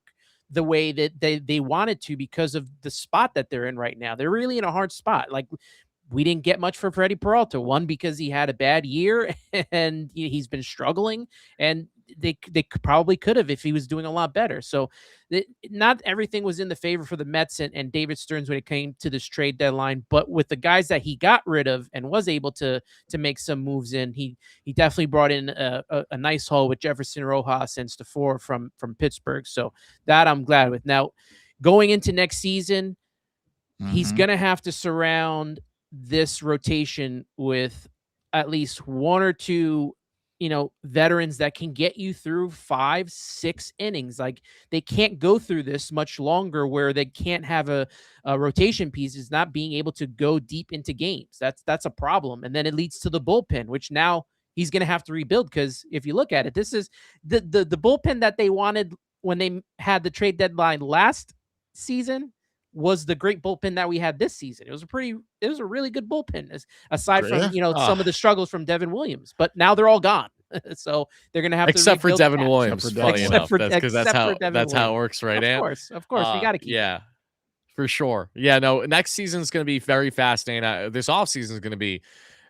the way that they wanted to because of the spot that they're in right now. They're really in a hard spot. Like, we didn't get much for Freddie Peralta. One, because he had a bad year and he's been struggling, and they probably could have if he was doing a lot better. So not everything was in the favor for the Mets and David Stearns when it came to this trade deadline. But with the guys that he got rid of and was able to make some moves in, he definitely brought in a nice haul with Jefferson Rojas and Stafora from Pittsburgh. So that I'm glad with. Now, going into next season, he's going to have to surround this rotation with at least one or two, veterans that can get you through 5-6 innings. Like, they can't go through this much longer where they can't have a rotation piece is not being able to go deep into games. That's a problem. And then it leads to the bullpen, which now he's going to have to rebuild. Because if you look at it, this is the bullpen that they wanted when they had the trade deadline last season was the great bullpen that we had this season. It was a really good bullpen, aside from some of the struggles from Devin Williams. But now they're all gone, so they're going to have except to for Devin that. Williams. Funny enough, because that's how it works, right? Of course, we got to keep. Yeah, for sure. Yeah, no. Next season is going to be very fascinating. This offseason is going to be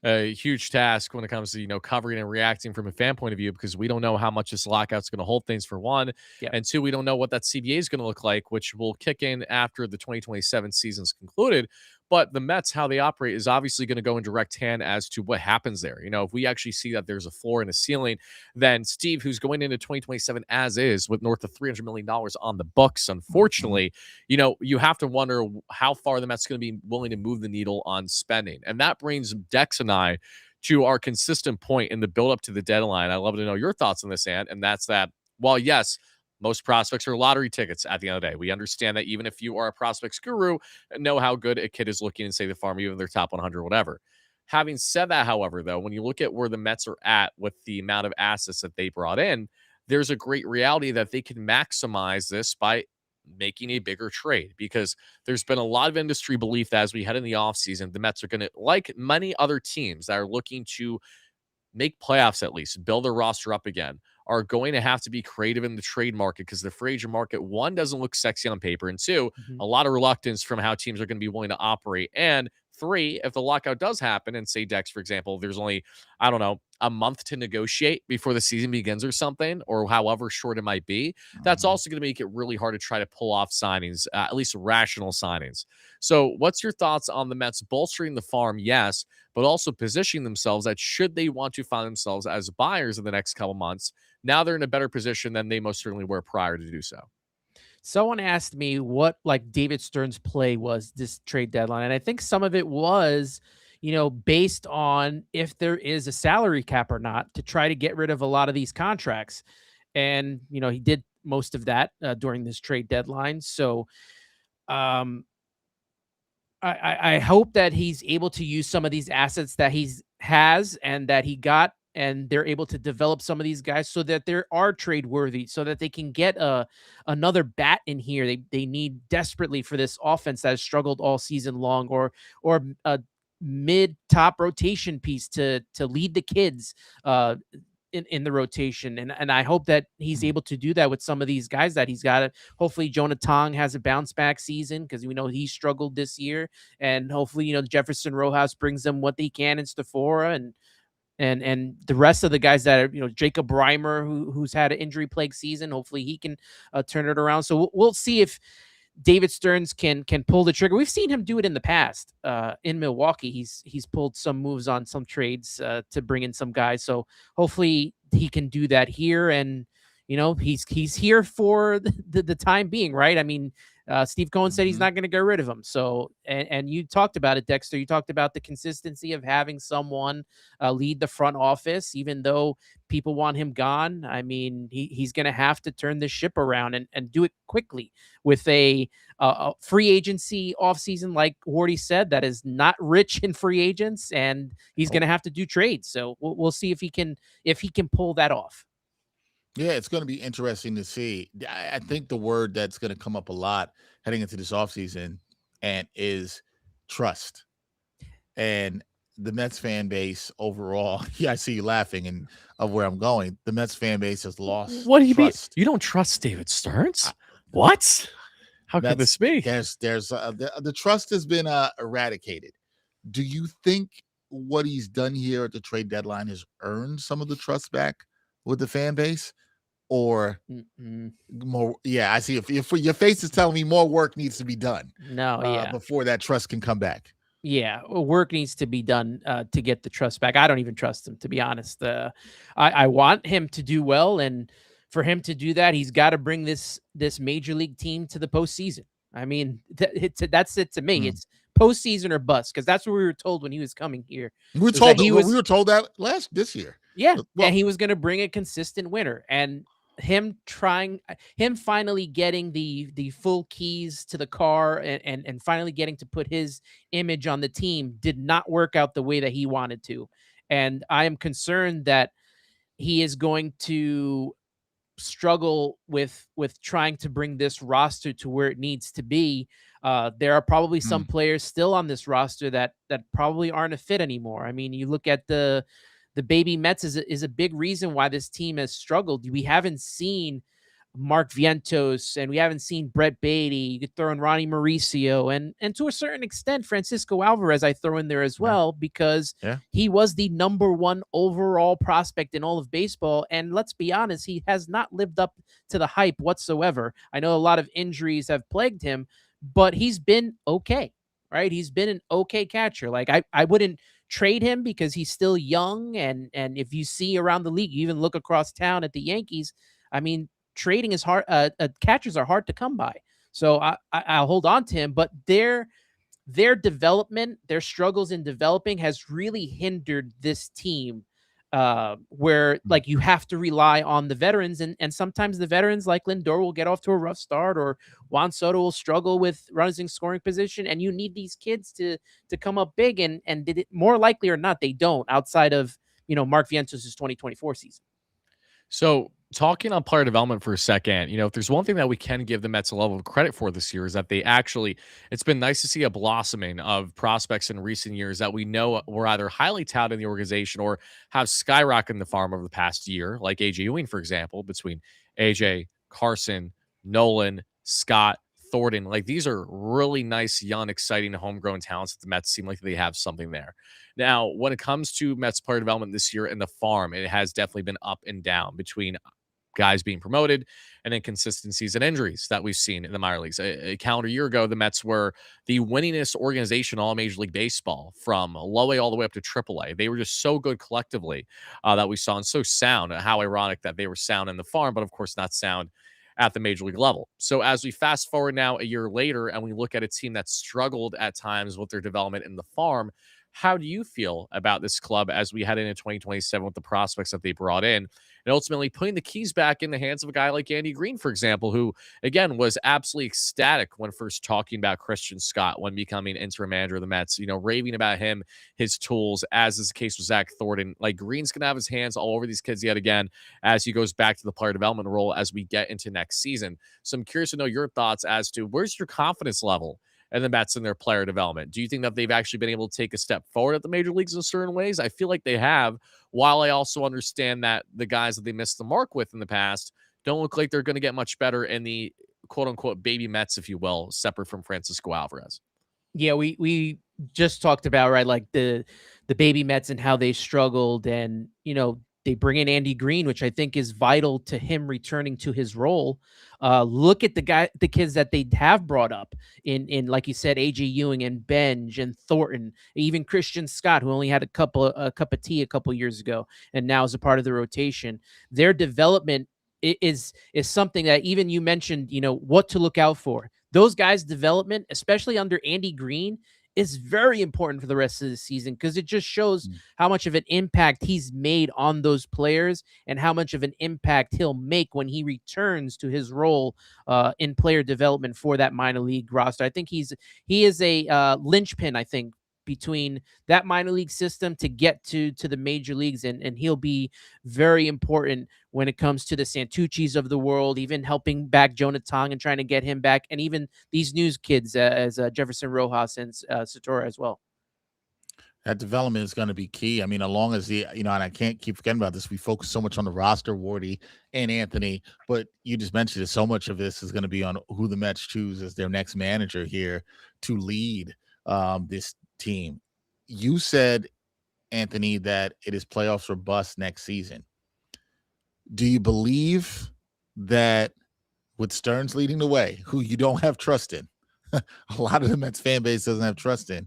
a huge task when it comes to covering and reacting from a fan point of view, because we don't know how much this lockout's going to hold things, for one, and two, we don't know what that CBA is going to look like, which will kick in after the 2027 season's concluded. But the Mets, how they operate, is obviously going to go in direct hand as to what happens there. If we actually see that there's a floor and a ceiling, then Steve, who's going into 2027 as is with north of $300 million on the books, unfortunately, you have to wonder how far the Mets are going to be willing to move the needle on spending. And that brings Dex and I to our consistent point in the build up to the deadline. I'd love to know your thoughts on this, Ant, and that's that, while yes, most prospects are lottery tickets at the end of the day. We understand that even if you are a prospects guru and know how good a kid is looking in, say, the farm, even their top 100, whatever. Having said that, however, though, when you look at where the Mets are at with the amount of assets that they brought in, there's a great reality that they can maximize this by making a bigger trade, because there's been a lot of industry belief that as we head in the offseason, the Mets are going to, like many other teams that are looking to make playoffs, at least build their roster up again, are going to have to be creative in the trade market, because the free agent market, one, doesn't look sexy on paper, and two, a lot of reluctance from how teams are going to be willing to operate, and 3, if the lockout does happen, and say Dex, for example, there's only, I don't know, a month to negotiate before the season begins or something, or however short it might be, that's Mhm. also going to make it really hard to try to pull off signings, at least rational signings. So, what's your thoughts on the Mets bolstering the farm? Yes, but also positioning themselves that should they want to find themselves as buyers in the next couple months, now they're in a better position than they most certainly were prior to do so. Someone asked me what like David Stern's play was this trade deadline, and I think some of it was, based on if there is a salary cap or not to try to get rid of a lot of these contracts. And he did most of that during this trade deadline. So um, I hope that he's able to use some of these assets that he's has and that he got, and they're able to develop some of these guys so that they are trade worthy, so that they can get another bat in here. They need desperately for this offense that has struggled all season long, or a mid top rotation piece to lead the kids in the rotation. And I hope that he's Mm. able to do that with some of these guys that he's got. Hopefully Jonah Tong has a bounce back season, because we know he struggled this year. And hopefully, Jefferson Rojas brings them what they can in Stafora, and the rest of the guys that are, Jacob Reimer, who's had an injury plagued season. Hopefully he can turn it around. So we'll see if David Stearns can pull the trigger. We've seen him do it in the past. In Milwaukee, he's pulled some moves on some trades to bring in some guys. So hopefully he can do that here. And he's here for the time being, right? I mean, Steve Cohen said he's Mhm. not going to get rid of him. So and you talked about it, Dexter. You talked about the consistency of having someone lead the front office, even though people want him gone. I mean, he's going to have to turn this ship around and do it quickly with a free agency offseason, like Wardy said, that is not rich in free agents, and he's going Nope. to have to do trades. So we'll see if he can pull that off. Yeah, it's going to be interesting to see. I think the word that's going to come up a lot heading into this offseason and is trust. And the Mets fan base overall, yeah, I see you laughing and of where I'm going. The Mets fan base has lost What do you mean? trust. You don't trust David Stearns? I- What? How could Mets this be? there's the trust has been eradicated. Do you think what he's done here at the trade deadline has earned some of the trust back with the fan base, or Mm-mm. more? Yeah, I see. If your face is telling me more work needs to be done No, yeah. before that trust can come back. Yeah, work needs to be done to get the trust back. I don't even trust him, to be honest. I want him to do well, and for him to do that, he's got to bring this major league team to the postseason. I mean, that's it to me. Mm. It's postseason or bust, because that's what we were told when he was coming here. We were Was told that he we was were told that this year. Yeah, Well, and he was going to bring a consistent winner, and him finally getting the full keys to the car, and finally getting to put his image on the team did not work out the way that he wanted to. And I am concerned that he is going to struggle with trying to bring this roster to where it needs to be. There are probably some mm, players still on this roster that probably aren't a fit anymore. I mean, you look at the baby Mets is a big reason why this team has struggled. We haven't seen Mark Vientos, and we haven't seen Brett Beatty. You could throw in Ronnie Mauricio, and to a certain extent Francisco Alvarez I throw in there as yeah, well, because yeah. he was the number one overall prospect in all of baseball. And let's be honest, he has not lived up to the hype whatsoever. I know a lot of injuries have plagued him, but he's been okay, right? He's been an okay catcher. Like I wouldn't trade him because he's still young. And if you see around the league, you even look across town at the Yankees, I mean, trading is hard. Catchers are hard to come by. So I'll hold on to him, but their development, their struggles in developing has really hindered this team, where Mm. like you have to rely on the veterans, and sometimes the veterans like Lindor will get off to a rough start, or Juan Soto will struggle with runners in scoring position, and you need these kids to come up big, and did it more likely or not they don't, outside of Mark Vientos' 2024 season. So, talking on player development for a second, if there's one thing that we can give the Mets a level of credit for this year is that it's been nice to see a blossoming of prospects in recent years that we know were either highly touted in the organization or have skyrocketed in the farm over the past year, like AJ Ewing, for example, between AJ, Carson, Nolan, Scott, Thornton. Like, these are really nice, young, exciting, homegrown talents that the Mets seem like they have something there. Now, when it comes to Mets player development this year in the farm, it has definitely been up and down between guys being promoted and inconsistencies and injuries that we've seen in the minor leagues. A calendar year ago, the Mets were the winningest organization in all Major League Baseball, from low A all the way up to triple A. They were just so good collectively that we saw, and so sound. How ironic that they were sound in the farm, but of course not sound at the Major League level. So as we fast forward now a year later and we look at a team that struggled at times with their development in the farm, how do you feel about this club as we head into 2027 with the prospects that they brought in, and ultimately putting the keys back in the hands of a guy like Andy Green, for example, who, again, was absolutely ecstatic when first talking about Christian Scott when becoming interim manager of the Mets, raving about him, his tools, as is the case with Zach Thornton. Like, Green's going to have his hands all over these kids yet again as he goes back to the player development role as we get into next season. So I'm curious to know your thoughts as to where's your confidence level and the Mets in their player development. Do you think that they've actually been able to take a step forward at the major leagues in certain ways? I feel like they have, while I also understand that the guys that they missed the mark with in the past don't look like they're going to get much better in the quote-unquote baby Mets, if you will, separate from Francisco Alvarez. Yeah, we just talked about, right, like the baby Mets and how they struggled, and they bring in Andy Green, which I think is vital to him returning to his role. Look at the kids that they have brought up in like you said, AJ Ewing and Benj and Thornton, even Christian Scott, who only had a cup of tea a couple years ago and now is a part of the rotation. Their development is something that even you mentioned, what to look out for. Those guys' development, especially under Andy Green, is very important for the rest of the season, because it just shows how much of an impact he's made on those players and how much of an impact he'll make when he returns to his role in player development for that minor league roster. I think he is a linchpin, I think, between that minor league system to get to the major leagues, and he'll be very important when it comes to the Santucci's of the world, even helping back Jonah Tong and trying to get him back, and even these news kids as Jefferson Rojas and Satora as well. That development is going to be key. I mean, along as and I can't keep forgetting about this. We focus so much on the roster, Wardy and Anthony, but you just mentioned it. So much of this is going to be on who the Mets choose as their next manager here to lead this team. You said, Anthony, that it is playoffs or bust next season. Do you believe that with Stearns leading the way, who you don't have trust in, a lot of the Mets fan base doesn't have trust in,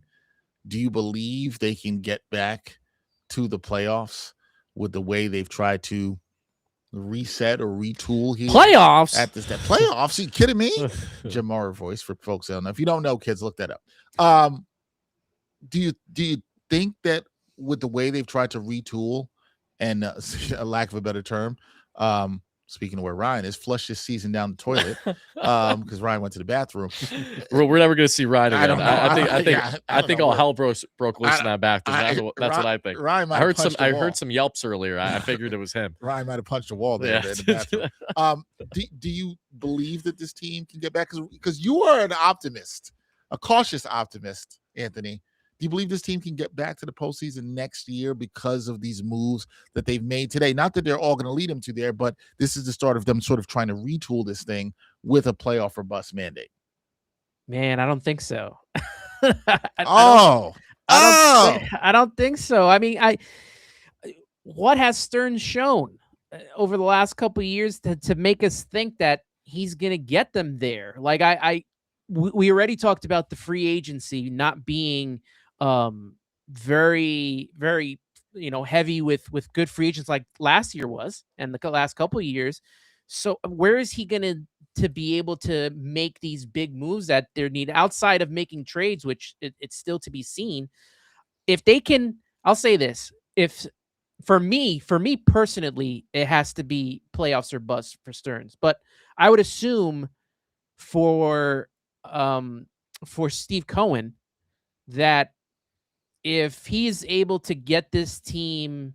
do you believe they can get back to the playoffs with the way they've tried to reset or retool here? Playoffs? At this step. Playoffs? Are you kidding me? Jim Mara voice for folks that don't know. If you don't know, kids, look that up. Do you think that with the way they've tried to retool and a lack of a better term, speaking of where Ryan is, flush this season down the toilet because Ryan went to the bathroom. We're never going to see Ryan again. I don't know. I think all hell broke loose in that bathroom. That's what I think. Ryan I heard some yelps earlier. I figured it was him. Ryan might have punched a wall there in the bathroom. Do you believe that this team can get back? Because you are an optimist, a cautious optimist, Anthony. Do you believe this team can get back to the postseason next year because of these moves that they've made today? Not that they're all going to lead them to there, but this is the start of them sort of trying to retool this thing with a playoff or bust mandate. Man, I don't think so. I don't think so. I mean, what has Stearns shown over the last couple of years to make us think that he's going to get them there? Like we already talked about the free agency not being very, very, heavy with good free agents like last year was, and the last couple of years. So where is he going to be able to make these big moves that they're needed outside of making trades, which it's still to be seen. If they can, I'll say this, if for me personally, it has to be playoffs or bust for Stearns, but I would assume for Steve Cohen that if he's able to get this team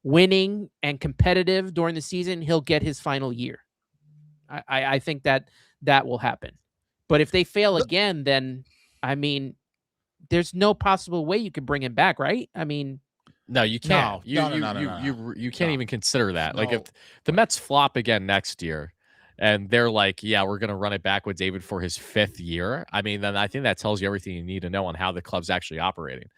winning and competitive during the season, he'll get his final year. I think that will happen. But if they fail again, then I mean, there's no possible way you could bring him back, right? I mean, no, you can't. No. You can't even consider that. Like if the Mets flop again next year, and they're like, yeah, we're going to run it back with David for his 5th year. I mean, then I think that tells you everything you need to know on how the club's actually operating.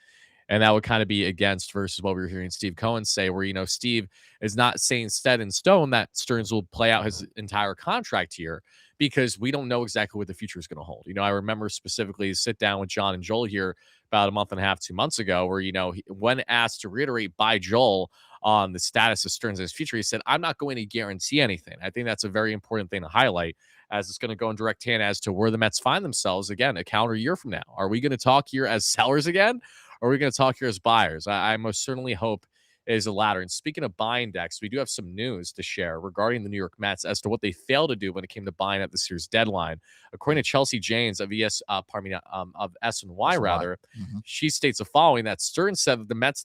And that would kind of be against versus what we were hearing Steve Cohen say, where, Steve is not saying set in stone that Stearns will play out his entire contract here because we don't know exactly what the future is going to hold. I remember specifically sit down with John and Joel here about a month and a half, 2 months ago, where, when asked to reiterate by Joel on the status of Stearns' in his future, he said, I'm not going to guarantee anything. I think that's a very important thing to highlight, as it's going to go in direct hand as to where the Mets find themselves again a calendar year from now. Are we going to talk here as sellers again? Or are we going to talk here as buyers? I most certainly hope it is the latter. And speaking of buying decks, we do have some news to share regarding the New York Mets as to what they failed to do when it came to buying at this year's deadline. According to Chelsea Janes of of S&Y rather, she states the following: that Stearns said that the Mets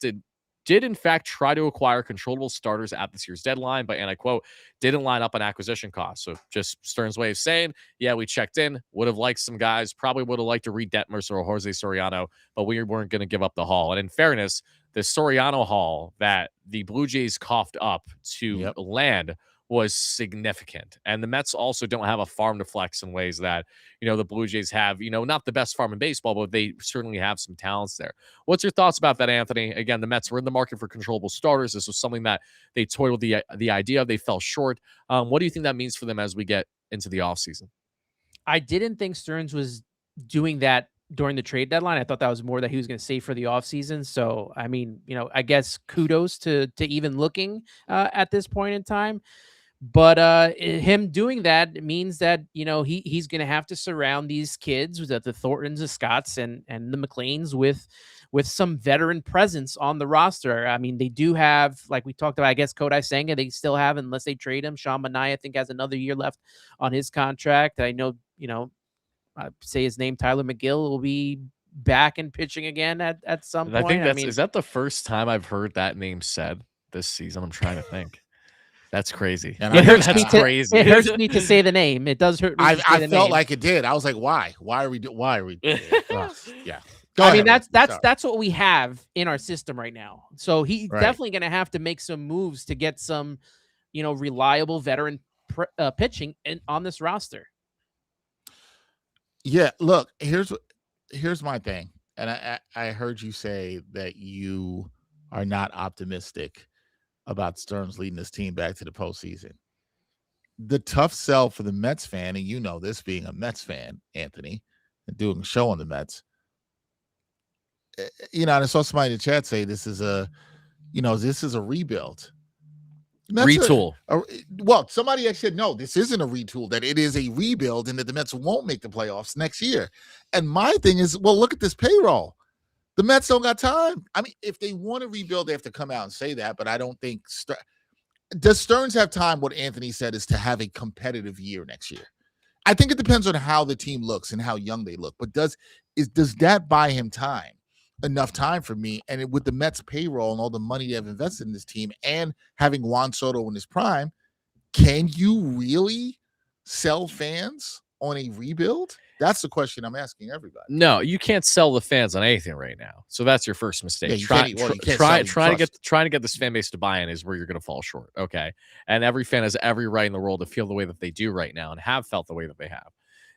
did in fact try to acquire controllable starters at this year's deadline, but, and I quote, didn't line up on acquisition costs. So just Stearns' way of saying, yeah, we checked in, would have liked some guys, probably would have liked to read Detmers or Jose Soriano, but we weren't going to give up the haul. And in fairness, the Soriano haul that the Blue Jays coughed up to land was significant. And the Mets also don't have a farm to flex in ways that, the Blue Jays have, not the best farm in baseball, but they certainly have some talents there. What's your thoughts about that, Anthony? Again, the Mets were in the market for controllable starters. This was something that they toiled the idea of. They fell short. What do you think that means for them as we get into the offseason? I didn't think Stearns was doing that during the trade deadline. I thought that was more that he was going to save for the offseason. So, I mean, I guess kudos to even looking at this point in time. But him doing that means that, he's going to have to surround these kids, the Thorntons, the Scotts, and the McLeans with some veteran presence on the roster. I mean, they do have, like we talked about, I guess, Kodai Senga, they still have, unless they trade him. Sean Manaea, I think, has another year left on his contract. I know, I say his name, Tyler McGill, will be back and pitching again at some point. I think is that the first time I've heard that name said this season? I'm trying to think. That's crazy. And it hurts me to say the name. It does hurt me. I felt like it did. I was like, why? Why are we? Yeah. I mean, that's what we have in our system right now. So he's definitely going to have to make some moves to get some, reliable veteran pitching on this roster. Yeah. Look, here's my thing, and I heard you say that you are not optimistic about Stearns leading this team back to the postseason. The tough sell for the Mets fan, and this being a Mets fan, Anthony, and doing a show on the Mets, and I saw somebody in the chat say this is a rebuild. Retool. Well, somebody actually said, no, this isn't a retool, that it is a rebuild and that the Mets won't make the playoffs next year. And my thing is, well, look at this payroll. The Mets don't got time. I mean, if they want to rebuild, they have to come out and say that, but I don't think does Stearns have time? What Anthony said is to have a competitive year next year. I think it depends on how the team looks and how young they look, but does that buy him time? Enough time for me? And with the Mets payroll and all the money they have invested in this team and having Juan Soto in his prime, can you really sell fans on a rebuild? That's the question I'm asking everybody. No, you can't sell the fans on anything right now. So that's your first mistake. Trying to get this fan base to buy in is where you're going to fall short. Okay. And every fan has every right in the world to feel the way that they do right now and have felt the way that they have.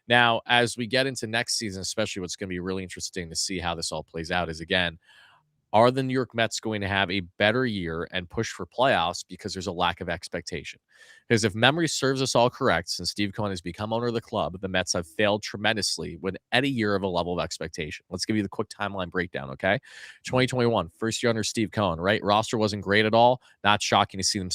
Now, as we get into next season, especially what's going to be really interesting to see how this all plays out is, again, are the New York Mets going to have a better year and push for playoffs because there's a lack of expectation? Because if memory serves us all correct, since Steve Cohen has become owner of the club, the Mets have failed tremendously with any year of a level of expectation. Let's give you the quick timeline breakdown, okay? 2021, first year under Steve Cohen, right? Roster wasn't great at all. Not shocking to see them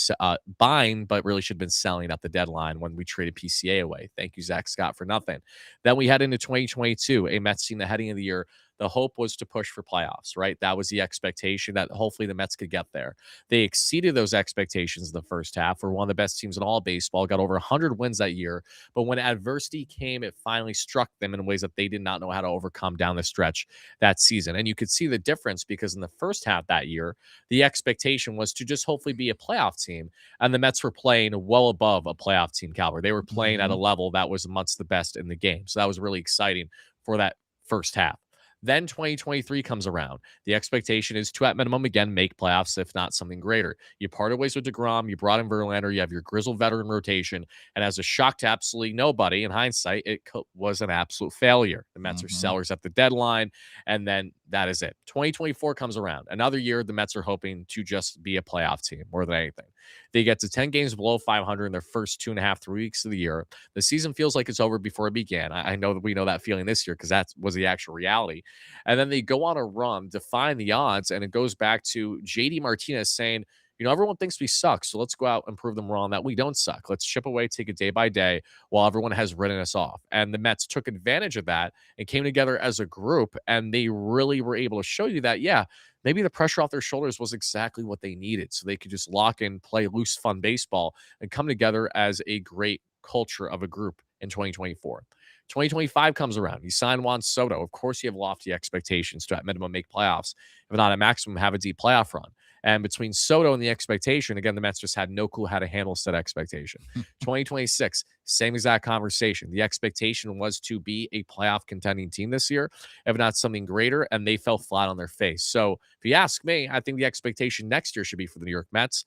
buying, but really should have been selling at the deadline when we traded PCA away. Thank you, Zach Scott, for nothing. Then we head into 2022, a Mets team that heading of the year, the hope was to push for playoffs, right? That was the expectation that hopefully the Mets could get there. They exceeded those expectations in the first half. Were one of the best teams in all baseball, got over 100 wins that year. But when adversity came, it finally struck them in ways that they did not know how to overcome down the stretch that season. And you could see the difference because in the first half that year, the expectation was to just hopefully be a playoff team. And the Mets were playing well above a playoff team caliber. They were playing at a level that was amongst the best in the game. So that was really exciting for that first half. Then 2023 comes around. The expectation is to, at minimum, again, make playoffs, if not something greater. You parted ways with DeGrom. You brought in Verlander. You have your grizzled veteran rotation. And as a shock to absolutely nobody, in hindsight, it was an absolute failure. The Mets are sellers at the deadline. And then that is it. 2024 comes around. Another year, the Mets are hoping to just be a playoff team more than anything. They get to 10 games below 500 in their first 2.5, 3 weeks of the year. The season feels like it's over before it began. I know that we know that feeling this year because that was the actual reality. And then they go on a run, define the odds, and it goes back to JD Martinez saying, everyone thinks we suck, so let's go out and prove them wrong that we don't suck. Let's chip away, take it day by day while everyone has written us off. And the Mets took advantage of that and came together as a group, and they really were able to show you that, yeah, maybe the pressure off their shoulders was exactly what they needed, so they could just lock in, play loose, fun baseball, and come together as a great culture of a group in 2024. 2025 comes around. You sign Juan Soto. Of course, you have lofty expectations to, at minimum, make playoffs. If not at maximum, have a deep playoff run. And between Soto and the expectation, again, the Mets just had no clue how to handle said expectation. 2026, same exact conversation. The expectation was to be a playoff contending team this year, if not something greater, and they fell flat on their face. So if you ask me, I think the expectation next year should be for the New York Mets.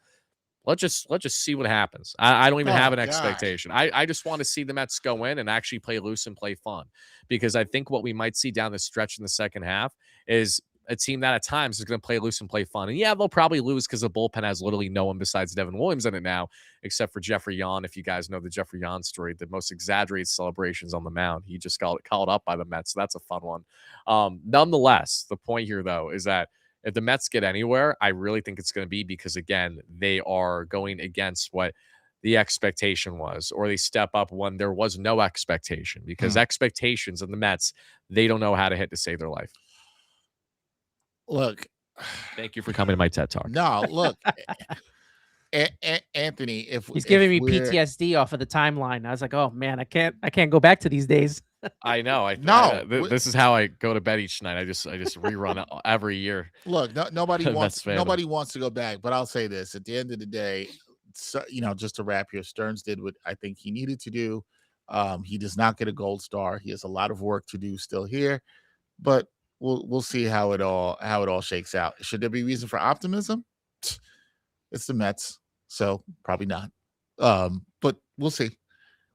Let's just see what happens. I don't even have an expectation. I just want to see the Mets go in and actually play loose and play fun, because I think what we might see down the stretch in the second half is a team that at times is going to play loose and play fun. And yeah, they'll probably lose because the bullpen has literally no one besides Devin Williams in it now, except for Jeffrey Yon. If you guys know the Jeffrey Yon story, the most exaggerated celebrations on the mound. He just got called up by the Mets. So that's a fun one. Nonetheless, the point here, though, is that if the Mets get anywhere, I really think it's going to be because, again, they are going against what the expectation was, or they step up when there was no expectation, because expectations in the Mets, they don't know how to hit to save their life. Look, thank you for coming to my TED Talk. No, look, Anthony, if he's giving me we're- PTSD off of the timeline, I was like, oh man, I can't go back to these days. I know. This is how I go to bed each night. I just rerun it every year. Look, nobody wants to go back, but I'll say this: at the end of the day, so, just to wrap here, Stearns did what I think he needed to do. He does not get a gold star. He has a lot of work to do still here, but we'll see how it all shakes out. Should there be reason for optimism? It's the Mets, so probably not. But we'll see.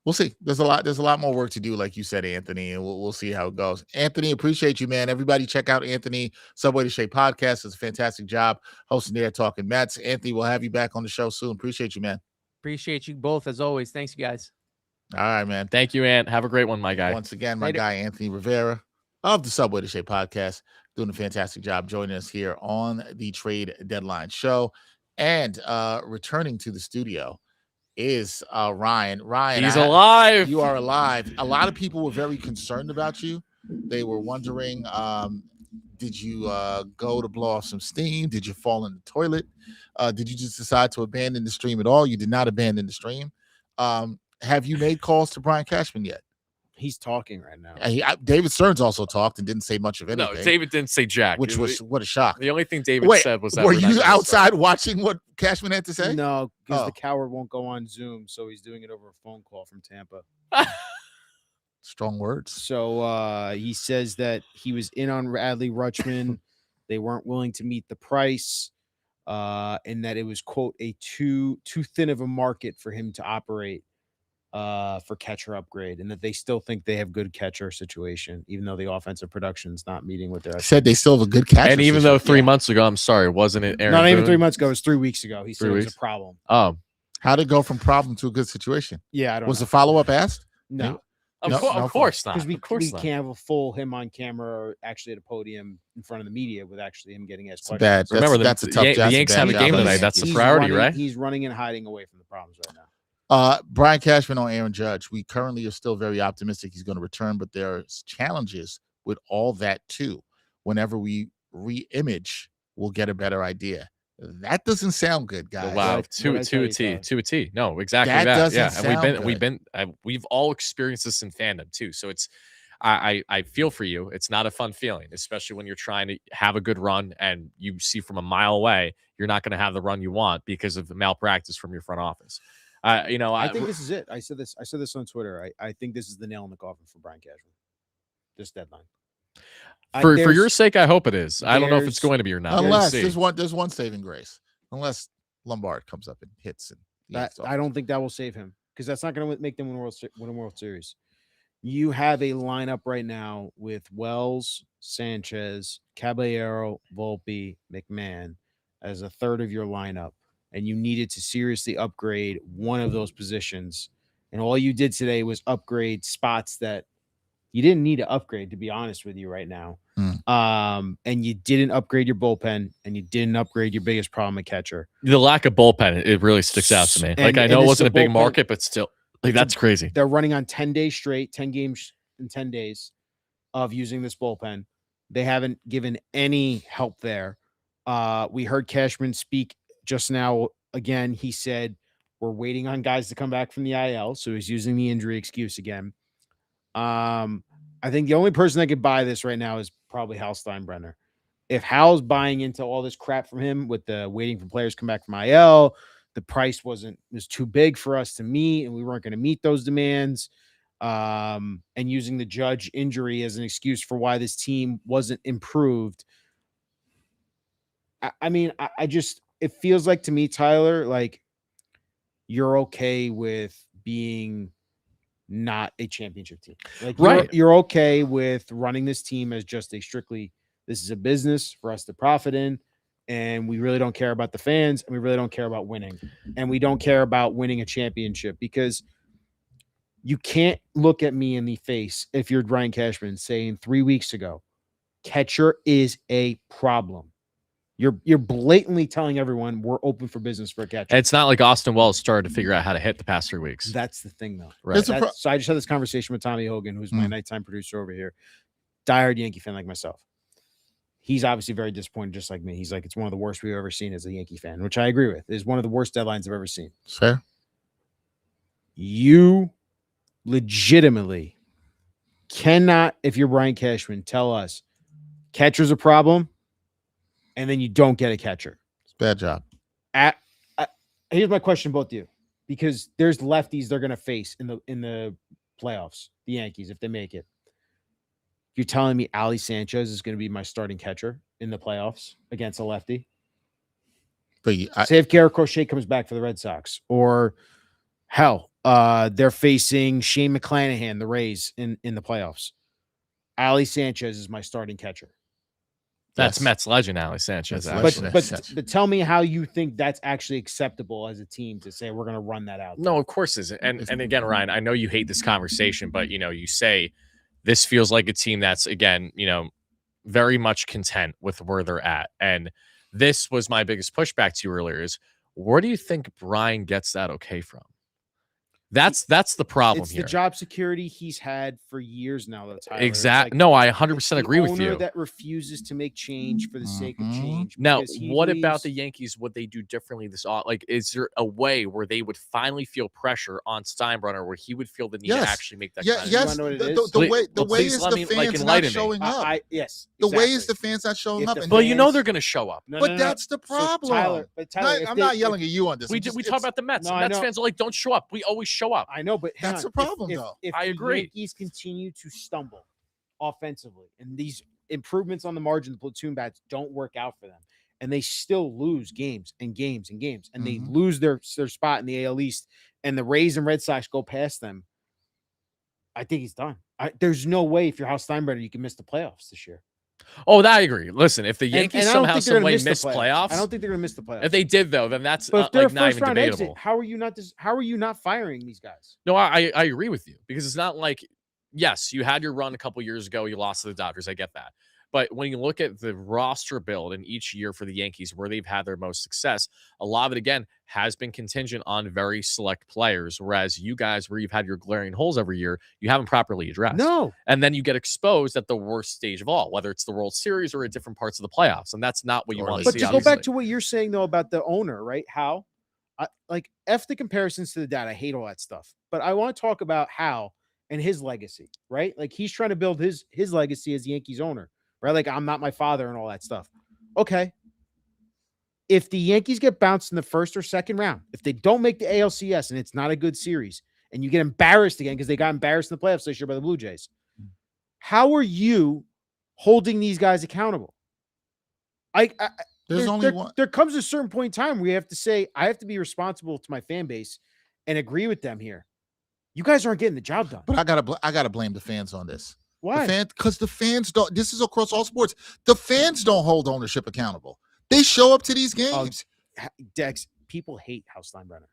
We'll see. There's a lot more work to do, like you said, Anthony, and we'll see how it goes. Anthony, appreciate you, man. Everybody check out Anthony Subway to Shape podcast. It's a fantastic job hosting there, talking Mets. Anthony, we'll have you back on the show soon. Appreciate you, man. Appreciate you both as always. Thanks, you guys. All right, man. Thank you, Ant. Have a great one, my guy. Once again, my guy Anthony Rivera of the Subway to Shape podcast, doing a fantastic job joining us here on the Trade Deadline show. And returning to the studio is Ryan. Ryan, he's alive. You are alive. A lot of people were very concerned about you. They were wondering, did you go to blow off some steam? Did you fall in the toilet? Did you just decide to abandon the stream at all? You did not abandon the stream. Have you made calls to Brian Cashman yet? He's talking right now. David Stearns also talked and didn't say much of anything. No, David didn't say jack. Which was what a shock. The only thing David said was that. Were you outside watching what Cashman had to say? No, because the coward won't go on Zoom, so he's doing it over a phone call from Tampa. Strong words. So he says that he was in on Adley Rutschman. They weren't willing to meet the price, and that it was, quote, a too thin of a market for him to operate for catcher upgrade, and that they still think they have good catcher situation, even though the offensive production is not meeting with their. Said they still have a good catcher. And even though 3 months ago, I'm sorry, wasn't it Aaron Not Boone? even 3 months ago. It was 3 weeks ago. He said it was a problem. Oh, how'd it go from problem to a good situation? Yeah, I don't. Was the follow up asked? No. Of course not. Because we not. can't have a full him on camera or actually at a podium in front of the media with actually him getting asked questions. Bad. Remember, that's a tough job. The Yanks have a game tonight. That's the priority, right? He's running and hiding away from the problems right now. Brian Cashman on Aaron Judge. We currently are still very optimistic he's going to return, but there's challenges with all that too. Whenever we re-image, we'll get a better idea. That doesn't sound good, guys. Wow, to a T. No, exactly that. Doesn't sound and we've all experienced this in fandom too. So it's, I feel for you. It's not a fun feeling, especially when you're trying to have a good run and you see from a mile away you're not going to have the run you want because of the malpractice from your front office. I think this is it. I said this on Twitter. I think this is the nail in the coffin for Brian Cashman. This deadline. For There's- your sake, I hope it is. I don't know if it's there's- going to be or not. We'll Unless see. there's one saving grace. Unless Lombard comes up and hits and I don't think that will save him because that's not going to make them win a World Series. You have a lineup right now with Wells, Sanchez, Caballero, Volpe, McMahon as a third of your lineup, and you needed to seriously upgrade one of those positions. And all you did today was upgrade spots that you didn't need to upgrade, to be honest with you right now. And you didn't upgrade your bullpen, and you didn't upgrade your biggest problem at catcher. The lack of bullpen, it really sticks out to me. Like, I know it wasn't a big market, but still, like, that's crazy. They're running on 10 days straight, 10 games in 10 days of using this bullpen. They haven't given any help there. We heard Cashman speak just now. Again, he said, we're waiting on guys to come back from the IL. So he's using the injury excuse again. I think the only person that could buy this right now is probably Hal Steinbrenner. If Hal's buying into all this crap from him with the waiting for players to come back from IL, the price was too big for us to meet, and we weren't going to meet those demands. And using the Judge injury as an excuse for why this team wasn't improved. I just, it feels like to me, Tyler, like you're okay with being not a championship team. Like you're okay with running this team as just a strictly, this is a business for us to profit in. And we really don't care about the fans, and we really don't care about winning. And we don't care about winning a championship, because you can't look at me in the face if you're Brian Cashman saying 3 weeks ago, catcher is a problem. You're blatantly telling everyone we're open for business for a catcher. It's not like Austin Wells started to figure out how to hit the past 3 weeks. That's the thing, though. Right. So I just had this conversation with Tommy Hogan, who's my nighttime producer over here, diehard Yankee fan like myself. He's obviously very disappointed, just like me. He's like, it's one of the worst we've ever seen as a Yankee fan, which I agree with. It's one of the worst deadlines I've ever seen. Fair. You legitimately cannot, if you're Brian Cashman, tell us catcher's a problem, and then you don't get a catcher. It's a bad job. Here's my question, both of you, because there's lefties they're going to face in the playoffs, the Yankees, if they make it. You're telling me Ali Sanchez is going to be my starting catcher in the playoffs against a lefty? But say if Garrett Crochet comes back for the Red Sox, or hell, they're facing Shane McClanahan, the Rays, in the playoffs. Ali Sanchez is my starting catcher. That's Mets legend, Ali Sanchez. But tell me how you think that's actually acceptable as a team to say we're going to run that out. No, of course isn't. And again, Ryan, I know you hate this conversation, but you say this feels like a team that's, again, very much content with where they're at. And this was my biggest pushback to you earlier is, where do you think Brian gets that okay from? That's the problem it's here. The job security he's had for years now. That's exactly. Like, no, I 100% agree with you. That refuses to make change for the sake of change. Now, what about the Yankees? Would they do differently this? Like, is there a way where they would finally feel pressure on Steinbrenner, where he would feel the need to actually make that? Yes. The way is the fans not showing up. Yes. The way is the fans not showing up. Well, they're going to show up. But that's the problem. Tyler, I'm not yelling at you on this. We talk about the Mets. Mets fans are like, don't show up. We always show up. I know, but that's the problem, though. If I agree. The Yankees continue to stumble offensively, and these improvements on the margin, the platoon bats don't work out for them, and they still lose games and games and games, and they lose their spot in the AL East, and the Rays and Red Sox go past them, I think he's done. There's no way, if you're Hal Steinbrenner, you can miss the playoffs this year. Oh, that I agree. Listen, if the Yankees somehow, some way miss playoffs, I don't think they're going to miss the playoffs. If they did, though, then that's but if they're not even debatable. Exit, how are you not firing these guys? No, I agree with you, because it's not like, yes, you had your run a couple years ago, you lost to the Dodgers. I get that. But when you look at the roster build in each year for the Yankees, where they've had their most success, a lot of it, again, has been contingent on very select players. Whereas you guys, where you've had your glaring holes every year, you haven't properly addressed. No. And then you get exposed at the worst stage of all, whether it's the World Series or at different parts of the playoffs. And that's not what you want to see. But to go back to what you're saying, though, about the owner, right? How? F the comparisons to the dad. I hate all that stuff. But I want to talk about Hal and his legacy, right? Like, he's trying to build his legacy as the Yankees owner. Right? Like, I'm not my father and all that stuff. Okay. If the Yankees get bounced in the first or second round, if they don't make the ALCS and it's not a good series, and you get embarrassed again because they got embarrassed in the playoffs this year by the Blue Jays, how are you holding these guys accountable. There's only one. There comes a certain point in time where you have to say, I have to be responsible to my fan base and agree with them here. You guys aren't getting the job done. But I gotta blame the fans on this. Why? Because the fans don't. This is across all sports. The fans don't hold ownership accountable. They show up to these games. Dex, people hate Hal Steinbrenner.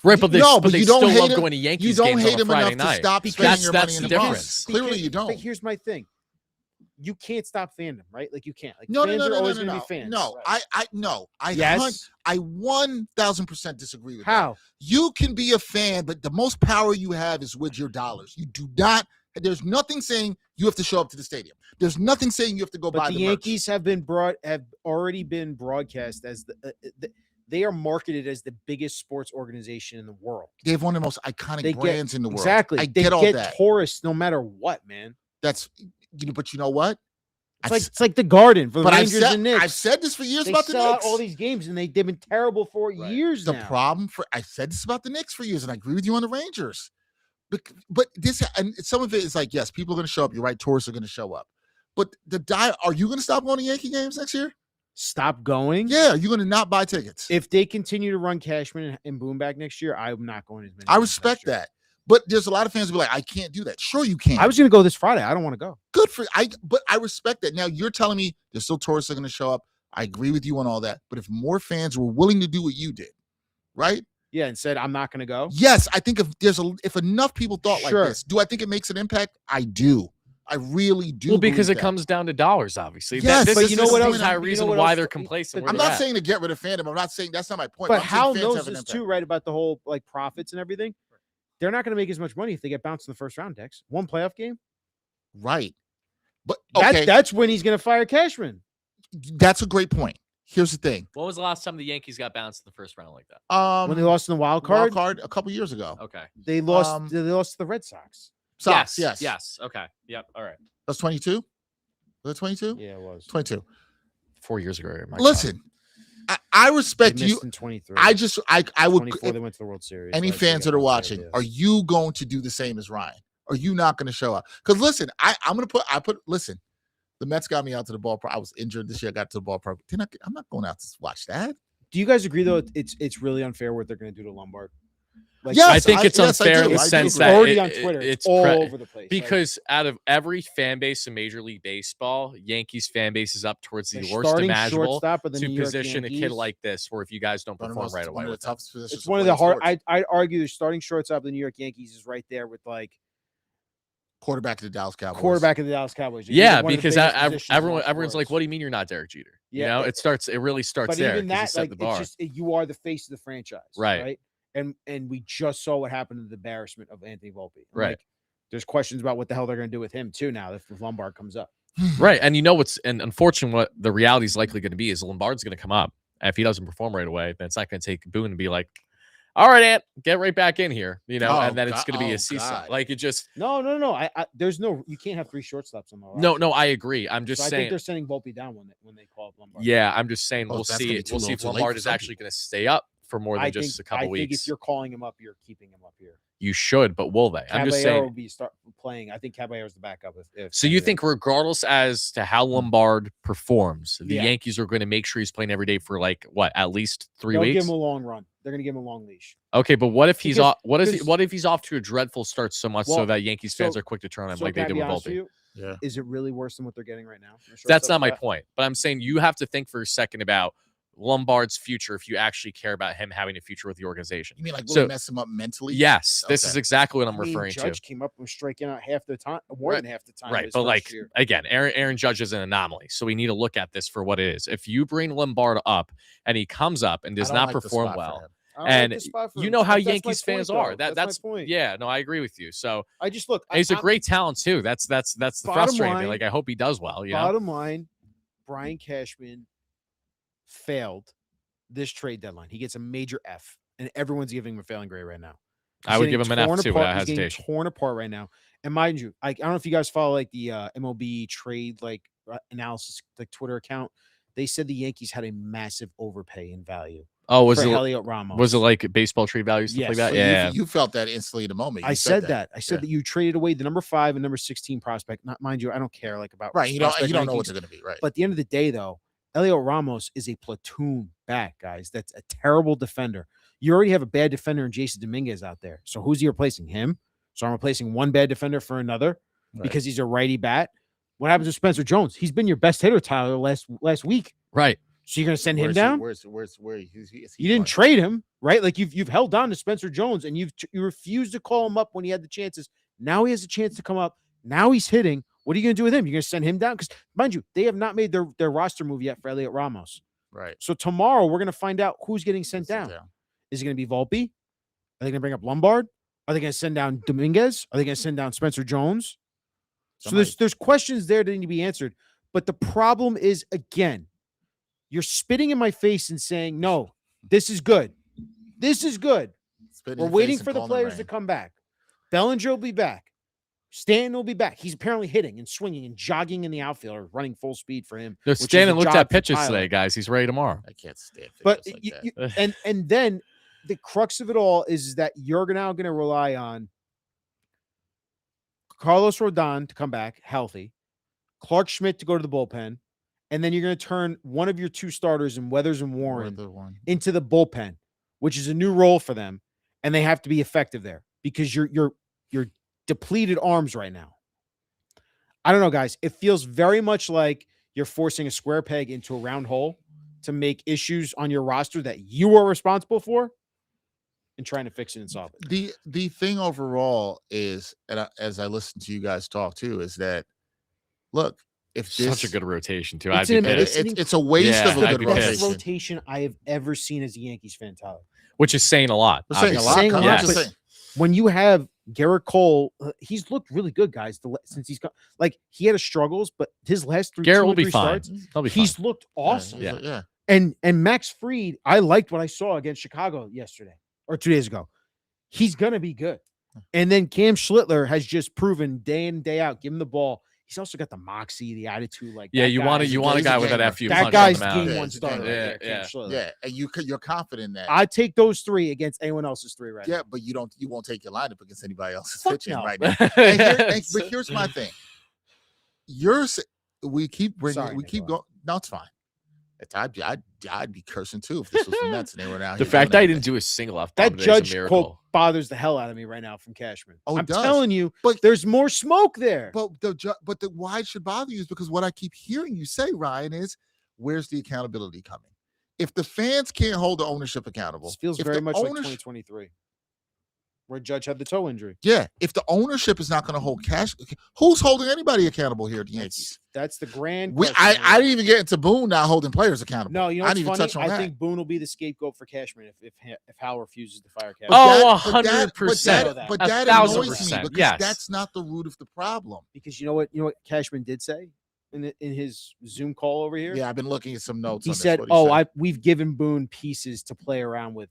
Right, but they, No, but but they you don't still hate love him- going to Yankees You don't games hate on a him Friday enough to night. stop Because spending your that's money in the the difference. box. Clearly, you don't. But here's my thing. You can't stop fandom, right? Like you can't. Like No, fans no, are no, no, always no, going to no. be fans. No, Right. I Yes. 1000% disagree with that. How? You can be a fan, but the most power you have is with your dollars. You do not. There's nothing saying you have to show up to the stadium. There's nothing saying you have to go But buy the the merch. Yankees have already been broadcast as they are marketed as the biggest sports organization in the world. They have one of the most iconic brands in the world. Exactly. I They get all get that. tourists no matter what, man. That's but you know what? It's like the Garden for the but Rangers and Knicks. I've said this for years they about the sell out Knicks. all these games and they've been terrible for years The now. problem for I said this about the Knicks for years, and I agree with you on the Rangers. But this and some of it is like, yes, people are going to show up. You're right, tourists are going to show up. But are you going to stop going to Yankee games next year? Stop going. Yeah, you're going to not buy tickets. If they continue to run Cashman and Boone back next year, I'm not going as many. I games respect next year. that. But there's a lot of fans who be like, I can't do that. Sure, you can. I was going to go this Friday. I don't want to go. Good for but I respect that. Now you're telling me there's still tourists that are going to show up. I agree with you on all that. But if more fans were willing to do what you did, right? Yeah, and said I'm not going to go. Yes, I think if enough people thought Sure. like this, do I think it makes an impact? I do. I really do. Well, because believe it that. comes down to dollars, obviously. Yes, this but is you know what the else- entire you know reason what why else- they're complacent. I'm where not they're saying to get rid of fandom. I'm not saying that's not my point. But I'm saying Hal fans knows have an this impact. too, right? About the whole like profits and everything. They're not going to make as much money if they get bounced in the first round. Dex, one playoff game, Right. But okay, that's when he's going to fire Cashman. that's a great point. Here's the thing. When was the last time the Yankees got bounced in the first round like that? When they lost in the wild wild card, card a couple years ago. Okay. they lost. Um, They lost to the Red Sox. Sox, Yes. Okay. Yep. All right. That's 22. Was it 22? Yeah, it was. 22. 4 years ago. my Listen, I They respect missed you. in 23. I just I would 24. They went to the World Series. any Like, they fans got that are knocked out, watching, yeah. are you going to do the same as Ryan? Are you not going to show up? Because listen, I'm going to listen, the Mets got me out to the ballpark. I was injured this year. I got to the ballpark. I'm not going out to watch that. Do you guys agree though? It's really unfair what they're going to do to Lombard. Like, Yes, I think it's yes, I unfair do. in the I do sense agree. that already on Twitter. it's all pre- over the place. because out of every fan base in Major League Baseball, Yankees fan base is up towards the The worst starting imaginable shortstop of the to New York position a kid Yankees. like this, where if you guys don't One of perform right away one of with the them. toughest positions it's to one of play the in hard. sports. I'd argue the starting shortstop of the New York Yankees is right there with like Quarterback of the Dallas Cowboys. quarterback of the Dallas Cowboys. He's Yeah, one of the because biggest positions in all everyone's like, sports. "What do you mean you're not Derek Jeter?" You Yeah, know, it really starts But there. even 'cause you that, set like, the bar. it's just you are the face of the franchise, Right. And we just saw what happened to the embarrassment of Anthony Volpe. And, Right. like, there's questions about what the hell they're going to do with him too now if Lombard comes up. Right. And you know and unfortunately, what the reality is likely going to be is Lombard's going to come up. And if he doesn't perform right away, then it's not going to take Boone and be like, all right, Ant, get right back in here, and then it's going to be a seesaw. God. Like it just, No. There's no. You can't have three shortstops on the roster. no, I agree. I'm just So I think saying, they're sending Volpe down when they call up Lombard. yeah, I'm just saying Oh, we'll that's gonna see. be too We'll see little if too late Lombard for is some actually going to stay up for more than just a couple I think weeks. if you're calling him up, you're keeping him up here. You should, but will they? I'm just Caballero saying. will be start playing. I think Caballero's the backup. If So you think, regardless as to how Lombard performs, the Yeah. Yankees are going to make sure he's playing every day for like what, at least 3 they'll weeks? give him a long run? They're going to give him a long leash. Okay, but what if he's Because- off? What because- if he's off to a dreadful start so much so Well, that Yankees fans so- are quick to turn on him So like they can I did be with honest with Volpe? you? Yeah. Is it really worse than what they're getting right now? That's not my point. But I'm saying you have to think for a second about Lombard's future if you actually care about him having a future with the organization. You mean like will So- it mess him up mentally? Yes, this is Okay. exactly what I'm I mean, referring Judge to. came up and was striking out half the time, more Right. than half the time. Right, his but first like year. again, Aaron Judge is an anomaly, so we need to look at this for what it is. If you bring Lombard up and he comes up and I does don't not like the perform spot for well, him. I don't like and the spot for you him. know how That's my Yankees point, fans though. are. That's That's my point. yeah, no, I agree with you. So I just look. and he's a I'm- great talent too. That's the Bottom frustrating thing. line- Like I hope he does well. You know, Bottom line, Brian Cashman failed this trade deadline. He gets a major F, and everyone's giving him a failing grade right now. I would getting give him an F torn too apart. without He's getting hesitation. torn apart right now. And mind you, I don't know if you guys follow like the MLB trade analysis like Twitter account. They said the Yankees had a massive overpay in value. Oh, for Elliot Ramos. Was it like baseball trade value stuff like Yes. that? But Yeah. you felt that instantly in the moment. You I said that. I Yeah. said that you traded away the number 5 and number 16 prospect. Not mind you, I don't care like about Right. You prospect don't know what rankings. they're going to be. Right. But at the end of the day, though, Elliot Ramos is a platoon back, guys. That's a terrible defender. You already have a bad defender in Jason Dominguez out there. So who's he replacing? Him? So I'm replacing one bad defender for another because he's a righty bat. What happens to Spencer Jones? He's been your best hitter, Tyler, last week. Right. So you're going to send him Where's down? where is he You didn't trade him, right? Like you've held on to Spencer Jones and you refused to call him up when he had the chances. Now he has a chance to come up. Now he's hitting. What are you going to do with him? You're going to send him down? Because mind you, they have not made their roster move yet for Elliot Ramos. Right. So tomorrow we're going to find out who's getting sent down. Is it going to be Volpe? Are they going to bring up Lombard? Are they going to send down Dominguez? Are they going to send down Spencer Jones? So there's questions there that need to be answered. But the problem is, again, you're spitting in my face and saying, no, this is good. This is good. We're waiting for the players to come back. Bellinger will be back. Stanton will be back. He's apparently hitting and swinging and jogging in the outfield or running full speed for him. No, Stanton looked at pitches today, guys. He's ready tomorrow. I can't stand But like that. and then the crux of it all is that you're now going to rely on Carlos Rodon to come back healthy, Clark Schmidt to go to the bullpen, and then you're going to turn one of your two starters in Weathers and Warren into the bullpen, which is a new role for them, and they have to be effective there because you're depleted arms right now. I don't know, guys. It feels very much like you're forcing a square peg into a round hole to make issues on your roster that you are responsible for and trying to fix it and solve it. The thing overall is, and as I listen to you guys talk too, is that look, if this, such a good rotation too, It's it's a waste of a I'd good be best pissed. rotation. rotation I have ever seen as a Yankees fan, Tyler. Which is saying a lot. We're saying a lot. Saying a I'm lot, just but- saying. When you have Garrett Cole, he's looked really good, guys. Since he's got he had his struggles, but his last three, Garrett two will or be three fine. starts, He'll be he's fine. looked awesome. Yeah. And Max Fried, I liked what I saw against Chicago yesterday or 2 days ago. He's gonna be good. And then Cam Schlittler has just proven day in day out. Give him the ball. He's also got the moxie, the attitude. Like Yeah, that you guy want is- a guy with that gamer. FU that punch guy's on the mound. game Yeah, one he's a starter. gamer. Right there, Yeah. Cam Schlittler. Yeah, and you're confident in that. I take those three against anyone else's three right now. Yeah, but you won't take your lineup against anybody else's Fuck pitching no. right now. But here's my thing. We keep bringing, Sorry, we keep Nikolai. going. No, it's fine. I'd be cursing too if this was the Mets and they were out The here fact doing that he anything. didn't do a single off That bomb today judge is a miracle. quote bothers the hell out of me right now from Cashman. Oh, it I'm does. telling you, But- there's more smoke there. But the why it should bother you is because what I keep hearing you say, Ryan, is where's the accountability coming? If the fans can't hold the ownership accountable, This feels if very the much like ownership- 2023, where Judge had the toe injury. Yeah, if the ownership is not going to hold cash, who's holding anybody accountable here at the Yankees? That's the grand I question. didn't even get into Boone not holding players accountable. No, you know I what's didn't even funny? touch on I that. think Boone will be the scapegoat for Cashman if Hal refuses to fire Cashman. Oh, But that- 100%. But A that thousand annoys me percent, because yes. that's not the root of the problem. Because you know what Cashman did say in his Zoom call over here? Yeah, I've been looking at some notes. He on this, said, what he said. we've given Boone pieces to play around with.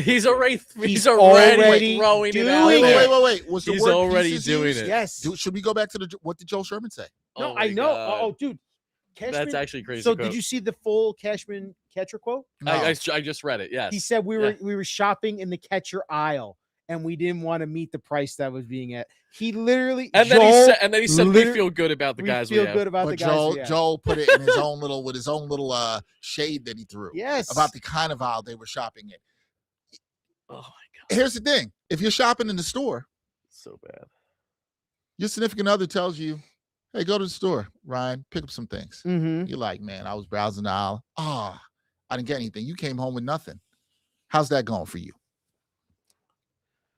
He's already He's already already throwing it doing out it. there. Wait. Was the He's word already pieces doing used? it. Yes. Should we go back to what did Joel Sherman say? No, Oh my I know. God. Oh, dude. Cashman, That's actually crazy. so quote. did you see the full Cashman catcher quote? No. I just read it. Yes. He said we were shopping in the catcher aisle and we didn't want to meet the price that was being at. He literally and then he said we liter- feel good about the we guys feel we have. good about the But guys. we have. Joel put it in his own little shade that he threw Yes. about the kind of aisle they were shopping in. Oh my god, Here's the thing: if you're shopping in the store, so bad. your significant other tells you, "Hey, go to the store, Ryan, pick up some things." Mhm. You're like, "Man, I was browsing the aisle. I didn't get anything. You came home with nothing. How's that going for you?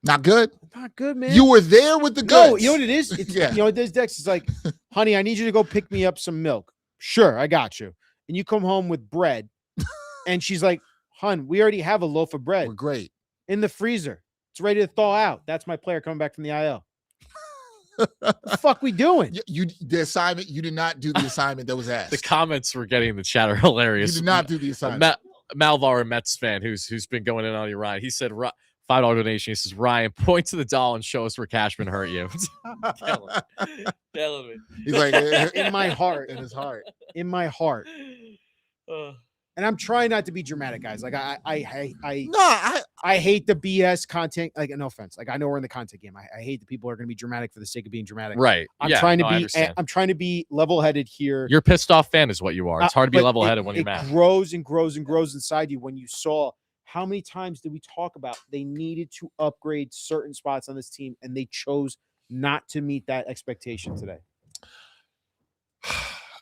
Not good. Not good, man. You were there with the goods. No, you know what it is? It's, Yeah. You know what this Dex is like, honey, I need you to go pick me up some milk. Sure, I got you. And you come home with bread. And she's like, hun, we already have a loaf of bread We're great. in the freezer. It's ready to thaw out. That's my player coming back from the IL. The fuck we doing? The assignment. You did not do the assignment that was asked. The comments were getting the chatter You hilarious. did not do the assignment. Malvar, a Mets fan who's been going in on you, Ryan. He said $5 donation. He says, Ryan, point to the doll and show us where Cashman hurt you. Telling me. He's like In my heart. in his heart. In my heart. and I'm trying not to be dramatic, guys. Like I No, I hate the BS content. Like, no offense. Like, I know we're in the content game. I hate that people are going to be dramatic for the sake of being dramatic. Right. I'm Yeah, trying to no, I be. understand. I'm trying to be level-headed here. You're a pissed off fan, is what you are. It's hard to be But level headed when you're it mad. grows and grows and grows inside you when you saw how many times did we talk about they needed to upgrade certain spots on this team and they chose not to meet that expectation today.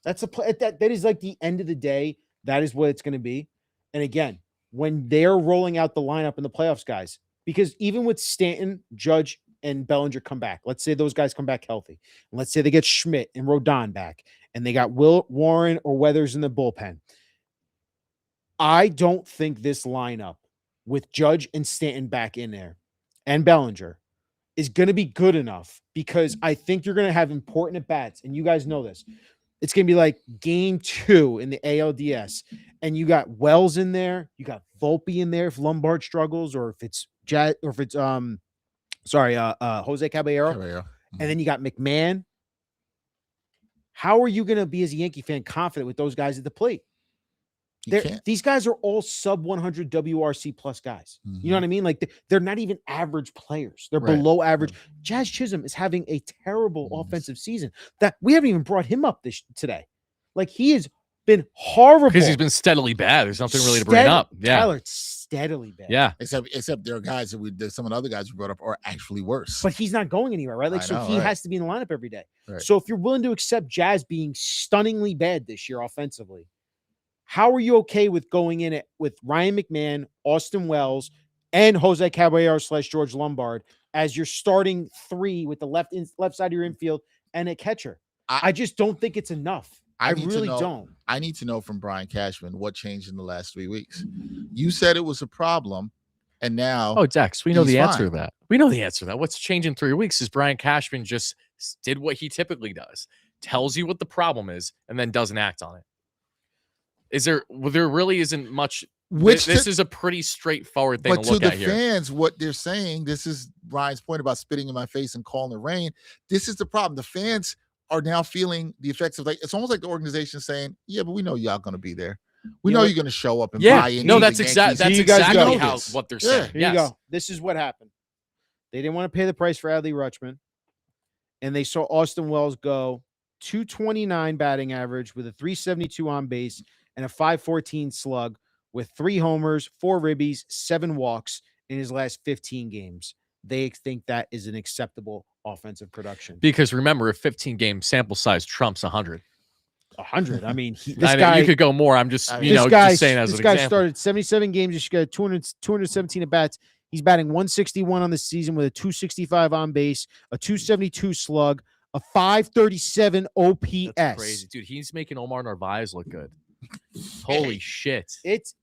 That's that is like the end of the day. That is what it's going to be. And again, when they're rolling out the lineup in the playoffs, guys, because even with Stanton, Judge, and Bellinger come back, let's say those guys come back healthy. And let's say they get Schmidt and Rodon back, and they got Will Warren or Weathers in the bullpen. I don't think this lineup with Judge and Stanton back in there and Bellinger is going to be good enough, because I think you're going to have important at-bats, and you guys know this. It's going to be like game 2 in the ALDS, and you got Wells in there, you got Volpe in there if Lombard struggles, or if it's Jose Caballero, and then you got McMahon. How are you going to be, as a Yankee fan, confident with those guys at the plate? These guys are all sub 100 WRC plus guys. You know what I mean? Like, they're not even average players. They're below average. Jazz Chisholm is having a terrible offensive season that we haven't even brought him up today. Like, he has been horrible. Because he's been steadily bad. There's nothing really to bring up. Yeah. Tyler, it's steadily bad. Yeah. Except there are guys some of the other guys we brought up are actually worse. But he's not going anywhere, right? Like, he has to be in the lineup every day. Right. So if you're willing to accept Jazz being stunningly bad this year offensively, how are you okay with going in it with Ryan McMahon, Austin Wells, and Jose Caballero / George Lombard as your starting 3 with the left side of your infield and a catcher? I just don't think it's enough. I really don't. I need to know from Brian Cashman what changed in the last 3 weeks. You said it was a problem, and now Dex, we know the answer to that. We know the answer to that. What's changed in 3 weeks is Brian Cashman just did what he typically does, tells you what the problem is, and then doesn't act on it. There really isn't much. This is a pretty straightforward thing to look at here. But to the fans, what they're saying, this is Ryan's point about spitting in my face and calling it rain. This is the problem. The fans are now feeling the effects of, like, it's almost like the organization saying, yeah, but we know y'all going to be there. We know you're going to show up and buy in. No, that's exactly what they're saying. Here you go. This is what happened. They didn't want to pay the price for Adley Rutschman, and they saw Austin Wells go 229 batting average with a 372 on base and a 514 slug with 3 homers, 4 ribbies, 7 walks in his last 15 games. They think that is an acceptable offensive production. Because remember, a 15-game sample size trumps 100. 100. I mean, you could go more. I'm just, just saying as an example. This guy started 77 games. He's got 217 at bats. He's batting 161 on the season with a 265 on base, a 272 slug, a 537 OPS. That's crazy, dude. He's making Omar Narvaez look good. Holy shit! It's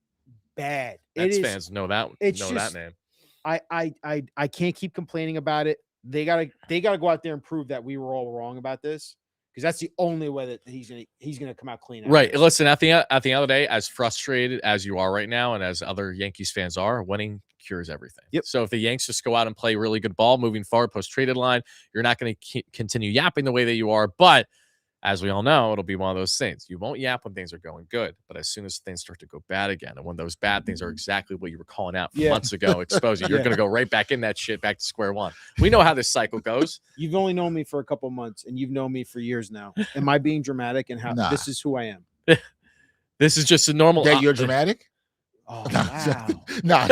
bad. Mets fans know that. That name. I can't keep complaining about it. They gotta go out there and prove that we were all wrong about this, because that's the only way that he's gonna come out clean. Right. Listen, at the end of the day, as frustrated as you are right now, and as other Yankees fans are, winning cures everything. Yep. So if the Yanks just go out and play really good ball moving forward post trade deadline, you're not going to continue yapping the way that you are, but as we all know, it'll be one of those things. You won't yap when things are going good, but as soon as things start to go bad again, and when those bad things are exactly what you were calling out months ago, exposing, you're going to go right back in that shit, back to square one. We know how this cycle goes. You've only known me for a couple months, and you've known me for years now. Am I being dramatic? And how this is who I am? This is just a normal. That you're dramatic? Oh, wow. No.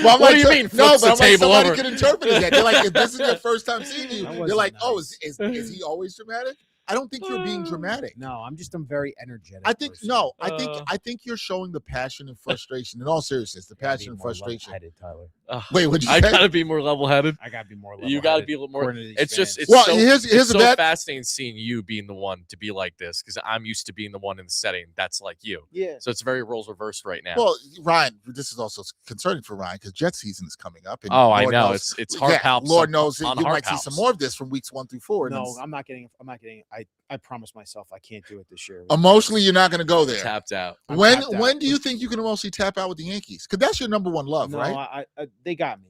Well, what do you mean? No, but somebody could interpret it that. They're like, if this is their first time seeing you, they're like, nice. Is he always dramatic? I don't think you're being dramatic. No, I'm very energetic. I think I think you're showing the passion and frustration. In all seriousness, the passion and frustration. Tyler. Wait, what'd you say? I gotta be more level-headed. I gotta be more level-headed. You gotta be more. It's just here's so fascinating seeing you being the one to be like this, because I'm used to being the one in the setting that's like you. Yeah. So it's very roles reversed right now. Well, Ryan, this is also concerning for Ryan because Jet season is coming up. And I know it's hard. Lord knows you might see some more of this from weeks 1 through 4. No, I'm not getting. I promise myself I can't do it this year. Emotionally, you're not going to go there. Tapped out. When do you think you can emotionally tap out with the Yankees? Because that's your number one love, right? They got me.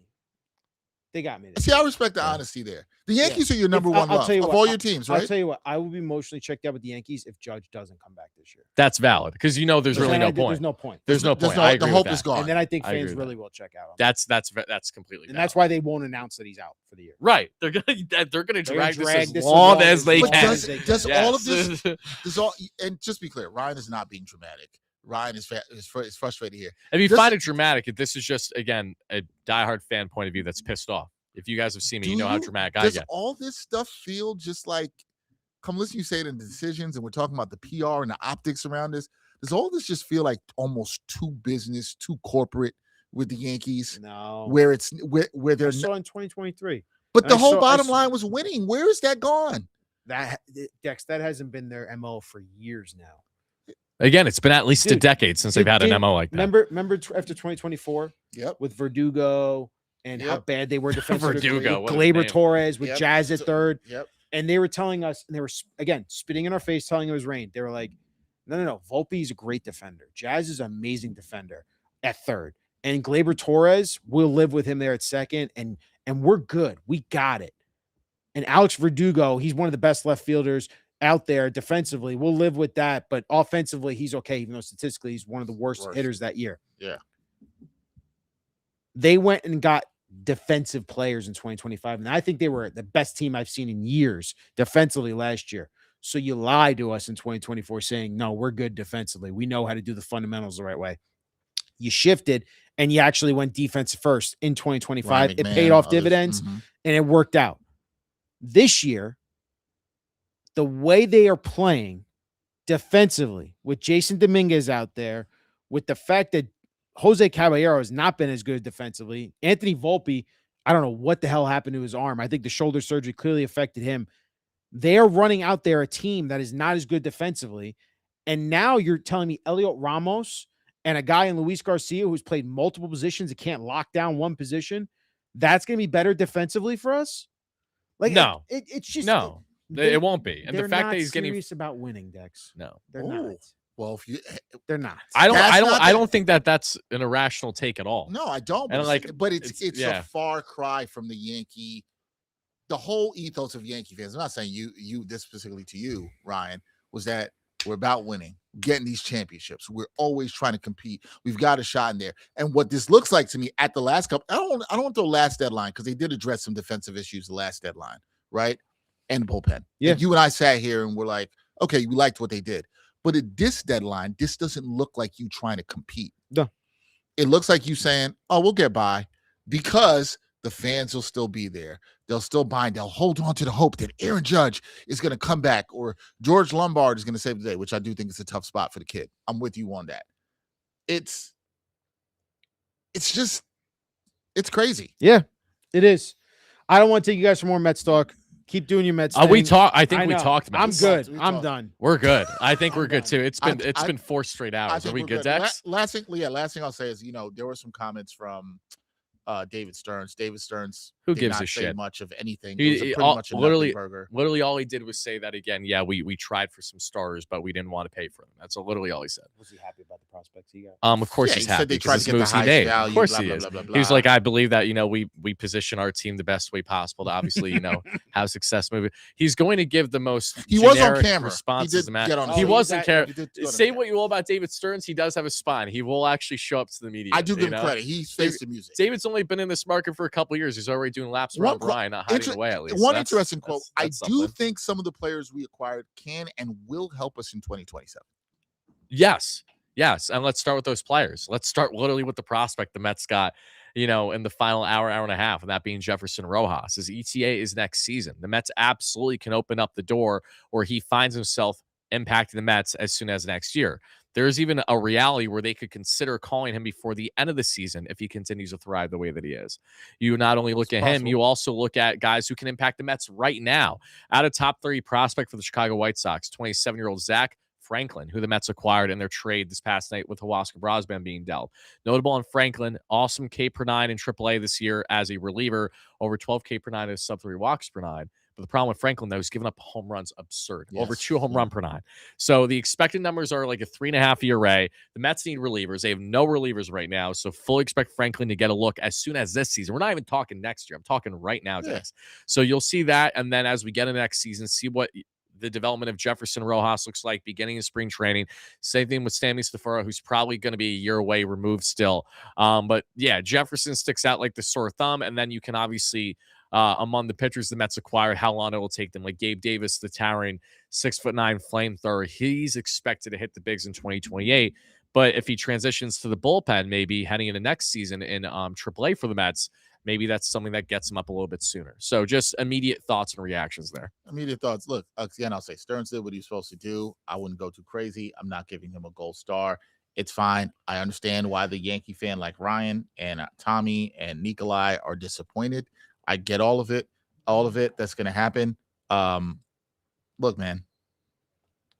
They got me there. See, I respect the honesty there. The Yankees are your number one love of all your teams, right? I'll tell you what. I will be emotionally checked out with the Yankees if Judge doesn't come back this year. That's valid because there's really no point. There's no point. There's no point. I agree the hope with is that. gone. And then I think I agree fans with really will check out on That's completely and valid. that's why they won't announce that he's out for the year. Right. They're gonna drag this as this long as they But can. does all of Yes. this, does all, and just be clear, Ryan is not being dramatic. Ryan is frustrated here. If you Does find it- it dramatic, this is just again a diehard fan point of view that's pissed off. If you guys have seen me, you know how dramatic I Does get. all this stuff feel just like, come listen, you say it in the decisions, and we're talking about the PR and the optics around this. Does all this just feel like almost too business, too corporate with the Yankees? No. Where it's where I they're saw in 2023. but and the I whole saw- I bottom saw- line was winning. Where is that gone? That Dex, that hasn't been their MO for years now. Again, it's been at least a Dude, decade since they've had an MO like that. Remember after 2024 Yep. with Verdugo and how Yep. bad they were defensively. Verdugo, what a Glaber name. Torres with Yep. Jazz at third. Yep. And they were telling us, and they were again spitting in our face, telling it was rain. They were like, no. Volpe is a great defender. Jazz is an amazing defender at third. And Glaber Torres, we'll live with him there at second. And we're good. We got it. And Alex Verdugo, he's one of the best left fielders out there defensively. We'll live with that. But offensively, he's okay, even though statistically he's one of the worst hitters that year. Yeah. They went and got defensive players in 2025. And I think they were the best team I've seen in years defensively last year. So you lied to us in 2024 saying, no, we're good defensively. We know how to do the fundamentals the right way. You shifted and you actually went defensive first in 2025. Ryan It McMahon, paid off others. dividends Mhm. and it worked out. This year, the way they are playing defensively with Jason Dominguez out there, with the fact that Jose Caballero has not been as good defensively. Anthony Volpe, I don't know what the hell happened to his arm. I think the shoulder surgery clearly affected him. They are running out there a team that is not as good defensively. And now you're telling me Elliot Ramos and a guy in Luis Garcia who's played multiple positions and can't lock down one position, that's going to be better defensively for us? Like, No. it's just No, it won't be. And the they're fact not that he's getting serious about winning, Dex. no. They're Oh. not. Well, if you They're not. I That's not I the- don't think that's an irrational take at all. No, I don't. And, But like, it's, but it's yeah. a far cry from the Yankee, the whole ethos of Yankee fans. I'm not saying you this specifically to you, Ryan, was that we're about winning, getting these championships. We're always trying to compete. We've got a shot in there. And what this looks like to me at the last couple, I don't want to throw last deadline because they did address some defensive issues the last deadline, right? And the bullpen. Yeah. And you and I sat here and we're like, okay, we liked what they did. But at this deadline, this doesn't look like you trying to compete. No. It looks like you saying, oh, we'll get by because the fans will still be there. They'll still buy. They'll hold on to the hope that Aaron Judge is going to come back or George Lombard is going to save the day, which I do think is a tough spot for the kid. I'm with you on that. It's crazy. Yeah, it is. I don't want to take you guys for more Mets talk. Keep doing your Mets. I think we know. talked about I'm this. good. We I'm talked. done. We're good. I think we're good done. too. It's been 4 straight hours. Are we we're good, Dex? Last thing I'll say is, there were some comments from David Stearns. David Stearns Who did gives not a say shit? much of anything. He- It was he- pretty all- much a literally- nothing burger. Literally, all he did was say that again. Yeah, we tried for some stars, but we didn't want to pay for them. That's literally all he said. Was he happy about the prospects he got? Of course Yeah, he's he said happy they because tried this to get the moves he highest made. value, Of course blah, he blah, is. blah, blah, He was blah. like, I believe that we position our team the best way possible to obviously have success moving. He's going to give the most He was on generic camera. He responses did to Matt. get on He camera. was in camera. He did go on Say camera. what you will about David Stearns, he does have a spine. He will actually show up to the media. I do give him know? credit. He's faced the music. David's only been in this market for a couple of years. He's already doing laps One around quote- Brian, not hiding away at least. One That's- interesting quote. that's I do something. think some of the players we acquired can and will help us in 2027. Yes. And let's start with those players. Let's start literally with the prospect the Mets got, in the final hour and a half, and that being Jefferson Rojas. His ETA is next season. The Mets absolutely can open up the door where he finds himself impacting the Mets as soon as next year. There's even a reality where they could consider calling him before the end of the season if he continues to thrive the way that he is. You not only look at him, you also look at guys who can impact the Mets right now. Out of top 30 prospect for the Chicago White Sox, 27-year-old Zach Franklin, who the Mets acquired in their trade this past night with Huascar Brosnan being dealt. Notable on Franklin, awesome K per 9 in AAA this year as a reliever, over 12 K per 9 as sub 3 walks per 9. But the problem with Franklin, though, is giving up home runs absurd. Over Yes. 2 home run per 9. So the expected numbers are like a 3.5 ERA. The Mets need relievers. They have no relievers right now. So fully expect Franklin to get a look as soon as this season. We're not even talking next year. I'm talking right now, guys. So you'll see that. And then as we get into next season, see what the development of Jefferson Rojas looks like beginning of spring training. Same thing with Sammy Stafora, who's probably going to be a year away removed still. But yeah, Jefferson sticks out like the sore thumb. And then you can obviously, among the pitchers the Mets acquired, how long it will take them. Like Gabe Davis, the towering 6'9" flamethrower, he's expected to hit the bigs in 2028. But if he transitions to the bullpen, maybe heading into next season in AAA for the Mets, maybe that's something that gets him up a little bit sooner. So just immediate thoughts and reactions there. Immediate thoughts. Look, again, I'll say Stearns did what he was supposed to do. I wouldn't go too crazy. I'm not giving him a gold star. It's fine. I understand why the Yankee fan like Ryan and Tommy and Nikolai are disappointed. I get all of it. All of it that's going to happen. Look, man,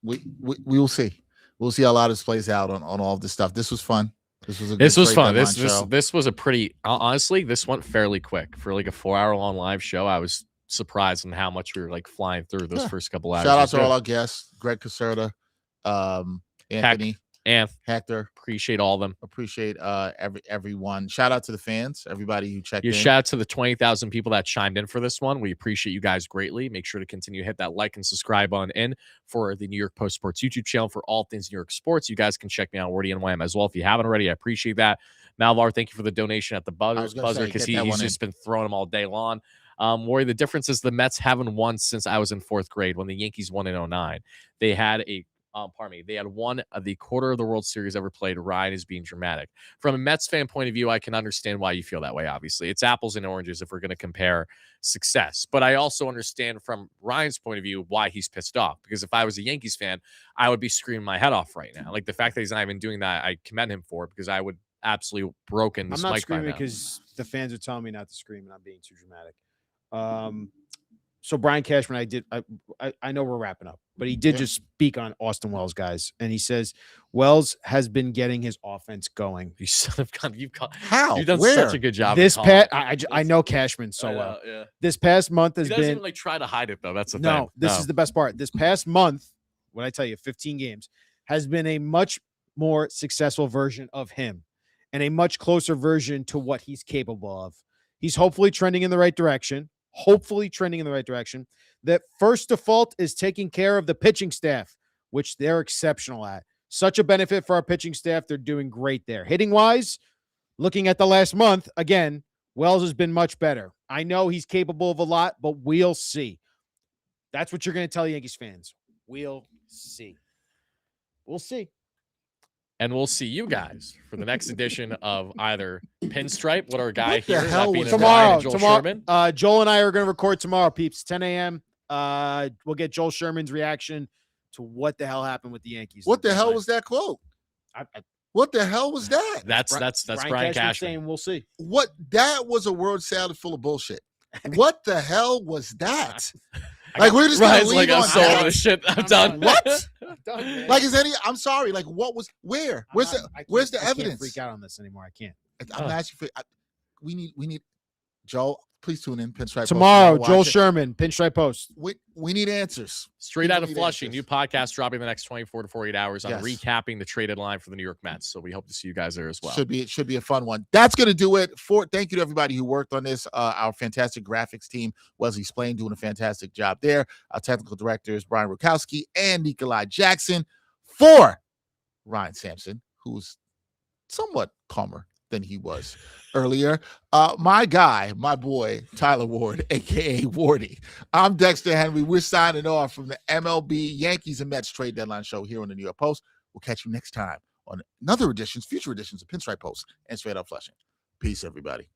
we will see. We'll see how a lot of this plays out on all of this stuff. This was fun. This was a good fun. trade deadline show. This was a pretty honestly, this went fairly quick for like a 4-hour long live show. I was surprised on how much we were like flying through those first couple hours. Shout out to all our guests, Greg Caserta, Anthony, Hector. Appreciate all of them. Appreciate everyone. Shout out to the fans, everybody who checked in. Shout out to the 20,000 people that chimed in for this one. We appreciate you guys greatly. Make sure to continue to hit that like and subscribe button in for the New York Post Sports YouTube channel for all things New York sports. You guys can check me out on Wordy NYM as well if you haven't already. I appreciate that. Malvar, thank you for the donation at the buzzer because he's just been throwing them all day long. Worry, the difference is the Mets haven't won since I was in 4th grade when the Yankees won in 2009. They had they had won the quarter of the World Series ever played. Ryan is being dramatic. From a Mets fan point of view, I can understand why you feel that way, obviously. It's apples and oranges if we're going to compare success. But I also understand from Ryan's point of view why he's pissed off. Because if I was a Yankees fan, I would be screaming my head off right now. Like the fact that he's not even doing that, I commend him for it because I would absolutely broken this I'm not mic screaming by now. because the fans are telling me not to scream and I'm being too dramatic. So Brian Cashman, I know we're wrapping up, but he did just speak on Austin Wells, guys, and he says Wells has been getting his offense going. You son of gun, you've done Where? such a good job. This I know Cashman so well. Yeah. This past month has He doesn't been even like try to hide it though. That's the no. thing. This is the best part. This past month, what I tell you, 15 games has been a much more successful version of him, and a much closer version to what he's capable of. He's hopefully trending in the right direction. That first default is taking care of the pitching staff, which they're exceptional at. Such a benefit for our pitching staff. They're doing great there. Hitting wise, looking at the last month, again, Wells has been much better. I know he's capable of a lot, but we'll see. That's what you're going to tell Yankees fans. We'll see. We'll see. And we'll see you guys for the next edition of either Pinstripe, what our guy What the here is, hell that being was Brian Tomorrow, and Joel Sherman. Joel and I are going to record tomorrow, peeps, 10 a.m. We'll get Joel Sherman's reaction to what the hell happened with the Yankees. What the hell was that quote? What the hell was that? That's Brian Cashman saying we'll see. What? That was a word salad full of bullshit. What the hell was that? Like we're just gonna Ryan's leave like, I'm on so that? over shit. I'm done. What? I'm done, man. Like is any? I'm sorry. Like what was? Where? Where's the I can't evidence? freak out on this anymore. I can't. I'm asking for. We need. Joel, please tune in. Pinstripe Post. Tomorrow, Watch Joel it. Sherman, Pinstripe Post. We need answers. Straight out of need Flushing, new answers. podcast dropping in the next 24 to 48 hours on Yes. recapping the trade deadline for the New York Mets. So we hope to see you guys there as well. Should be a fun one. That's gonna do it. Thank you to everybody who worked on this. Our fantastic graphics team, Wesley Splain, doing a fantastic job there. Our technical directors, Brian Rukowski and Nikolai Jackson. For Ryan Sampson, who's somewhat calmer than he was earlier. My guy, my boy, Tyler Ward, aka Wardy. I'm Dexter Henry. We're signing off from the MLB Yankees and Mets trade deadline show here on the New York Post. We'll catch you next time on future editions of Pinstripe Post and Straight Up Flushing. Peace, everybody.